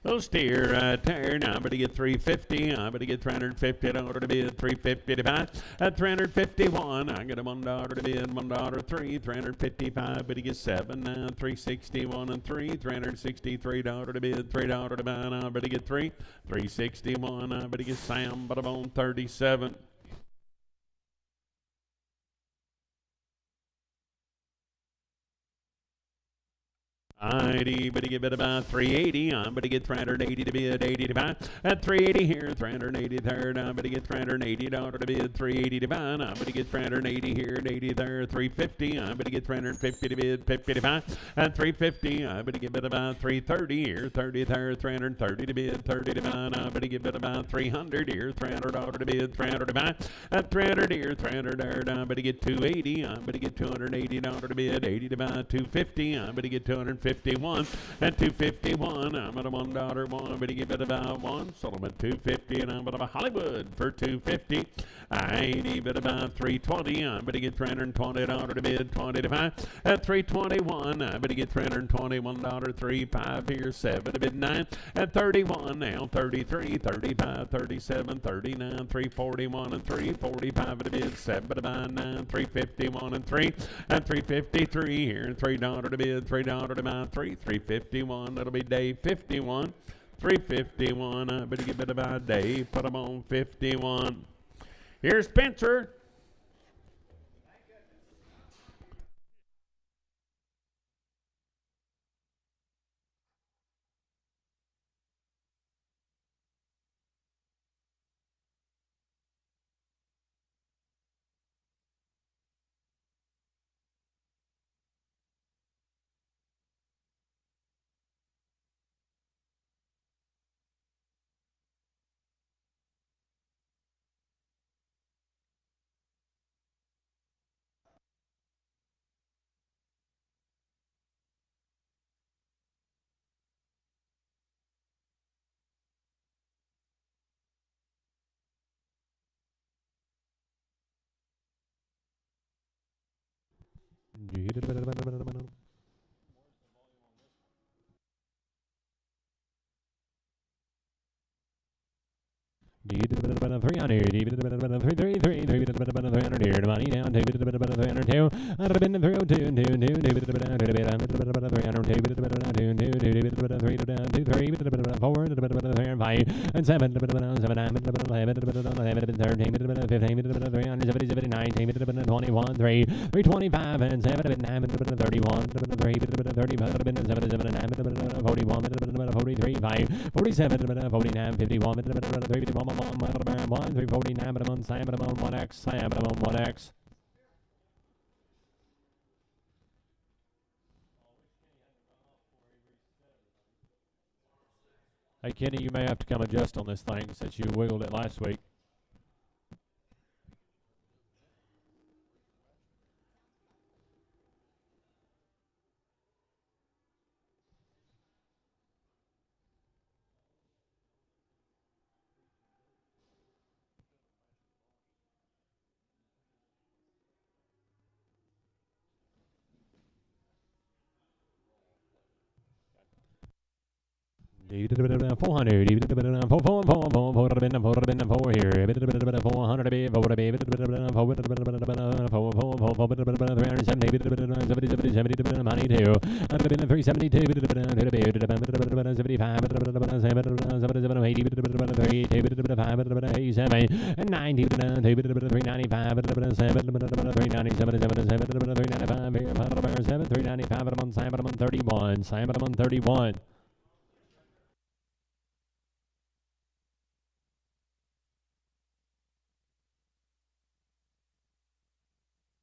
Little steer, turn. I'm going to get 350. I'm going to get 350. In order to be at 350 to buy. At 351. I get a $1 to bid. $1.03. 355. But he gets 7. 361 and 3. $363 to bid. $3 to buy. I'm going to get 3. 361. I'm going to get Sam. But I'm on 37. Alrighty, but to get bid about 380. I'm going to get 380 to bid, 80 to buy. At 380 here, 380 third. I'm going to get $380 to bid, 380 to buy. I'm going to get 380 here, 80 there, 350. I'm going to get 350 to bid, 50 to buy. At 350, I'm going to get bid about 330 here, 30 there, 330 to bid, 30 to buy. I'm going to get bid about 300 here, $300 to bid, 300 to buy. At 300 here, 300 there. I'm going to get 280. I'm going to get $280 to bid, 80 to buy. 250. I'm going to get 250. 251 at 251. I'm at a $1 one. I'm going to give it about one. So I'm at 250, and I'm at a Hollywood for 250. I need it about 320. I'm going to get $320 to bid, 20 to buy. At 321, I'm going to get $321, 35 here, 7 to bid 9. At 31 now, 33, 35, 37, 39, 341 and 345 to bid, 7 to buy 9, 351 and 3. At 353 here, $3 to bid, $3 to buy. 351, that'll be day 51. 351, I better give it about day. Put them on 51. Here's Spencer. Need a bit about 300, even a bit about 333, 300 here, money down, 2 bit about 302, I'd have been 302, and 2, 2 bit about 300, 2 bit about 2, 2 bit about 3 down, 2, 3 bit about 4, bit about 3 and 5, and 7 bit about 7, 9 bit about 11, bit about 11, 13 bit about 15, bit about 370, 79, bit about 21, 3, 325, and 7 bit 9 bit about 31, bit about 3 bit about 35, bit 7, 9 bit about 41, bit about 43, 5, 47, bit about 49, 51, bit about 3, 51, 349, but I'm on Sam, but I'm on 1X, Sam, but I'm on 1X. Hey, Kenny, you may have to come adjust on this thing since you wiggled it last week. Four hundred, even a bit of 4 here, a bit of 400, a bit of 370 money too. I'd have been 372, 75, 87, and 90, 395, 395, I'm on Simon, I'm on 31, Simon, I'm on 31.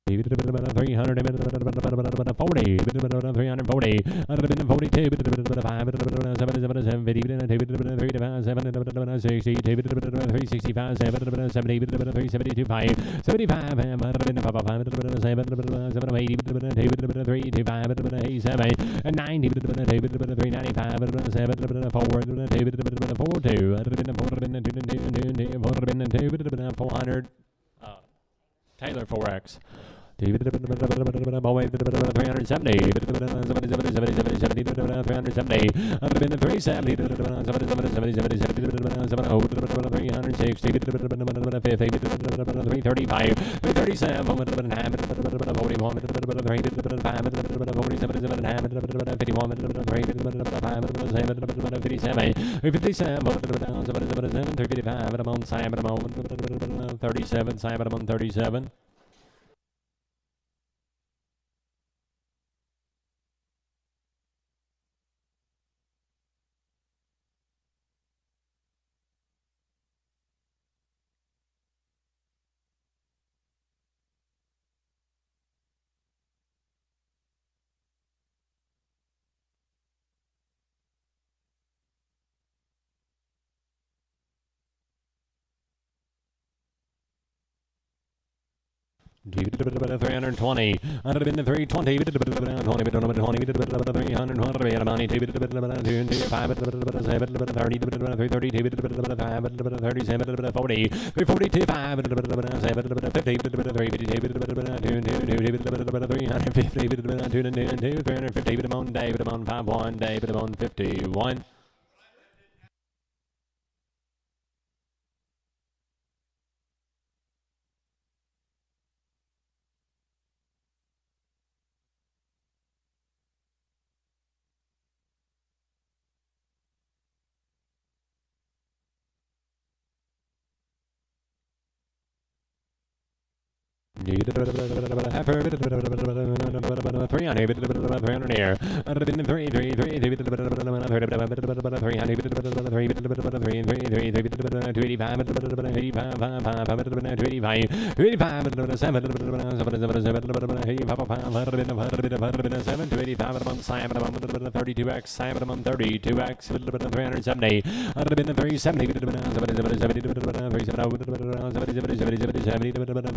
$300, 40, 340, I'd have been 42, 5, 7, 3, 365, 70, 372, 5, 75, I'd have been 5, 7, 80, 3, 5, 87, and 90, 395, 7, 4, 2, I'd have been 400. Taylor 4X. $37. $320. I'd have been the 320.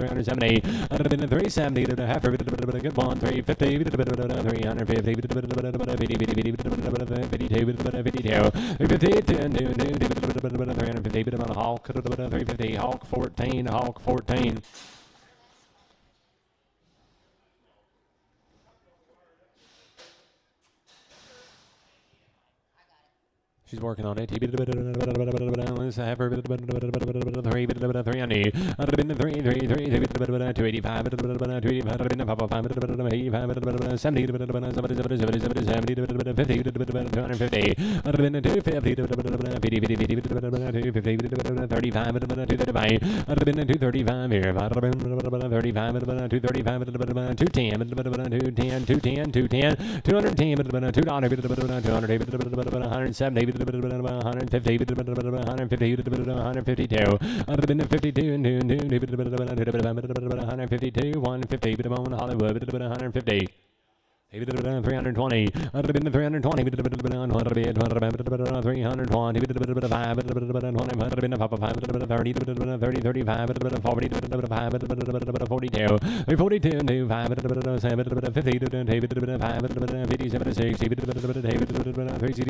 $51. I'd have been a 370 to half a good one, 350 350 Hawk 14, Hawk 14. She's working on it. Let's have her 3 on me. I'd have been the 285, 70, 250. I'd have been the 250, 35, 235. I'd have been the 235 here. I'd have been 35, 235, 210, 210, 210, 210, 210, $200, 170. 150, 152. I'd have been the 52 and 152, 150, Hollywood, 150. 320. I'd have been the 320. 320. I'd have been the 30, 35, 40, 42. 342 and 5, 50, 57, 60, 360,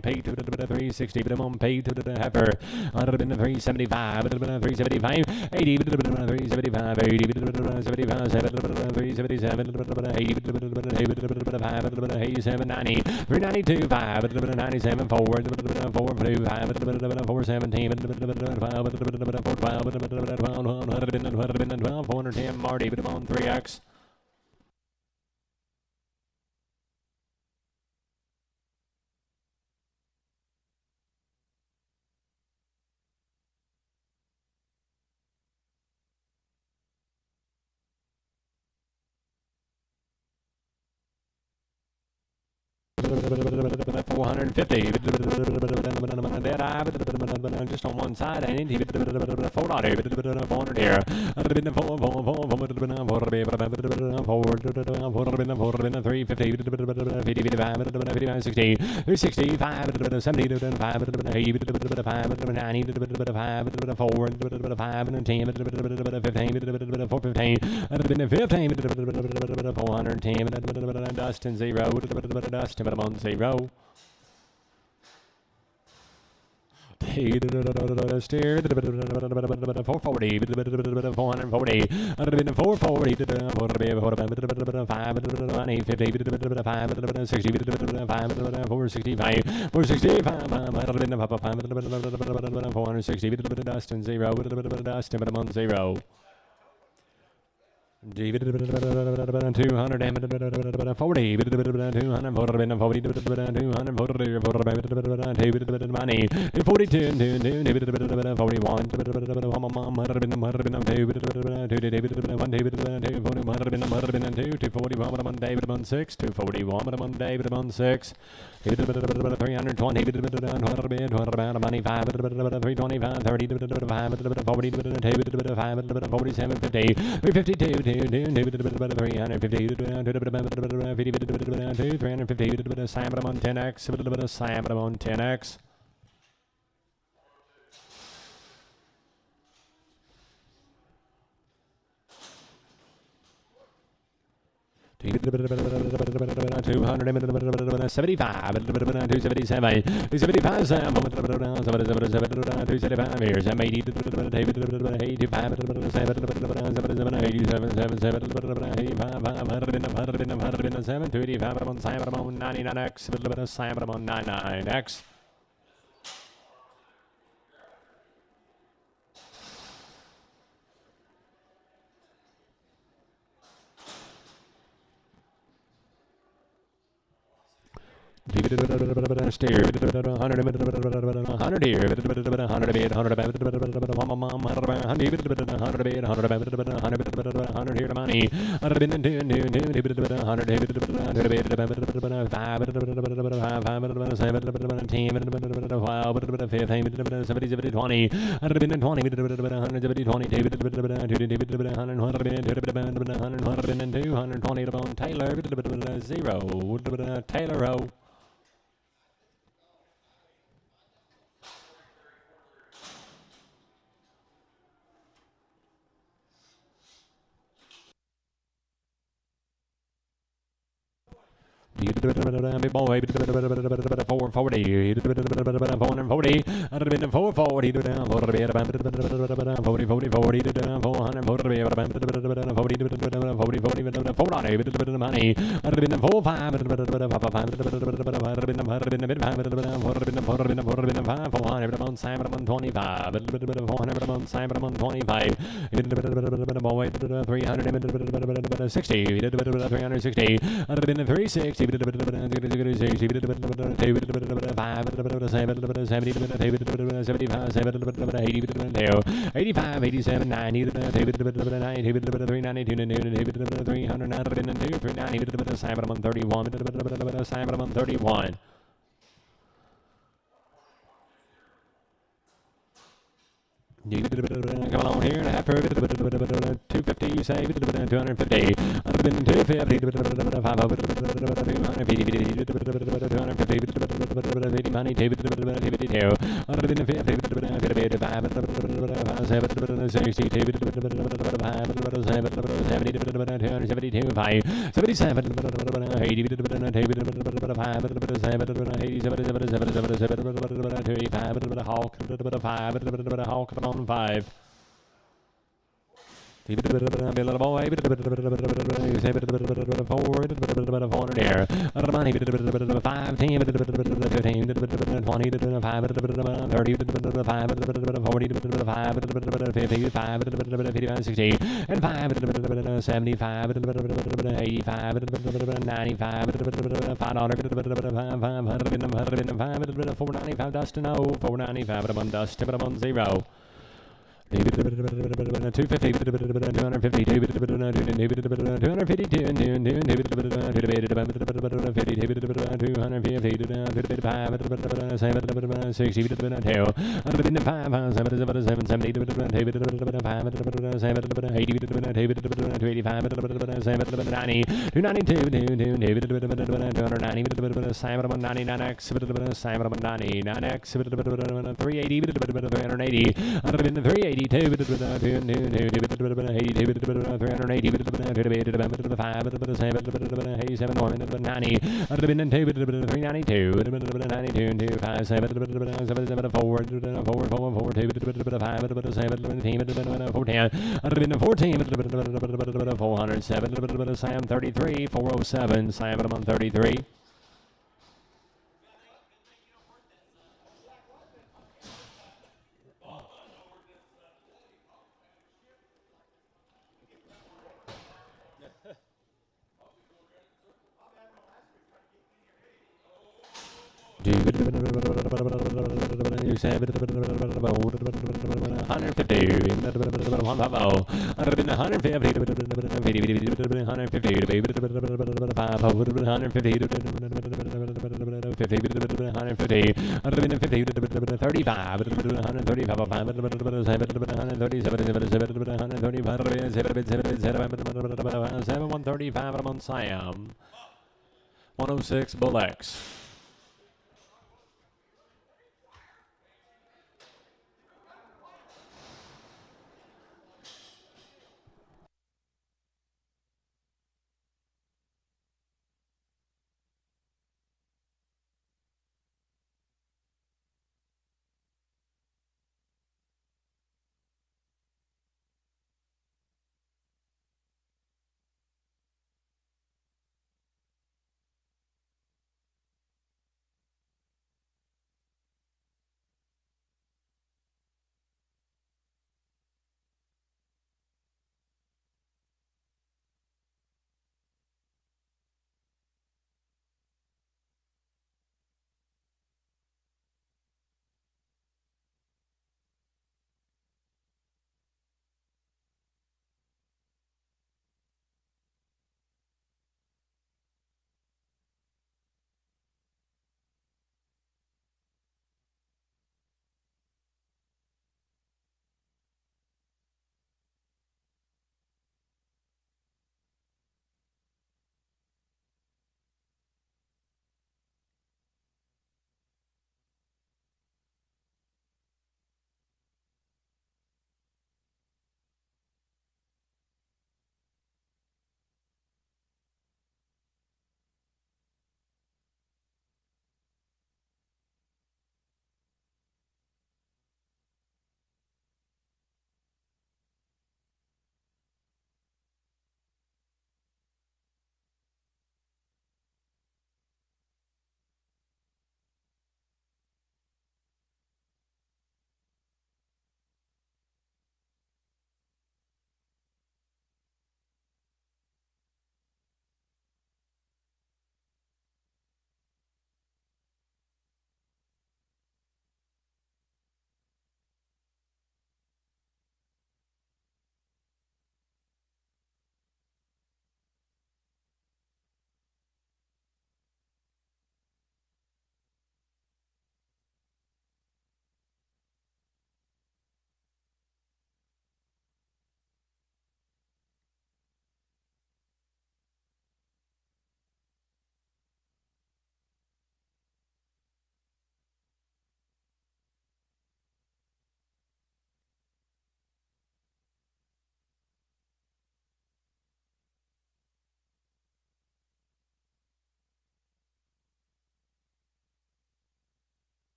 paid to 360, paid to the heifer. I'd have been the 375, 375, 80, 375, 80, 75. 377, 87, 90, 392, 5, 97, 4, 4, 5, 417, 410, $410, Marty, but on 3X. $450. Just on one side, I need $400 here. I'd have been the 350, 365, 70, 5, 90, 4, 5, 10, 15, 415. I'd have been the 15, 410, Dustin 0, Dustin, but I'm on 0. steer 440 440 440 5 50 60 465 460 dust and 0 dust and 0 200 240 10x. $200 $275 $277 $275 here $780 $285 steer 100 here 100 here to money 0 Taylor big boy 440 440 360 85 87 90 331 come along here and after 250 you say 250 on 5 little boy, 400 there. 5, 10, 15, 20, 5, 30, 40, 55, 55, 60, and 5, 75, 85, 95, $5, 495 dust and 495 dust, 0. 250 250 380 Sam 33, 407, Sam on 33. Sam 106 Bull X.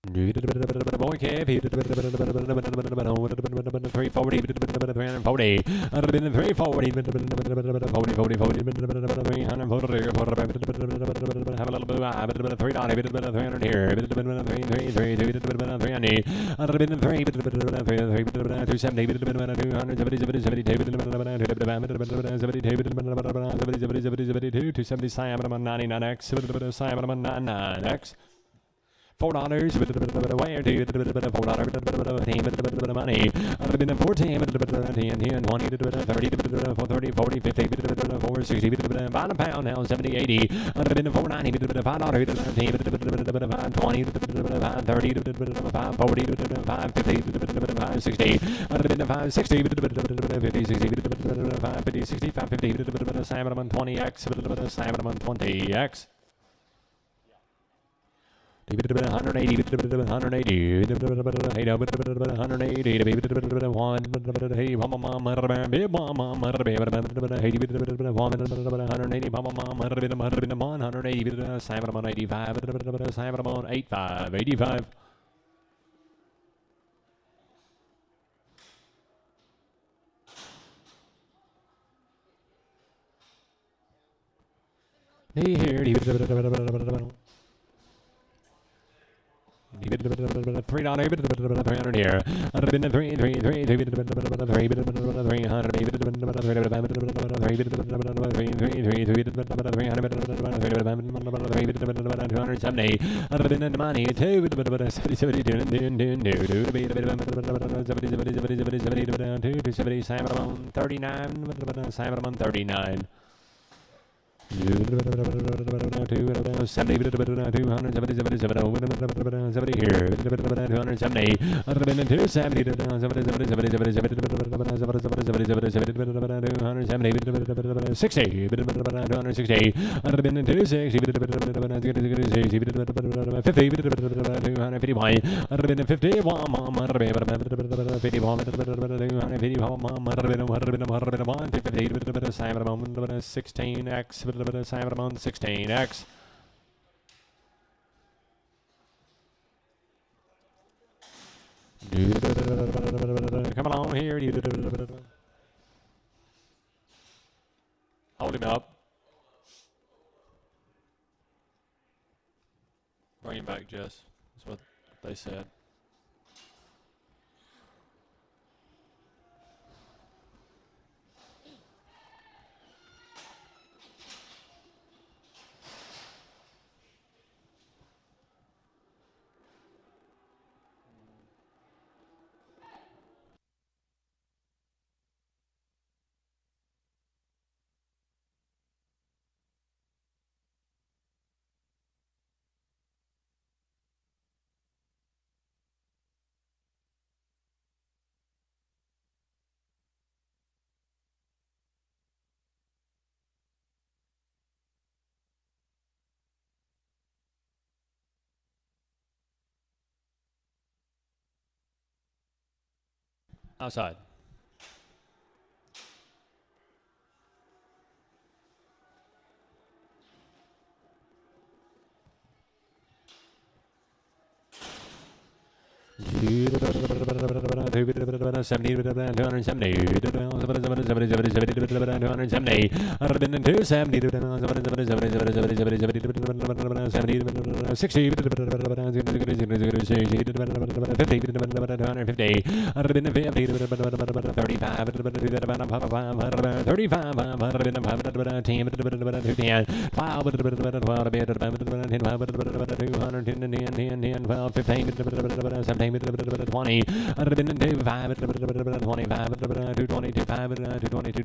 Boy Cap, 340, 340, have a little boo eye, 300 here, 270, $4, where do you $4, money? I'd have been 14, 10, 20, 30, 40, 50, 60, about a pound now, 70, 80. I'd have been 490, $5, 20, 30, 40, 50, 60. I'd have been 560, 50, 60, 50, 60, 550, 20X, 20X. 180, 180, 85. Here, $3, 300 here. I'd have been 300, 270. I'd have been in the money too. 39. 70 here. 270. I'd have been in 270. 60. 260. I'd have been in 260. 50. 251. I'd have been in 50. 16X. 16X. Come along here. Hold him up. Bring him back, Jess. That's what they said. Outside.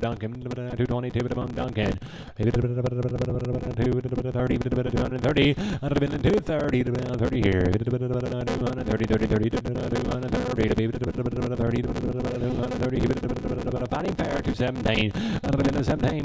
Duncan, 222 Duncan, 230, I'd have been 230 here, 230, fighting fair, 217, I'd have been 17,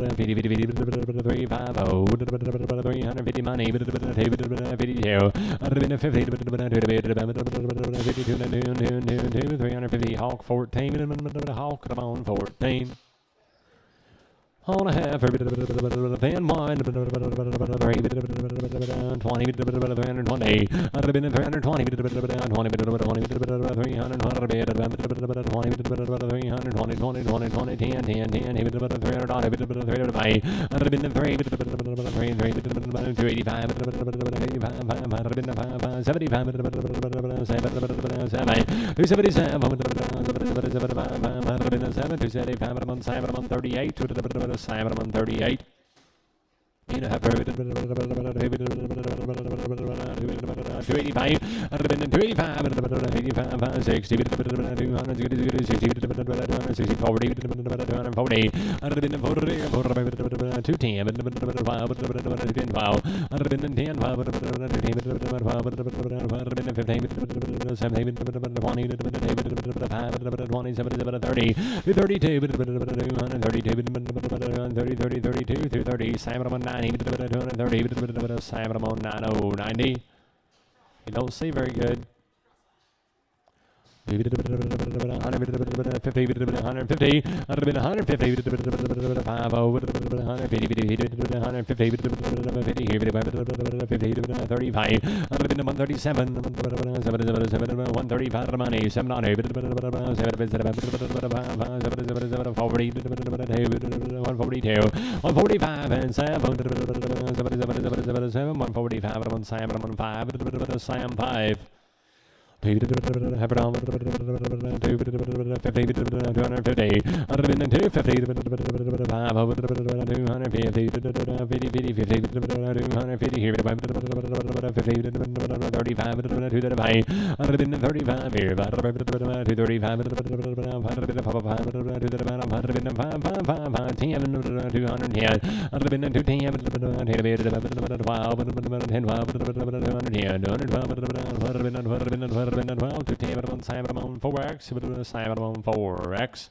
350 money, 350 Hawk 14, Hawk come on 14. On a half, then one, 20, 320, 38. Simon on 38. In a half, 285, 285, 60, 260, 40, 240, 230, Simon on 90, 230, Simon on 90. You don't see very good. 150, 150, 150, 135 money, 700, 145 and 7, 145 on Sam on 5, Sam 5. 250, 12 to Simon on 4x, Simon on 4x.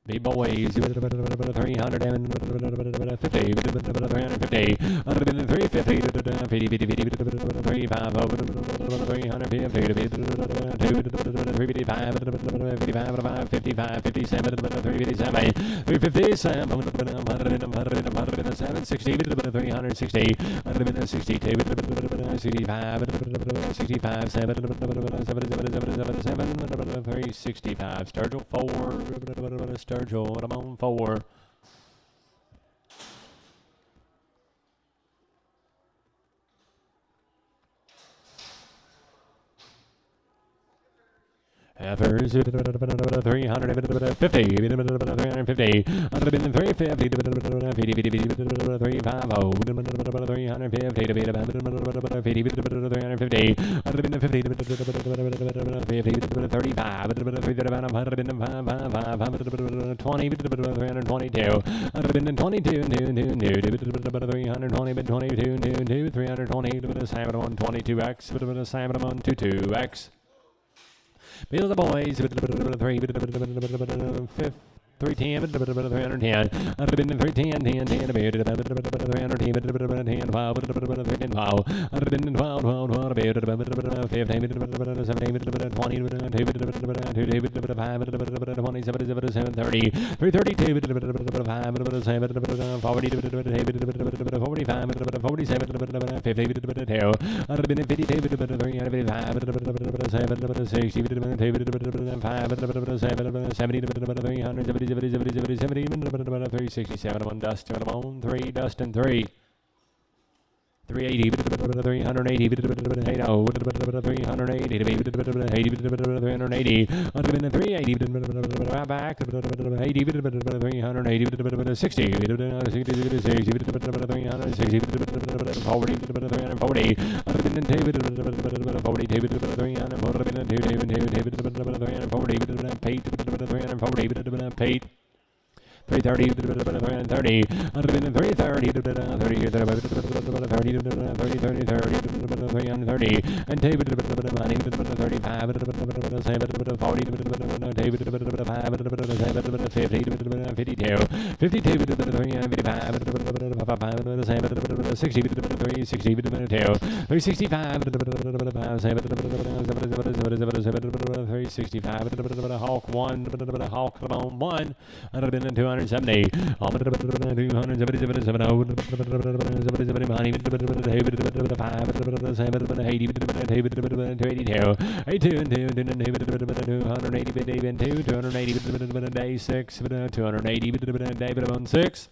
Big boys, 300 and 50, 350, 365, Sturgill 4, Sturgill, I'm on 4. Effers, 350, 350, 350, 22x, Simon on 22x. Bill the boys, 310, 310, I've been 310, 10, 10, 310, 10, 12, 12, I've been 12, 12, 12, 15, 17, 20, 27, 30, 332, 5, 7, 40, 45, 47, 50, 2, I've been 52, 355, 60, 5, 7, 367 on dust, on 3, dust and 3. 380, 380, 380, 380, 380, back, 80, 380, 60, 330, 330, 330, and David 35, Hawk 1, Hawk 1, I'd have been in 270. 6.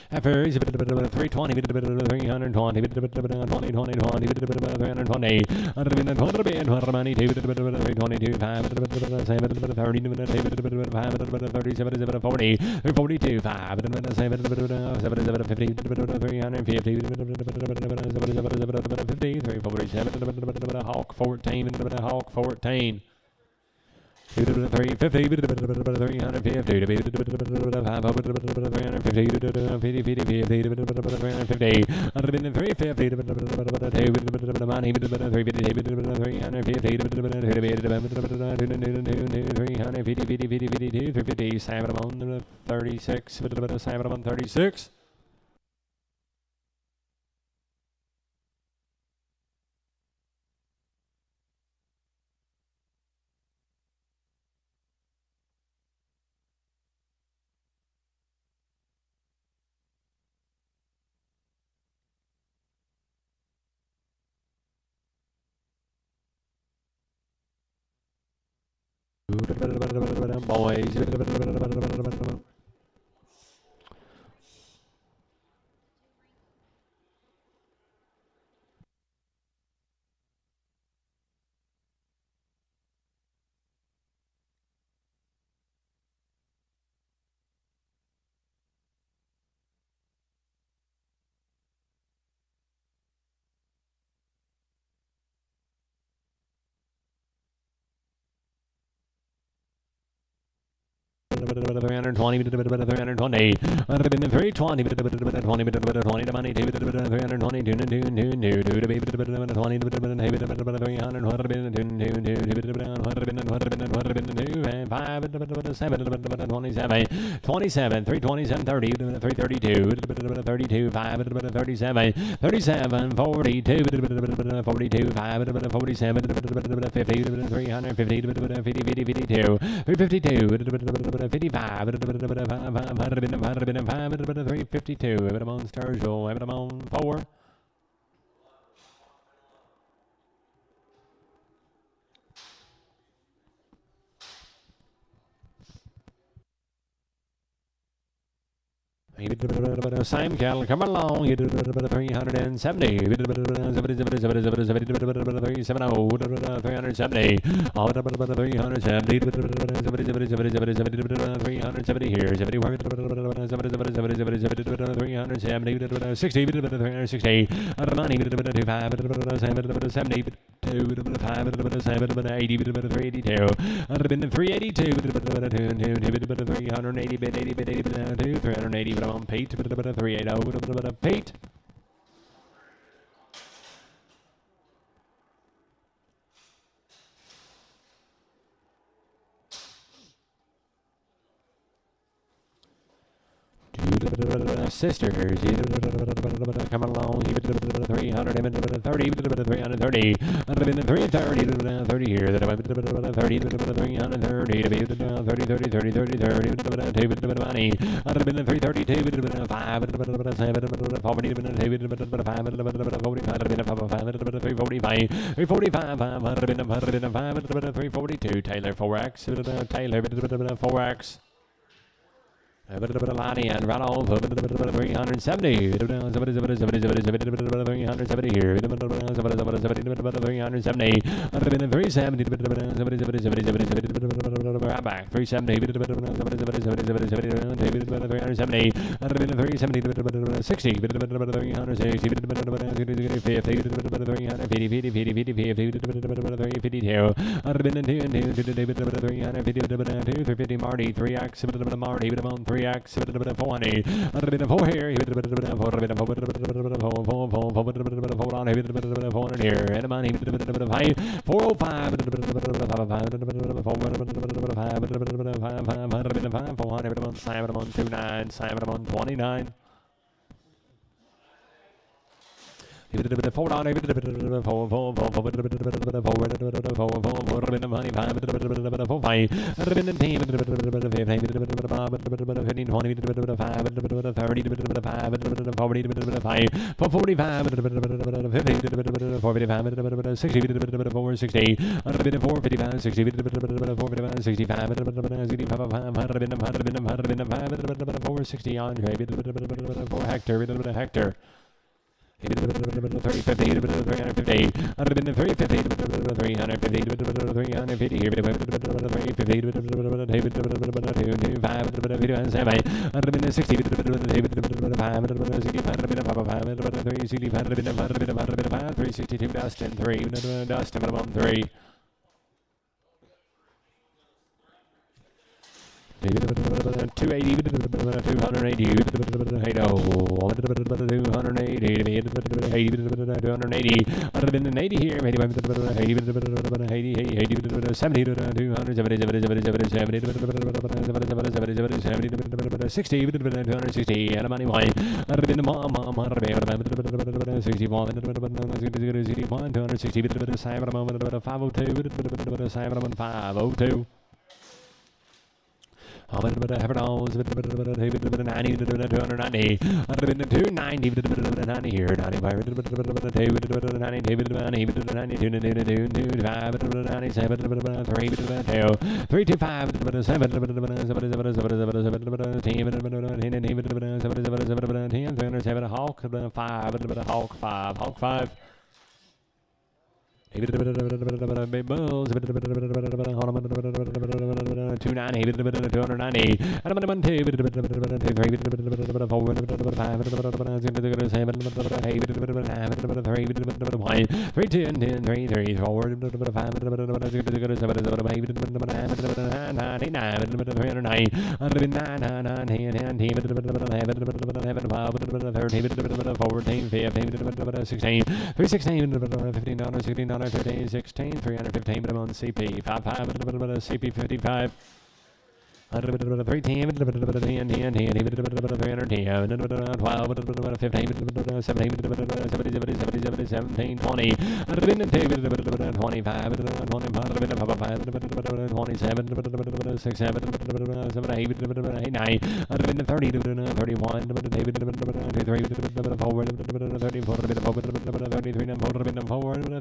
After 320, 320, 320, Hawk 14, Hawk 14. 350, 36. Boys. $320, $320, $320, the money, $27, 327, 30, 332, 32, 5, 37, 37, 42, 42, 5, 47, 50, 350, 52, 352, 55, 352, Evidamon Sturgill, Evidamon 4. Same cattle come along. 370. 370. 370. 370 here. 70 work. 370. 60. 360. Money. 25. 70. 382. 382. 380 on Pete, 380, Pete. Sisters, come along, 330, 330, 330 here, 30, 330, 342, Taylor 4X, Taylor 4X. Lonnie and Ralph 370 370 here 370 right back 370 60 350 Marty 3X Marty 3X 420 4 here 4 here and money 405 429 Hold on, Hector. 350, 350, 350, 350 here, 362 Dustin 3 Dustin 3 280, 280, 280, 280 here, 70, 60, 260, and a money wine, 61, 260, 502, Have it $290, 290 here, 95, 325, Hawk 5. Big Bulls, 290, 290, and I'm on 2, 15, 16, 315, but I'm on CP, 55, CP 55. 310, 310, 12, 15, 17, 20, 25, 27, 6, 7, 8, 9, 30, 31,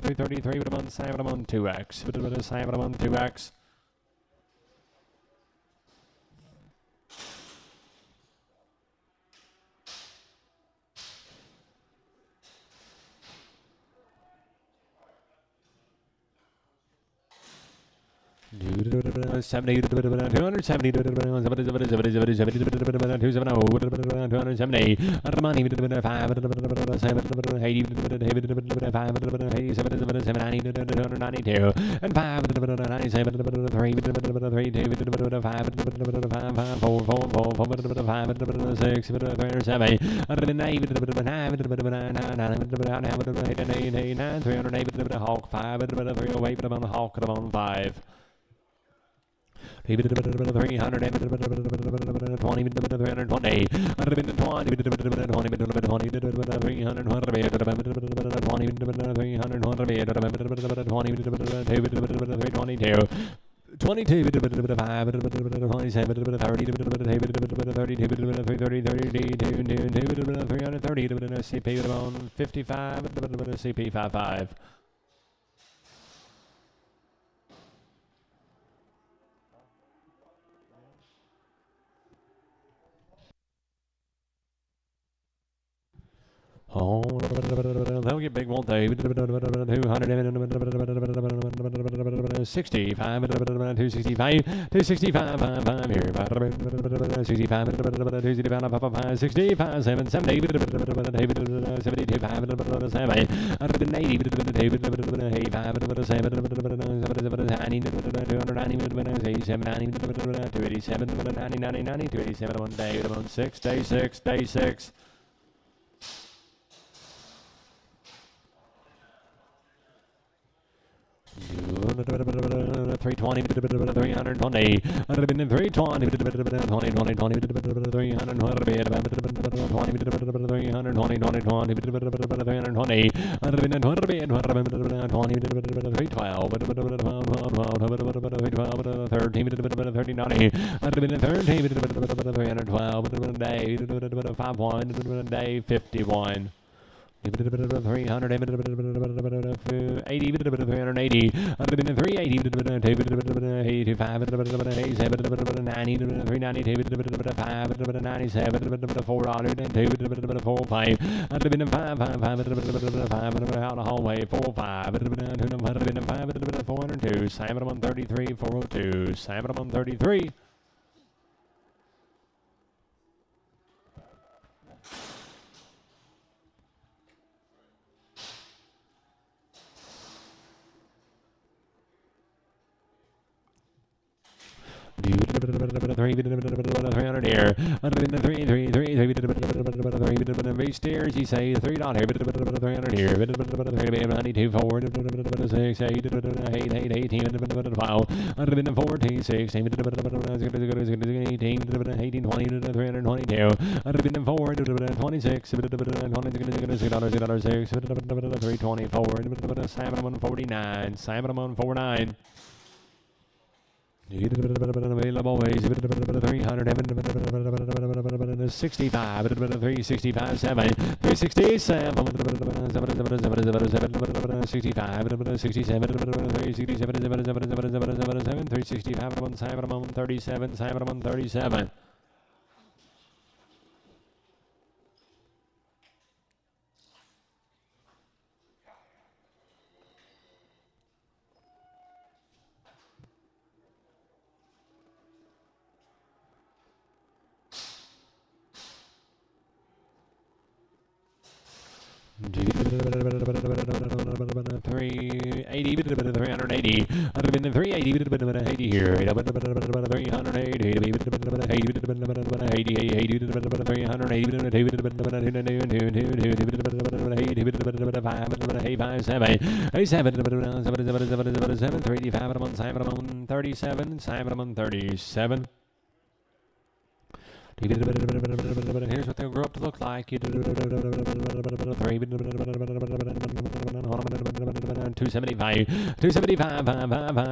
333, but I'm on 2X. $270, 270, 270, and 5. CP55. Oh, they'll get big, won't they? 200, 65, 265, 265, 5 here, 65, 265, 65, 7, 70, 72, 5, 7, 80, 287, 1 day, 6, day 6, day 6. 320, 320, 320, 51. 300, 80, 380, 380, 85, 87, 90, 390, 5, 97, 400, 5, out the hallway, 45, 402, 733, 402, 733. Here. Three stairs, you say $3 here, 92 forward, 6, 8, 18, 12, 14, 16, 18, 18, 20, 322, forward, 26, 320 forward, 749, 749. Available ways 300 65 365 7 367 65 67 365 37. $380, $380, 380 here, 37. Here's what they'll grow up to look like. 275, 275,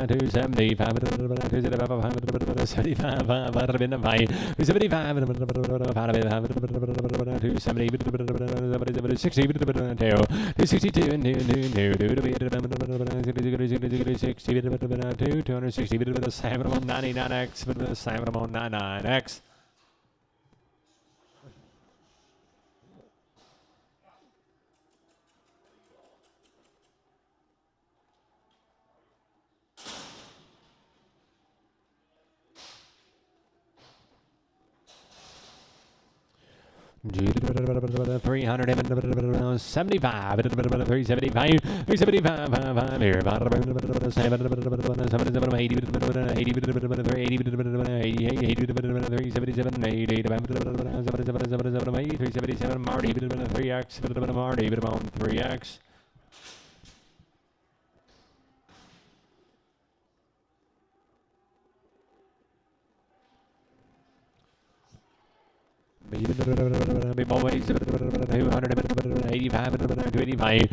260, $375, 375 here, 377 Marty, 3x, Marty, 3x. Big boys, 285, 285,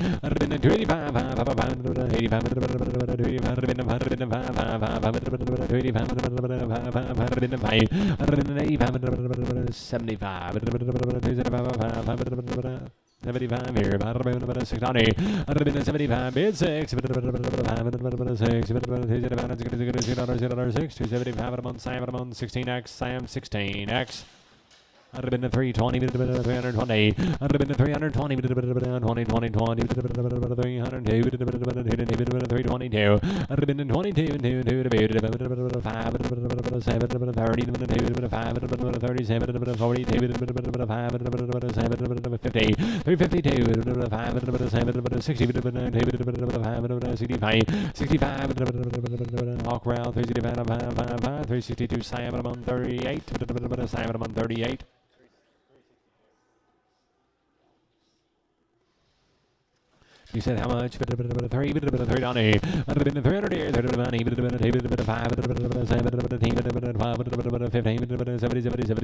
75 here, 690, 75, bid 6, 6, 275 a month, Sam a month, 16x, Sam 16x. I'd have been to 320, 320, I'd have been to 320, 20, 20, 20, 302, 322, I'd have been to 22, 2, 2, 5, 7, 30, 5, 37, 42, 5, 50, 352, 5, 7, 60, 65, 65, Hawk Round, 365, 362, Simon on 38, Simon on 38. You said how much? 3, 3 Donnie. I'd have been to 300 years, 5, 7, 15,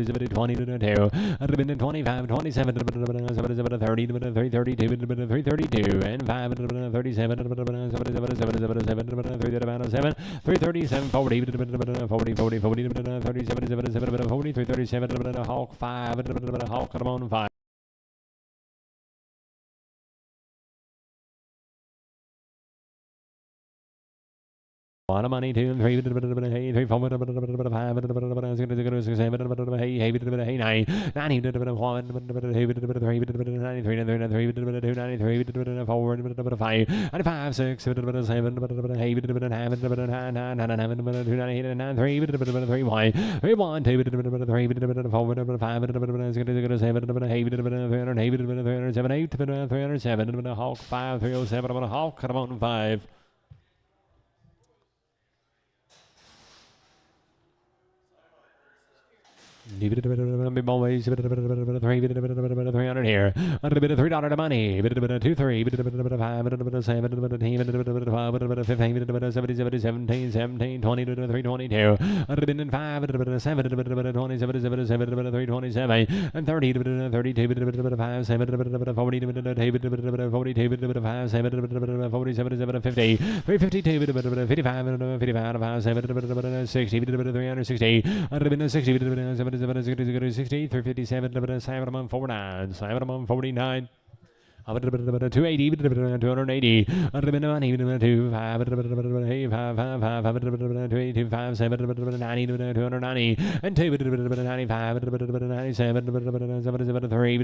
70, 20, 2. I'd have been to 25, 27, 30, 332, 332, and 5, 37, 337, 337, 40, 40, 37, 40, 337, Hawk 5, Hawk, come on, 5. One of money, 2 and 3, 3, 4, 5, 6, 7, 8, 9, 90, 1, 5, 6, 7, 8, 307, Hawk 5, 307, Hawk, come on, 5. Big boys, 300 here. A bit of $3 to money. Bit of 2, 3, bit of 5, 7, 15, 17, 17, 20, 322. A bit in 5, 7, 27, 327, and 30, 32, 5, 7, 40, 42, 5, 7, 47, 50, 352, 55, 55, 7, 60, 360. A bit in 60, 60, 357, 749, 749. 280, 280, 2, 5, 7, 90, 290, and 2, 95, 97, 3,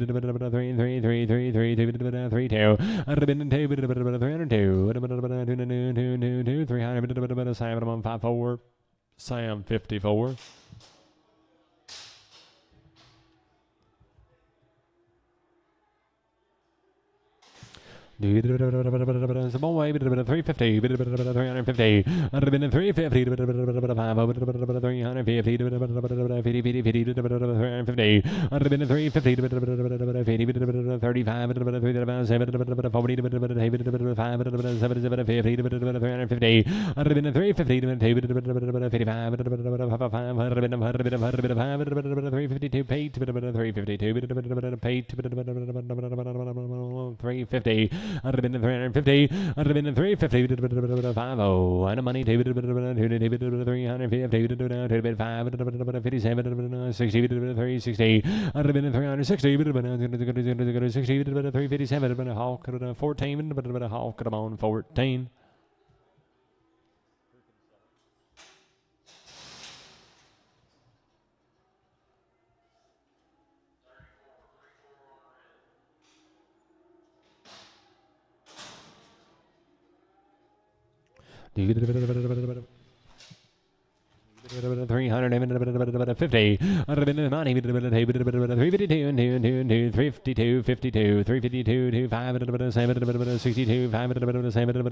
2, 300, Sam 54, Sam 54. Some more way, 350, 350, 350, 350. I'd have been 350. I'd have been 350. 50. And a money. 350. 5. 60. 360. I'd have been 360. 357. Hawk 14. Hawk come on 14. $300, 350. I'd have been money. 352 and 2 and 2 and 2. 52, 52, 352, 5, 62, 5,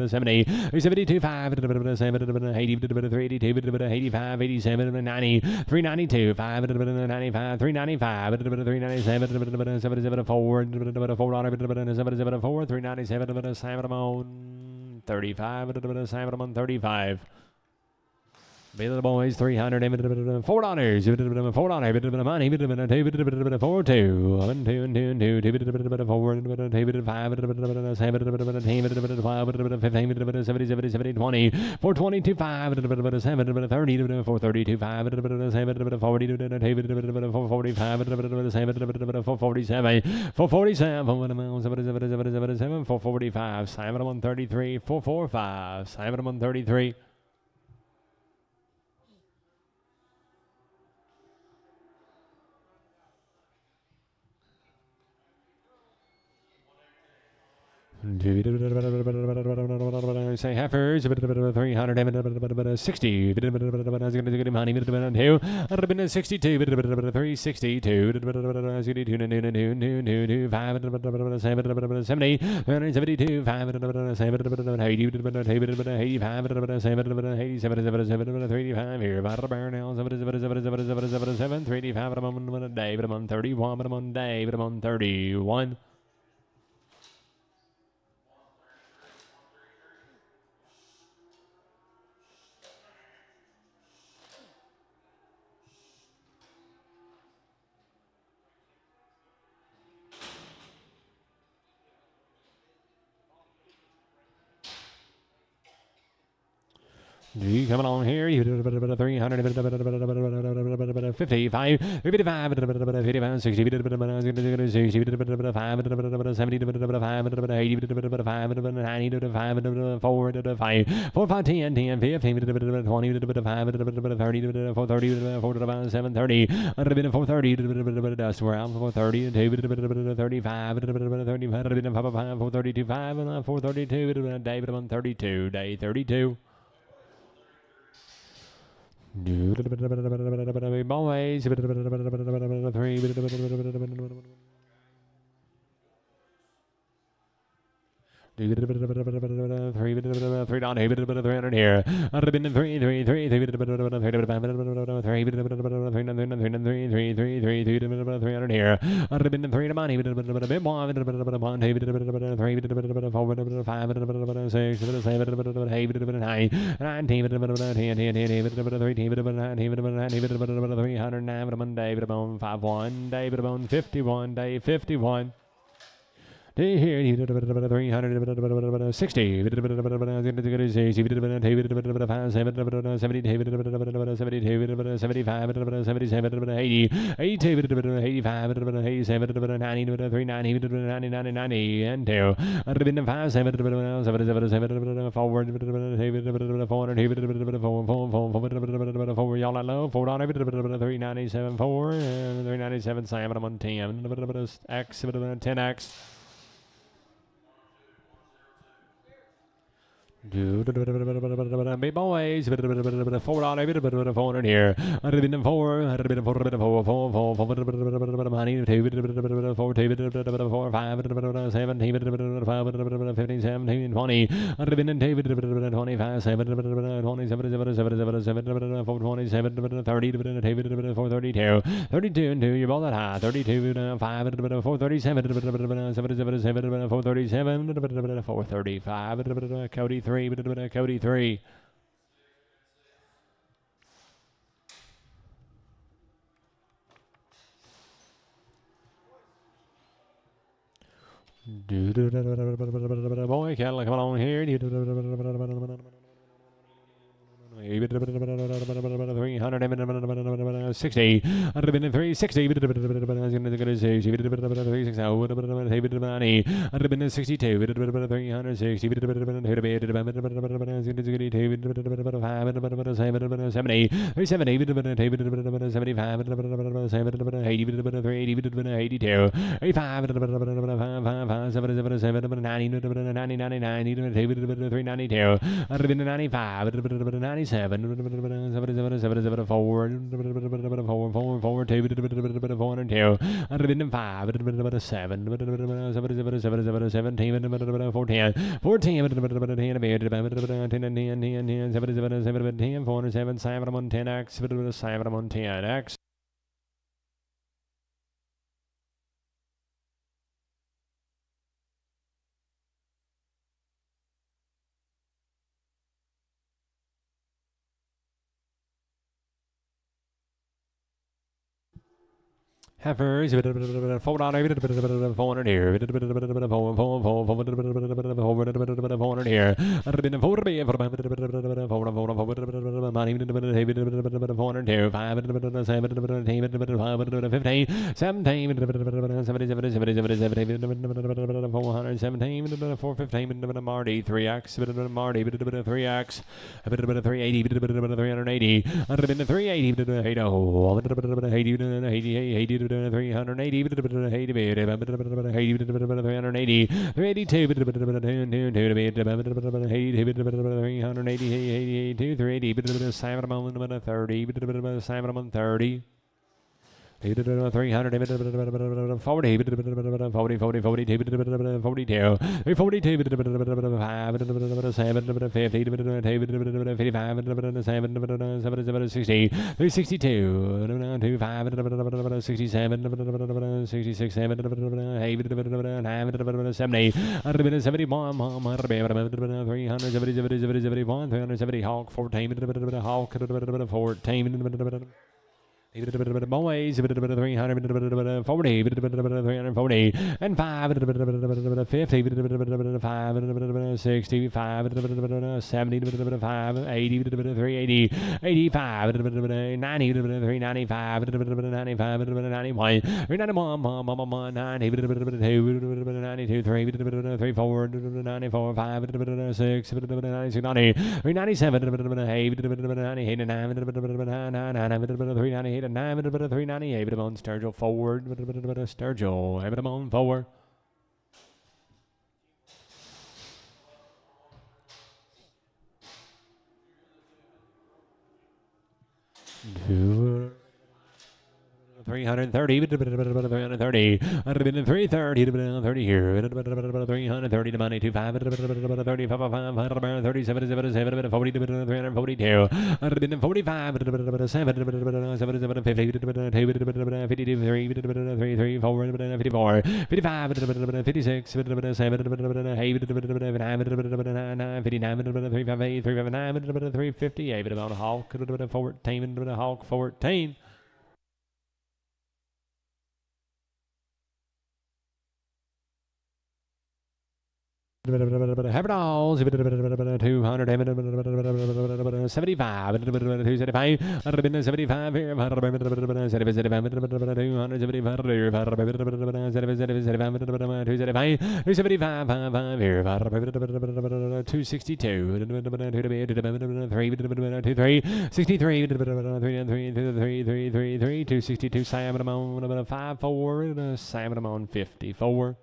70, 72, 5, 80, 382, 85, 87, 90, 392, 5, 95, 395, 397, 774, 4, 397, 35, 35. Be the boys, $300, $4, $4, money, $4, 2, 1, 2, and 2, and 2, 2, 4, 5, 7, 15, 70, 70, 70, 20, 420, 5, 7, 30, 430, 5, 7, 40, 445, 7, 447, 447, 445, 7, 133, 445, 7, 133. Say heifers, 360, money, 62, 362, 5, 70, 72, 5, 85, 385 here, now, 7, 385, I'm on a day, but I'm on 31, but I'm on day, but I'm on 31. You coming along here? You 300, 55, 55, 55, 60, 70, 5, 80, 90, 4, 5, 4, 5, 10, 10, 15, 20, 5, 30, 430, 730, 430, dust where I'm 430, 35, 35, 432, 432, day 32, day 32. Boys, 3. $3 here. I'd have been in 3, 3, 3, 3, 300 here. I'd have been in 3 to money, 1, 5, 6, 7, 8, 9, 19, 10, 309, Monday, 51, day, 51, day 51. Here, 360, 70, 75, 77, 80, 82, 85, 87, 90, 390, 90, and 2. I'd have been 5, 7, forward, 4, y'all at low, 4, 397, 4, 397, 7, I'm on 10, X, 10X. Big boys, $4 here. I'd have been 4, I'd have been 4, money, 2, 4, 2, 4, 5, 17, 15, 17, 20. I'd have been in 2, 25, 7, 27, 7, 427, 30, 432, 32 and 2, you're all that high, 32, 5, 437, 437, 435, Cody 3, Cody 3. Boy, Cadillac, come on here. 360. I'd have been in 360. I'd have been in 62. 360. 70. 75. 82. 85. 392. I'd have been 95. 97, 4, 2, 402. I'd have been 5, 7, 17, 410, 407, 10X, 10X. Heifers, $4, $400 here, $400 here. I've been $400 here, 417, Marty, 3x, Marty, 3x, 380, 380, I've been 380, 380, 380, 380, 300, 340, 40, 40, 42, 42, 342, 5, 50, 55, 60, 362, 25, 67, 66, 7, 70, 71, 370, Hawk, 14, Hawk, 14, boys, 300, 340, 340, and 5, 50, 5, 60, 5, 70, 5, 80, 380, 85, 90, 395, 95, 91, 391, 90, 2, 92, 3, 3, 4, 94, 5, 6, 96, 90, 397, 8, 98, 9, 398, 9, 398, on Sturgill forward, Sturgill, on forward. Two. 330, 330, 330 here, 330 to money, 25, 35, 37, 47, 40, 342, 45, 7, 50, 53, 4, 54, 55, 56, 7, 8, 59, 358, 359, 358, about Hawk, 14, Hawk, 14. Have it all. 200, 75, 275, 75 here, 262, Simon on 54, Simon on 54.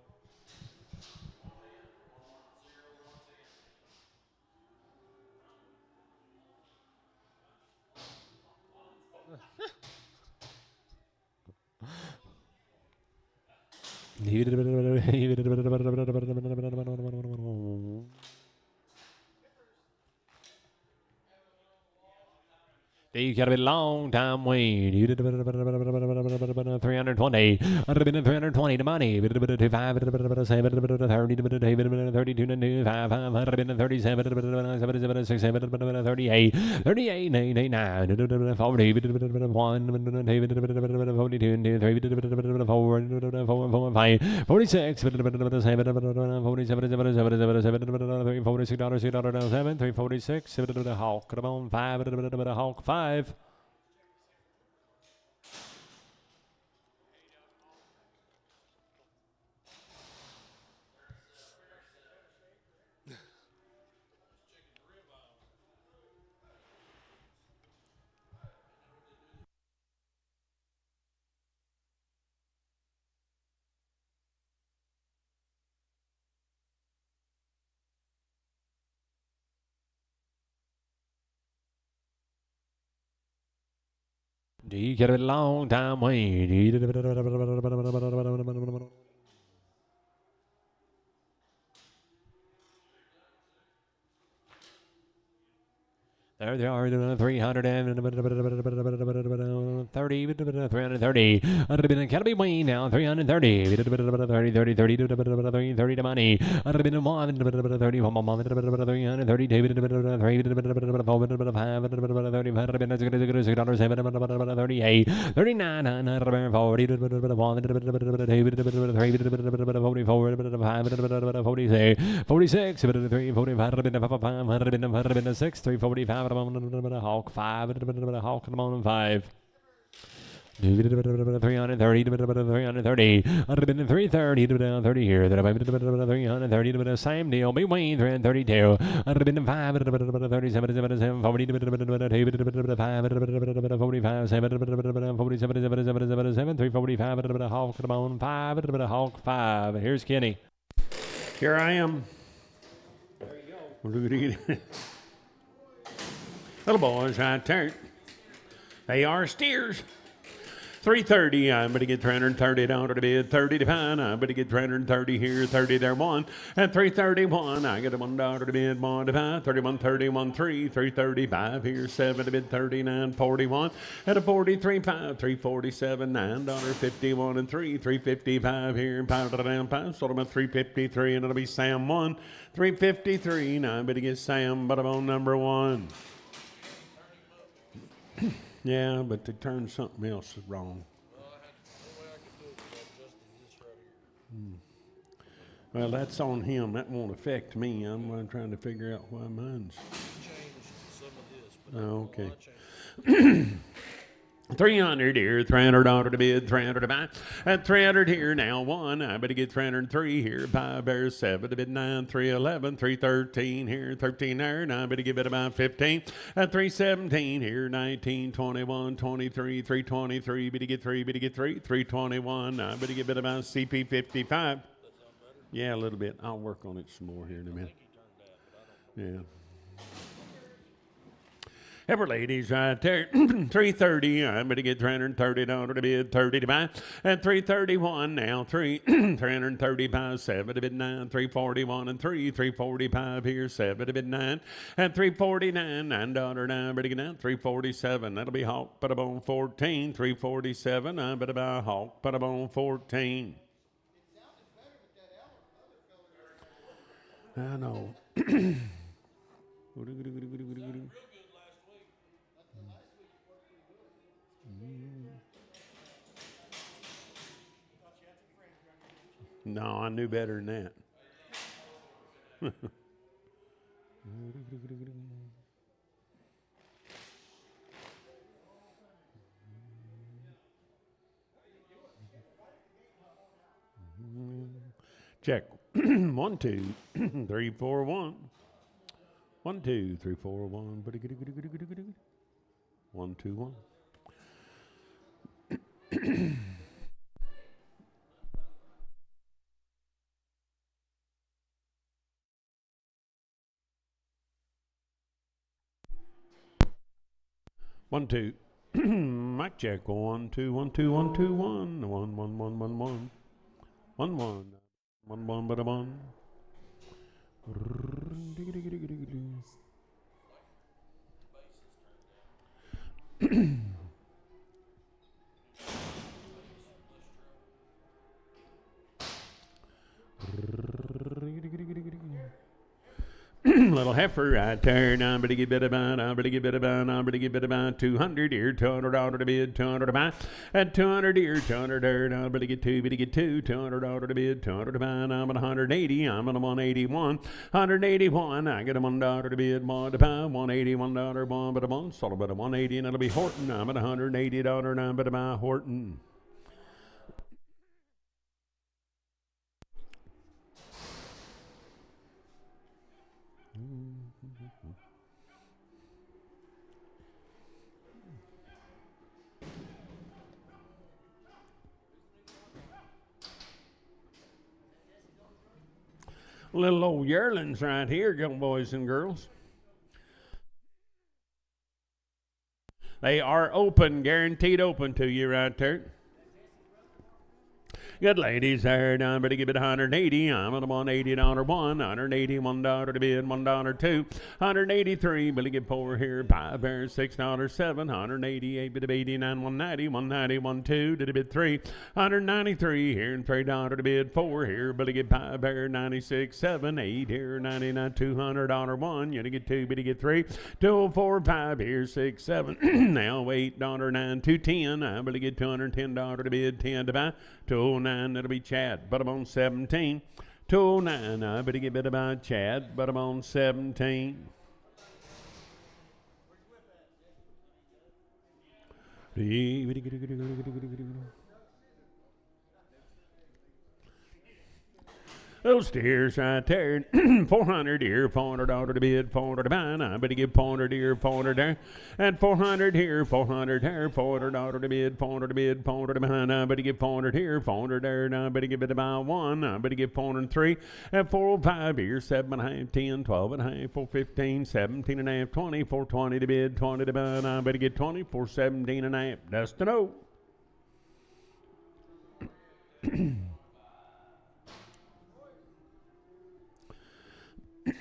You gotta be a long time wait. You did 320. I'd have been 320 to money. 25, 7, 32, 5, I'd have been 37, 6, 7, 38, 38, 89, 40, 1, 42, 3, 4, 5, 46, 7, 47, 7, 346, 7, Hawk, 5, Hawk, 5. Do you get a long time wait? There they are, 330, 330. Academy Wayne now, 330. 30, 30, 30, 30 to money. 30, 46, 3, 45, 6, 345, Hawk 5, Hawk come on 5. 330, 330, 330 here. 330, same deal. Between 332, 5, 37, 40, 45, 7, 47, 345, Hawk come on 5, Hawk 5. Here's Kenny. Here I am. Little boys right there. They are steers. 330, I'm going to get 330 down to the bid, 30 to pine, I'm going to get 330 here, 30 there, 1, and 331, I get a $1 to the bid, 1 to pine, 31, 31, 3, 335 here, 7 to bid, 39, 41, and a 43, 5, 347, $9.51, and 3, 355 here, and 5 to the down, 5, sold them at 353, and it'll be Sam 1, 353, now I'm going to get Sam, but I'm on number 1. Yeah, but they turned something else wrong. Well, that's on him. That won't affect me. I'm trying to figure out why mine's. Oh, okay. 300 here, $300 to bid, 300 to buy, and 300 here now, 1, I better get 303 here, 5 bears, 7 to bid, 9, 311, 313 here, 13 there, and I better give it about 15, and 317 here, 19, 21, 23, 323, better get 3, 321, I better give it about CP 55. Yeah, a little bit. I'll work on it some more here in a minute. Yeah. Ever ladies right there, 330, I'm going to get $330 to bid, 30 to buy, and 331 now, 335, 7 to bid, 9, 341, and 3, 345 here, 7 to bid, 9, and 349, $9, now, better get down, 347, that'll be Hawk, put up on 14, 347, I'm going to buy Hawk, put up on 14. I know. No, I knew better than that. Check. 1, 2, 3, 4, 1. 1, 2, 3, 4, 1. 1, 2, 1. One, two. Mic check. 1, 2, 1, 2, 1, 2, 1. 1, 1, 1, 1, 1. 1, 1. 1, 1, but a 1. Little heifer right there. I'm going to get bit about, I'm going to get bit about, I'm going to get bit about 200 here, $200 to bid, 200 to buy, and 200 here, 200 there, I'm going to get 2, $200 to bid, 200 to buy, and I'm at 180, I'm at 181, 181, I get a $1 to bid, 1 to buy, $181, 1 but a 1, sold about a 180, and it'll be Horton, I'm at $180, and I'm going to buy Horton. Little old yearlings right here, young boys and girls. They are open, guaranteed open to you right there. Good ladies there, down, better give it 180. I'm on $180 one, $181 to bid, $1 two, 183. Better get four here, five there, $6 seven, 188, bit of 89, 190, 190, two, to the bid three, 193 here, and $3 to bid four here. Better get five there, 96, seven, eight here, 99, $200 one. You get two, better get three, 204, five here, six, seven. Now $8, 9, 210. I better get $210 to bid, 10 to buy. 209, that'll be Chad, but I'm on 17. 209, I better get bit about Chad, but I'm on 17. Those steers right there, 400 here, $400 to bid, 400 to buy. I better give 400 here, 400 there, and 400 here, 400 there, $400 to bid, 400 to bid, 400 to buy. I better give 400 here, 400 there, and I better give it about one. I better give 403, and 405 here, 7.5, 10, 12.5, 415, 17.5, 20, 420 to bid, 20 to buy. And I better get 20, 417.5. That's to know.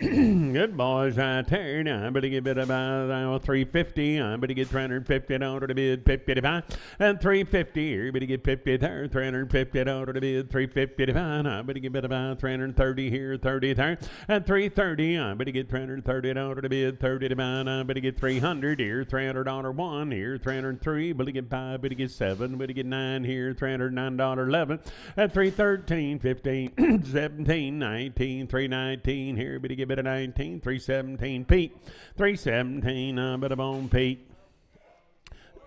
Good boys right there. Now I better get bid about 350. I better get $350 to bid, 50 to buy, and 350 here. Better get 50 there, $350 to bid, 350 to buy. I better get bid about 330 here, 30 there, and 330. I better get $330 to bid, 30 to buy. I better get 300 here, $300 one here, 303. Better get five, better get seven, better get nine here, $309 11, and 313, 15, 17, 19, 319 here. Better get bit of 19, 317 Pete, 317, but I'm on Pete.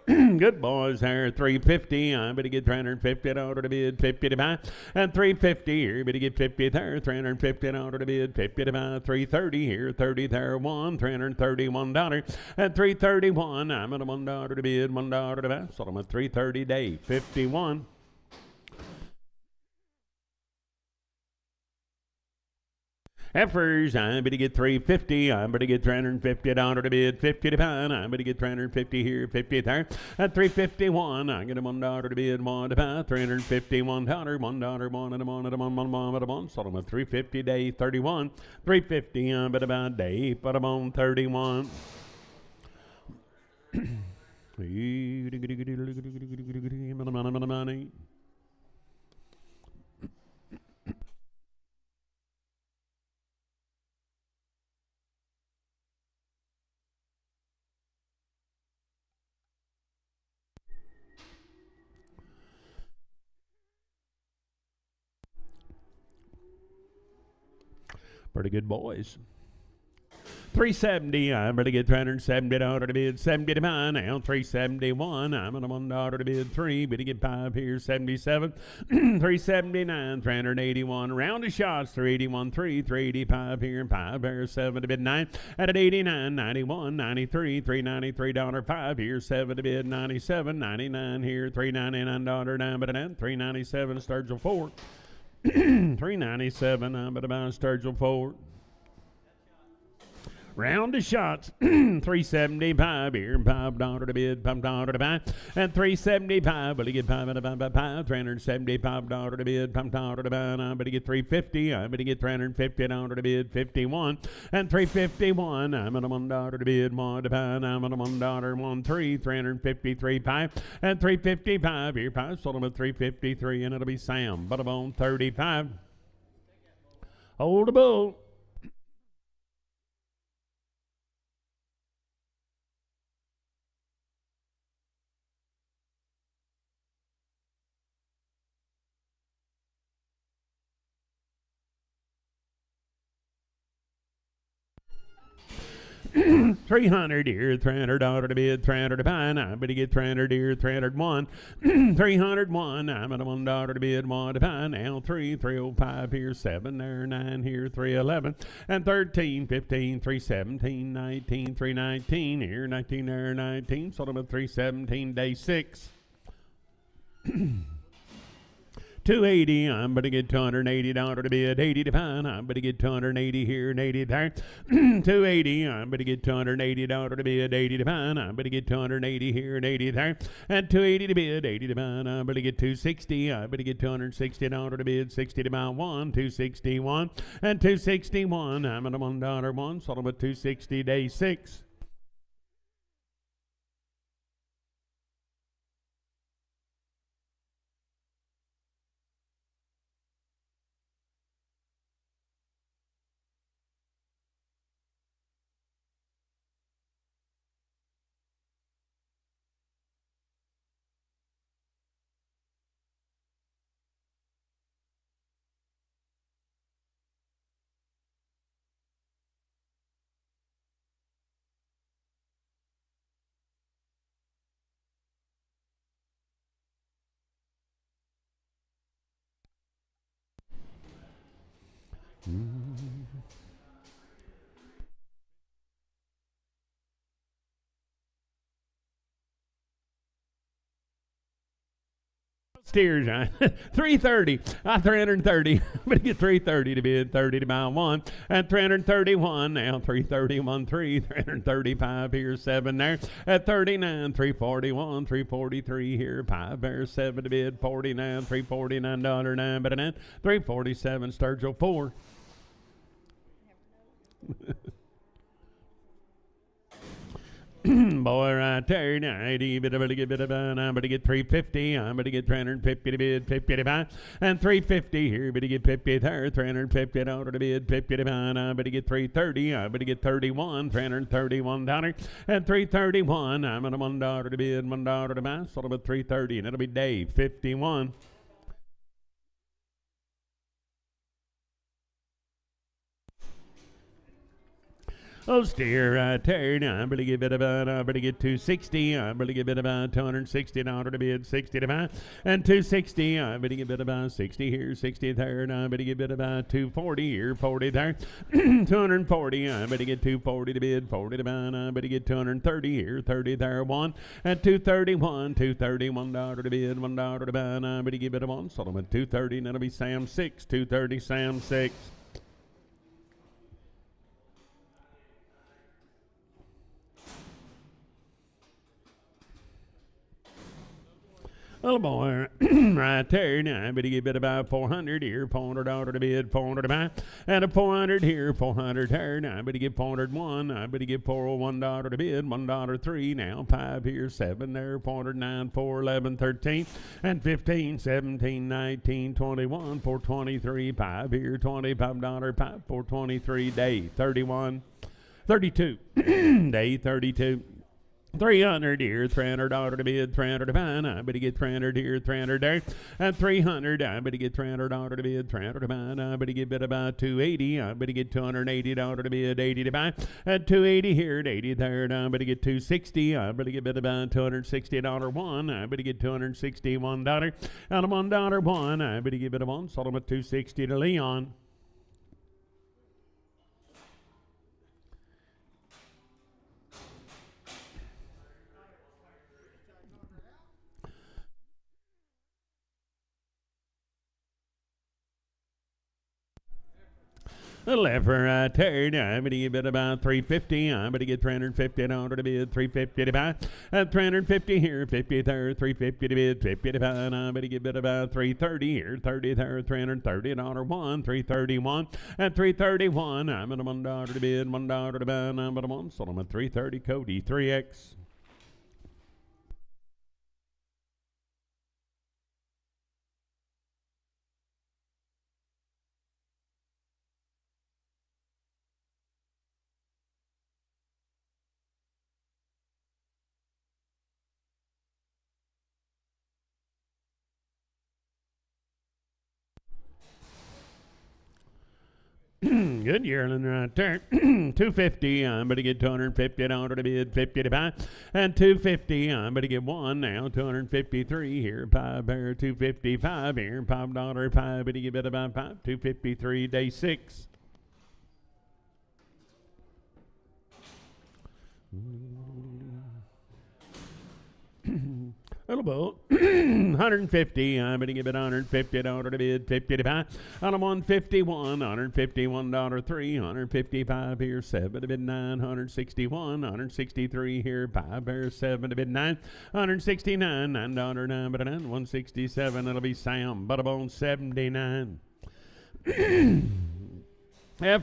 Good boys there, 350. I better get $350 to bid, 50 to buy, and 350 here. Better get 50 there, $350 to bid, 50 to buy, 330 here, 30 there, one, $331, and 331. I'm at $1 to bid, $1 to buy. So I'm at 330 day, 51. Heifers, I better get 350. I better get $350 to bid, 50 to buy. I better get 350 here, 50 there. At 351, I get a $1 to bid, one to buy. $351, $1, one and a one and a one. So I'm at 350 day, 31. 350, I better buy day, but I'm on 31. Money. Pretty good boys. 370, I'm going to get $370 to bid, 70 to buy. Now 371, I'm at $1 to bid, three, but to get five here, 77, 379, 381, round of shots, 381, three, 385 here, and five there, seven to bid, nine, at 89, 91, 93, $393, five here, seven to bid, 97, 99 here, $399, nine, but an 397, Sturgill four. 397, I'm at about Sturgill four. Round of shots, 375 here, $5 to bid, $5 to buy, and 375. But you get $5 $375 to bid, $5 to buy. And I better get 350. I better get $350 to bid, 51, and 351. I'm at $1 to bid, one to buy. And I'm at $1, 1 3, 353 5, and 355 here. Five sold them at 353, and it'll be Sam. But I'm on 35. Hold the bull. $300 here, $300 to bid, $300 to buy. I better get $300 here, $301, 301. I'm at $1 to bid, one to buy. Now 305 here, 7 there, 9 here, 311, and 13, 15, 317, 19, 319 here, 19 there, 19. Sold them at 317 day 6. 280, I'm going to get $280 to bid, 80 to pound, I'm going to get 280 here and 80 there. 280, I'm going to get $280 to bid, 80 to pound, I'm going to get 280 here and 80 there. And 280 to bid, 80 to pound, I'm going to get 260, I'm going to get $260 to bid, 60 to pound, 261, and 261, I'm at a $1 one, sold them at 260, day 6. Steers, 330, 330. I'm going to get 330 to bid, 30 to buy one, and 331 now, 331, 335 here, 7 there, at 39, 341, 343 here, 5 there, 7 to bid, 49, $349, 9 but a 9, 347, Sturgill 4. Boy, right there, 90, bit of a bit of I'm going to get 350, I'm going to get 350 to bid, 50 to buy, and 350 here, but to get 50 there, $350 to bid, 50 to buy, I'm going to get 330, I'm going to get 31, $331, and 331, I'm at a $1 to bid, $1 to buy, sold about 330, and it'll be Dave, 51. Oh, steer right there. Now I'm going to give it about, I'm going to get 260. I'm going to give it about $260 to bid, 60 to buy. And 260, I'm going to give it about 60 here, 60 there. And I'm going to give it about 240 here, 40 there. 240, I'm going to get 240 to bid, 40 to buy. And I'm going to get 230 here, 30 there, 1. And 231, $231 to bid, $1 to buy. And I'm going to give it a 1. Sold them at 230, and that'll be Sam 6, 230, Sam 6. Oh boy, right there. Now I'm going to give it about 400 here, $400 to bid, 400 to buy, and a 400 here, 400 there. Now I'm going to give 401. I'm going to give $401 to bid, $1 3. Now 5 here, 7 there, 409, 411, 13, and 15, 17, 19, 21, 423, 5 here, $25, 5, 423, day 31, 32, day 32. 300 here, $300 to bid, 300 to buy. I'm going to get 300 here, 300 there, and 300. I'm going to get $300 to bid, 300 to buy. I'm going to give it about 280. I'm going to get $280 to bid, 80 to buy, and 280 here, 80 there. And I'm going to get 260. I'm going to give it about $260 one. I'm going to get $261 and a $1 one. I'm going to give it a 1. Sold them at 260 to Leon. The left right there. Now I'm going to give it about 350. I'm going to get $350 to bid, 350 to buy, and 350 here, 50 there, 350 to bid, 50 to buy. And I'm going to give it about 330 here, 30 there, $330 one, 331, and 331. I'm at a $1 to bid, $1 to buy, and I'm at a 1. Sold them at 330. Cody 3X. Good yearling right there. 250. I'm going to get $250 to bid, 50 to buy, and 250. I'm going to get 1 now. 253 here, 5 there, 255 here, $5, 5. But you give it about 5. 253, day 6. Little boat. 150. I'm going to give it $150 to bid. 50 to buy. On a 151. $151 3. 155 here. 7 to bid 9. 161. 163 here. 5 here. 7 to bid 9. 169. $9 9 but 9. 167. It'll be Sam Butterbone 79.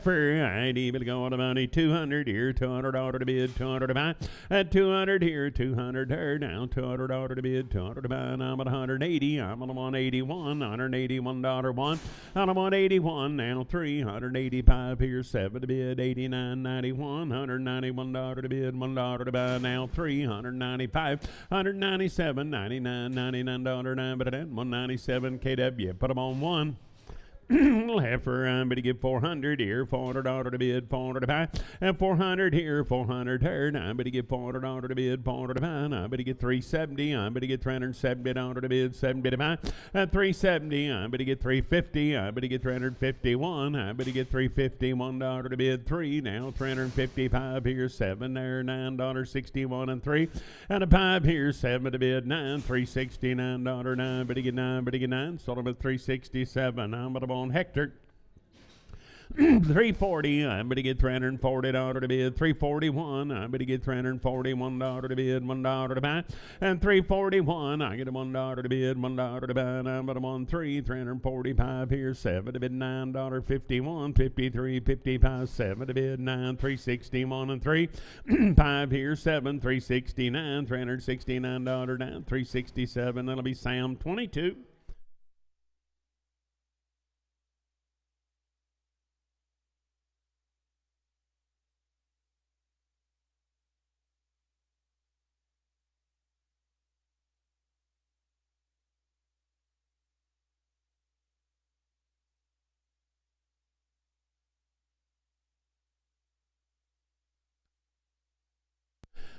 For ID, but go on to money 200 here, $200 to bid, 200 to buy. At 200 here, 200 there, now $200 to bid, 200 to buy. And I'm at 180. I'm on a 181, $181 one. On a 181 now 385 here, 7 to bid, 89.91, $191 to bid, $1 to buy. Now 395, 197, $99 9 but 197 KW. Put them on one. Heifer, I'm going to give 400 here, $400 to bid, 400 to buy, and 400 here, 400 here. I'm going to give $400 to bid, 400 to buy. I'm going to get 370. I'm going to get $370 to bid, 70 to buy, and 370. I'm going to get 350. I'm going to get 351. I'm going to get $351 to bid, 3. Now 355 here, 7 there, $9.61 and 3, and a 5 here, 7 to bid, 9, $369 9. But to get 9, but to get 9. Sold them at 367. I'm going to on Hector. 340. I'm going to get $340 to bid. 341. I'm going to get $341 to bid. $1 to buy. And 341. I get a $1 to bid. $1 to buy. And I'm going to on 345 here. 7 to bid. $9.51. 53. 55. 7 to bid. 9. 361 and 3. 5 here. 7. 369. $369 9. 367. That'll be Sam 22.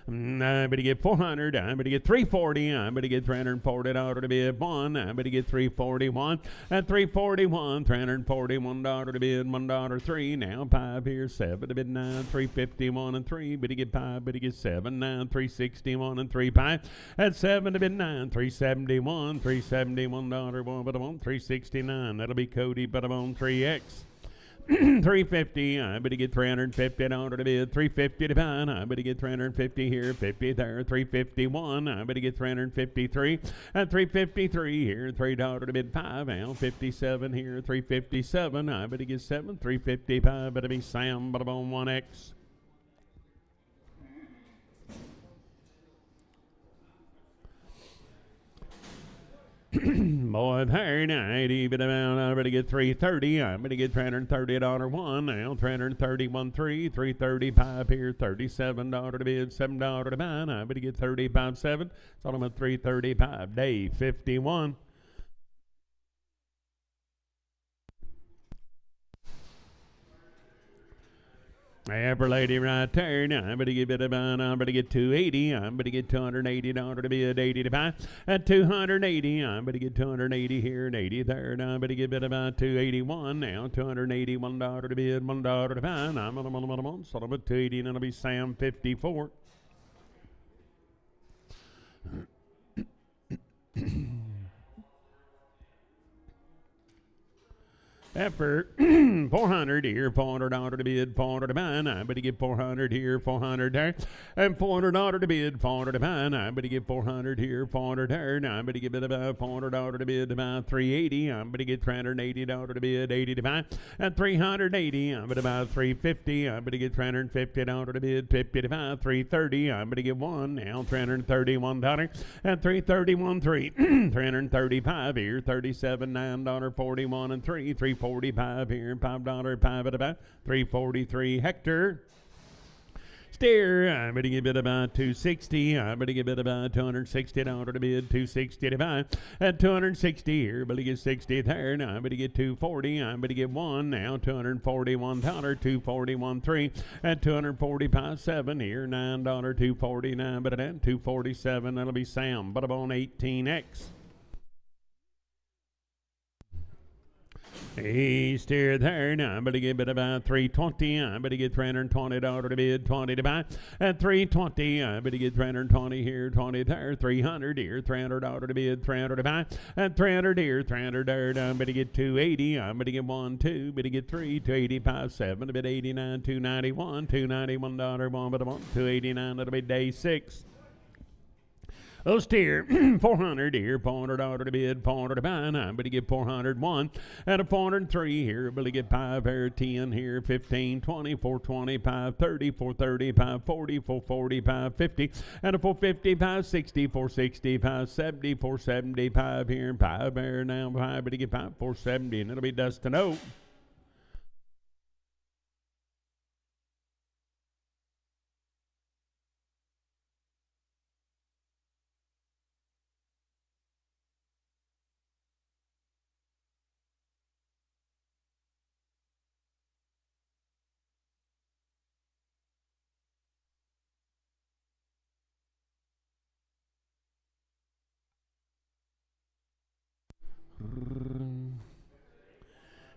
I'm going to get 400. I'm going to get 340. I'm going to get $340 to bid 1. I'm going to get 341. At 341, $341 to bid $1 3. Now 5 here, 7 to bid 9. 351 and 3. But to get 5, but to get 7. 9, 361 and 3 5. At 7 to bid 9. 371. $371 1. But I'm on 369. That'll be Cody. But I'm on 3X. 350. I'm going to get $350 to bid. 350 to buy. I'm going to get 350 here, 50 there. 351. I'm going to get 353. At 353 here, $3 to bid 5. Now 57 here, 357. I'm going to get 7. 355. But it'll be Sam. But I'm on 1X. Boy, very 90, but I'm going to get 330. I'm going to get $330 one. Now 331 3, 335 here, $37 to bid, $7 to buy. I'm going to get 35 7. So I'm at 335. Day 51. Every lady right there. Now I'm going to give it about, I'm going to get 280. I'm going to get $280 to bid, 80 to buy. At 280, I'm going to get 280 here and 80 there. Now I'm going to give it about 281. Now $281 to bid, $1 to buy. And I'm on, so I'm at 280, and it'll be Sam 54. Effort 400 here, $400 to bid, $400 to buy. I'm going to get 400 here, 400 there, and $400 to bid, $400 to buy. I'm going to get 400 here, 400 there. Now I'm going to give it about $400 to bid, about 380. I'm going to get $380 to bid, 80 to buy. At 380, I'm going to buy 350. I'm going to get $350 to bid, 50 to buy. 330, I'm going to get 1. Now $331 at 331 3. 335 here, 37 $9.41 and 3. 345 here, $5, 5 at about 343 Hector. Steer, I'm going to give it about 260. I'm going to give it about $260 to bid, 260 to buy. At 260 here, but to get 60 there. Now I'm going to get 240. I'm going to get 1. Now $241, 241 3. At 245 7 here, $9, 249. But at 247, that'll be Sam. But I'm on 18X. He steered there. Now, but he get bid about 320. But he get $320 to bid, 20 to buy. At 320. But he get 320 here, 20 there, 300 here, $300 to bid, 300 to buy. At 300 here, 300 there. But he get 280. But he get 1, 2. But he get 3, 285, 7. Bid 89, 291, $291 1, but a 1, 289. That'll be day 6. Oh, steer, 400 here, $400 to bid, 400 to buy, but he get 401, and a 403 here, but he get 5 here, 10 here, 15, 20, 420, 530, 430, 540, 440, 550, and a 450, 560, 460, 570, 475 here, 5 here now, 5, but he get 5, 470, and it'll be dust to know.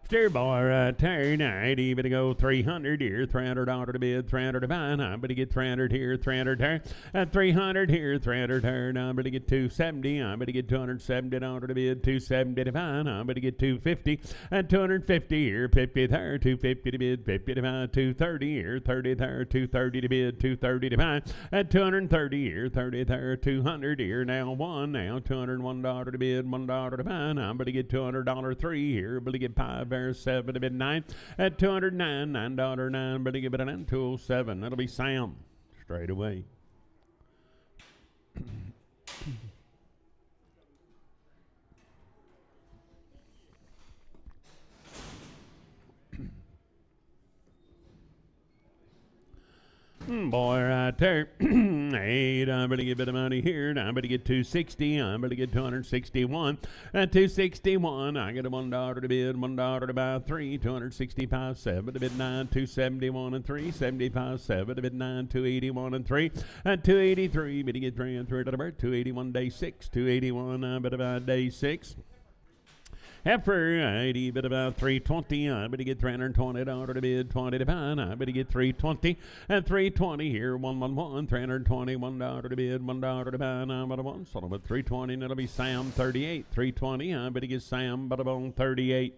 Steer boy right there, 90, but he go 300 here, $300 to bid, 300 to buy, but he get 300 here, 300 there, and 300 here, 300 there, but he get 270, but he get $270 to bid, 270 to buy, but he get 250, and 250 here, 50 there, 250 to bid, 50 to buy, 230 here, 30 there, 230 to bid, 230 to buy, and 230 here, 30 there, 200 here, now $201 to bid, $1 to buy, but he get $200 3 here, but he get 5 there, 7 to bid 9 at 209, $9, but he give it an 207. That'll be Sam straight away. Boy, right there. 8, I'm going to get a bit of money here. I'm going to get 260. I'm going to get 261. At 261, I get a $1 to bid, $1 to buy, 3, 265, 7 to bid 9, 271 and 3, 75, 7 to bid 9, 281 and 3, at 283, but you get 3 and 3 to the bird, 281 day 6, 281, I'm going to buy day 6. Heifer, 80, bid about 320. I bet he get $320 to bid, 20 to buy. I bet he get 320 and 320 here, 111, $321 to bid, $1 to buy. Now, but a 1, sort of a 320, and it'll be Sam 38, 320. I bet he gets Sam, but a bone 38.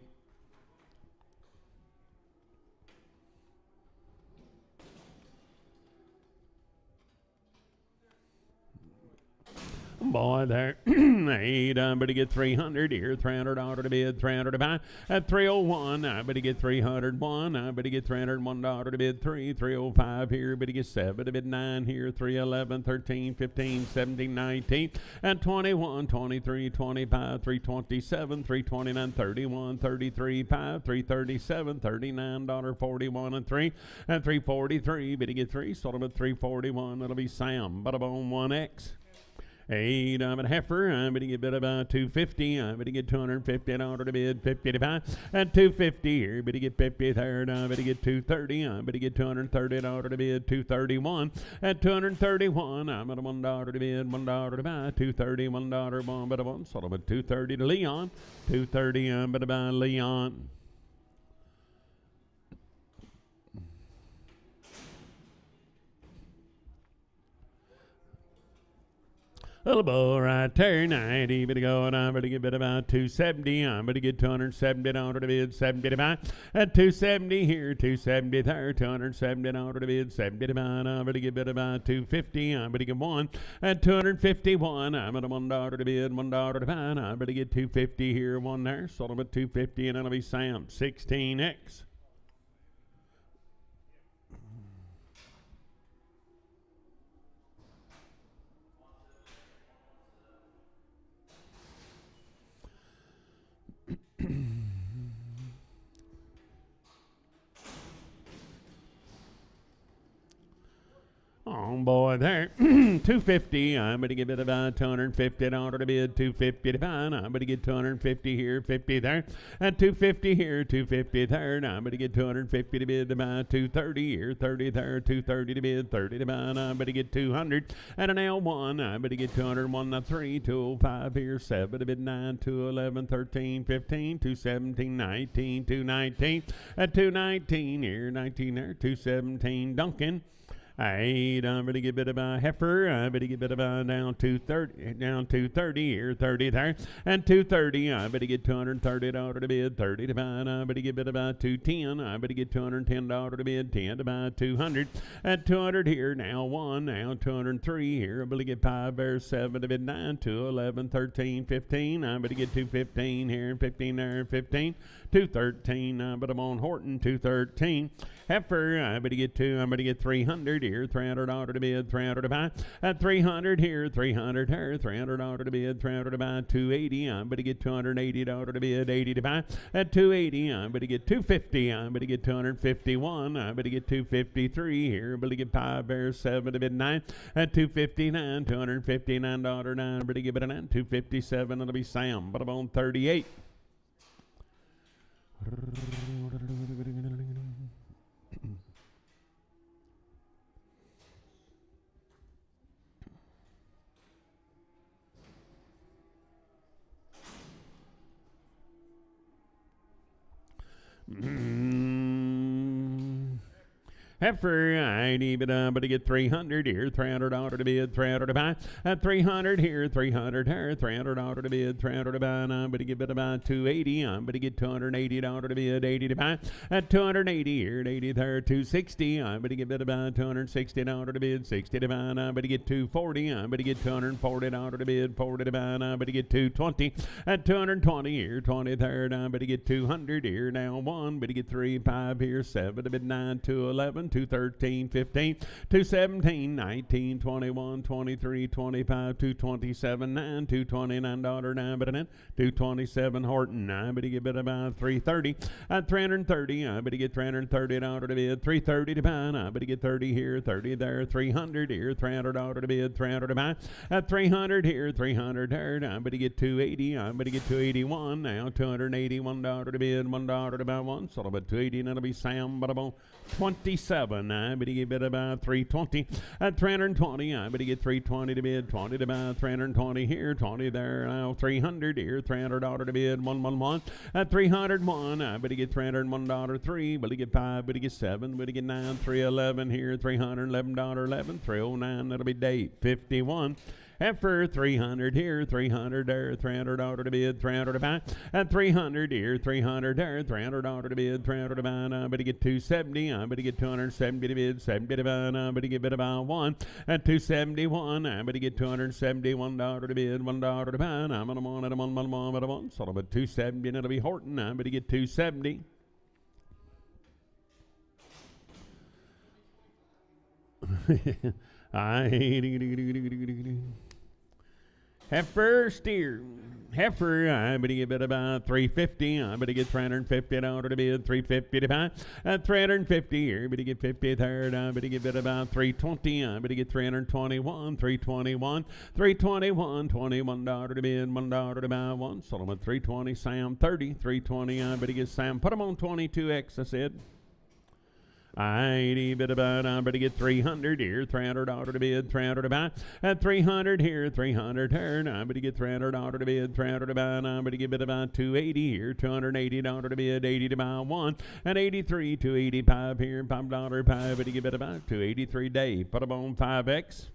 Boy, there, 8, but he get 300 here, $300 to bid, 300 to buy. At 301, but he get 301, but he get $301 to bid, 3, 305 here, but he get 7 to bid, 9 here, 311, 13, 15, 17, 19, and 21, 23, 25, 327, 329, 31, 33, 5, 337, $39, 41 and 3, and 343, but he get 3, sold him at 341, it'll be Sam, but on 1X. 8, I'm at heifer, I'm going to get bid about 250, I'm going to get $250 to bid, 50 to buy, and 250 here, but he get 50 there, I'm going to get 230, I'm going to get $230 to bid, 231, at 231, I'm at $1 to bid, $1 to buy, 230, $1, 1, but a 1, sort of a 230 to Leon, 230, I'm going to buy Leon. Little boy right there, 90, but go, and I'm going to get bid about 270. I'm going to get $270 to bid, 70 to buy. At 270 here, 270 there, $270 to bid, 70 to buy. I'm going to get bid about 250. I'm going to get 1 at 251. I'm at $1 to bid, $1 to buy. I'm going to get 250 here, 1 there, sold them at 250, and that'll be Sam 16X. on, boy, there. 250. I'm going to give it about $250 to bid. 250 to buy. I'm going to get 250 here, 50 there. At 250 here, 250 there. I'm going to get 250 to bid to buy. 230 here, 30 there. 230 to bid, 30 to buy. I'm going to get 200. At an L1, I'm going to get 201 to 3. 205 here, 7 to bid 9. 211, 13, 15. 217, 19. 219. At 219 here, 19 there. 217 Duncan. I'm going to get a bit of a heifer. I'm going to get a bit of a down 230, down 230 here, 30 there, and 230. I'm going to get $230 to bid, 30 to buy. I'm going to get a bit of a 210. I'm going to get $210 to bid, 10 to buy, 200. At 200 here, now 1, now 203 here. I'm going to get 5 there, 7 to bid, 9, 2, 11, 13, 15. I'm going to get 215 here, 15 there, 15. 213, but I'm on Horton, 213. Heifer, I'm going to get 2, I'm going to get 300 here, $300 to bid, 300 to buy. At 300 here, 300 here, $300 to bid, 300 to buy, 280. I'm going to get $280 to bid, 80 to buy. At 280, I'm going to get 250. I'm going to get 251. I'm going to get 253 here. I'm going to get 5 there, 7 to bid, 9. At 259, $259, 9. I'm going to give it a 9. 257, it'll be Sam, but I'm on 38. Heifer, I need it up, but to get 300 here, $300 to bid, 300 to buy. At 300 here, 300 here, $300 to bid, 300 to buy. And I'm going to give it about 280. I'm going to get $280 to bid, 80 to buy. At 280 here, 80 there, 260. I'm going to give it about $260 to bid, 60 to buy. And I'm going to get 240. I'm going to get $240 to bid, 40 to buy. And I'm going to get 220. At 220 here, 20 there. And I'm going to get 200 here, now 1. But to get 3, 5 here, 7 to bid, 9, 211. 213, 15, 217, 19, 21, 23, 25, 227, 9, $229, 9, but 227 Horton, I'm going to give it about 330. At 330, I'm going to get $330 to bid, 330 to buy. I'm going to get 30 here, 30 there, 300 here, $300 to bid, 300 to buy. At 300 here, 300 there, I'm going to get 280. I'm going to get 281 now, $281 to bid, $1 to buy, 1. So about 280, and that'll be Sam, but about 27. I'm going to give it about 320. At 320, I'm going to get 320 to bid, 20 to buy, 320 here, 20 there, now 300 here, $300 to bid, 111. At 301, I'm going to get $301, 3, but to get 5, but to get 7, but to get 9, 311 here, $311, 11, 309, that'll be date, 51. Heifer, 300 here, 300 there, $300 to bid, 300 to buy. At 300 here, 300 there, $300 to bid, 300 to buy. I'm going to get 270. I'm going to get 270 to bid, 70 to buy. I'm going to give it about 1. At 271, I'm going to get $271 to bid, $1 to buy. I'm going to want it, at a 1. So about 270, and it'll be Horton. I'm going to get 270. Heifer, steer. Heifer, I'm going to give it about 350. I'm going to get $350 to bid, 350 to buy. At 350 here, I'm going to get 50 third. I'm going to give it about 320. I'm going to get 321, 321, 321, $21 to bid, $1 to buy, 1. Solomon 320, Sam 30, 320. I'm going to get Sam. Put them on 22X, I said. I'm going to get 300 here, $300 to bid, 300 to buy. At 300 here, 300 here. I'm going to get $300 to bid, 300 to buy. And I'm going to give it about 280 here, $280 to bid, 80 to buy, 1. At 83, 285 here, $5, 5. But to give it about 283 day. Put them on 5X.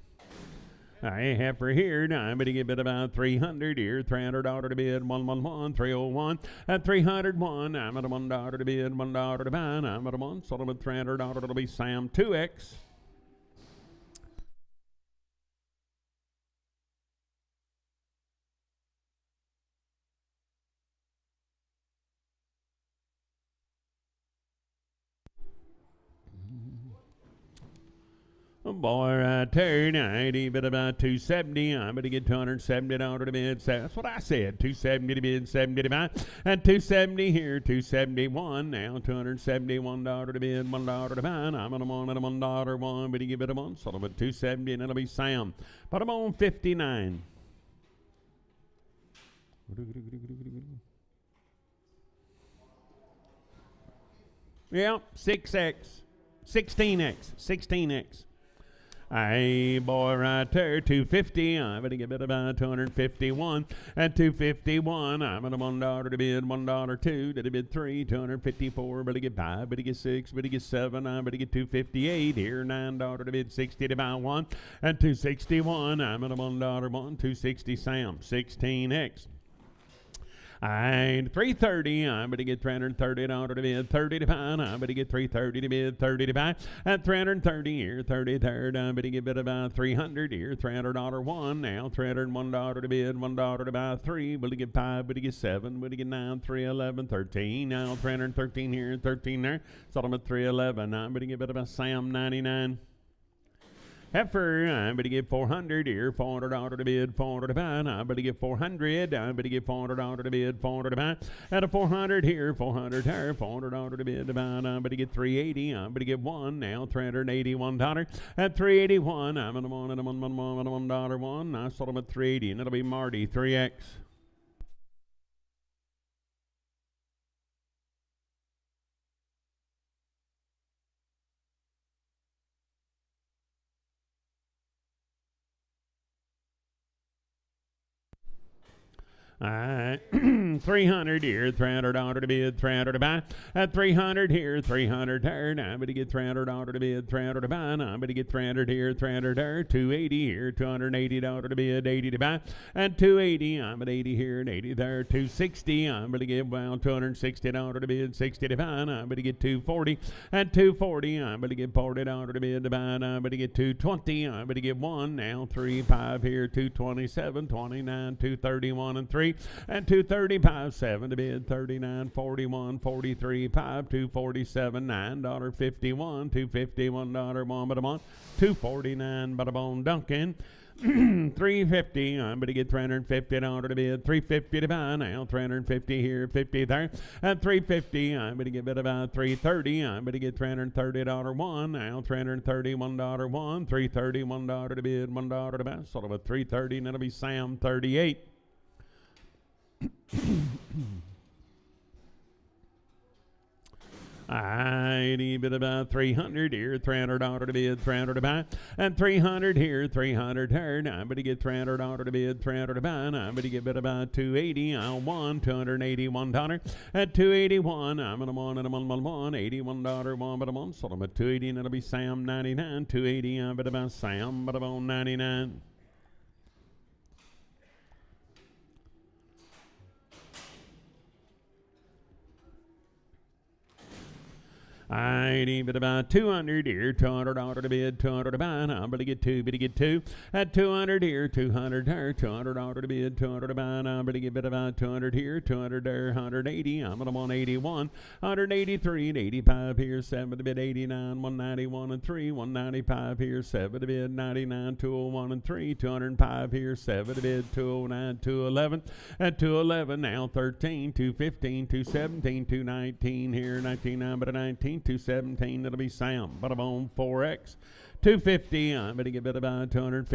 I have for here. Now I'm going to give it about 300 here, $300 to bid, 111, 301. At 301, I'm at a $1 to bid, $1 to buy. I'm at a 1. Sort of at $300. It'll be Sam 2X. Boy, right there, 90, but about 270. I'm going to get $270 to bid. That's what I said. 270 to bid, 70 to buy. And 270 here, 271. Now $271 to bid, $1 to buy. I'm on a $1 and a $1, one, but you give it a $1. So I'm at 270, and it'll be Sam. But I'm on 59. Yeah, 6X, 16X. Hey, boy, right there, 250. I'm going to get it about 251. At 251, I'm at a $1 to bid, $1, two, to bid 3, 254. But to get 5, but to get 6, but to get 7. I'm going to get 258 here, $9 to bid, 60 to buy 1. At 261, I'm at a $1, 260 Sam, 16X. And 330, I'm going to get $330 to bid, 30 to buy. I'm going to get 330 to bid, 30 to buy. At 330 here, 33rd, I'm going to get bid about 300 here, $300 one. Now $301 to bid, $1 to buy 3. Will to get 5, will to get 7, will to get 9, 3, 11, 13. Now 313 here, 13 there. So I'm at 311. I'm going to get bid about Sam 99. Heifer, I'm going to get 400 here, $400 to bid, 400 to buy. I'm going to get 400. I'm going to get $400 to bid, 400 to buy. At a 400 here, 400 there, $400 to bid to buy. I'm going to get 380. I'm going to get 1 now, $381. At 381, I'm going to want $1 one. I sold them at 380, and it'll be Marty 3X. All right, 300 here, $300 to bid, 300 to buy. At 300 here, 300 there. Now I'm going to get $300 to bid, 300 to buy. Now I'm going to get 300 here, 300 there. 280 here, $280 to bid, 80 to buy. At 280, I'm at 80 here and 80 there. 260, I'm going to give $260 to bid, 60 to buy. Now I'm going to get 240. At 240, I'm going to get $40 to bid to buy. Now I'm going to get 220. I'm going to get 1 now, 35 here, 227, 29, 231 and 3. And 235, 7 to bid, 39, 41, 43, 5, 247, $9.51, $251 one but a month, 249 but a bone Duncan. 350, I'm going to get $350 to bid, 350 to buy now, 350 here, 50 there. At 350, I'm going to get bid about 330. I'm going to get $330 one now, $331 one, $331 to bid, $1 to buy. Sort of a 330, and it'll be Sam 38. I need bid about 300 here, $300 to bid, 300 to buy. And 300 here, 300 there. Now I'm going to get $300 to bid, 300 to buy. Now I'm going to get bid about 280. I'll want $281. At 281, I'm going to want $81 one, but I'm on. So I'm at 280, and it'll be Sam 99. 280, I'm bid about Sam, but I'm on 99. I need about 200 here, $200 to bid, 200 to buy. I'm going to get 2, but to get 2. At 200 here, 200 there, $200 to bid, 200 to buy. I'm going to get bid about 200 here, 200 there, 180. I'm going to want 81, 183, and 85 here, 7 to bid, 89, 191 and 3, 195 here, 7 to bid, 99, 201 and 3, 205 here, 7 to bid, 209, 211. At 211 now, 13, 215, 217, 219 here, 19, but a 19. 217, it'll be Sam, but I'm on 4X. 250, I'm going to get bid about $250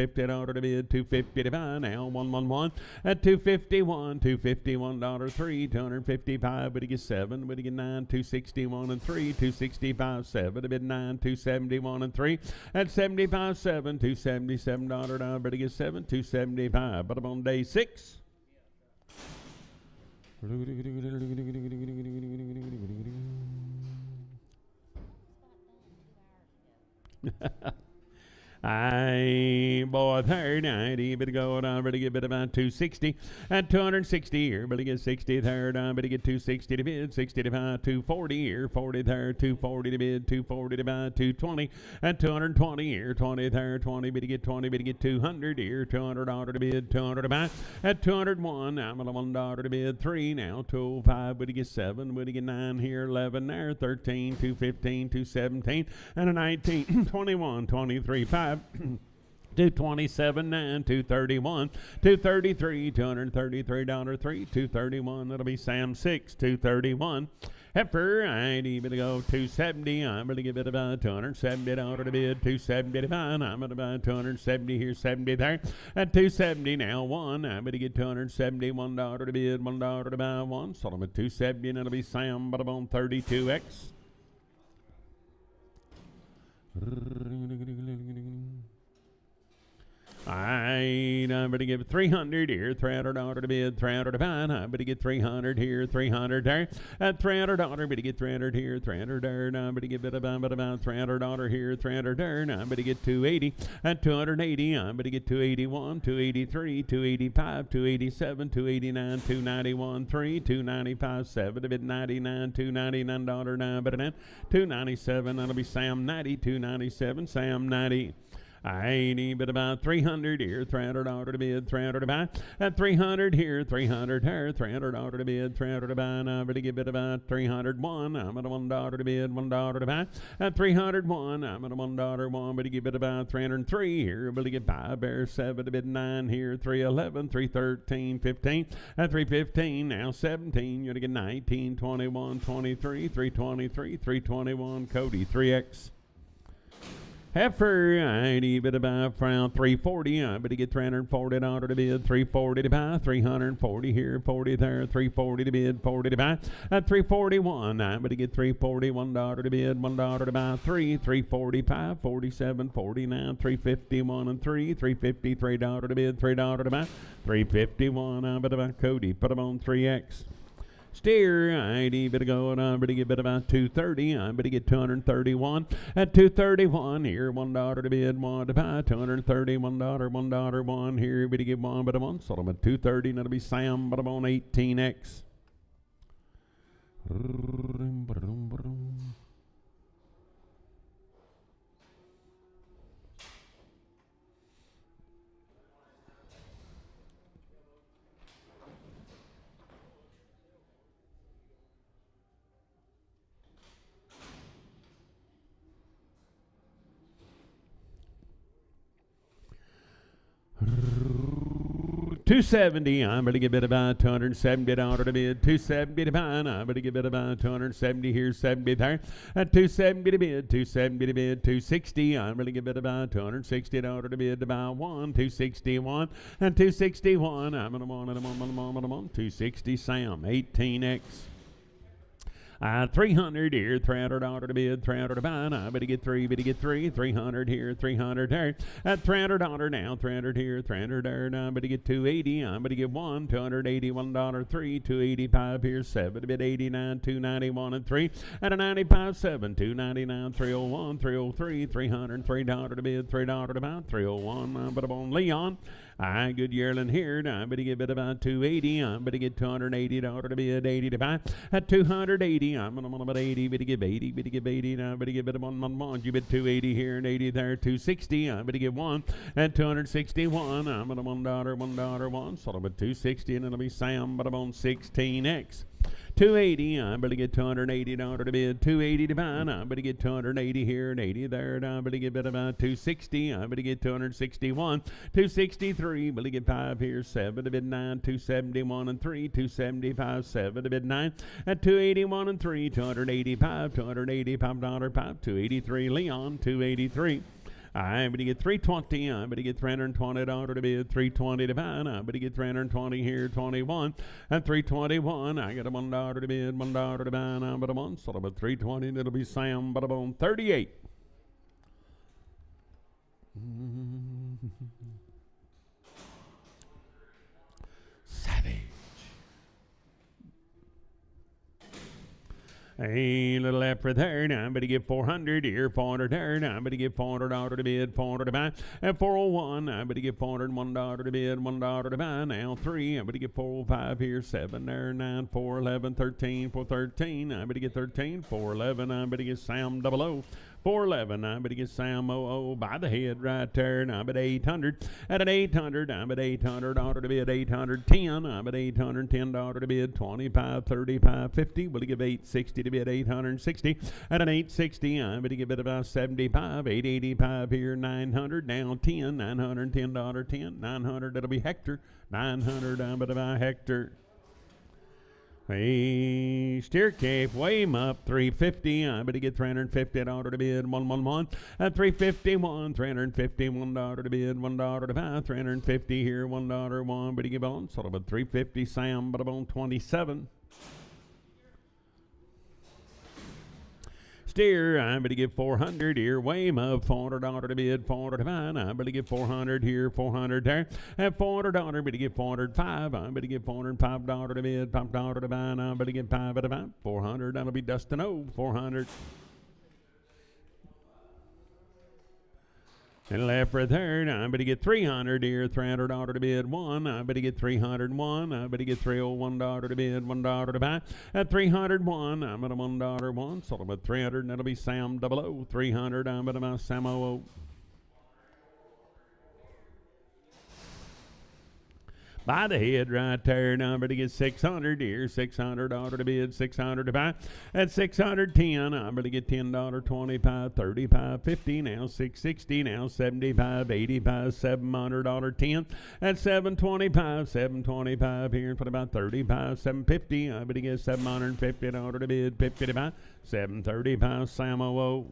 to bid, 250 to buy now, 111. At 251, $251 3, 255, but to get 7, but to get 9, 261 and 3, 265, 7 to bid 9, 271 and 3. At 75, 7, $277, but to get 7, 275, but I'm on day 6. I boy 30, but go on, but get bit about 260 at 260 here, but get 60 third, but get 260 to bid, 60 to buy 240 here, 40 third, 240 to bid, 240 to buy 220 at 220 here, 20 third, 20, but get 20, but get 200 here, $200 to bid, 200 to buy at 201. I'm at $1 to bid, 3 now, 205, but get 7, but get 9 here, 11 there, 13, 215, 217, and a 19, 21, 23, 5. 227, 9, 231, 233, $233, 3, 231. That'll be Sam 6, 231. Heifer, I need to go 270. I'm going to give it about $270 to bid, 270 to buy. I'm going to buy 270 here, 70 there. At 270 now, 1. I'm going to get $271 to bid, $1 to buy, 1. Sold them at 270, and it'll be Sam, but I'm on 32X. I'm going to give 300 here, $300 to bid, 300 to buy. I'm going to get 300 here, 300 there. At $300, I'm going to get 300 here, 300 there. I'm going to give it about $300 here, 300 there. I'm going to get 280. At 280, I'm going to get 281, 283, 285, 287, 289, 291, 3, 295, 7, to bid 99, $299, 9, but 297. That'll be Sam 90, 297, Sam 90. I need but about 300 here, $300 to bid, 300 to buy. At 300 here, 300 here, $300 to bid, 300 to buy. And I'm going to give it about 301. I'm at $1 to bid, $1 to buy. At 301, I'm at $1, 1, but to give it about 303 here. But to get 5 bear, 7 to bid, 9 here, 311, 313, 15. At 315, now 17. You're going to get 19, 21, 23, 323, 321. Cody, 3X. Heifer, I need bit about around 340. I better get $340 to bid, 340 to buy, 340 here, 40 there, 340 to bid, 40 to buy. At 341, I better get $341 to bid, $1 to buy, 345, 47, 49, 351 and 3, $353 to bid, $3 to buy, 351. I better buy Cody, put them on 3X. Steer, I need to go, and I'm going to get about 230. I'm going to get 231. At 231, here, $1 to bid, 1 to buy, $231, $1, 1 here, but to get 1, but I'm on. So I'm at 230, and that'll be Sam, but I'm on 18X. $270. I'm going to give it about $270 to bid, $270 to buy. I'm going to give it about $270 here, 70 there. At $270 to bid, $270 to bid, $260. I'm going to give it about $260 to bid to buy 1, $261. And $261. I'm going to want it. I'm on $260. Sam, 18X. 300 here, $300 to bid, $300 to buy. I better get 3, 300 here, 300 there. At $300 now, 300 here, 300 there. Now I better get 280. I'm better get 1, $281, 3, 285 here, 7 to bid, 89, 291 and 3. At a 95, 7, 299, 301, 303, $303 to bid, $3 to buy, 301. But I'm on Leon. Good yearling here. Now I better get about 280. I'm better get $280 to bid, 80 to buy. At 280, I'm on about 80. Better give 80. Now I better get one. You bid 280 here and 80 there. 260. I better get 1 at 261. I'm at $1, 1. So I'm at 260, and it'll be Sam, but I'm on 16X. 280, I better get $280 to bid, 280 to buy. I better get 280 here and 80 there. I better get about 260. I better get 261, 263. Better get 5 here, 7 to bid 9, 271 and 3, 275, 7 to bid 9. At 281 and 3, $285, $285, 5, 283. Leon, 283. I'm going to get 320. I'm going to get $320 to bid, 320 to buy. I'm going to get 320 here, 21. At 321, I got a $1 to bid, $1 to buy. I'm but I'm on. So about 320, and it'll be Sam, but I'm on 38. Savage. Hey, little effort there. Now I'm going to get 400 here, 400 there. Now I'm going to get $400 to bid, 400 to buy. At 401, I'm going to get $401 to bid, $1 to buy. Now 3, I'm going to get 405 here, 7 there, 9, 4, 11, 13, 413. I'm going to get 13, 411. I'm going to get Sam 00. 411, I'm going to get Sam 00 by the head right there. Now I'm at 800. At an 800, I'm at $800 to bid, 810. I'm at $810 to bid, 25, 35, 50. We'll give 860 to bid, 860. At an 860, I'm going to give it about 75, 885 here, 900. Now 10, $910, 10, 900. That'll be Hector. 900, I'm going to buy Hector. Hey, steer cape, weigh him up, 350. I'm going to get $350 to bid, 111. At 351, $351 to bid, $1 to buy. 350 here, $1, 1. But give on, sort of a 350 Sam, but I'm on 27. Steer, I'm going to give 400 here, weigh him up, $400 to bid, 400 to buy. I'm going to give 400 here, 400 there. At $400, I'm going to give 405. I'm going to give $405 to bid, $5 to buy. I'm going to give 5 at a buy. 400, that'll be Dustin O, 400. And left right there, now I'm going to get 300 here, $300 to bid, 1. I'm going to get 301. I'm going to get $301 to bid, $1 to buy. At 301, I'm going to $1, 1. So about 300, and that'll be Sam 00. 300, I'm going to buy Sam 00. By the head right there, now I'm going to get 600 here, $600 to bid, 600 to buy. At 610, I'm going to get $10, 25, 35, 50, now 660, now 75, 85, $700, 10. At 725, 725 here, for about 35, 750, I'm going to get $750 to bid, 50 to buy. 735, Sam 00.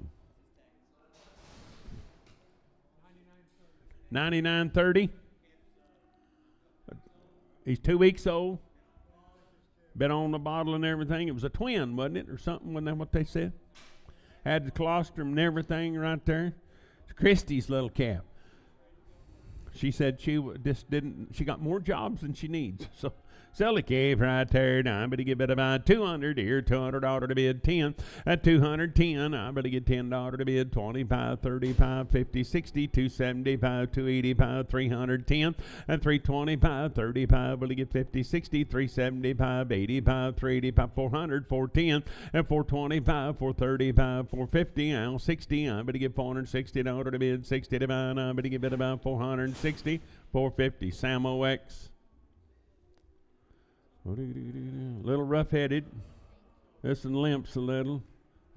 99.30. He's 2 weeks old. Been on the bottle and everything. It was a twin, wasn't it, or something? Wasn't that what they said? Had the colostrum and everything right there. It's Christy's little calf. She said she just didn't. She got more jobs than she needs. So sell the calf right there. Now I'm going to give it about 200 here, $200 to bid, 10. At 210, I'm going to get $10 to bid, 25, 35, 50, 60, 275, 285, 310. At 325, 35, we'll get 50, 60, 375, 85, 385, 400, 410. At 425, 435, 450, now 60. I'm going to get $460 to bid, 60 to buy. I'm going to give it about 460, 450. Sam OX. A little rough-headed. This one limps a little.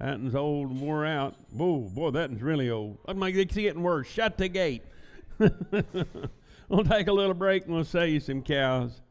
That one's old and wore out. Whoa, boy, that one's really old. It's getting worse. Shut the gate. We'll take a little break and we'll sell you some cows.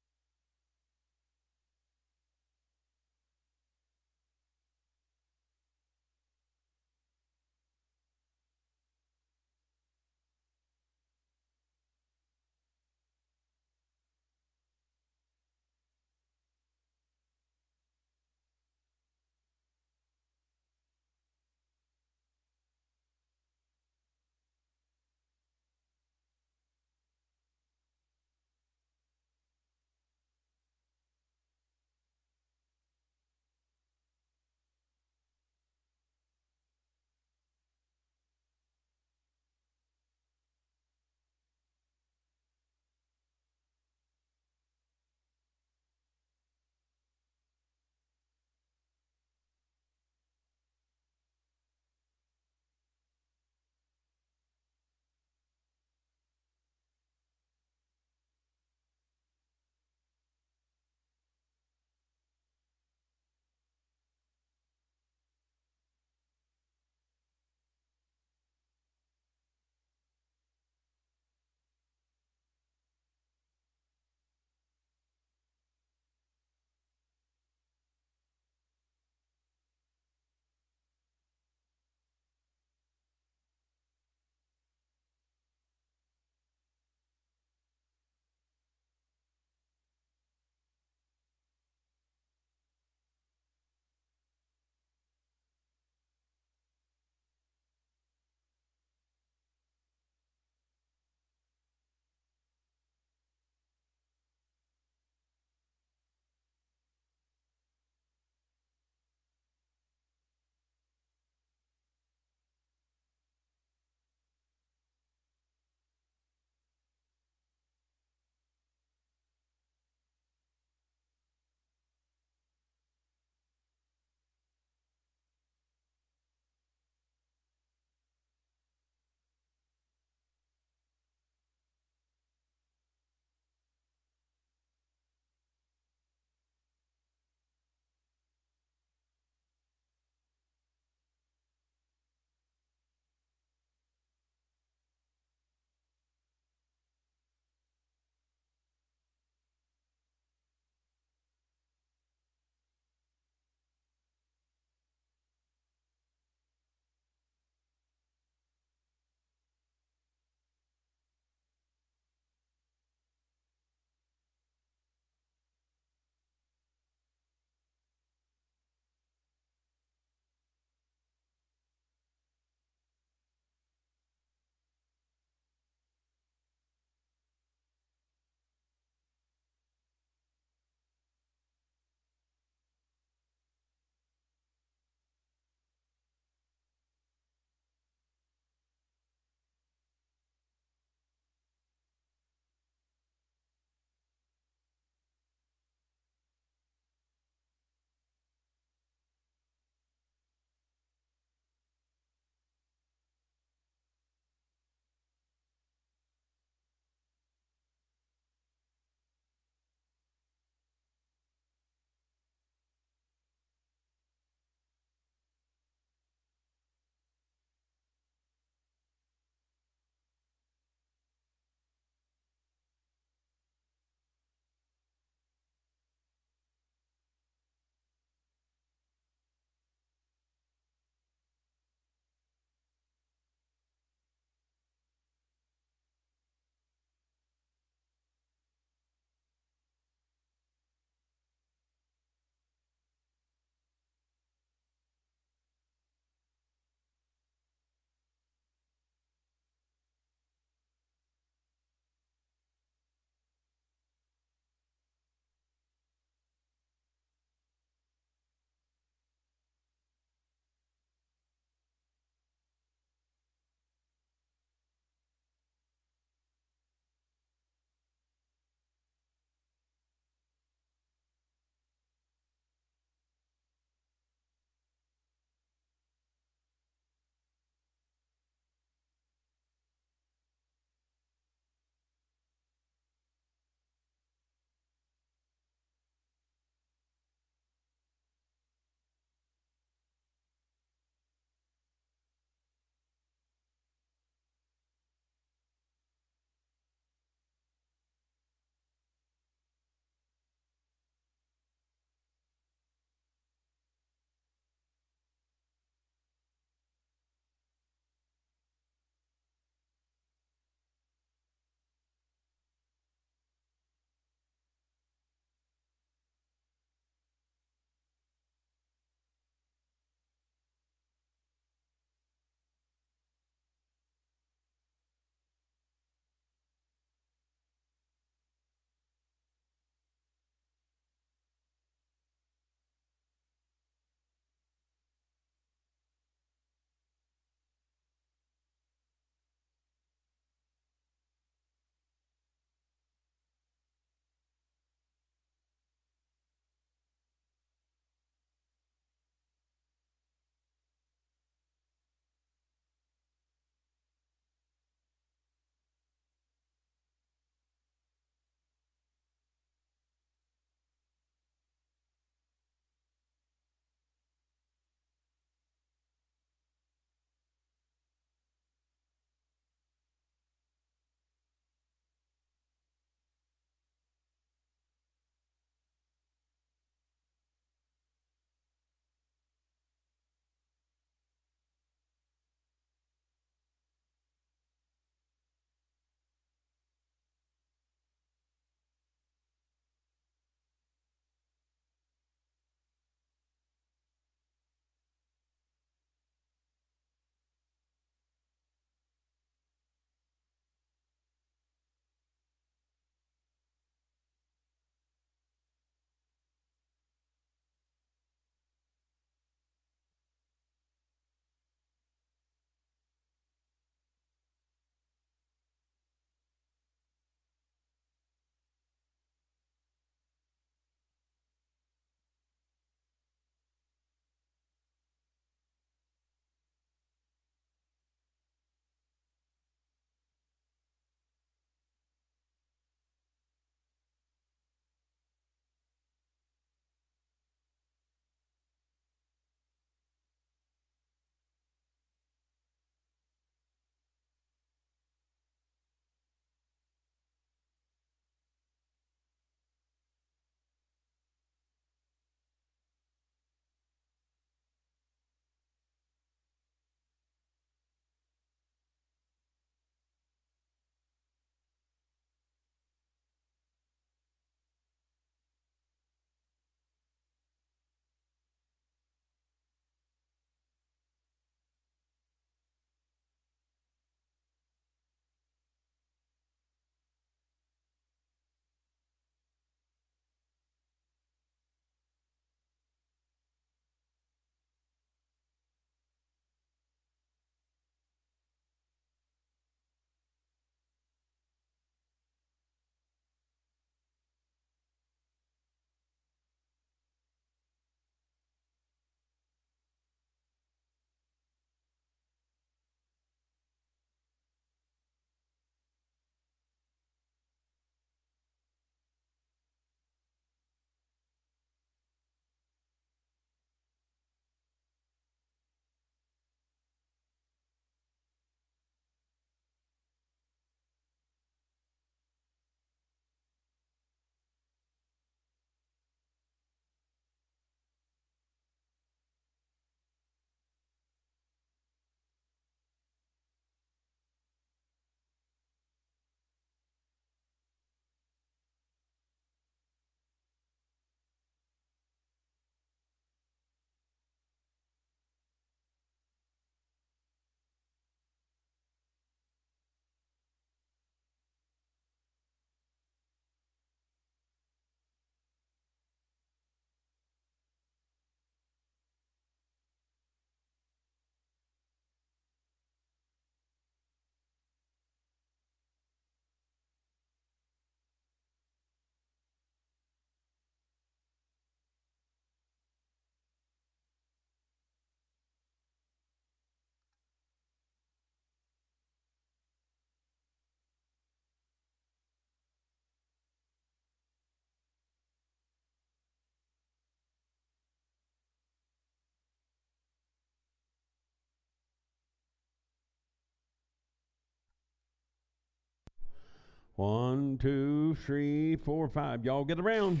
1, 2, 3, 4, 5. Y'all get around.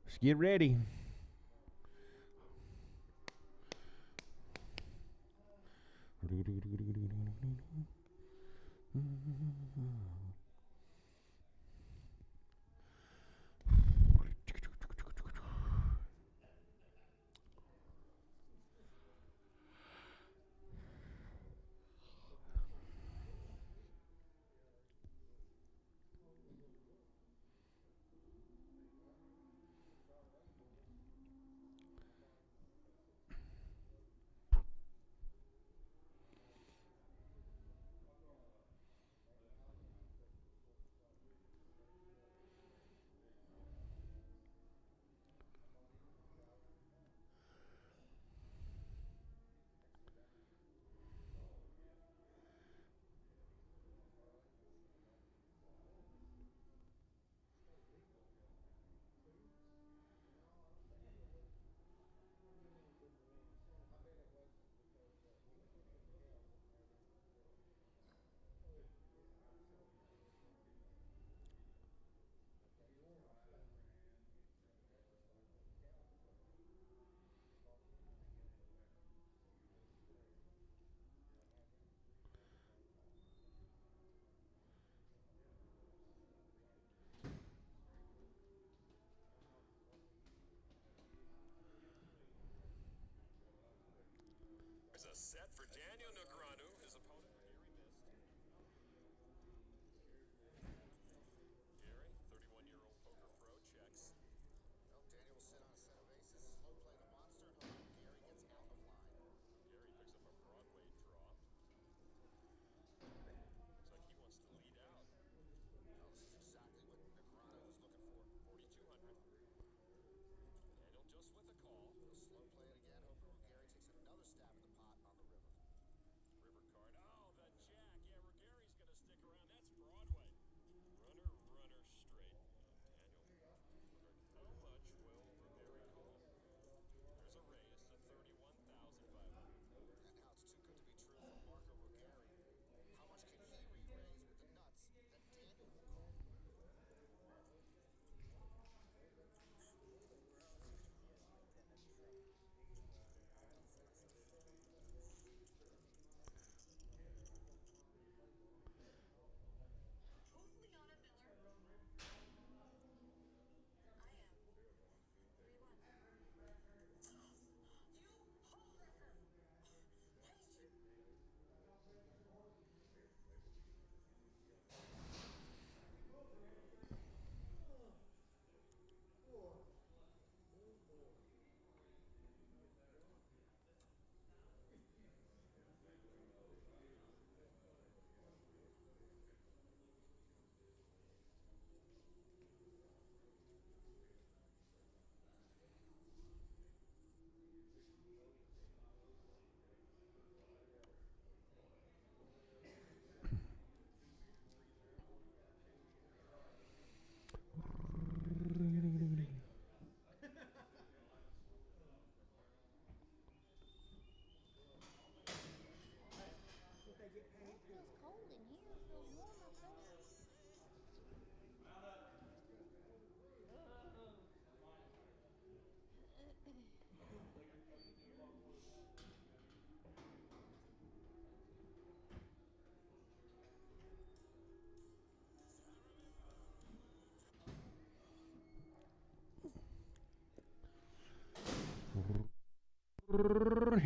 Let's get ready.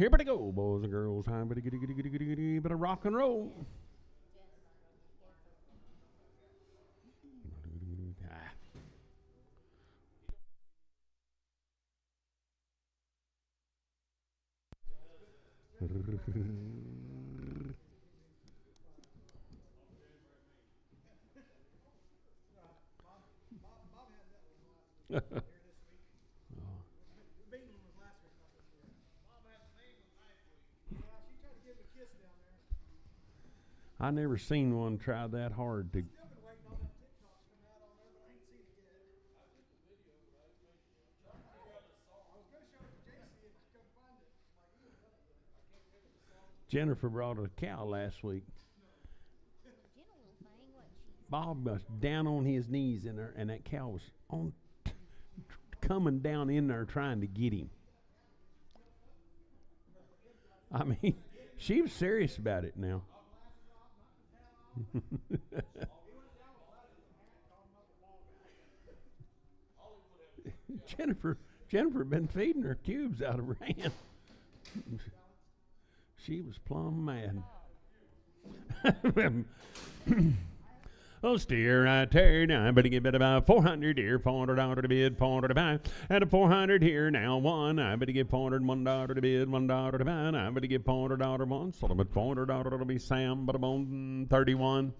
Here we go, boys and girls. Time to get bit of rock and roll. I never seen one try that hard to. Jennifer brought a cow last week. Bob was down on his knees in there, and that cow was on coming down in there trying to get him. I mean, she was serious about it now. Jennifer been feeding her cubes out of her hand. She was plumb mad. Oh, steer right there now. I better get bid about 400 here, $400 to bid, $400 to buy. At a 400 here now, one. I better get $401 to bid, $1 to buy. I better get $400 one. So about $400 will be Sam, but I'm 31.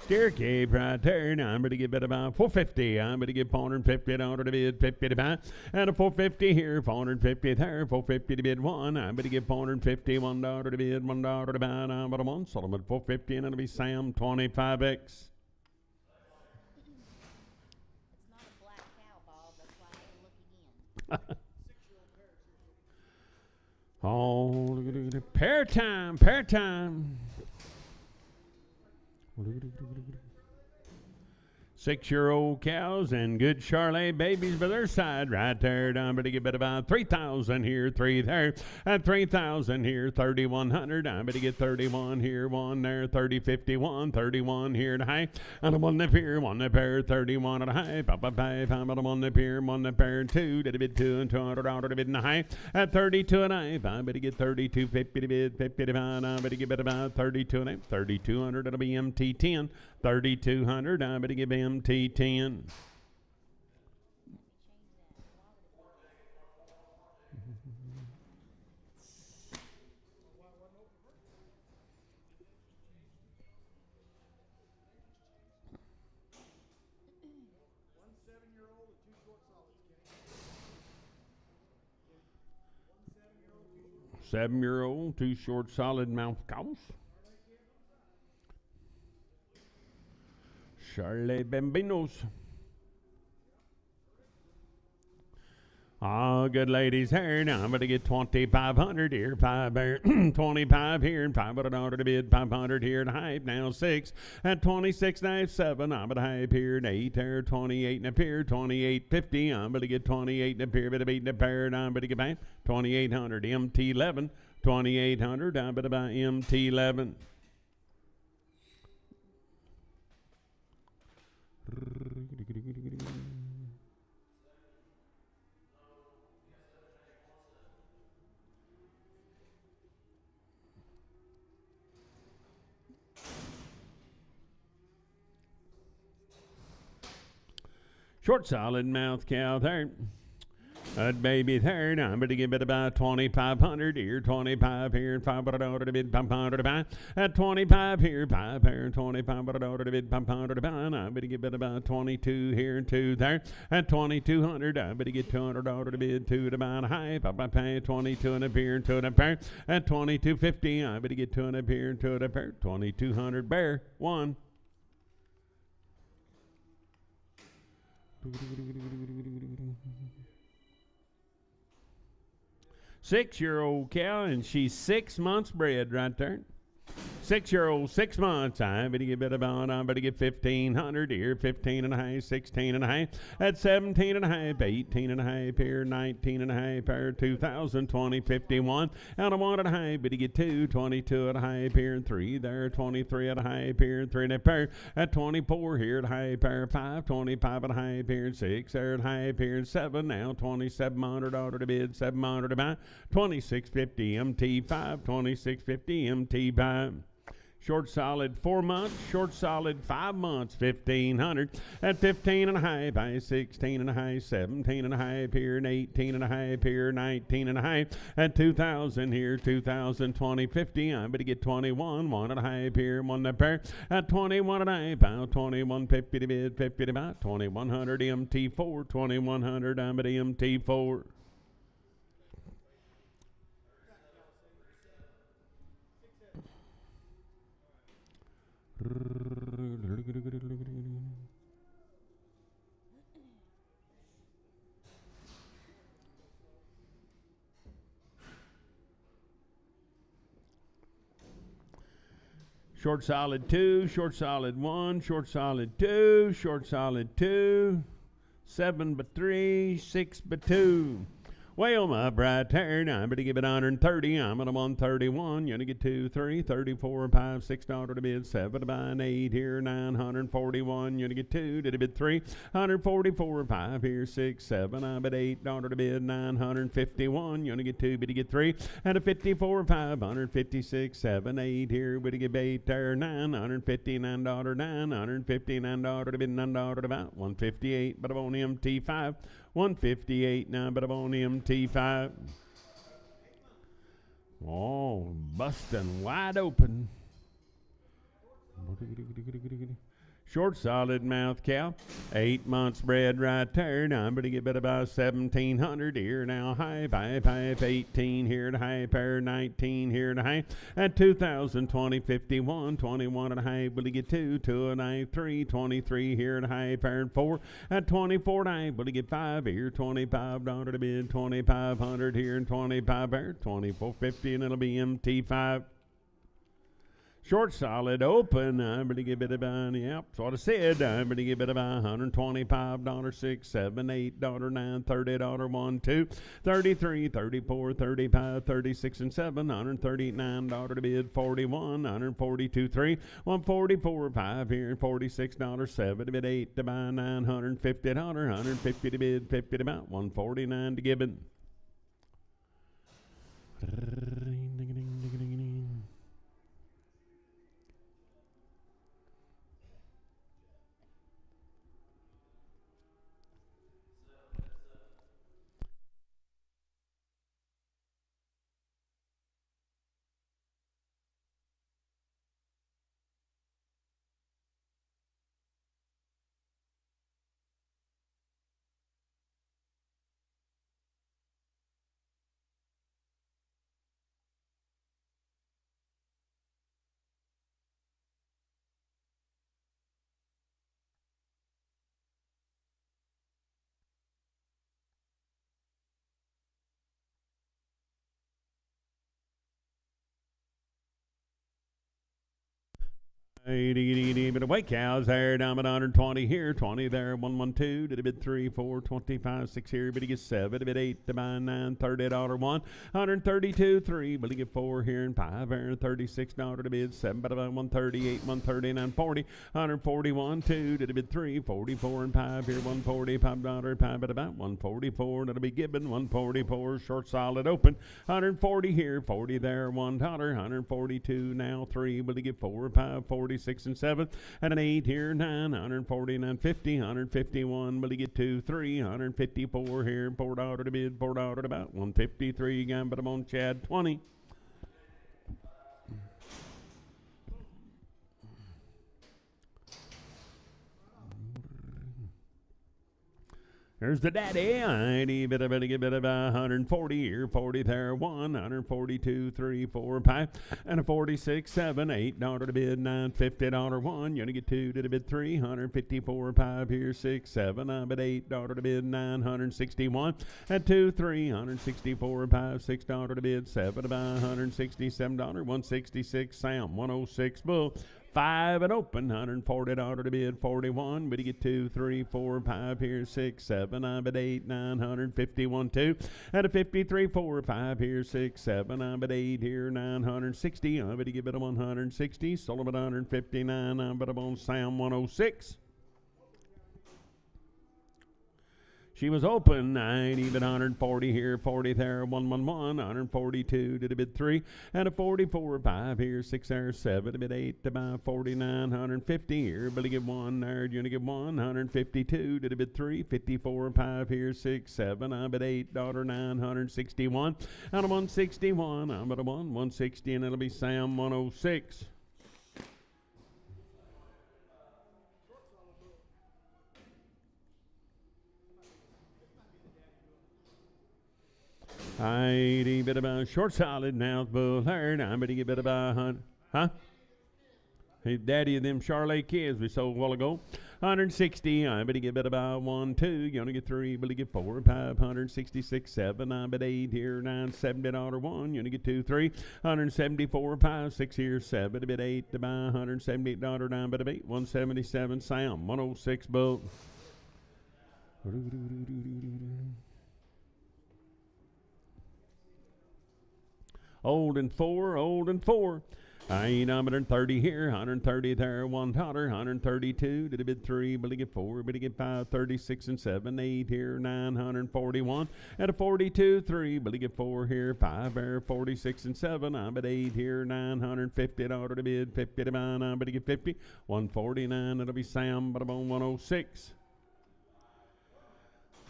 Steer cape right there. Now I'm going to give it about 450. I'm going to give $450 to bid, 50 to buy. And a 450 here, 450 there, 450 to bid one. I'm going to give $450, $1 to bid, $1 to buy. Now I'm one. So I'm at 450 and it'll be Sam 25X. It's not a black cow, Bob. That's why I had to look again. Oh, look at pair time, pair time. 6-year-old cows and good Charlet babies by their side right there. I'm going to give it about 3,000 here, 3 there. At 3,000 here, 3,100. I'm going to get 31 here, 1 there, 30, 51, 31 here to high. And a 1 up here, 1 up here, 31 at a high. Pop up 5, I'm at a 1 up here, 1 up here, 2. Did a bid 2 and $200 to bid in the high. At 32 and a half, I'm going to get 32, 50 to bid, 50 to buy. I'm going to give it about 32 and a half, 3,200. It'll be MT 10, 3,200. I'm going to give MT 10. Seven-year-old, 2 short solid mouth cows. Charlie Bambinos. Oh, good ladies here. Now I'm going to get 2,500 here, 5 there, 25 here, and $500 to bid, 500 here and a hype. Now 6 at 26 and a half, 7. I'm going to hype here and 8 there, 28 and a pair, 28.50. I'm going to get 28 and a pair, bit of 8 and a pair, and I'm going to get back 2,800 MT 11, 2,800. I'm going to buy MT 11. Short solid mouth cow there. That baby there. Now I'm going to give it about 2,500 here, 25 here, and $500 to bid, 500 to buy. At 25 here, 5 here, and $2,500 to bid, 500 to buy. And I'm going to give it about 22 here and 2 there. At 2,200, I'm going to get $200 to bid, 2 to buy and a high. I pay 22 and a pair and 2 and a pair. At 22.50, I'm going to get 2 and a pair and 2 and a pair. 2,200 bear, 1. Six-year-old cow, and she's 6 months bred right there. 6-year-old, 6 months. I'm going to give it about, I'm going to get 1,500 here, 15 and a half, 16 and a half. At 17 and a half, 18 and a half here, 19 and a half here, 2,000, 20, 51. Out of 1 and a half, but you get 2, 22 and a half here, and 3 there, 23 and a half here, and 3 and a pair. At 24 here, at half here, 5, 25 and a half here, and 6 there, at half here, and 7. Now $2,700 to bid, 700 to buy, 26.50 MT5, 26.50 MT5. Short solid 4 months, short solid 5 months, 1,500. At 15 and a half, I 16 and a half, 17 and a half here, and 18 and a half here, 19 and a half. At 2,000 here, 2,000, 20, 50. I'm going to get 21, 1 and a half here, 1 and a pair. At 21 and a half, about 21.50 to bid, 50 to buy, 2,100 MT4, 2,100. I'm at MT4. Short solid 2, short solid 1, short solid 2, short solid 2, 7 by 3, 6 by 2. Well, my bright turn, I'm going to give it 130. I'm at 131. You're going to get 2, 3, 34, 5, $6 to bid, 7 by an 8 here, 941. You're going to get 2 to bid 3, 144, 5 here, 6, 7. I'm at $8 to bid, 951. You're going to get 2, but you get 3, and a 54, 556, 7, 8 here. But you get 8 there, $959, $959 to bid, $9 to about 158, but I'm on MT5. 158 now, but I'm on MT5. Oh, busting wide open. Short solid mouth cow, 8 months bred right there. Now I'm going to get about 1,700 here now. High 18 here to high pair 19 here to high at 2,020 51 21 and a high. Will you get 2 and a half 3 23 here to high pair 4 at 24 and a half. Will you get 5 here $25 to bid 2,500 here and 25 pair 24.50 and it'll be MT5. Short solid open, I'm going to give it about, yep, that's what I said. I'm going to give it about $125, 6, 7, $8, $9, $30, 1, 2, 33, 34, 35, 36, and 7, $139 to bid, 41, 142, 3, 144, 5 here, $46, 7 to bid, 8 to buy, $950, 150 to bid, 50 to about, 149 to give it. But the white cows there down at 120 here, 20 there, 112 to the bid 3, 4, 25, 6 here, but he gets 7 to bid 8 to buy 9, $30 1, 132, 3, but he get 4 here and 5 there, $36 to bid 7, but about 138, 139, 40, 141, 2 to the bid 3, 44 and 5 here, $145, 5 at about 144, that'll be given 144, short solid open, 140 here, 40 there, $1, 142 now, 3, but he get 4, 5, 46 and 7, and an 8 here, 9, 149, 50, 151, but he get 2, 3, 154 here, $4 to bid, $4 to about 153, again, but I'm on Chad 20. There's the daddy, I'd bit about 140 here, 40 there, 1, 142, 3, 4, 5, and a 46, 7, $8 to bid, $950, 1, you're gonna get 2 to the bid, 3, 154, 5 here, 6, 7, but $8 to bid, 961, and 2, 3, 164, 5, $6 to bid, 7 about $167, 166, Sam, 106, bull. 5 and open, $140 to bid, 41, but you get 2, 3, 4, 5 here, 6, 7, I'm at 8, 951, 2, and a 53, 4, 5 here, 6, 7, I'm at 8 here, 960, I'm at you give it a 160, sold at 159, I'm at on Sam 106. She was open, 90, but 140 here, 40 there, 111, 142 to the bid 3, and a 44, 5 here, 6 there, 7 to bid 8 to buy 49, 150 here, but you get 1 there, you're going to get 1, 152 to the bid 3, 54, 5 here, 6, 7, I'm at $8, 961, and a 161, I'm at a 160, and it'll be Sam 106. I bit about short solid mouth bull herd. I'm gonna get bit about 100. Huh? Hey, daddy of them Charlotte kids we sold a while ago. 160, I bet he get about 1, 2, you're gonna get 3, but he get 4, 5, 166, 7, I bet 8 here, 9, $70 1, you're gonna get 2, 3, 174, 5, 6 here, 7, a bit 8 to buy, $178, 9, but a bit 177, Sam, 106 bull. Old and 4, old and 4. I ain't 130 here, 130 there, $1, 132, did a bit 3, but he get 4, but he get 5, 36 and 7, 8 here, 941, at a 42, 3, but he get 4 here, 5 there, 46 and 7, I'm at 8 here, $950 to bid, 50 to buy, I'm but he get 50, 149, it'll be Sam, but I'm on 106.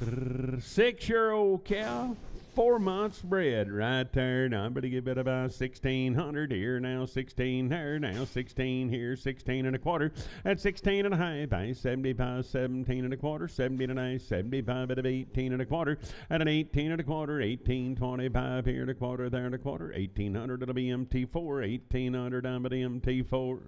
6-year-old cow, 4 months bred right there. Now I'm going to give it about 1,600 here, now 16 there, now 16 here, 16 and a quarter. At 16 and a half, I 75, 17 and a quarter, 70 and a half, 75 at 18 and a quarter. At an 18 and a quarter, 18, 25 here and a quarter, there and a quarter, 1,800 it'll be MT4, 1,800 I'm at MT4.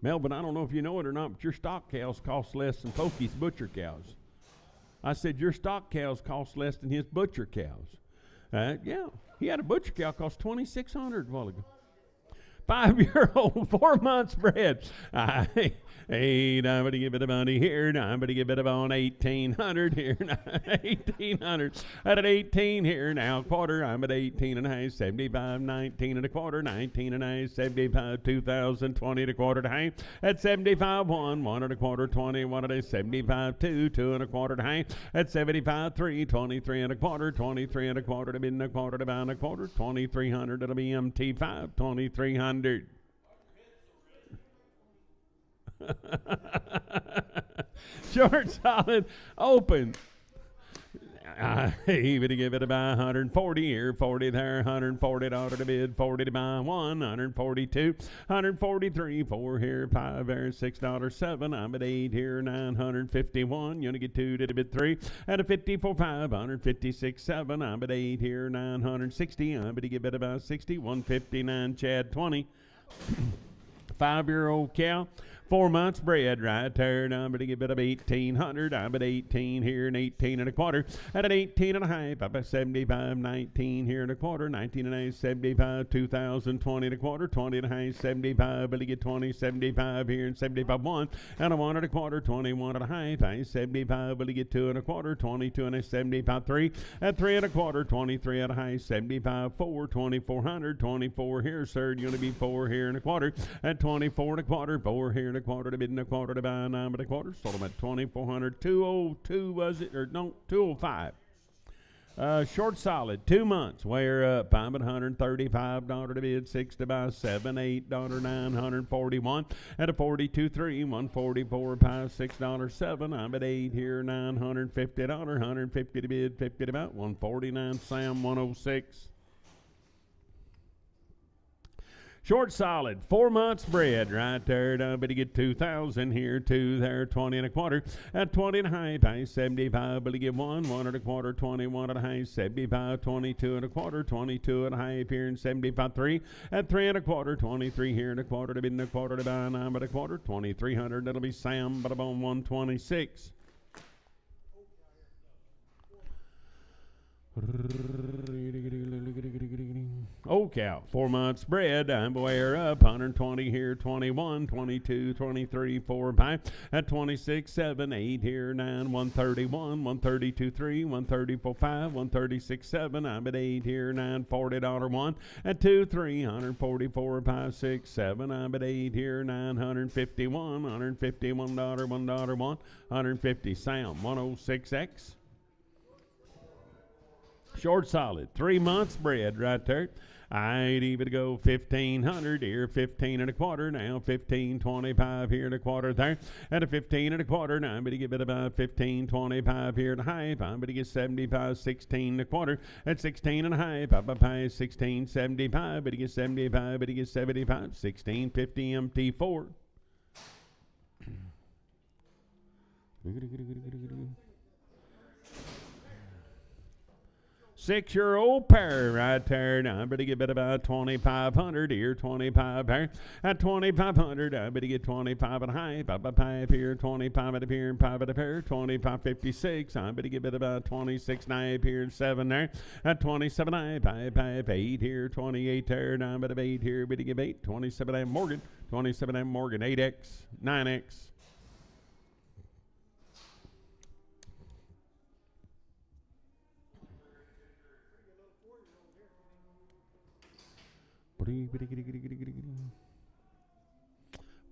Melvin, I don't know if you know it or not, but your stock cows cost less than Pokey's butcher cows. I said your stock cows cost less than his butcher cows. Yeah, he had a butcher cow cost $2,600 a while ago. 5-year-old, 4 months bred. Hey, I'm going to give it a money here. Now I'm going to give it about 1,800 here. 1,800. At an 18 here now, quarter. I'm at 18 and a half, 75, 19 and a quarter, 19 and a half, 75, 2,000, 20 and a quarter to half. At 75, 1 and a quarter, 20, 1 and a 75, 2, 2 and a quarter to half. At 75, 3, 23 and a quarter, 23 and a quarter to bid and a quarter to buy and a quarter, 2,300. It'll be MT5, 2,300. Short, solid, open. Even to give it about 140 here, 40 there, $140 to bid, 40 to buy, 142, 143, 4 here, 5 there, $6, 7. I'm at 8 here, 951. You only get 2 to the bid 3 at a 54, 5, 156, 7. I'm at 8 here, 960. I'm to give it about 60, 159. Chad 20. 5-year-old cow. 4 months bred right there. I'm to give it up 1,800. I'm at 18 here and 18 and a quarter. At an 18 and a half, I'm at 75, 19 here and a quarter, 19 and a half, 75, 2,000, 20 and a quarter, 20 and a half, 75, but he get 20, 75 here and 75, 1. And a 1 and a quarter, 21 and a half, I 75, but he get 2 and a quarter, 22 and a 75, 3. At 3 and a quarter, 23 and a half, 75, 4, 2,400, 24 here, sir. You're going to be 4 here and a quarter. At 24 and a quarter, 4 here and a quarter to bid and a quarter to buy, 9 and a quarter. Sold them at 2,400. 202 was it? Or no, 205. Short solid, 2 months. Wear up. I'm at $135 to bid, 6 to buy, 7, $8, 941. At a 42, 3, 144, $5, $6, 7. I'm at 8 here, $950, 150 to bid, 50 to buy, 149. Sam 106. Short solid, 4 months bred right there. But you get 2,000 here, 2 there, 20 and a quarter. At 20 and a half, I 75, but you get 1 and a quarter, 21 and a half, 75, 22 and a quarter, 22 and a half here, and 75, 3. At 3 and a quarter, 23 here and a quarter to bid and a quarter to buy, 9 but a quarter, 2,300. That'll be Sam, but I'm on 126. Old cow, 4 months bred. I'm wear up 120 here, 21, 22, 23, 4, 5. At 26, 7, 8 here, 9, 131, 132, 3, 134, 5, 136, 7. I'm at 8 here, $940 1. At 2, 3, 144, 5, 6, 7. I'm at 8 here, 951, $151, $1, 1, 150. Sam 106X. Short solid, 3 months bred right there. I'd even go 1,500 here, 15 and a quarter now, 15, 25 here and a quarter there. At a 15 and a quarter now, I'm going to give it about 15, 25 here and a half. I'm going to get 75, 16 and a quarter. At 16 and a half, I'm going to pay 16, 75, but he gets 75, but he gets 75, 16, 50 MT4. 6-year-old pair right there. Now I'm gonna get about 2,500 here, 25 pair. At 2,500, I'm gonna get 25 and a half. Pipe here, 25 at a pair, and 5 at a pair. 25.56. I'm gonna get about 26 knife here and 7 there. At 27 knife, pipe 8 here, 28 there. Now I'm at 8 here, but give 8. 27 and Morgan, 27 and Morgan, 8x, 9x.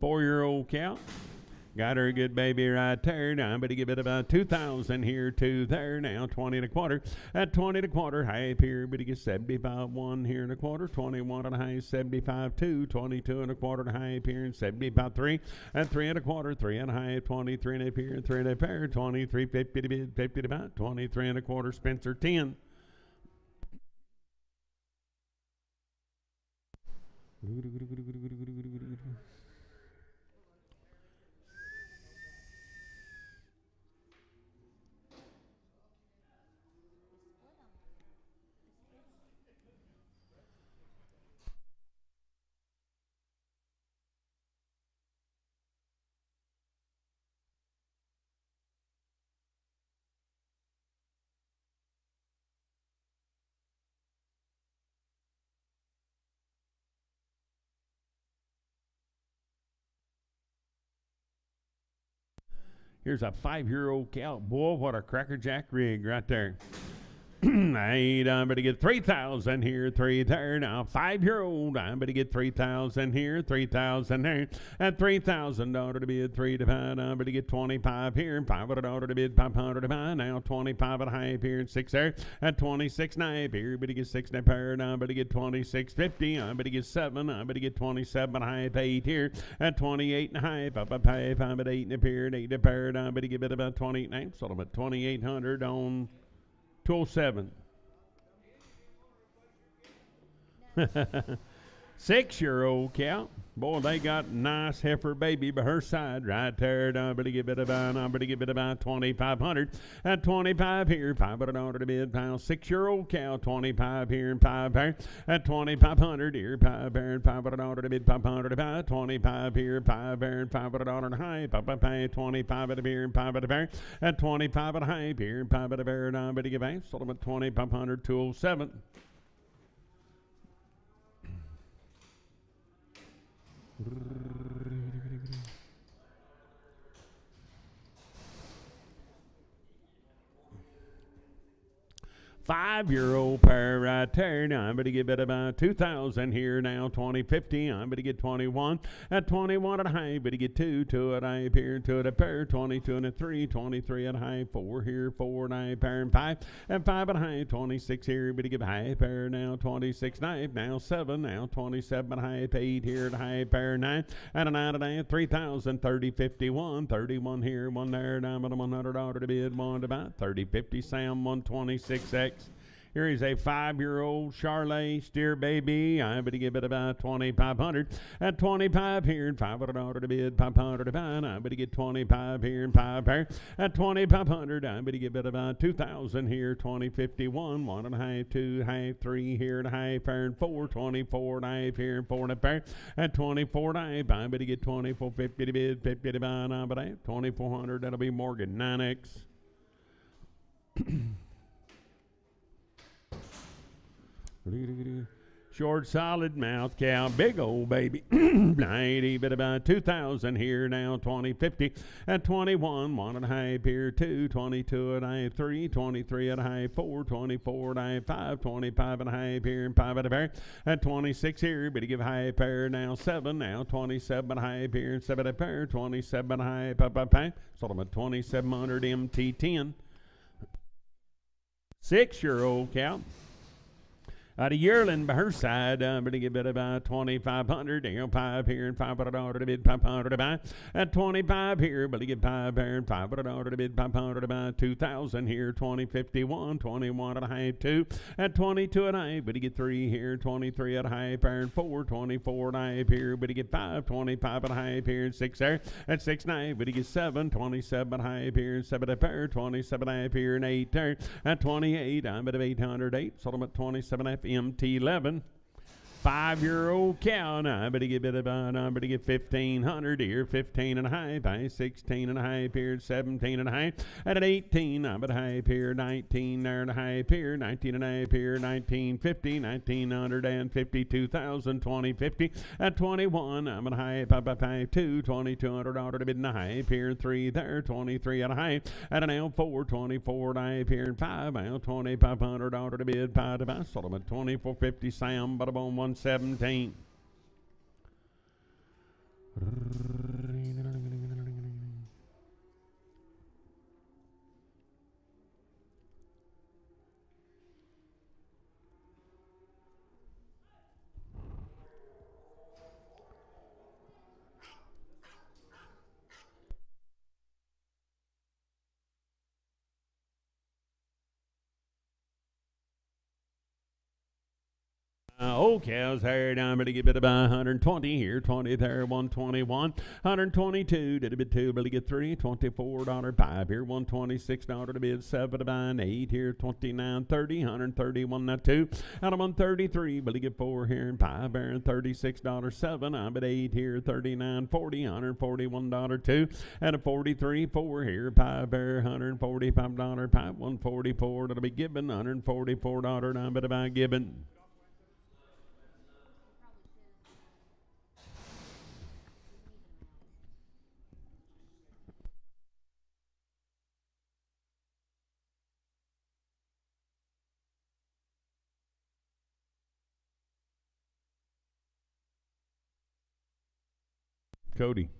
Four-year-old cow. Got her a good baby right there. Now I'm going to give it about 2,000 here, 2 there. Now 20 and a quarter. At 20 and a quarter, half here, but you get 75, 1 here and a quarter. 21 and a half, 75, 2. 22 and a quarter and a half here, and 75, 3. At 3 and a quarter, 3 and a half, 23 and a half here, 3 and a pair. 23, 50 to bid, 50 to about. 23 and a quarter, Spencer, 10. Here's a 5-year-old cow. Boy, what a crackerjack rig right there. I'm going to get 3,000 here, 3 there. Now 5-year-old, I'm going to get 3,000 here, 3,000 there. At $3,000 to bid, 3 to 5. I'm going to get 25 here, $500 to bid, 500 to buy. Now 25 and a half here, and 6 there. At 26 and a half here, I'm going to get 6 and a pair. Now I'm going to get 26.50. I'm going to get 7. I'm going to get 27 and a half, 8 here. At 28 and a half, up a half. I'm at 8 and a pair, 8 and a pair. I'm going to give it about 28 and a half. So I'm at 2,800 on 207. 6-year-old cow. Boy, they got a nice heifer baby by her side right there. I'm going to give it about 2,500. At 25 here, $500 to bid. 6-year-old cow, 25 here and 5 there. At 2,500 here, 5 there and $500 to bid. 500 to buy. 25 here, 5 there and $500 and a half. Pay 25 at a beer and 5 at a bear. At 25 and a half here and 5 at a bear. I'm going to give out. Sold them at 2,500, 207. Five-year-old pair right there. Now I'm going to give it about 2,000 here now. 2050. I'm going to get 21. At 21 and a half, but to get 2, 2 and a half here, 2 and a pair, 22 and a 3, 23 and a half, 4 here, 4 and a half pair and 5, and 5 and a half, 26 here, but to give half pair now, 26 and a half, now 7, now 27 and a half, 8 here and a half pair, 9, and a 9 and a half, 3,000, 30, 51, 31 here, 1 there, down at $100 to bid, 1 to buy, 30, 50, Sam, 126X. Here is a 5-year-old Charlet steer baby. I'm going to give it about 2,500. At 25 here and $500 to bid, 500 to buy. I'm going to get 25 here and 5 pair. At 2,500, I'm going to give it about 2,000 here. 2051, 1 and a half, 2 and a half, 3 here and a half pair and 4. 24 and a half here and 4 and a pair. At 24 and a half, I'm going to get 24.50 to bid, 50 to buy. I'm going to 2,400. That'll be Morgan 9X. Short, solid mouth cow, big old baby. 90, but about 2,000 here now. 2050 at 21, 1 and a half here, 2, 22 and a half, 3, 23 and a half, 4, 24 and a half, 5, 25 and a half here, and 5 and a pair. At 26 here, but to give half pair now. 7, now 27 and a half here, and 7 and a pair, 27 and a half, up. Sold them at 2,700 MT10. 6-year-old cow. Out of yearling by her side, but to get bit about 2,500, you know, 5 here and $500 to bid 500 to buy. At 25 here, but to get 5 here and $500 to bid 500 to buy. 2,000 here, 2051, 21 at a high 2. At 22 at a high, but to get 3 here, 23 at a high pair and 4, 24 at a high here, but to get 5, 25 at a high here and 6 there. At 6 9, but to get 7, 27 at a high here and 7 at a pair, 27 at a high here and 8 there. At 28, I'm at 808, sold them at 27 at MT11. 5-year-old cow, and I better get 1,500 here, 15 and a half, 16 and a half here, 17 and a half, at an 18, I'm at a half here, 19 there and a half here, 19 and a half here, 1950, 1950, 2,000, 2050, at 21, I'm at a half, $2, $2,200 to bid and a half here, 3 there, 23 and a half, at an L4, 24 and a half here, and 5, $2,500 to bid, 5 to buy, sold them at 2450, Sam, but I'm on 117. Old cows here down, but to get bit about 120 here, 20 there, 121, 122, did a bit 2, but to get 3, $24, 5 here, $126 to bid, 7 to buy, 8 here, 29, 30, 131, not 2, out of 133, but to get 4 here, and 5 there, and $36, 7, I'm at 8 here, 39, 40, $141, 2, and a 43, 4 here, 5 there, $145, 5, 144, that'll be given, $144, I'm at about given. Cody.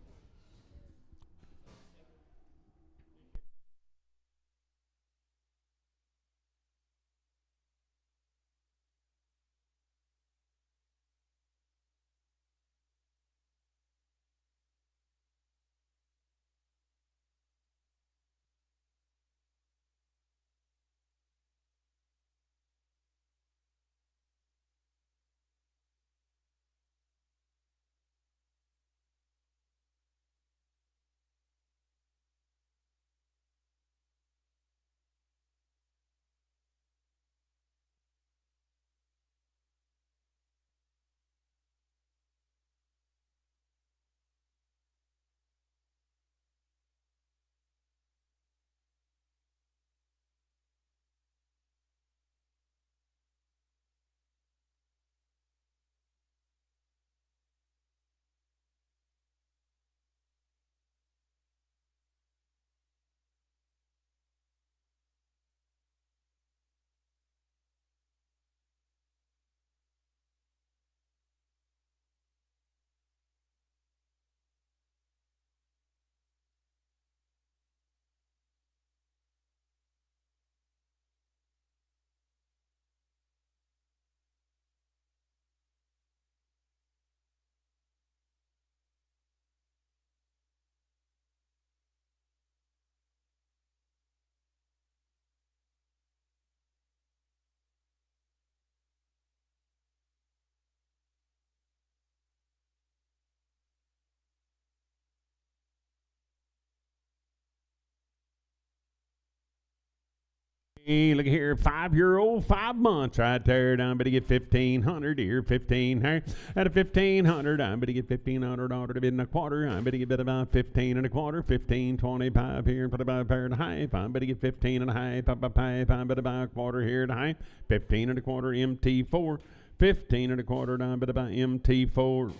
Hey, look here, 5-year-old, 5 months right there. I'm going to get 1,500 here, 15 here. At a 1,500, I'm going to get $1,500 to bid in a quarter. I'm going to get bid about 15 and a quarter, 15, 25 here, put about a pair and a half. I'm going to get 15 and a half, up a pipe. I'm going to buy a quarter here and a half, 15 and a quarter, MT4, 15 and a quarter. I'm going to buy MT4.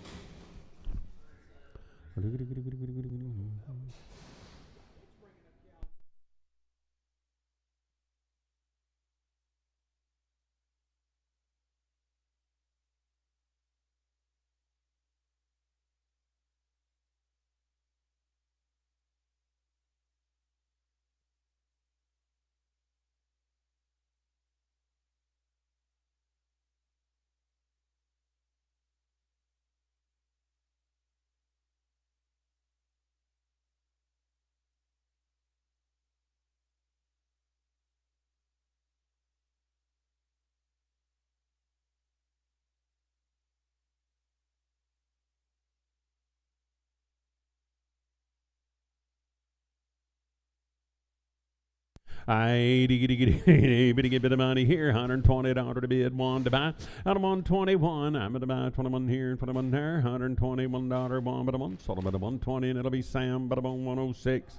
I get bit of money here, $120 to bid, one to buy. Out of 121, I'm at about 21 here, 21 there, $121, one but a one, sold about a 120, and it'll be Sam, but a 106.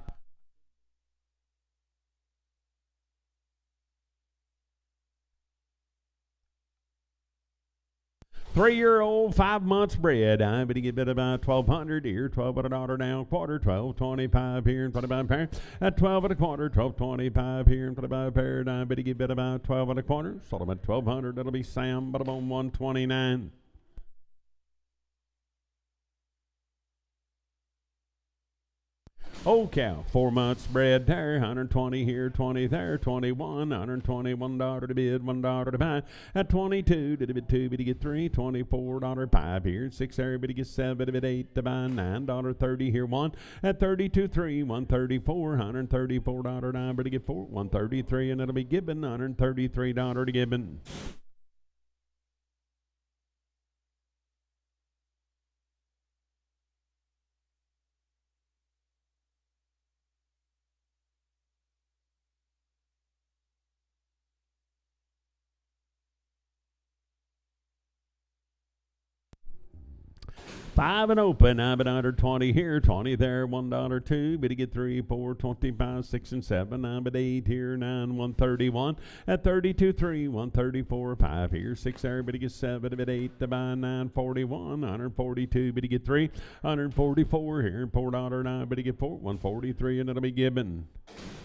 Three-year-old, 5 months bred. I'm going to get bid about 1,200 here, 12 at a dollar down, quarter, 12.25 here, and 25 pair. At 12 and a quarter, 12.25 here, and 25 pair. I'm going to get bid about 12 and a quarter. Sold them at 1,200. That'll be Sam, but I'm on 129. Old cow, 4 months bred there, 120 here, 20 there, 21, $121 to bid, $1 to buy. At 22, did a bid 2, bid to get 3, $24 5 here, 6 there, bid to get 7, bid 8 to buy, $9.30 here, 1. At 32, 3, 134, $134 9, bid to get 4, 133, and it'll be Gibbon, $133 to Gibbon. Five and open, I'm at 120 here, 20 there, $1 2, bid to get 3, 4, 25, 6 and 7, I'm at 8 here, 9, 131, at 32, 3, 134, 5 here, 6 there, bid to get 7, bid 8 to buy, 941, 142, bid to get 3, 144 here, $4 9, bid to get 4, 143, and it'll be Gibbon.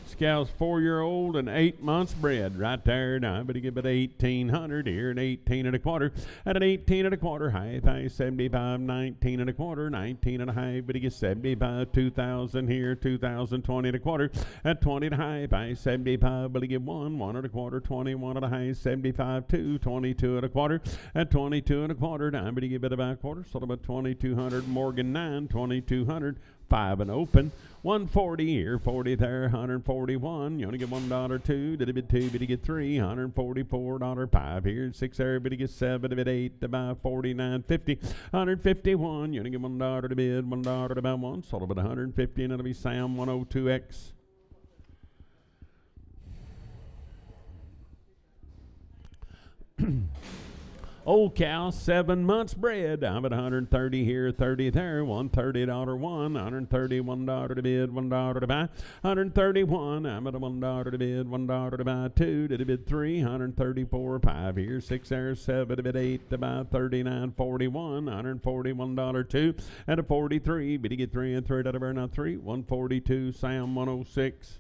Scouts 4-year-old and 8 months bred right there. Now, but he give it 1,800 here and 18 and a quarter. At an 18 and a quarter, high 75, 19 and a quarter, 19 and a high, but he gets 75, 2,000 here, 2,020 and a quarter. At 20 and a high 75, but he give 1 and a quarter, 21 and a high, 75, 2, 22 and a quarter. At 22 and a quarter, now, but he give it about a quarter, sold about 2,200. Morgan 9, 2,200. 5 and open, 140 here, 40 there, 141. You only get $1 2. Did a bid 2, bid he get 3, $144 5 here, 6 there, bid he get 7, bid 8 to buy 49.50, 151. You only get $1 to bid, $1 to buy 1. Sold about 150, and it'll be Sam 102X. Old cow, 7 months bred. I'm at 130 here, 30 there, $130 1, $131 to bid, $1 to buy. 131, I'm at a $1 to bid, $1 to buy 2, did a bid 3, 134 5 here, 6 there, 7 to bid 8 to buy 39.41, $141 2, and a 43, bid to get 3 and 3 out of burn 3, 142, Sam 106.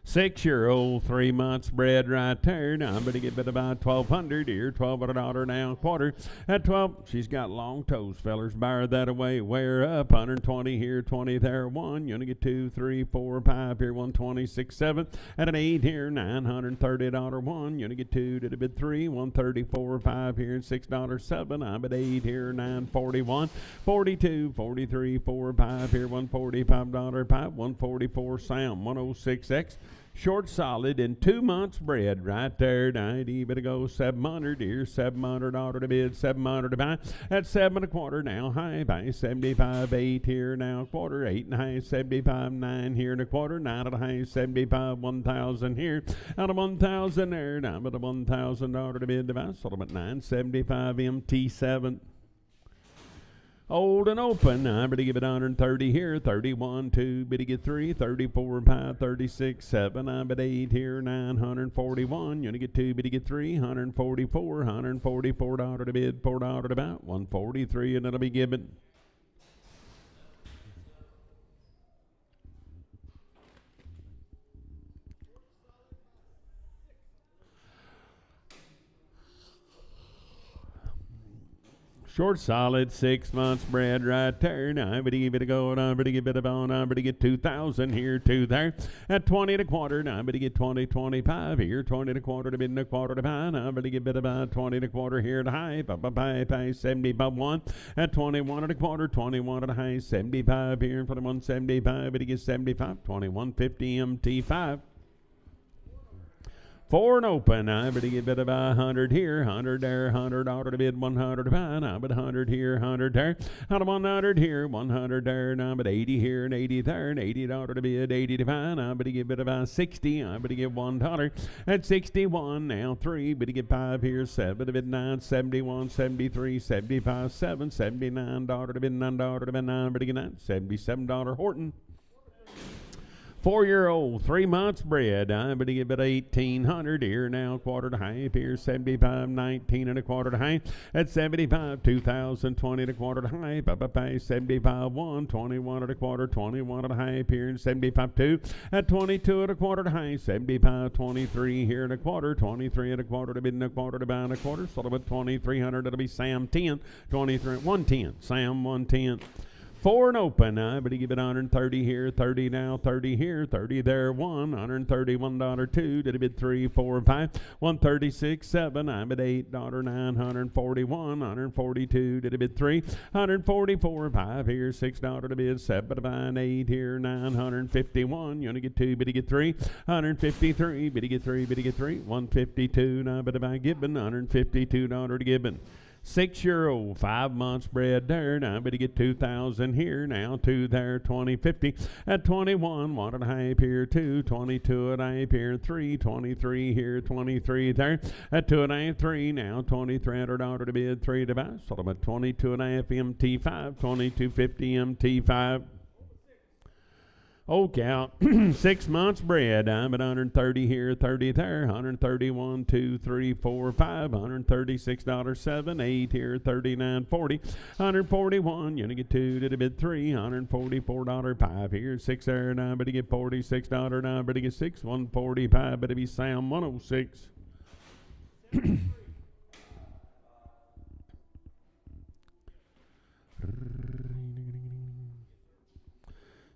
Six-year-old, 3 months bred right there. Now I'm going to get bid about 1,200 here, $12 now, quarter. At 12, she's got long toes, fellers. Bar that away, wear up. 120 here, 20 there, 1. You only get 2, 3, 4, 5 here, 126, 7. At an 8 here, $930 1. You only get 2, did a bid 3, 134, 5 here, $6, 7. I'm at 8 here, 941, 42, 43, 4, 5 here, $145 5, 144, Sam 106X. Short solid in 2 months bred right there. 90, better go 700 here, $700 to bid, 700 to buy. At 7 and a quarter now, high by 75, 8 here now, quarter, 8 and a high, 75, 9 here and a quarter, 9 and a high, 75, 1,000 here, out of 1,000 there, now but a $1,000 to bid to buy, sold them at 975 MT7. Old and open, I'm going to give it 130 here, 31, 2, bid to get 3, 34, 5, 36, 7, I'm at 8 here, 941, you only get 2, bid to get 3, 144, $144 to bid, $4 to buy, 143, and it'll be given. Short solid 6 months spread right there. Now, but give it a go. Now, but give it a bone. Now, but get 2,000 here, 2 there. At 20 and a quarter. Now, but get 20, 25 here. 20 and a quarter to bid and a quarter to buy. Now, but give it about 20 and a quarter here to high. Bye, 70 above 1. At 21 and a quarter. 21 and a high. 75 here. 21.75. But he gets 75. 21.50 MT5. 4 and open. I but he get bid about 100 here, 100 there, 100 ought to bid 100 to buy. Now but 100 here, 100 there. Out of 100 here, 100 there. Now but 80 here and 80 there, and 80 ought to bid 80 to buy. Now but he get bid about 60. I but he get $1 at 61. Now 3, but he get 5 here, 7 to bid 9, 71, 73, 75, 7, 79 dollar to bid $9 to bid 9, but he get 9, $77 Horton. 4-year-old, 3 months bred. I'm going to give it 1,800 here now, quarter to high. Here 75, 19 and a quarter to high. At 75, 2,020 and a quarter to high. 75, 1, 21 and a quarter, 21 and a high. Here 75, 2 at 22 and a quarter to high. 75, 23 here and a quarter, 23 and a quarter to bid and a quarter to buy and a quarter. Sort of at 2,300, it'll be Sam 10, 23, 110, Sam 110. 4 and open. But he give it 130 here, 30 now, 30 here, 30 there, 1, $131, 2, did he bid 3, 4, 5, 136, 7, I'm at $8, 941, 142, did he bid 3, 144, 5 here, $6 to bid, 7 to buy, 8 here, 951, you only get 2, but he get 3, 153, but he get 3, but he get 3, 152, now but to buy Gibbon, $152 to Gibbon. 6-year-old, 5 months bred there. Now, but he get 2,000 here. Now, 2 there, 2050. At 21, 1 and a half here, 2, 22 and a half here, 3, 23 here, 23 there. At 2 and a half, 3. Now, $2,300 to bid, 3 to buy. Sort of a 22 and a half MT5, 2250 MT5. Old cow, 6 months bred. I'm at 130 here, 30 there, 131, 2, 3, 4, 5, $136, 7, 8 here, 39, 40, 141. You only get 2 to the bid 3, $144, 5 here, 6 there. Now, but he get $46. Now, but he get 6, 145. But it be Sam 106.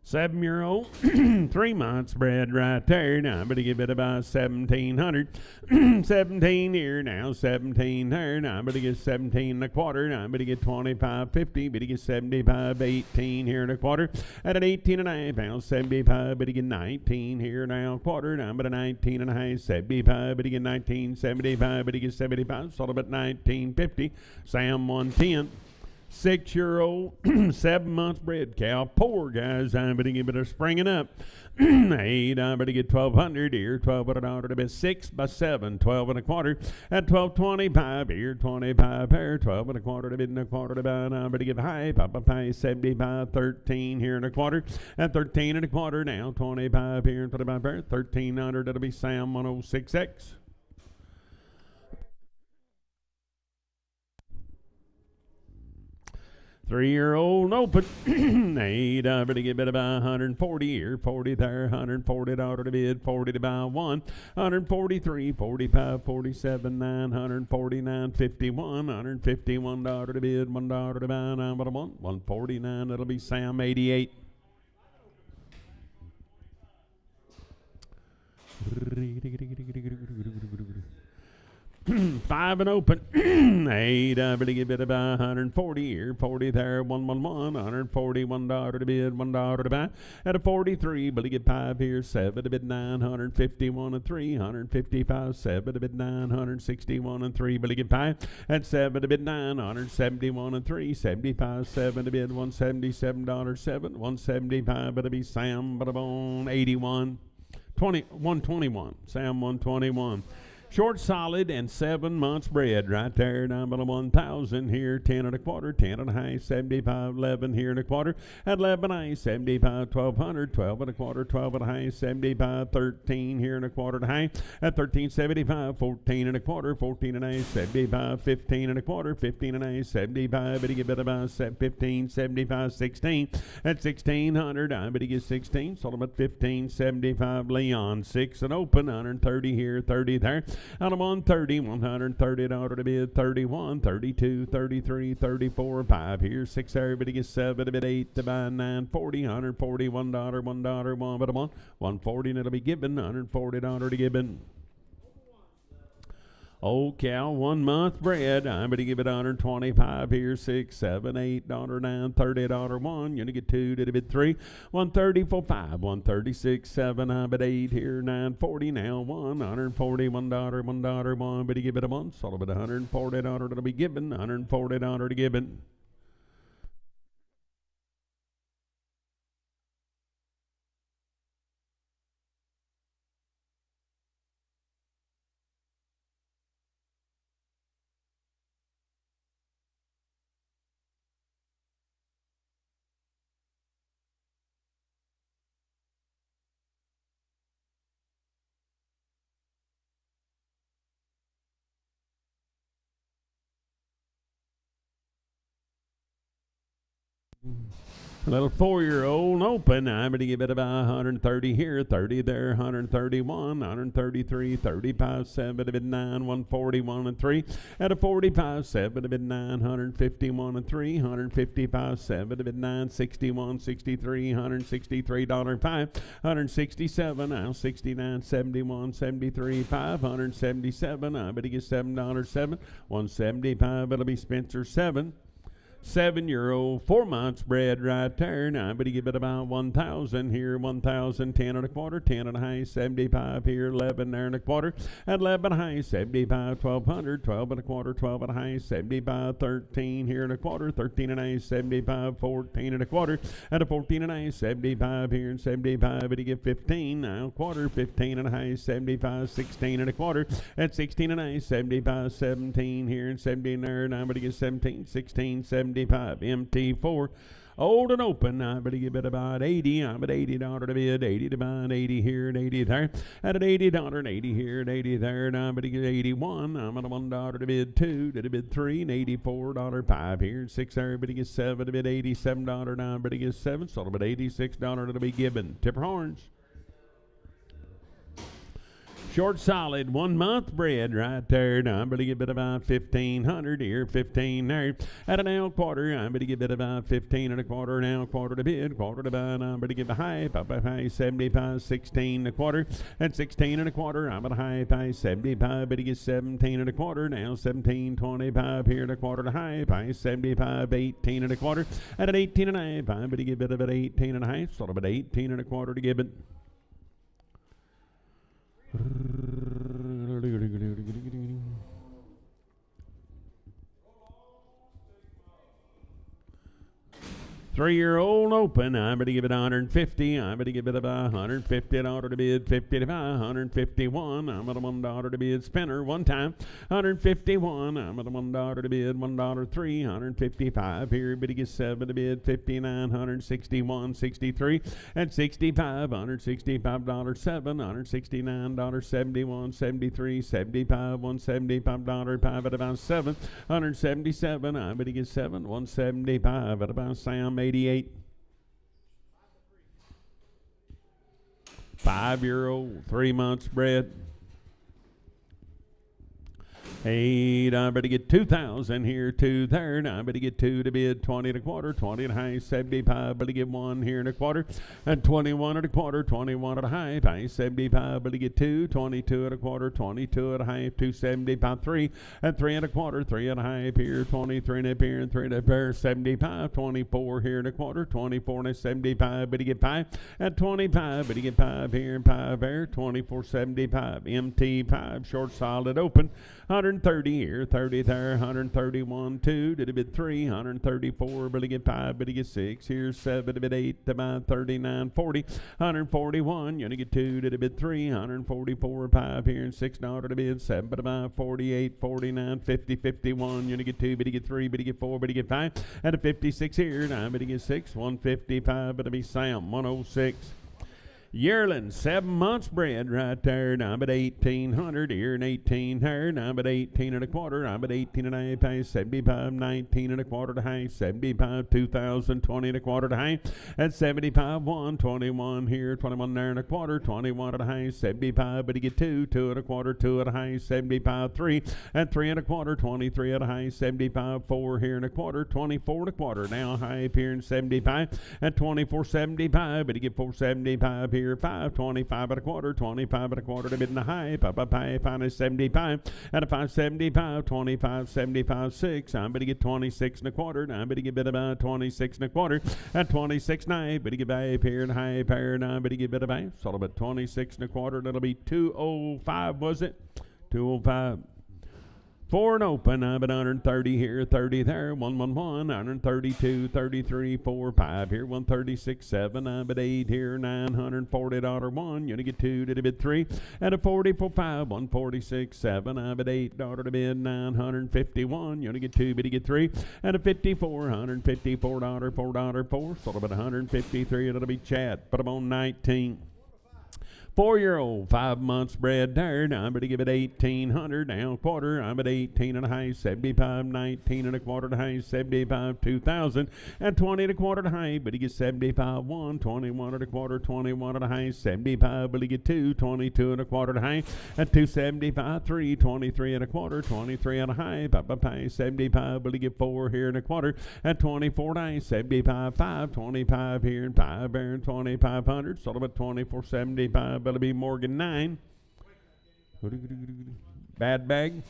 7-year-old, 3 months bred right there. Now, but he give it about 1,700. 17 here now, 17 there. Now, but he get 17 and a quarter. Now, but he get 25.50. But he get 75, 18 here and a quarter. At an 18 and a half, now 75. But he get 19 here now, quarter. Now, but a 19 and a half, 75. But he get 19, 75. But he get 75. Sort of at 19.50. Sam 110. 6-year-old, 7 months bred cow. Poor guys, I'm going to give it a springing up. 8, I'm going to get 1,200 here. 12 at an order to be 6 by 7, 12 and a quarter. At 12.25 here, 25 here, 12 and a quarter to bid and a quarter to buy. I'm going to give high, pay 75, 13 here and a quarter. At 13 and a quarter now, 25 here and 25 here, 1,300. That'll be Sam 106X. 3-year-old open. 8, I'm going to give it about 140 here, 40 there, $140 to bid, 40 to buy 1, 143, 45, 47, 949, 51, $151 to bid, $1 to buy, 9 but a 1, 149. That'll be Sam 88. 5 and open. 8, I'm going to give it about 140 here, 40 there, 111, $141 to bid, $1 to buy. At a 43, but he get 5 here, 7 to bid 951 and 3, 155, 7 to bid 961 and 3, but he get 5. At 7 to bid 971 and 3, 75, 7 to bid $177, 7, 175, but it be Sam, but a bone 81, 121, Sam 121. Short solid and 7 months bred right there. Down below 1,000 here, 10 and a quarter, 10 and a half, 75, 11 here and a quarter. At 11 and a half, 75, 1,200, 12 and a quarter, 12 and a half, 75, 13 here and a quarter and a half. At 13.75, 14 and a quarter, 14 and a half, 75, 15 and a quarter, 15 and a half, 75. But he get about 15, 75, 16. At 1,600, I bet he gets 16. Sold him at 15.75. Leon 6 and open, 130 here, 30 there. Out of 130, $130 to bid, 31, 32, 33, 34, 5 here, 6, everybody gets 7 to bid, 8 to buy, 9, 40, $140, $1, 1 but a 1, 140 and it'll be given, $140 to given. Old cow, 1 month bred. I'm going to give it $125 here, 6, 7, $8, $9, $30, 1. You're going to get 2 to the bid 3, 130 for 5, 136, 7, I'm at 8 here, 940 now, 1, $140, $1, 1. But you give it a 1, so it'll be $140 that'll be given, $140 to given. A little 4-year-old open. I'm going to give it about 130 here, 30 there, 131, 133, 35, 7 to bid 9, 141 and 3. At a 45, 7 to bid 9, 151 and 3, 155, 7 to bid 9, 61, 63, $163, 5, 167, now 69, 71, 73, 5, 177. I'm going to get $7, 7, 175. It'll be Spencer 7. 7-year-old, 4 months bred right there. Now I'm going to give it about 1,000 here, 1,000, 10 and a quarter, 10 and a high, 75 here, 11 there and a quarter, at 11 and a high, 75, 1,200, 12 and a quarter, 12 and a high, 75, 13 here and a quarter, 13 and a high, 75, 14 and a quarter, at a 14 and a high, 75 here and 75, but you get 15 now, quarter, 15 and a high, 75, 16 and a quarter, at 16 and a high, 75, 17 here and 17 there, now I'm going to get 17, 16, 75, MT4. Old and open, I'm going to give it about 80. I'm at $80 to bid, 80 to buy, 80 here and 80 there. At $80 and 80 here and 80 there, and I'm going to get 81. I'm at $1 to bid 2, to bid 3, and $84, 5 here, and 6 there, everybody gets 7 to bid, $87. Now everybody gets 7, so it'll be $86 to be given. Tipper horns. Short solid, 1 month bred right there. Now I'm going to give it about 1,500 here, 15 there. At an L quarter, I'm going to give it about 15 and a quarter, an L quarter to bid, quarter to buy. I'm going to give a high, up a high 75, 16 and a quarter. At 16 and a quarter, I'm at a high 75, but he gets 17 and a quarter. Now 17, 25 here and a quarter to high 75, 18 and a quarter. At an 18 and a half, I'm going to give it about 18 and a half, sort of about 18 and a quarter to give it. 3-year-old open. I'm going to give it 150. I'm going to give it about $150 to bid, 50 to buy, 151. I'm at $1 to bid spinner one time. 151. I'm at $1 to bid, $1 3, 155. Here, everybody gets 7 to bid, 59, 161, 63, and 65. $165, 7, $169, 71, 73, 75, $175, 5 at about 7, 177. I'm going to get 7, 175 at about Sam. 88. 5-year-old, 3 months bred. 8, I'm going to get 2,000 here, 2 there. Now I'm going to get 2 to bid, 20 and a quarter, 20 and a high, 75, but to get 1 here and a quarter, and 21 and a quarter, 21 and a high, 75, but to get 2, 22 and a quarter, 22 and a high, 275, 3, and 3 and a quarter, 3 and a half here, 23 and a here, and 3 and a pair, 75, 24 here and a quarter, 24 and a 75, but to get 5, and 25, but to get 5 here and 5 there, 24, 75, MT5, short solid open, 130 here, 30 there, 131, 2, to the bid 3, 134, but he get 5, but he get 6, here's 7, to bid 8, to buy 39, 40, 141, you're going to get 2, to the bid 3, 144, 5 here, and $6 to bid 7, but about 48, 49, 50, 51, you're going to get 2, but he get 3, but he get 4, but he get 5, and a 56 here, 9, but he get 6, 155, but it'll be Sam, 106. Yearling, 7 months bred right there. Now but 1,800 here and 18 here. Now but 18 and a quarter. Now but 18 and a half. High 75, 19 and a quarter to high 75, 2,020 and a quarter to high. At 75, 121 here, 21 there and a quarter, 21 at a high 75. But you get 2 and a quarter, 2 at a high 75, 3 at 3 and a quarter, 23 at a high 75, 4 here and a quarter, 24 and a quarter. Now high up here in 75 at 24.75. But you get 4.75 here. 5, 25 and a quarter, 25 and a quarter to mid and a high, finally 75, at a 5.75, 25, 75, 6, I'm going to get 26 and a quarter, I'm going to get bit about 26 and a quarter, at 26 9, but you get back here and high pair, and I'm going to get bit about, so about 26 and a quarter, that'll be 205, was it? 205. 4 and open, I'm at 130 here, 30 there, 111, 132, 33, 4, 5 here, 136, 7, I'm at 8 here, $940.1, you get 2 to the bid 3, and a 44, 5, 146, 7, I'm at 8, daughter to bid 951, you get 2, but you get 3, and a 54, $154, $4, so about 153, it'll be Chad, put them on 19. 4-year-old, 5 months bred there. Now I'm going to give it 1,800 now quarter. I'm at 18 and a high 75, 19 and a quarter to high 75, 2,000 and 20 and a quarter to high. But he gets 75, 1, 21 and a quarter, 21 and a high 75. But he get 2, 22 and a quarter to high at 275, 3, 23 and a quarter, 23 and a high. Pie 75. But he get 4 here and a quarter at 24 high 75, 5, 25 here and 5 there and 2,500. So about 24.75. That'll be Morgan 9. Bad bag.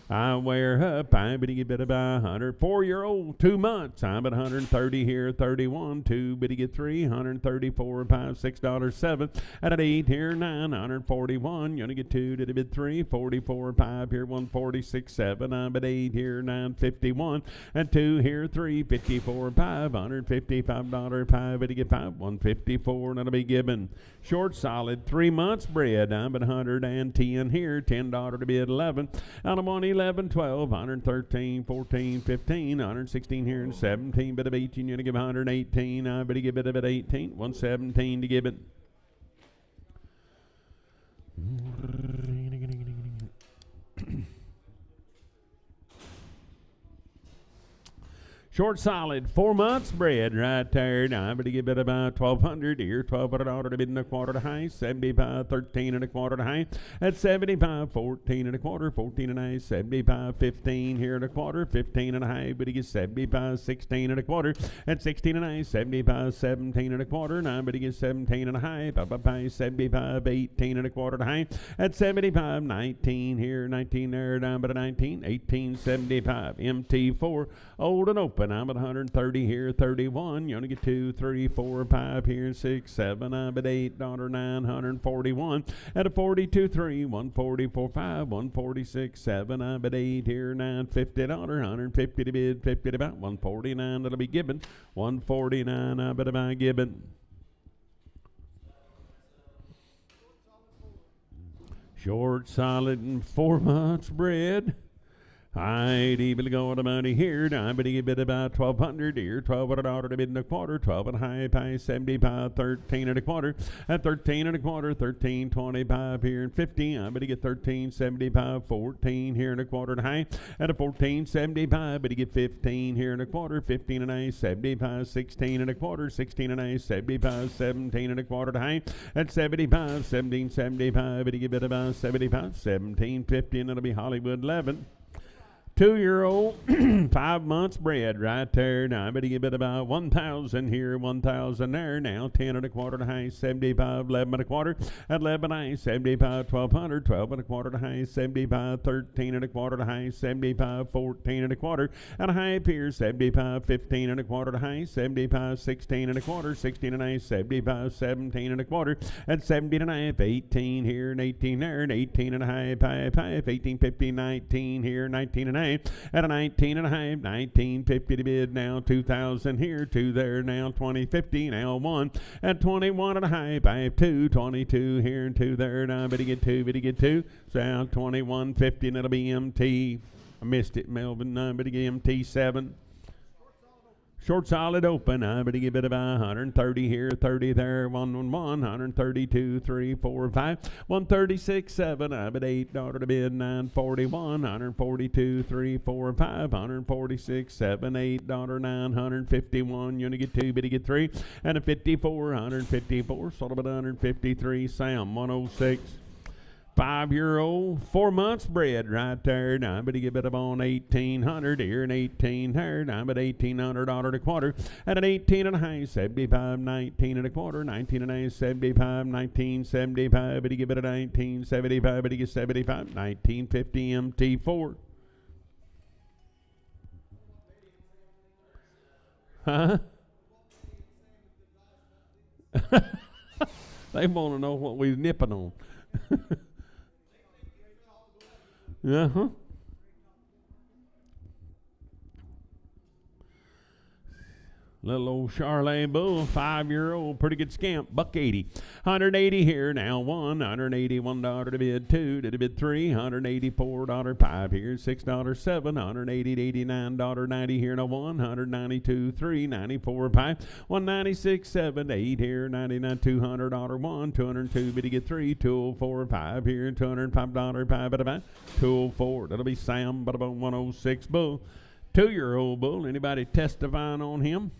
I wear up, I'm going to get about 100. 4-year-old, 2 months. I'm at 130 here, 31, 2, but you get 3, 134, 5, $6, 7. At 8 here, 9, 141. You're going to get 2 to the bid 3, 44, 5 here, 146, 7. I'm at 8 here, 951. And 2 here, 3, 54, 5, $155, 5, but you get 5, 154, and that'll be given. Short solid, 3 months bred. I'm at 110 here, $10 to bid 11. And I'm on 11, 12, 113, 14, 15, 116 here and 17, bit of 18, you're going to give 118, I better give it a bit 18, 117 to give it. Short solid, 4 months bred right there. Now I'm going to give it about 1,200 here, $1,200 to bid and a quarter to high, 75, 13 and a quarter to high. At 75, 14 and a quarter, 14 and a high, 75, 15 here and a quarter, 15 and a high, but he gets 75, 16 and a quarter. At 16 and a high, 75, 17 and a quarter. Now I'm going to get 17 and a high, 75, 18 and a quarter to high. At 75, 19 here, 19 there, down by the 19, 18, 75, MT4, old and open. I'm at 130 here, 31. You only get 2, 3, 4, 5 here, 6, 7. I'm at $8, 941. At a 42, 3, 144, 5, 146, 7. I'm at 8 here, $950, 150 to bid, 50 to about 149. That'll be given. 149. I bet about given. Short, solid, and 4 months bred. I'd even go on the money here. Now I'm going to give it about 1,200 here, $1,200 to bid and a quarter, 12 and a high, pay 75, 13 and a quarter, at 13 and a quarter, 13, 25 here and 50. I'm going to get 13, 75, 14 here and a quarter and a high, at a 14, 75, but you get 15 here and a quarter, 15 and a 75, 16 and a quarter, 16 and a 75, 17 and a quarter to high, at 75, 17, 75, but you give it about 75, 17, 50, and it'll be Hollywood 11. 2-year-old, 5 months bred right there. Now I'm going to give it about 1,000 here, 1,000 there. Now 10 and a quarter to high, 75, 11 and a quarter. At 11 high, 75, 1,200, 12 and a quarter to high, 75, 13 and a quarter to high, 75, 14 and a quarter. And a high up here, 75, 15 and a quarter to high, 75, 16 and a quarter, 16 and a half, 75, 17 and a quarter. At 17 and a half, 18 here and 18 there, and 18 and a half, 18, 15, 19 here, 19 and a half. At a 19 and a half, 1950 to bid now, 2,000 here, 2 there now, 2050 now 1 at 21 and a half, I have 2, 22 here and 2 there now, but he get 2, but he get 2, so 2150 and it'll be MT. I missed it, Melvin, but he get MT 7. Short solid open, I better give it about 130 here, 30 there, 132, 3, 4, 5, 136, 7, I bet $8 to bid, 941, 142, 3, 4, 5, 146, 7, $8, 951, you only get 2, but you get 3, and a 54, 154, sold about 153, Sam, 106. 5-year-old, 4 months bred right there. Now, but you give it up on 1,800 here and 18 there. Now, but $1,800 a quarter at an 18 and a half, 75, 19 and a quarter, 19 and a half, 75, 1975. But you give it a 1975, but you get 75, 1950 MT4. Huh? They want to know what we're nipping on. Uh-huh. Little old Charlet bull, 5-year-old, pretty good scamp, $180. 180 here now, $181 to bid, 2 to bid, 3, $184, 5 here, $6, 7, $180, $89, here now, 192, 3, 94, 5, 196, 7, 8 here, 99, $200, 1, 202, bid to get 3, 204, 5 here, $205, 5, 204, that'll be Sam, but about 106 bull. 2-year-old bull, anybody testifying on him?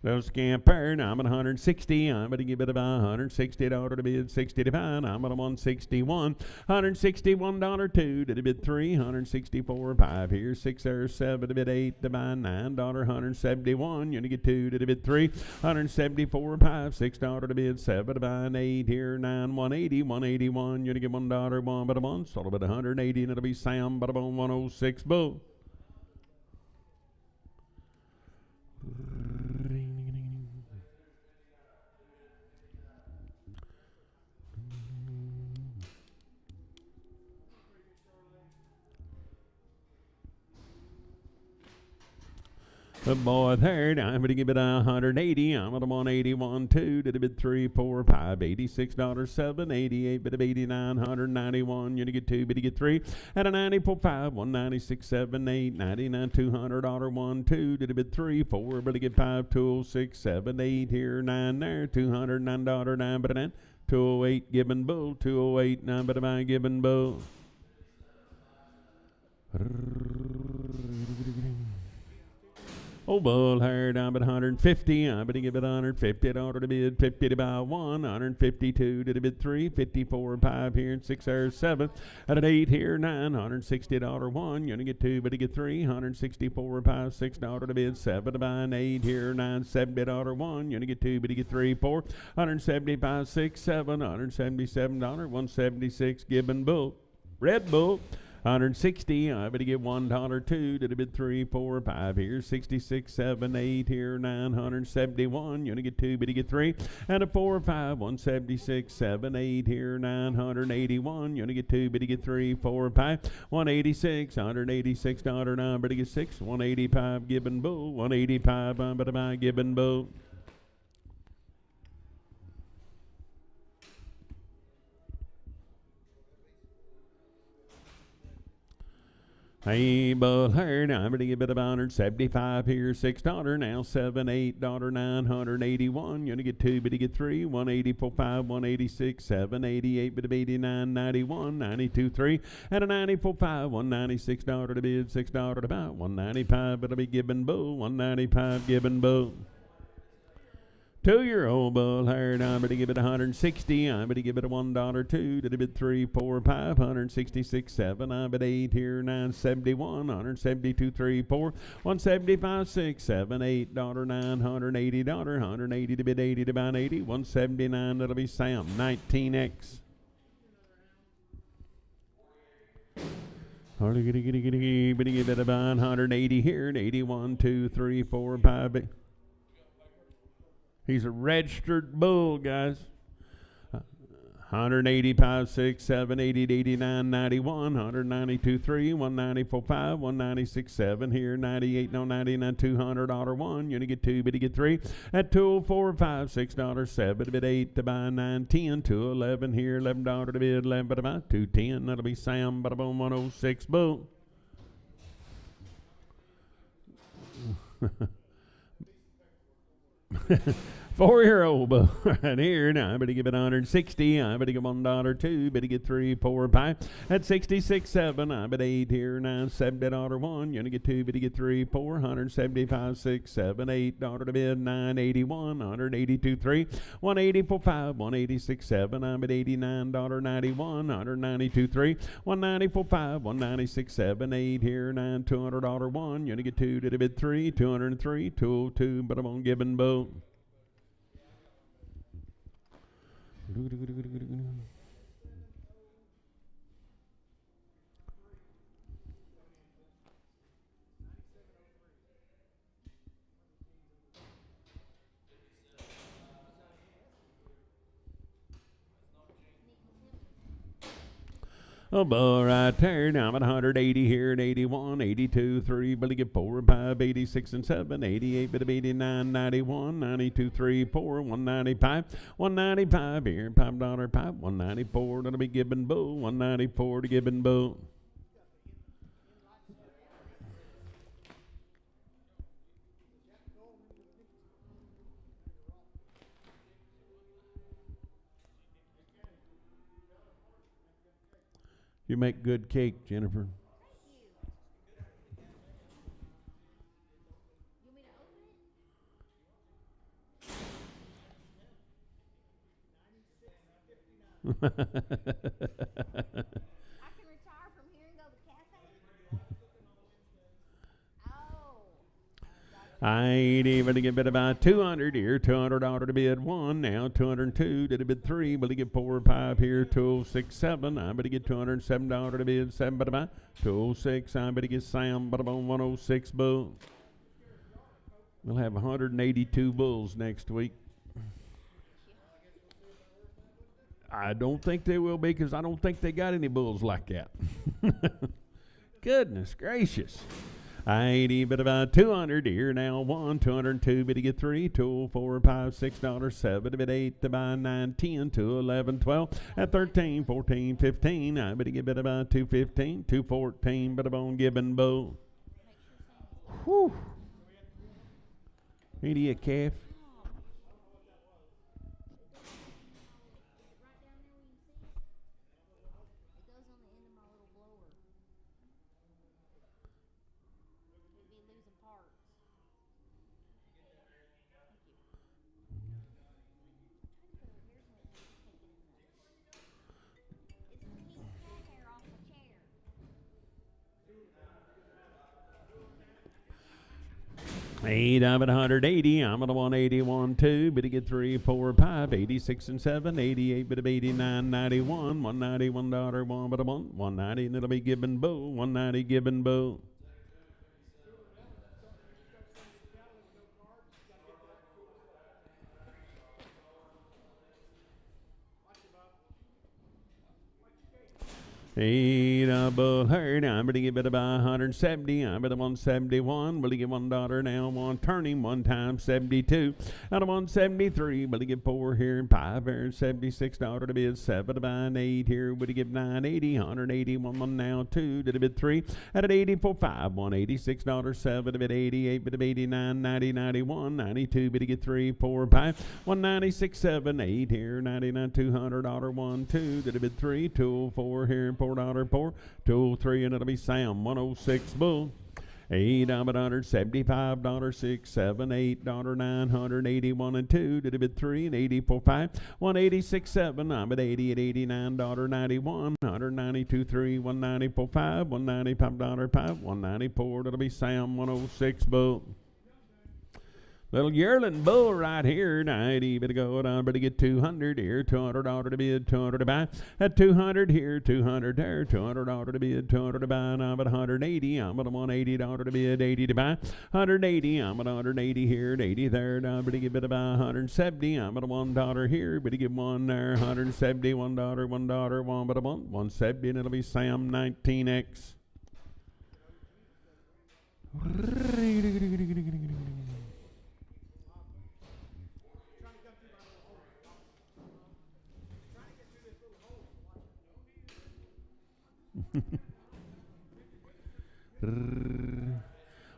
Little scamp there, now I'm at 160. I'm going to give it about $160 to bid, 60 to 5. I'm at 161. $161, 2 to bid, 3. 164, 5 here, 6 there, 7 to bid, 8 to buy, $9. 171. You're going to get 2 to bid, 3. 174, 5, $6 to bid, 7 to buy, 8 here, 9. 180, 181. You're going to get $1, 1 but a month. Sold about 180, and it'll be Sam, but about 106 bull. The boy there, I'm going to give it 180. I'm at 181, 2 to the bid, 3, 4, 5, $86, 7, 88, bid of 89, 191. You're going to get 2, bid to get 3. At a 94, 5, 196, 7, 8, 99, $200, 1, 2 to the bid, 3, 4, bid to get 5, 206, 7, 8 here, 9 there, $209, 9 but a 9, 208 Gibbon Bull, 208, 9 but a 9 Gibbon Bull. Oh, bull here down at 150. I'm going to give it $150 to bid, 50 to buy 1, 152 to the bid 3, 54 5 here, and 6 there, 7. At an 8 here, 9, $160 1. You're going to get 2, but to get 3, 164 5, $6 to bid, 7 to buy an 8 here, 9, $70 1. You're going to get 2, but to get 3, 4, 175 6, 7, $177, 176 Gibbon Bull. Red Bull. 160, I'm going to get $1, 2 to the bid 3, 4, 5 here, 66, 7, 8 here, 971. You're going to get 2, but you get 3, and a 4, 5, 176, 7, 8 here, 981. You're going to get 2, but you get 3, 4, 5, 186, $186, now, but you get 6, 185 Gibbon Bull, 185, I'm going to buy Gibbon Bull. Hey, bull herd, I'm going to give it about $175 here, $6 now, $7, $8, 981. You're going to get 2, but you get 3, 184, 5, 186, 7, 88, but 89, 91, 92, 3, and a 94, 5, $196 to bid, $6 to buy, 195, but it'll be Gibbon Bull, 195 Gibbon Bull. 2-year-old bull herd, I'm going to give it 160. I'm going to give it a $1, 2 to the bid 3, 4, 5, 166, 7. I'm at 8 here, 971, 172, 3, 4, 175, 6, 7, $8, $980, 180 to bid 80 to buy 80, 179. That'll be Sam, 19X. But give it about 180 here, and 81, 2, 3, 4, 5. He's a registered bull, guys. 185, 6, 7, 80, 89, 91, 192, 3, 194, 5, 196, 7 here, 98, no, 99, $200, 1. You're going to get 2, but you get 3. At 204, 5, $6, 7 to bid 8 to buy 9, 10, 211 here, $11 to bid, 11 to buy 210. That'll be Sam, but about 106 bull. 4-year-old bull right here. Now I better give it 160. I better give $1, better get 3, 4, 5. At 66, 7. I bet 8 here. Now $70, 1. You gonna get 2, better get 3, 4. 175, 6, 7, $8 to bid. 981, 182, 3. 184, 5. 186, 7. I bet $89.91. 192, 3. 194, 5. 196, 7. 8 here. 9 $200, 1. You gonna get 2 to the bid 3. 203, 202. But I'm on giving boat. Oh, boy, right there. Now I'm at 180 here at 81, 82, 3, but get 4, 5, 86 and 7, 88, bit of 89, 91, 92, 3, 4, 195, 195 here, $5, 5, 194 that'll be Gibbon Bull, 194 to Gibbon Bull. You make good cake, Jennifer. I can retire from here and go to the cafe? Oh. I ain't even to get bid about 200 here, $200 to bid 1, now 202 to bid 3, but to get 4 or 5 here, 206, 7, I better get $207 to bid 7, but about 206, I better get Sam, but about 106 bull. We'll have 182 bulls next week. I don't think they will be because I don't think they got any bulls like that. Goodness gracious. I ain't even about 200 here now. 1, 202, but to get 3, 2, 4, 5, $6, 7, bit 8, to buy 9, 10, 2, 11, 12, at 13, 14, 15. I better get bit about 215, 214, but I'm on Gibbon Bull. Whew. Ain't he a calf? Eight, I'm at 180. I'm at 181, 2, but to get 3, 4, 5, 86 and 7, 88, but of 89, 91, $191, 1, but a 190, and it'll be Gibbon Bull, 190 Gibbon Bull. Eight bull herd. I'm going to give it about 170. I'm at 171. Will he get $1 now? One turning 1 times 72. Out of 173. Will he get 4 here and 5 here? $76 to bid 7 to buy an 8 here. Will he give 980? 181 1 now 2 to bid 3. At 84 5. $186 7 to bid 88. Bid of 89 90 91 92. Bid he get 3 4 5. 196 7 8 here. 99 $200 1 2 to bid 3 204 here. $4 4, 203, and it'll be Sam, 106 bull. 8, I'm at $175, 6, 7, $8, 981 and 2, did a bid 3 and 84 5, 186 7, I'm at 80 at $89.91, 192 3, 194 5, $195 5, 194, that'll be Sam, 106 bull. Little yearling bull right here. 90, better go down, better get 200 here. $200 to bid, 200 to buy. At 200 here, 200 there. $200 to bid, 200 to buy. Now I'm at 180. I'm at $180 to bid, 80 to buy. 180. I'm at 180 here, 80 there. Now better get bid about 170. I'm at $1 here. Better get 1 there. 170, $1, $1, 1 but a 170, and it'll be Sam 19X.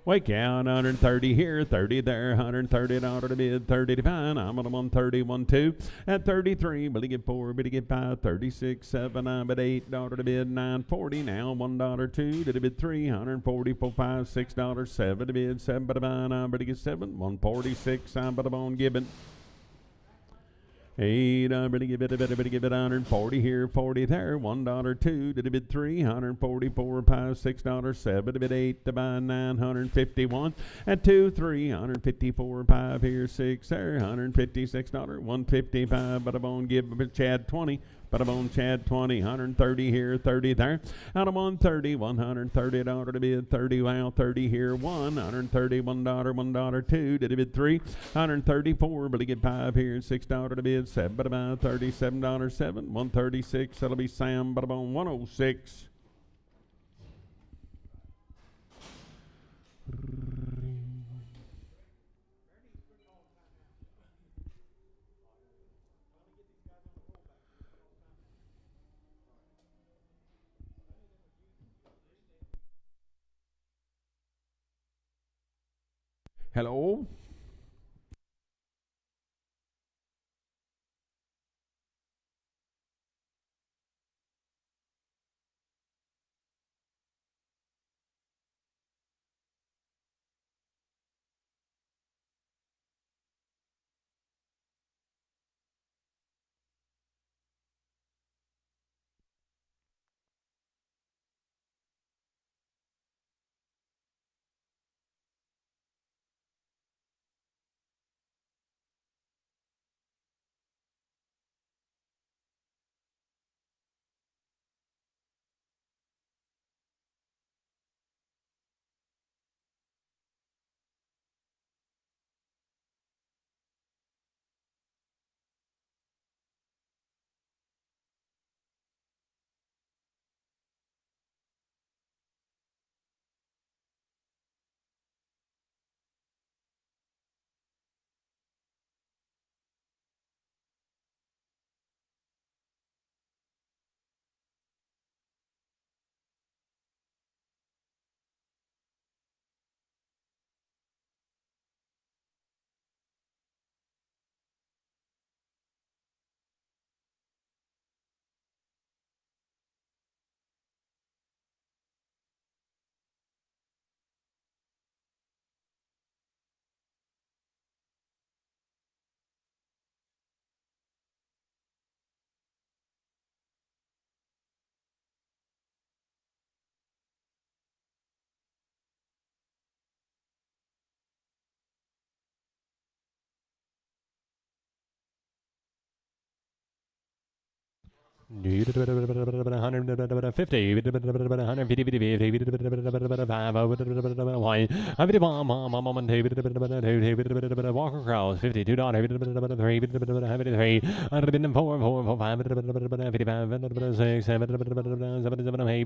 Wake out, 130 here, 30 there, 130 dollar to bid, 30 to fine. I'm on 131 2 at 33. Billy get 4, Billy get 5, 36, 7, I'm at 8 dollar to bid, 940 now, $1 2 to the bid 3, 144 5, $6 7 to bid, 7 but a fine. I'm Billy get 7, 146. I'm but a bone gibbon. 8, I'm ready to give it, 140 here, 40 there, $1 2 to the bid 3, 144 5, $6 7 to bid 8 to buy 951 at 2, 3, 154 5 here, 6 there, $156, 155, but I won't give Chad 20. But I'm on Chad 20, 130 here, 30 there. Out of 130, $130 to bid 30. Wow, 30 here, $131, $1 2 to bid 3, 134. But he get 5 here, $6 to bid 7. But about $37, 7, 136. That'll be Sam. But I'm on 106. Hello? Walker Crows, $52, 3, 3, 4, 4, 4, 5, 55, 6, 7, 7, 8,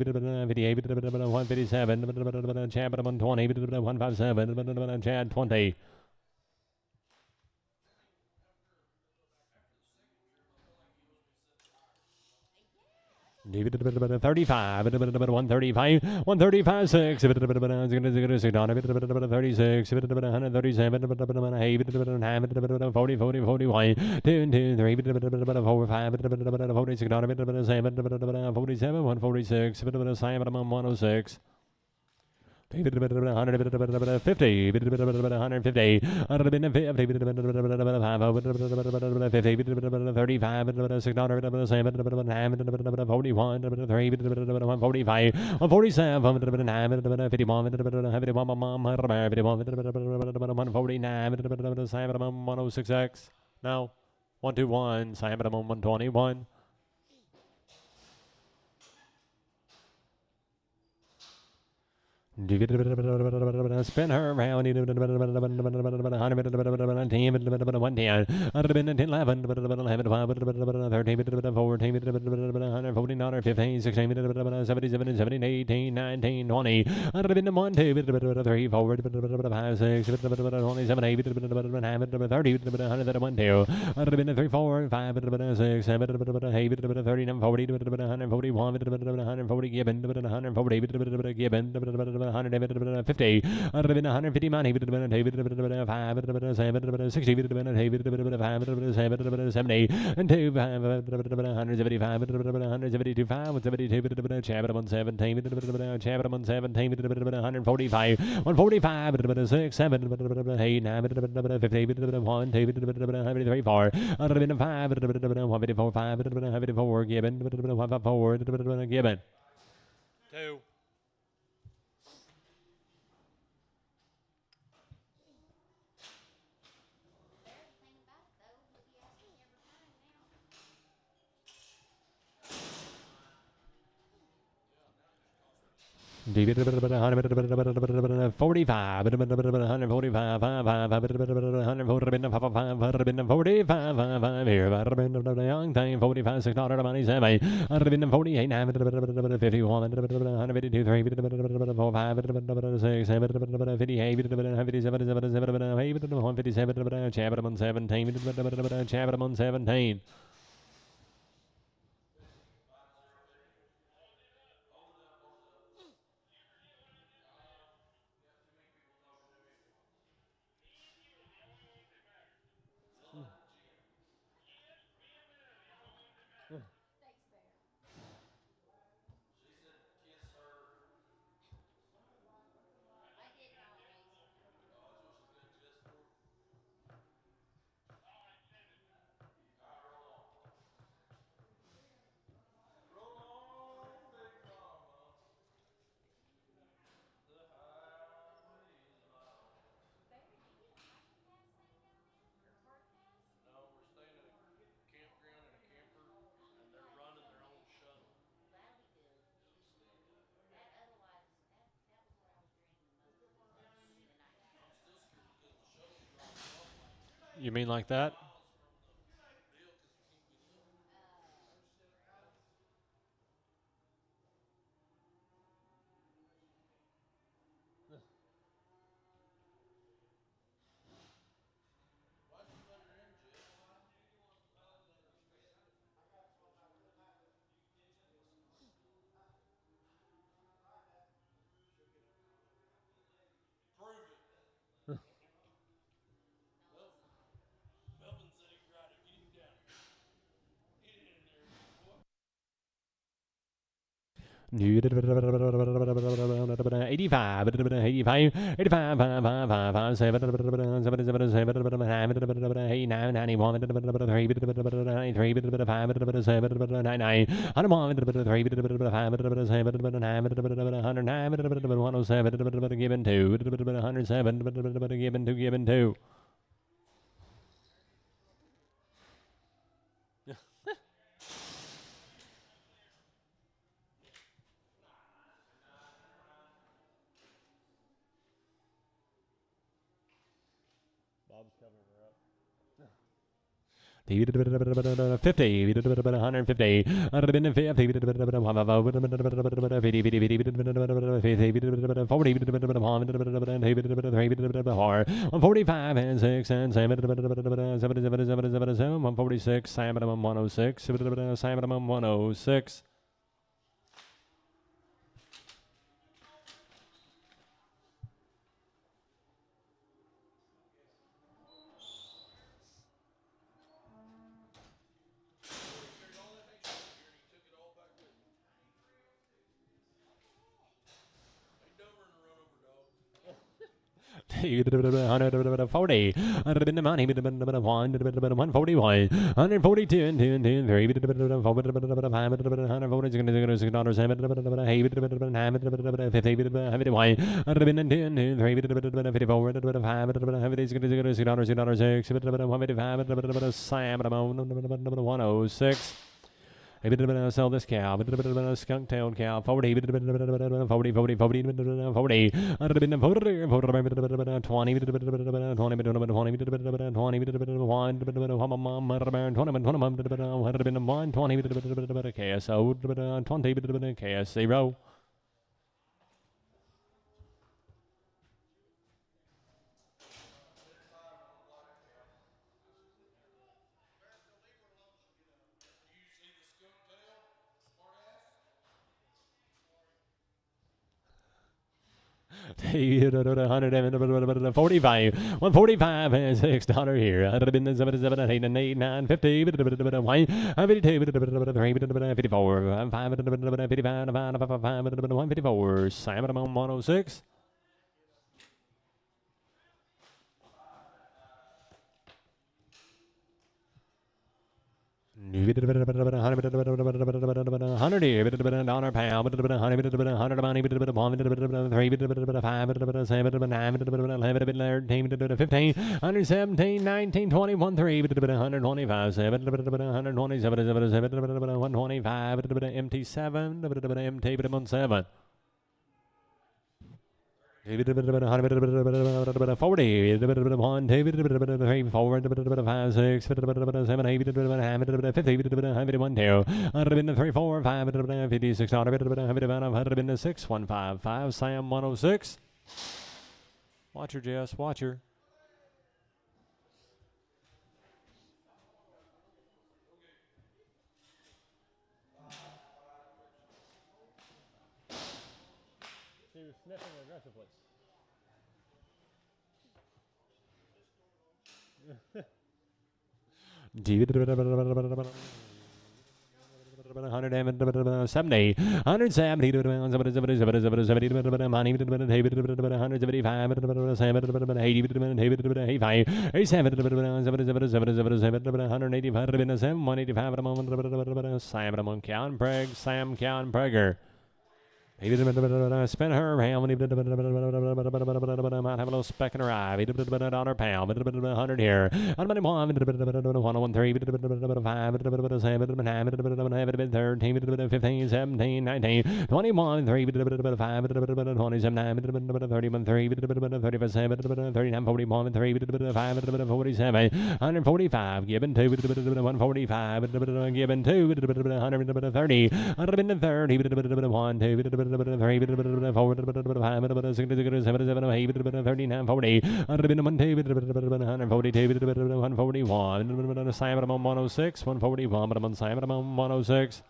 58, 157, Chad 120, 157, Chad 20. David 35, 135, 135, 6, 36, 137, 40, 40, 41, 2, 2, 3, 4, 5, 46, 7, 47, 146, 106. 150, 150, 35, 41, 145, 147, 149, 106X. No, 121, 121. Spin her around. 110, 11, 14, 15, 16, 17, 17, 18, 19, 20, 1, 2, 3, 4, 5, 6, 27, 8, 30, 101, 2, 3, 4, 5, 6, 7, 8, 39, 40, 141, 140 gibbon, 140 gibbon, 150, 150 money, 5, 7, 60, 5, 70, and 2, 175, 172, 5, 172, chabot 117, chabot 117, 145, 145, 6, 7, 8, 9, 50, 1, 2, 3, 4, 105, 154, 5, 154, given, 154, given. 2. There's the thing about it, though. He'll be asking every time now. 45, 145, young thing, 45, $6.97, 148, 9, 51, 152, 3, 4, 5, 6, 7, 58, 57, 157, chapter 17, chapter 17. Thanks, Bear. I didn't always. Bear, do you Bible pass thing down there? Or party pass? Well, that'll be good. That otherwise, that was where I was drinking the most in the nighttime. You mean like that? $85, $85, $85, 5, 7, 7, 7, 7, 8, 9, 91, 3, 93, 5, 7, 99, 101, 3, 5, 7, 9, 109, 107, given 2, 107, given 2, given 2. Bob's covering her up. 50, 150, 145 and 6 and 7, 146, Sam 106, Sam 106. $40, 141, 142, and 2 and 2 and 3, 140, 106. Sell this cow, skunk tailed cow, 40, 40, 40, 40, 40, 20, 20, KSO, 20, KS0. 145, 145 and $6 here. I'd have been the 7, 8, and 8, 9, 50, 52, 3, 54, 5, 55, 154, Simon 106. $100 here, $100 pound, $100 money, $1 3, $5, $7, $9, $11, $13, $15, $117, $19, $21, $3, $125, $7, $127, $125, MT7, MT7. 40, 1, 2, 3, 4, 5, 6, 7, 8, 50, 1, 2, 3, 4, 5, 56, 6, 1, 5, 5, Sam 106. Watch her, Jess, watch her. She was sniffing aggressively. $170, $170, Sam Count Prager. Spin her around. Might have a little speck in her eye. $1 pound. 100 here. 113, 5, 15, 17, 19, 21, 3, 5, 27, 9, 31, 3, 37, 39, 41, 3, 5, 47, 145, given 2, 145, given 2, 130, 130, 1, 2, 3, 4, 5, 6, 7, 8, 39, 40, 141, Simon 106, 141, Simon 106.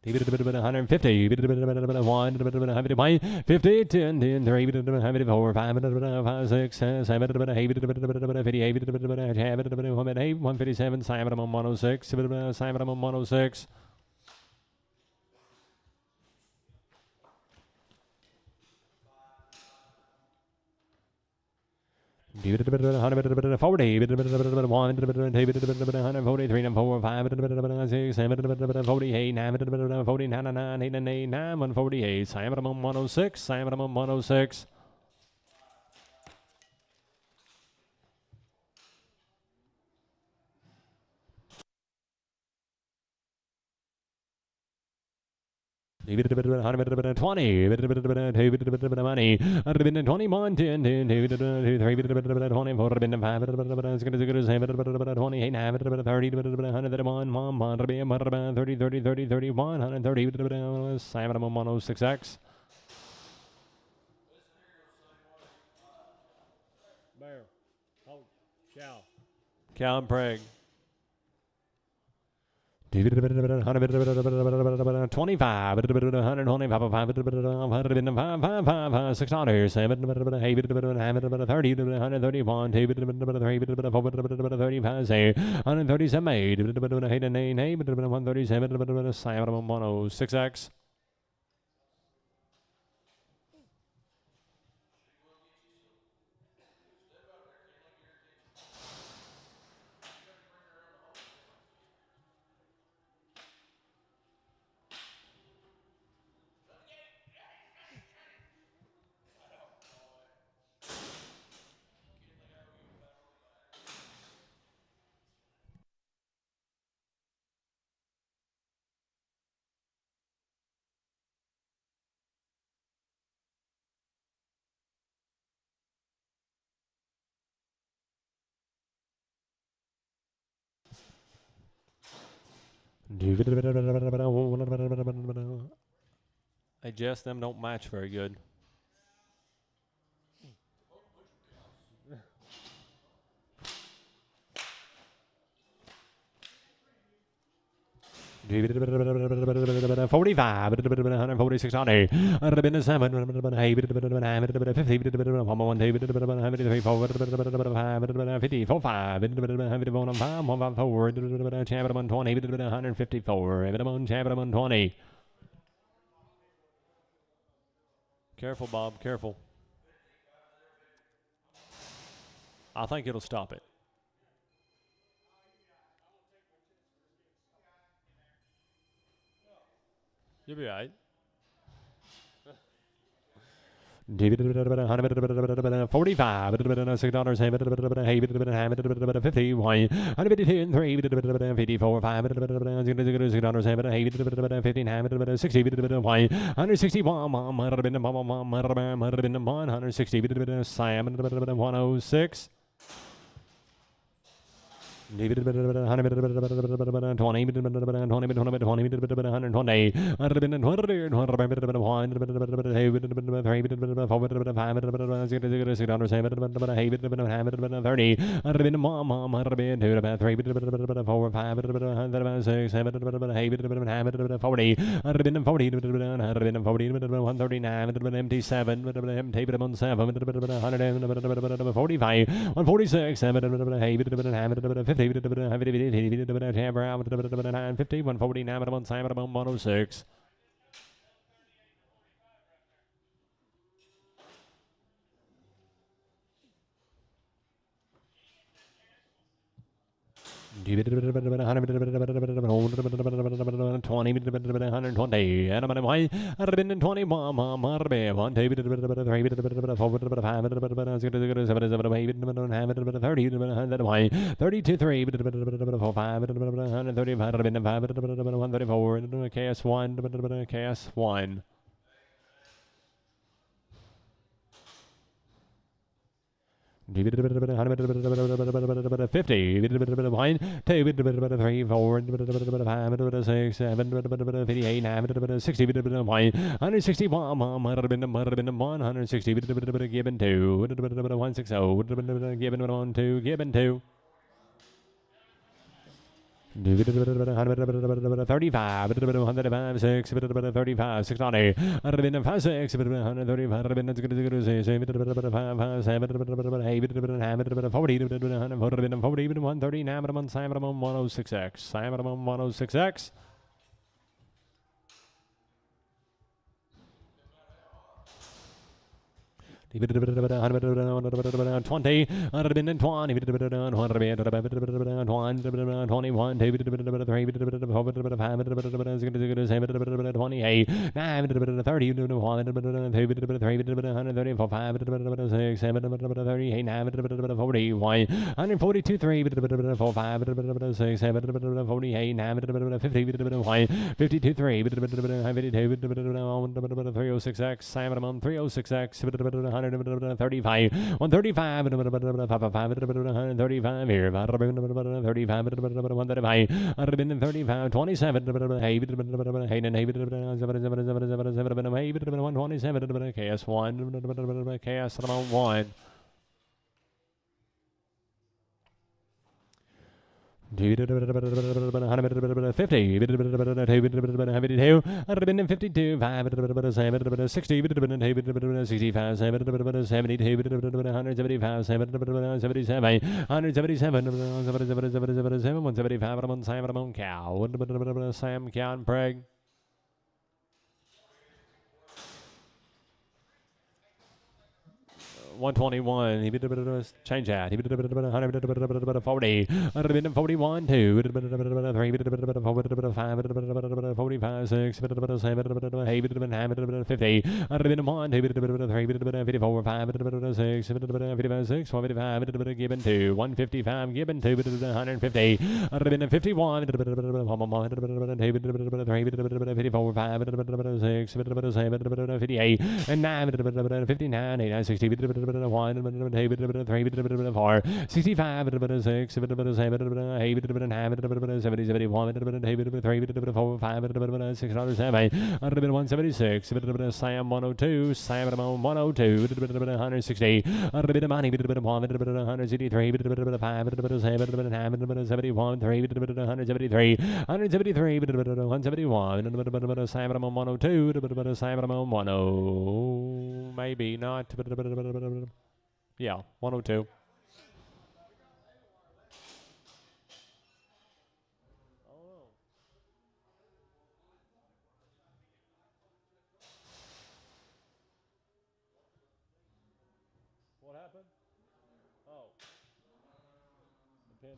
150, 1, 50, 10, 10, 3, 4, 5, 6, 7, 8, 58, 157, Simon 106, Simon 106. 40, 1, 143, 4, 5, 6, 7, 48, 9, 49, 9, 8, 9, 148, Simon 106, Simon 106. $20, $21, 10, 10, 2, 3, 24, 5, 6, 7, 28, 9, 30, 131, 30, 30, 30, 31, 130, Simon 106X. Bear, hold, cow. Cow and Prague. 25, 125, 6 $, 7, 8, 30, 131, 2, 3, 35, 137, 8, 137, Simon 106X. I guess them don't match very good. 45, 146 on a, 7, 50, 1, 2, 3, 4, 54, 5, 51, 5, 154, champion 120, 154, champion 120. Careful, Bob, careful. I think it'll stop it. You'll be right. 45, $6, 50, 152 and 3, 54, 5, $6, 59, 60, 161, 160, Sam, 106. 20, 20, 120, 146, 50, 150, 149, 106. $20, 120, and I'm going to 20, 32, 3, 134, KS1. 50, 1, 2, 3, 4, 5, 6, 7, 58, 9, 60, 161, 160, given 2, 160, given 1, 2, given 2. 35, 135, 6, 35, 6 on a, 5, 6, 135, 5, 7, 8, 40, 139, 106X, 106X. 20, 120, 21, 28, 9, 30, 134, 5, 6, 7, 38, 9, 41, 142, 3, 4, 5, 6, 7, 48, 9, 50, 52, 3, 306X, 306X, 135, 135, 135 here, 35, 135, 27, 127, KS1, 50, 52, 52, 5, 60, 65, 72, 175, 77, 177, 175, Sam Cow, Sam Cow and Preg. 121, he change that. He 40, 141, 2, 3, 4, 5, 45, 6, 7, 8, 9, 50, 101, 2, 3, 54, 5, 6, 55, 6, 155, given 2, 155, given 2, 150, 51, 2, 3, 54, 5, 6, 7, 58, and 9, 59, 8, 60, 4, 65, 6, 7, 8, 9, 70, 71, 3, 4, 5, 6, 7, 176, Sam 102, Sam 102, 160, 163, 5, 71, 3, 173, 173, 171, Sam 102, Sam 10, maybe not, yeah, 102. What happened? Oh, the pin.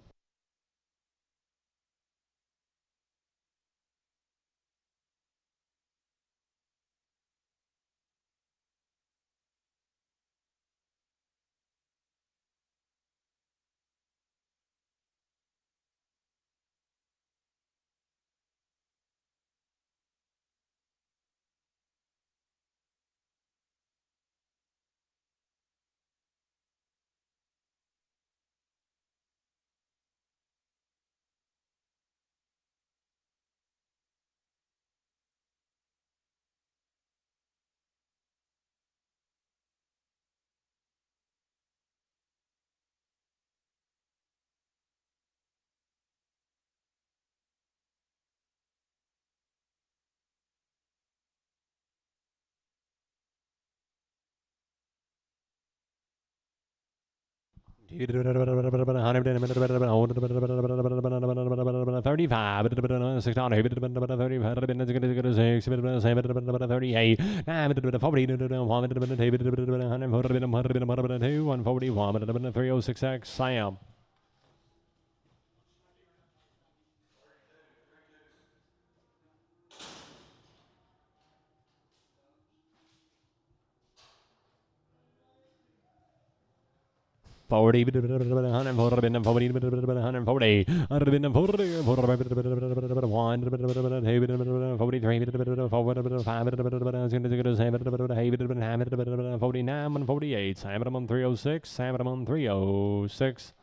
Sam. 40, 140, 140, 49, 148, Sam 306, Sam 306.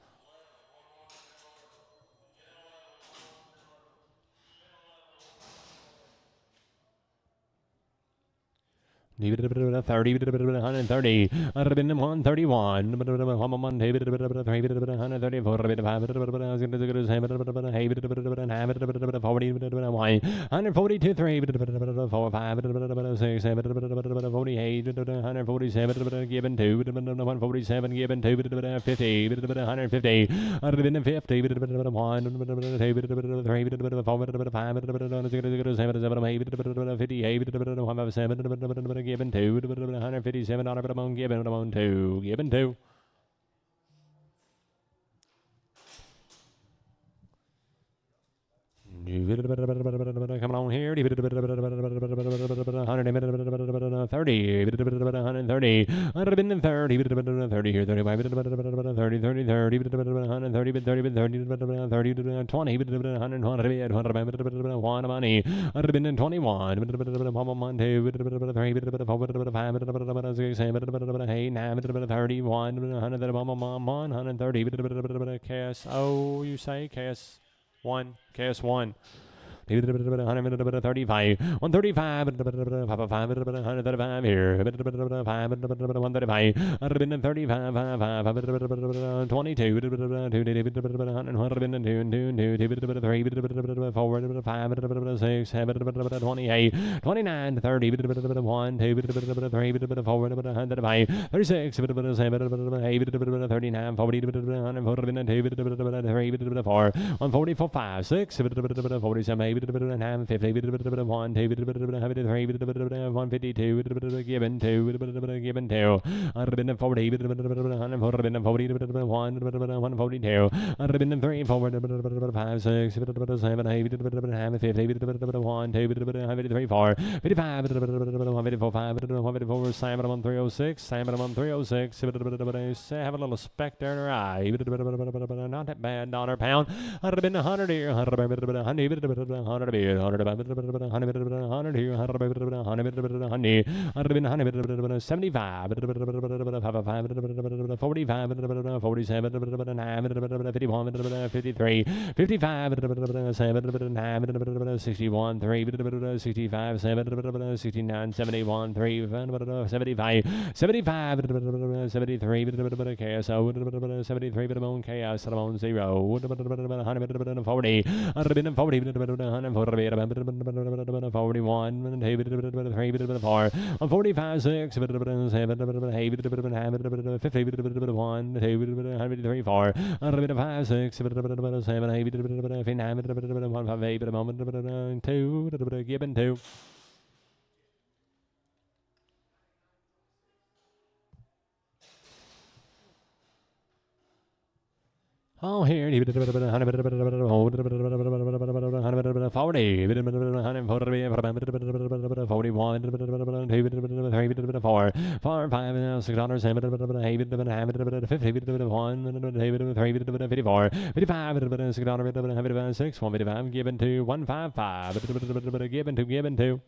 30, 130, 131, 142, 3, 4, 5, 6, 7, 48, 147, given 2, 147, given 2, 50, 150, 150, 1, 3, 5, 7, given 2, 157, given 2, given 2. Coming on here. 130, 130, 130 here, 35, 30, 30, 30, 130, 30, 30, 20, 120, money, 121, 1, 2, 3, 4, 5, 6, 7, 8, 9, 31, 130, Cass, oh, you say, Cass. Cast 1. 135, 135, 135 here, 135, 22, 6, 7, 28, 29, 30, 1, 2, 3, 4, 36, 7, 8, 39, 40, 102, 4, 144, 5, 6, 47, 8, 9, 50, 1, 2, 3, 152, given 2, given 2, 140, 142, 142, 5, 6, 7, 8, 50, 1, 2, 3, 4, 55, 154, 5, 154, Simon on 306, Simon on 306, have a little speck there in her eye, not that bad, $1 pound, 100 here, 100, 100 bit, 100 100 here, 100 75, 45, 47, 51, 53, 55, 7, 61, 3, 65, 7, 69, 71, 3, 75, 75, 73, KSO, 73, chaos, 0, 140, 41, 2, 3, 4, 45, 6, 7, 8, 50, 1, 2, 3, 4, 5, 6, 7, 8, 9, 1, 5, 8, 2, given 2. Oh, here, 40, 41, 4, 4, 5, 6, 7, 8, 50, 54, 55, 6, 155, given to 155, given to.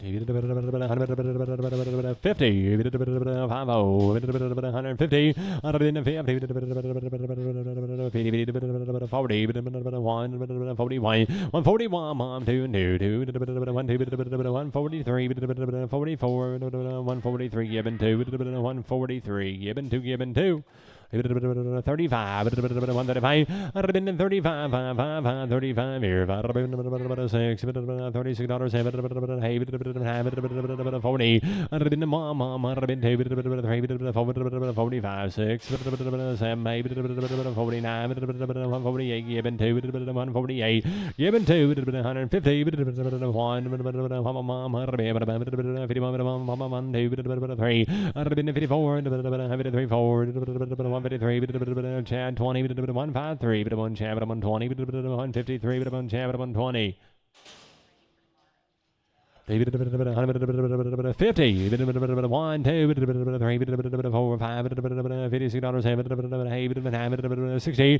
$50, 50, 150, 40, 41, 141, mom, 2, 2, 143, 44, 143, given 2, 143, given 2, given 2. 35, 135, 35, 35 here, 36, $36, 40, 45, 6, 7, 8, 49, 148, given 2, 148, given 2, 150, 1, 54, 153, Chad 20, 153, 1 Chad 120, 153, 1 Chad 120. 50, 1, 2, 3, 4, 5, 56, 60,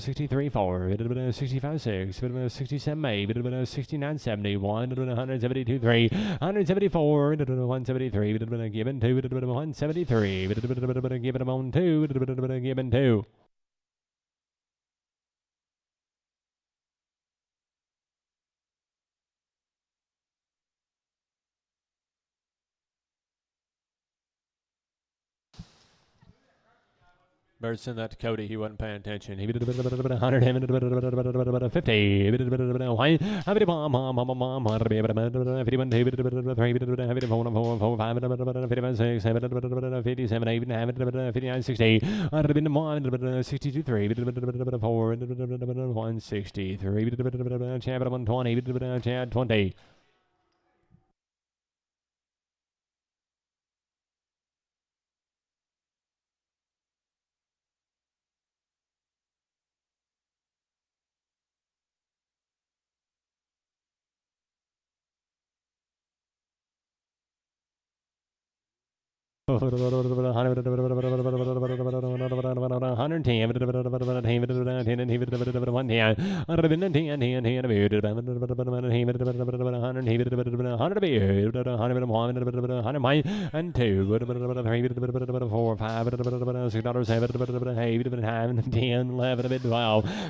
63, 4, 65, 6, 67, 8, 69, 70, 172, 3, 174, 173, given 2, 173, given 1, 2, given 2. Bird sent that to Cody. He wasn't paying attention. He 100 50. 51, 57, 8, 59, 60, 62, 3, 4, 163, Chad 120, Chad 20. $110,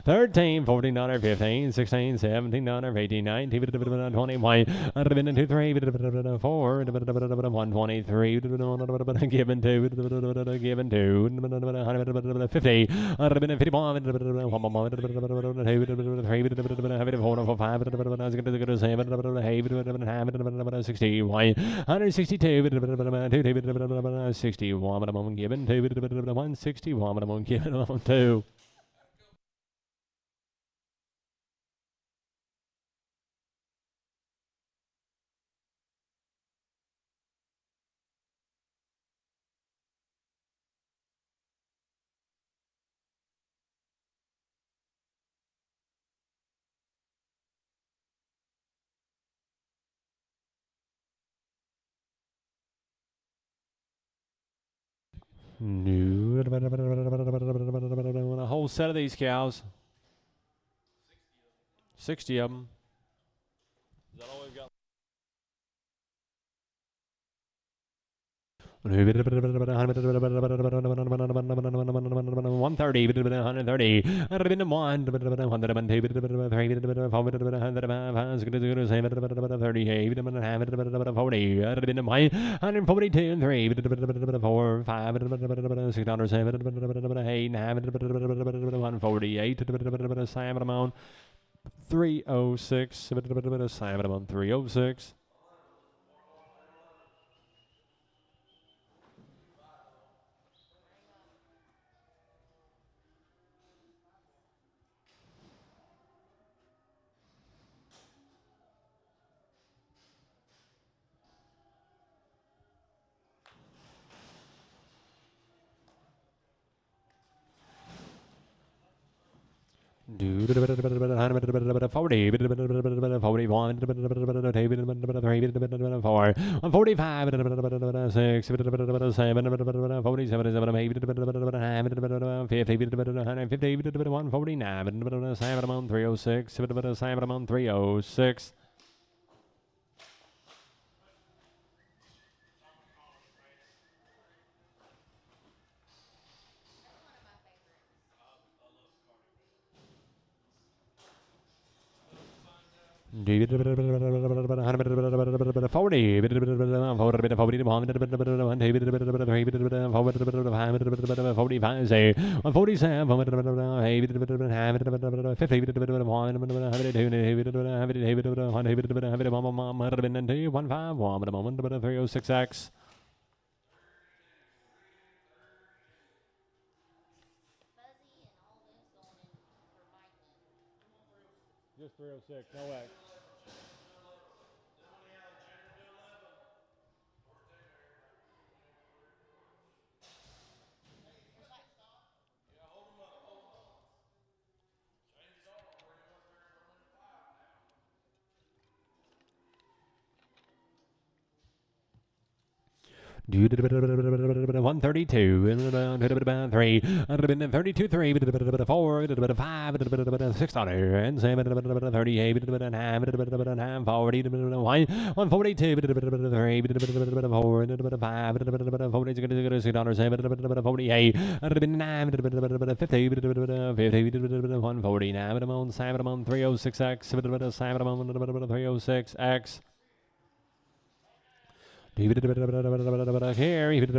13, 14, 15, 16, 17, 18, 19, 21, 2, 3, 4, 123, given 2, given 2, 50, 51, 60, 162, 61, given 2, 161, given 2. A whole set of these cows. 60 of them. Is that all we've got? 130, 130, 306, Simon on 306. Do 40, 41, 145, 6, 7, 47, 50, 149, 7 306, 7 306. That's one of my favorites. 306X. Fuzzy and all this going in for Mikey. Just 306, no X. Do 132, 3, 32, 3, 4, 5, 6, and 7, 38, 9, 40, 142, 3, 4, 5, 46, 7, 48, 9, 50, 149, 7, 306X, 7, 306X. Here, 50,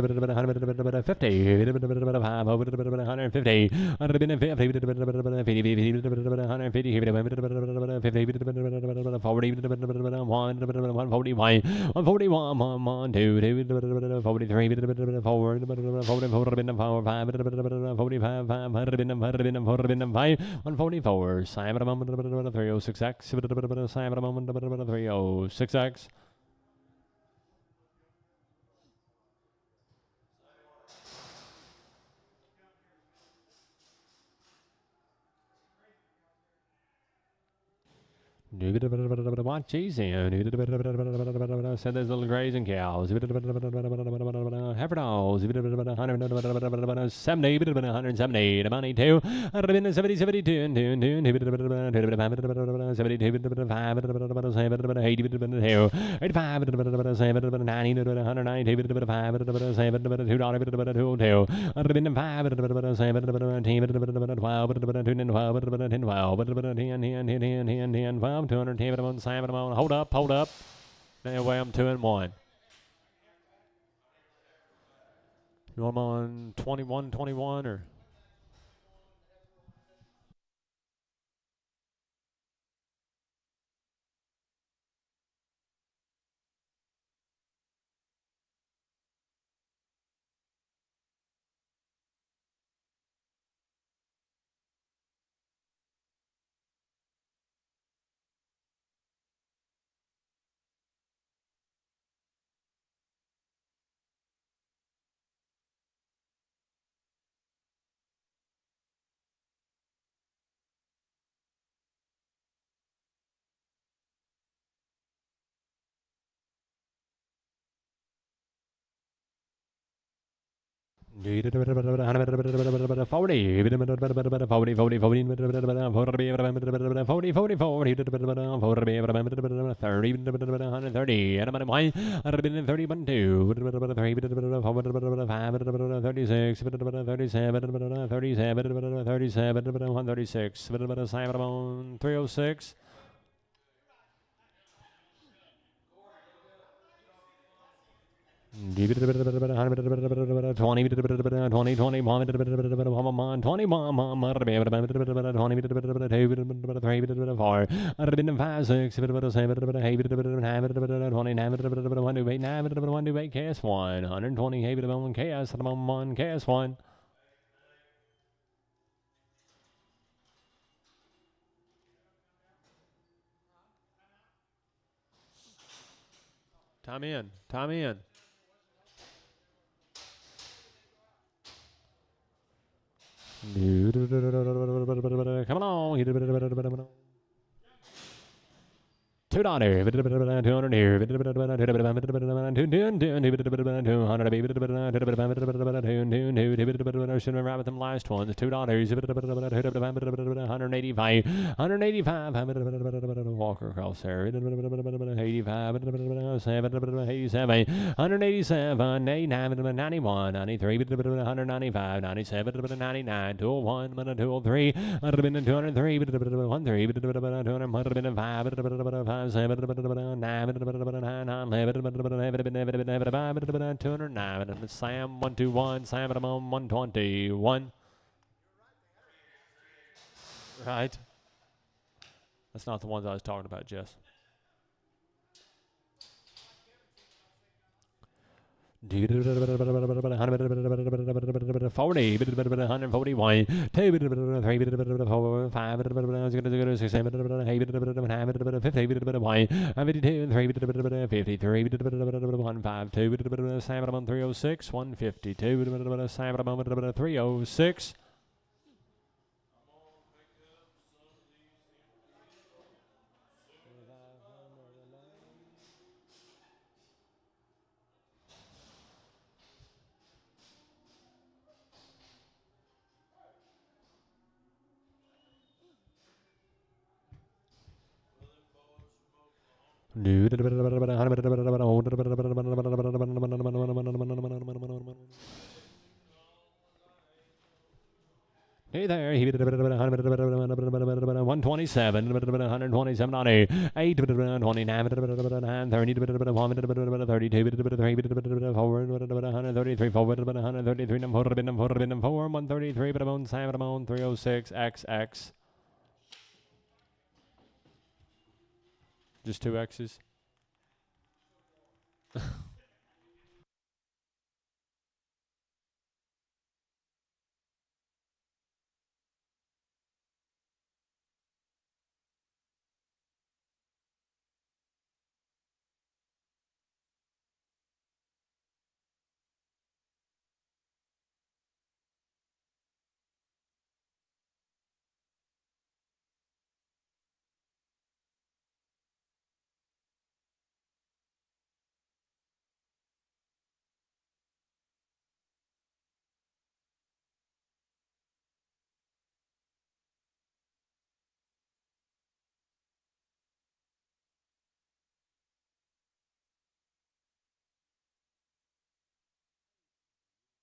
306X. Watch easy. Said there's little grazing cows. Heiferdals. 70, 170, 92, 70, 72, 200, hold up, hold up. Anyway, I'm 2 and 1. You want them on 21, 21 or? $306. 20, 20, 120, Time in. Time in. Come on. $2. 200 here. 200. Should have right with them last ones. $2. 185. 185. Walker across there. 85. 87. 187. 89. 91. 93. 195. 97. 99. 201. 203. 203. 205. 209. Sam 121. Sam 121. Right. That's not the ones I was talking about, Jess. 40, 141, 2, 3, 4, 5, 6, 7, 8, 9, 52, 3, 53, 152, 7, 306, 152, 7, 306. Hey there, 127, 127 on 8, 29, 30, 32, 4, 133, 133, 133, 306, XX. Just two X's.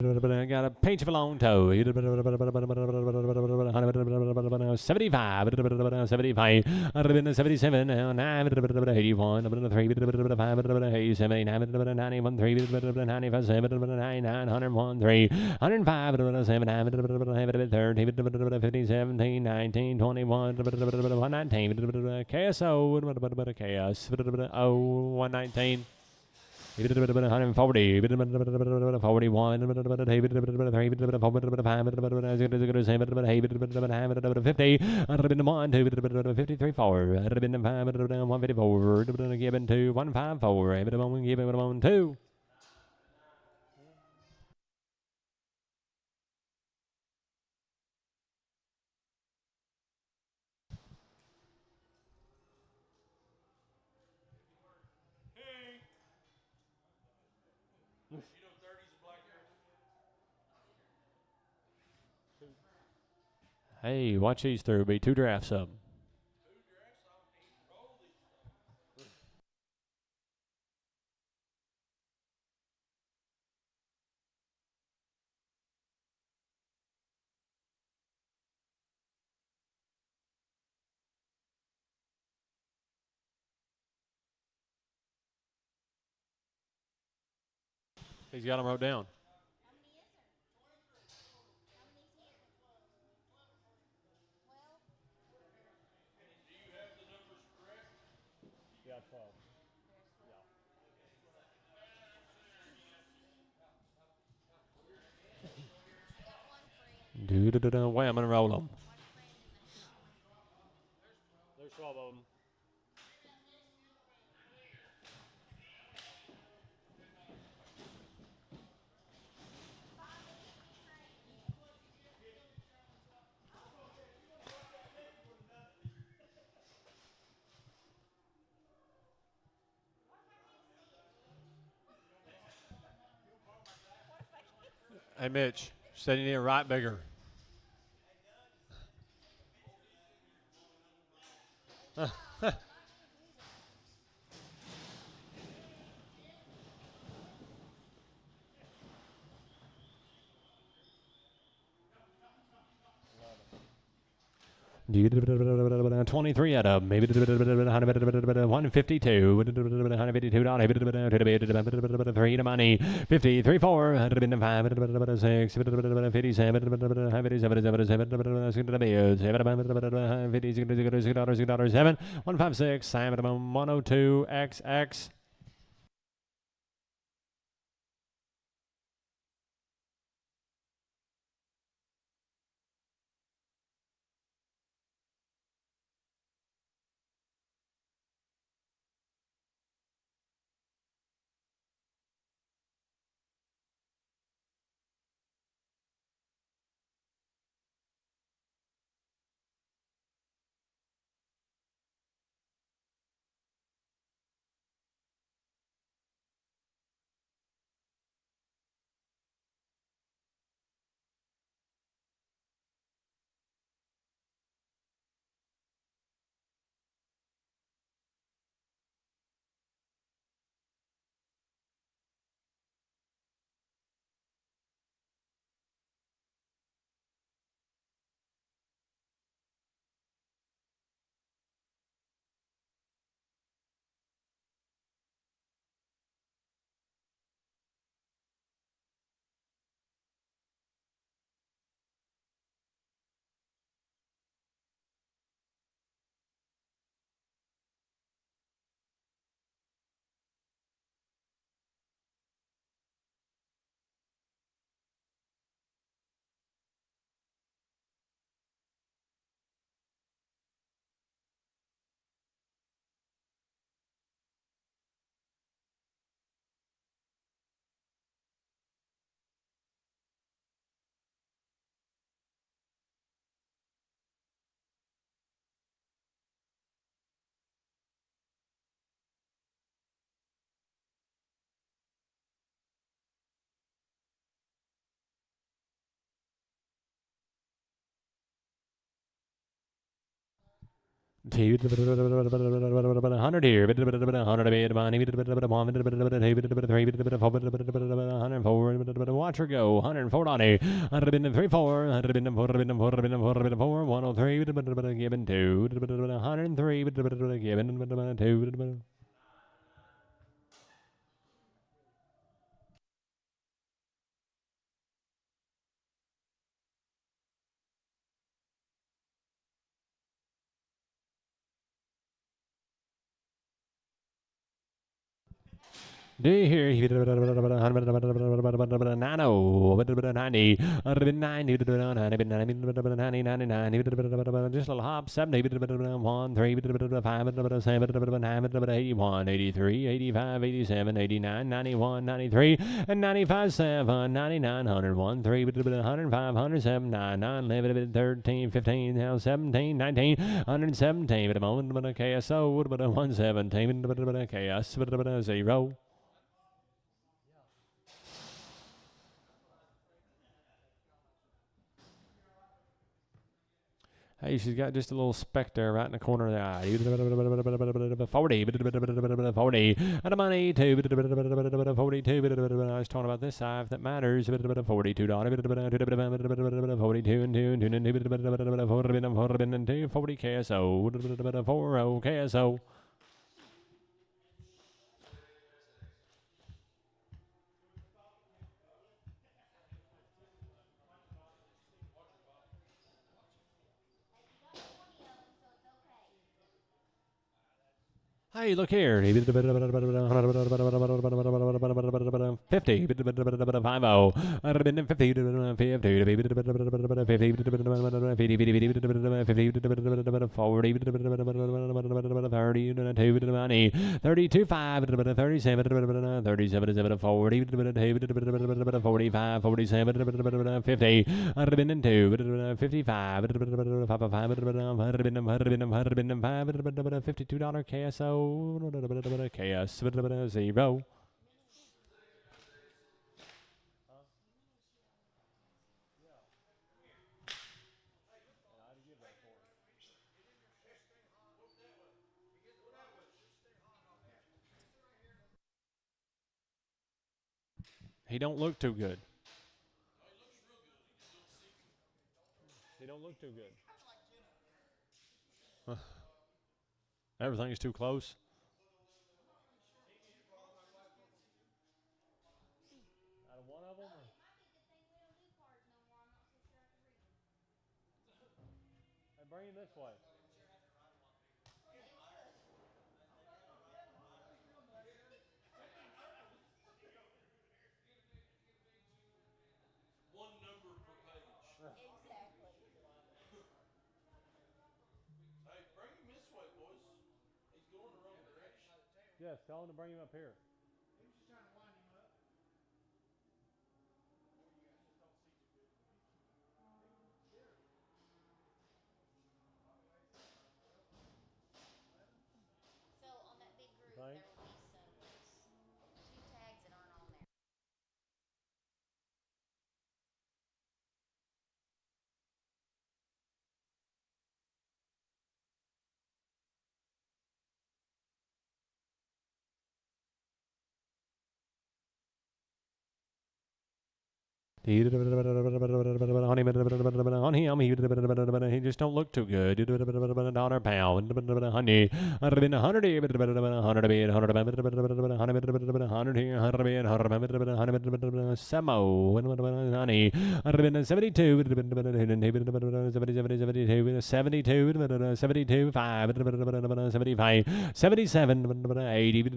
Got a pinch of a long toe. 75, 75, 77, 9, 81, 3, 87, 91, 3, 95, 7, 99, 101, 3, 105, 7, 30, 50, 17, 19, 21, 119, KSO, KS, 119. 140, 41, 53, 4, 154, given to 154, given 2. Hey, watch these through. Be 2 drafts up. He's got them wrote down. How many is there? How many's here? 12? Yeah, 12. There's 12. Got one friend. Wham, I'm gonna roll them. One friend in the house. There's 12 of them. Hey, Mitch, said you need to write bigger. Do 23 out of maybe 152, 152, 3 to money, 53, 4, 5, 6, 57, 7, 156, 102, XX. $100 here. $100 $104. Watch her go. $104. 103 4. 103. Given 2. 103. Given 2. Do you hear? Nano, 90, 90, just a little hop, 70, 1, 3, 5, 7, 9, 81, 83, 85, 87, 89, 91, 93, and 95, 7, 99, 101, 3, 105, 107, 9, 11, 13, 15, now 17, 19, 117, but a moment, but a KSO, but a 117, but a KS, but a 0. Hey, she's got just a little speck there right in the corner of the eye. 40, 40, and the money, 2, 42, I was talking about this eye, if that matters, $42, 42 and 2, and 2, 40 KSO, 40 KSO. Hey, look here. 50. 50. 50. 32, 5, 37, 37, 40, 45, 47, 50, 2, 55, $52 KSO, KS 0. He don't look too good. He don't look too good. Everything's too close. Out of one of them? Might be a good thing we don't do cards no more. I'm not so sure I can read them. Hey, bring him this way. One number per page. Exactly. Hey, bring him this way, boys. He's going the wrong direction. Yes, tell him to bring him up here. So on that big group, Right. there will be some two tags that aren't on there. He just don't look too good. Dollar pound, honey. 100 here, 100 a bit, 100 here, 100 Samo, honey. 72, 72, 72, 5, 75, 77, 80, 82,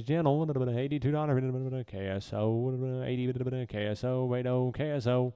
gentle, $82, KSO, 80, KSO, Rado, KSO.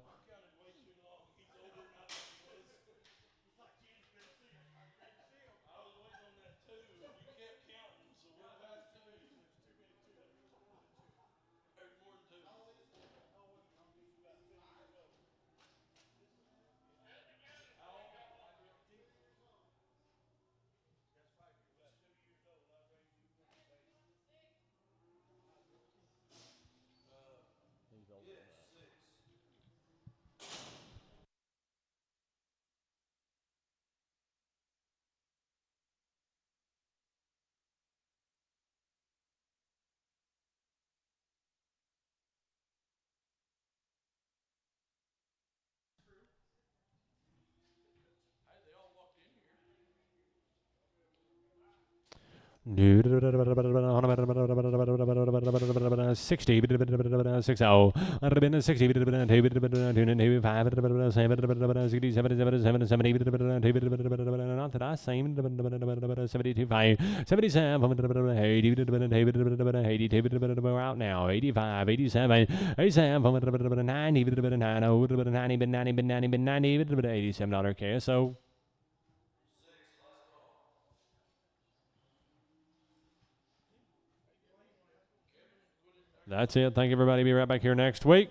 Dude, 60, 60, I've been 60, 2, 5, 67, 70, not that I same, 72, 5, 77, 80, 82, we're out now, 85, 87, 87, 90, 90, 90, $87 KSO. That's it. Thank you, everybody. Be right back here next week.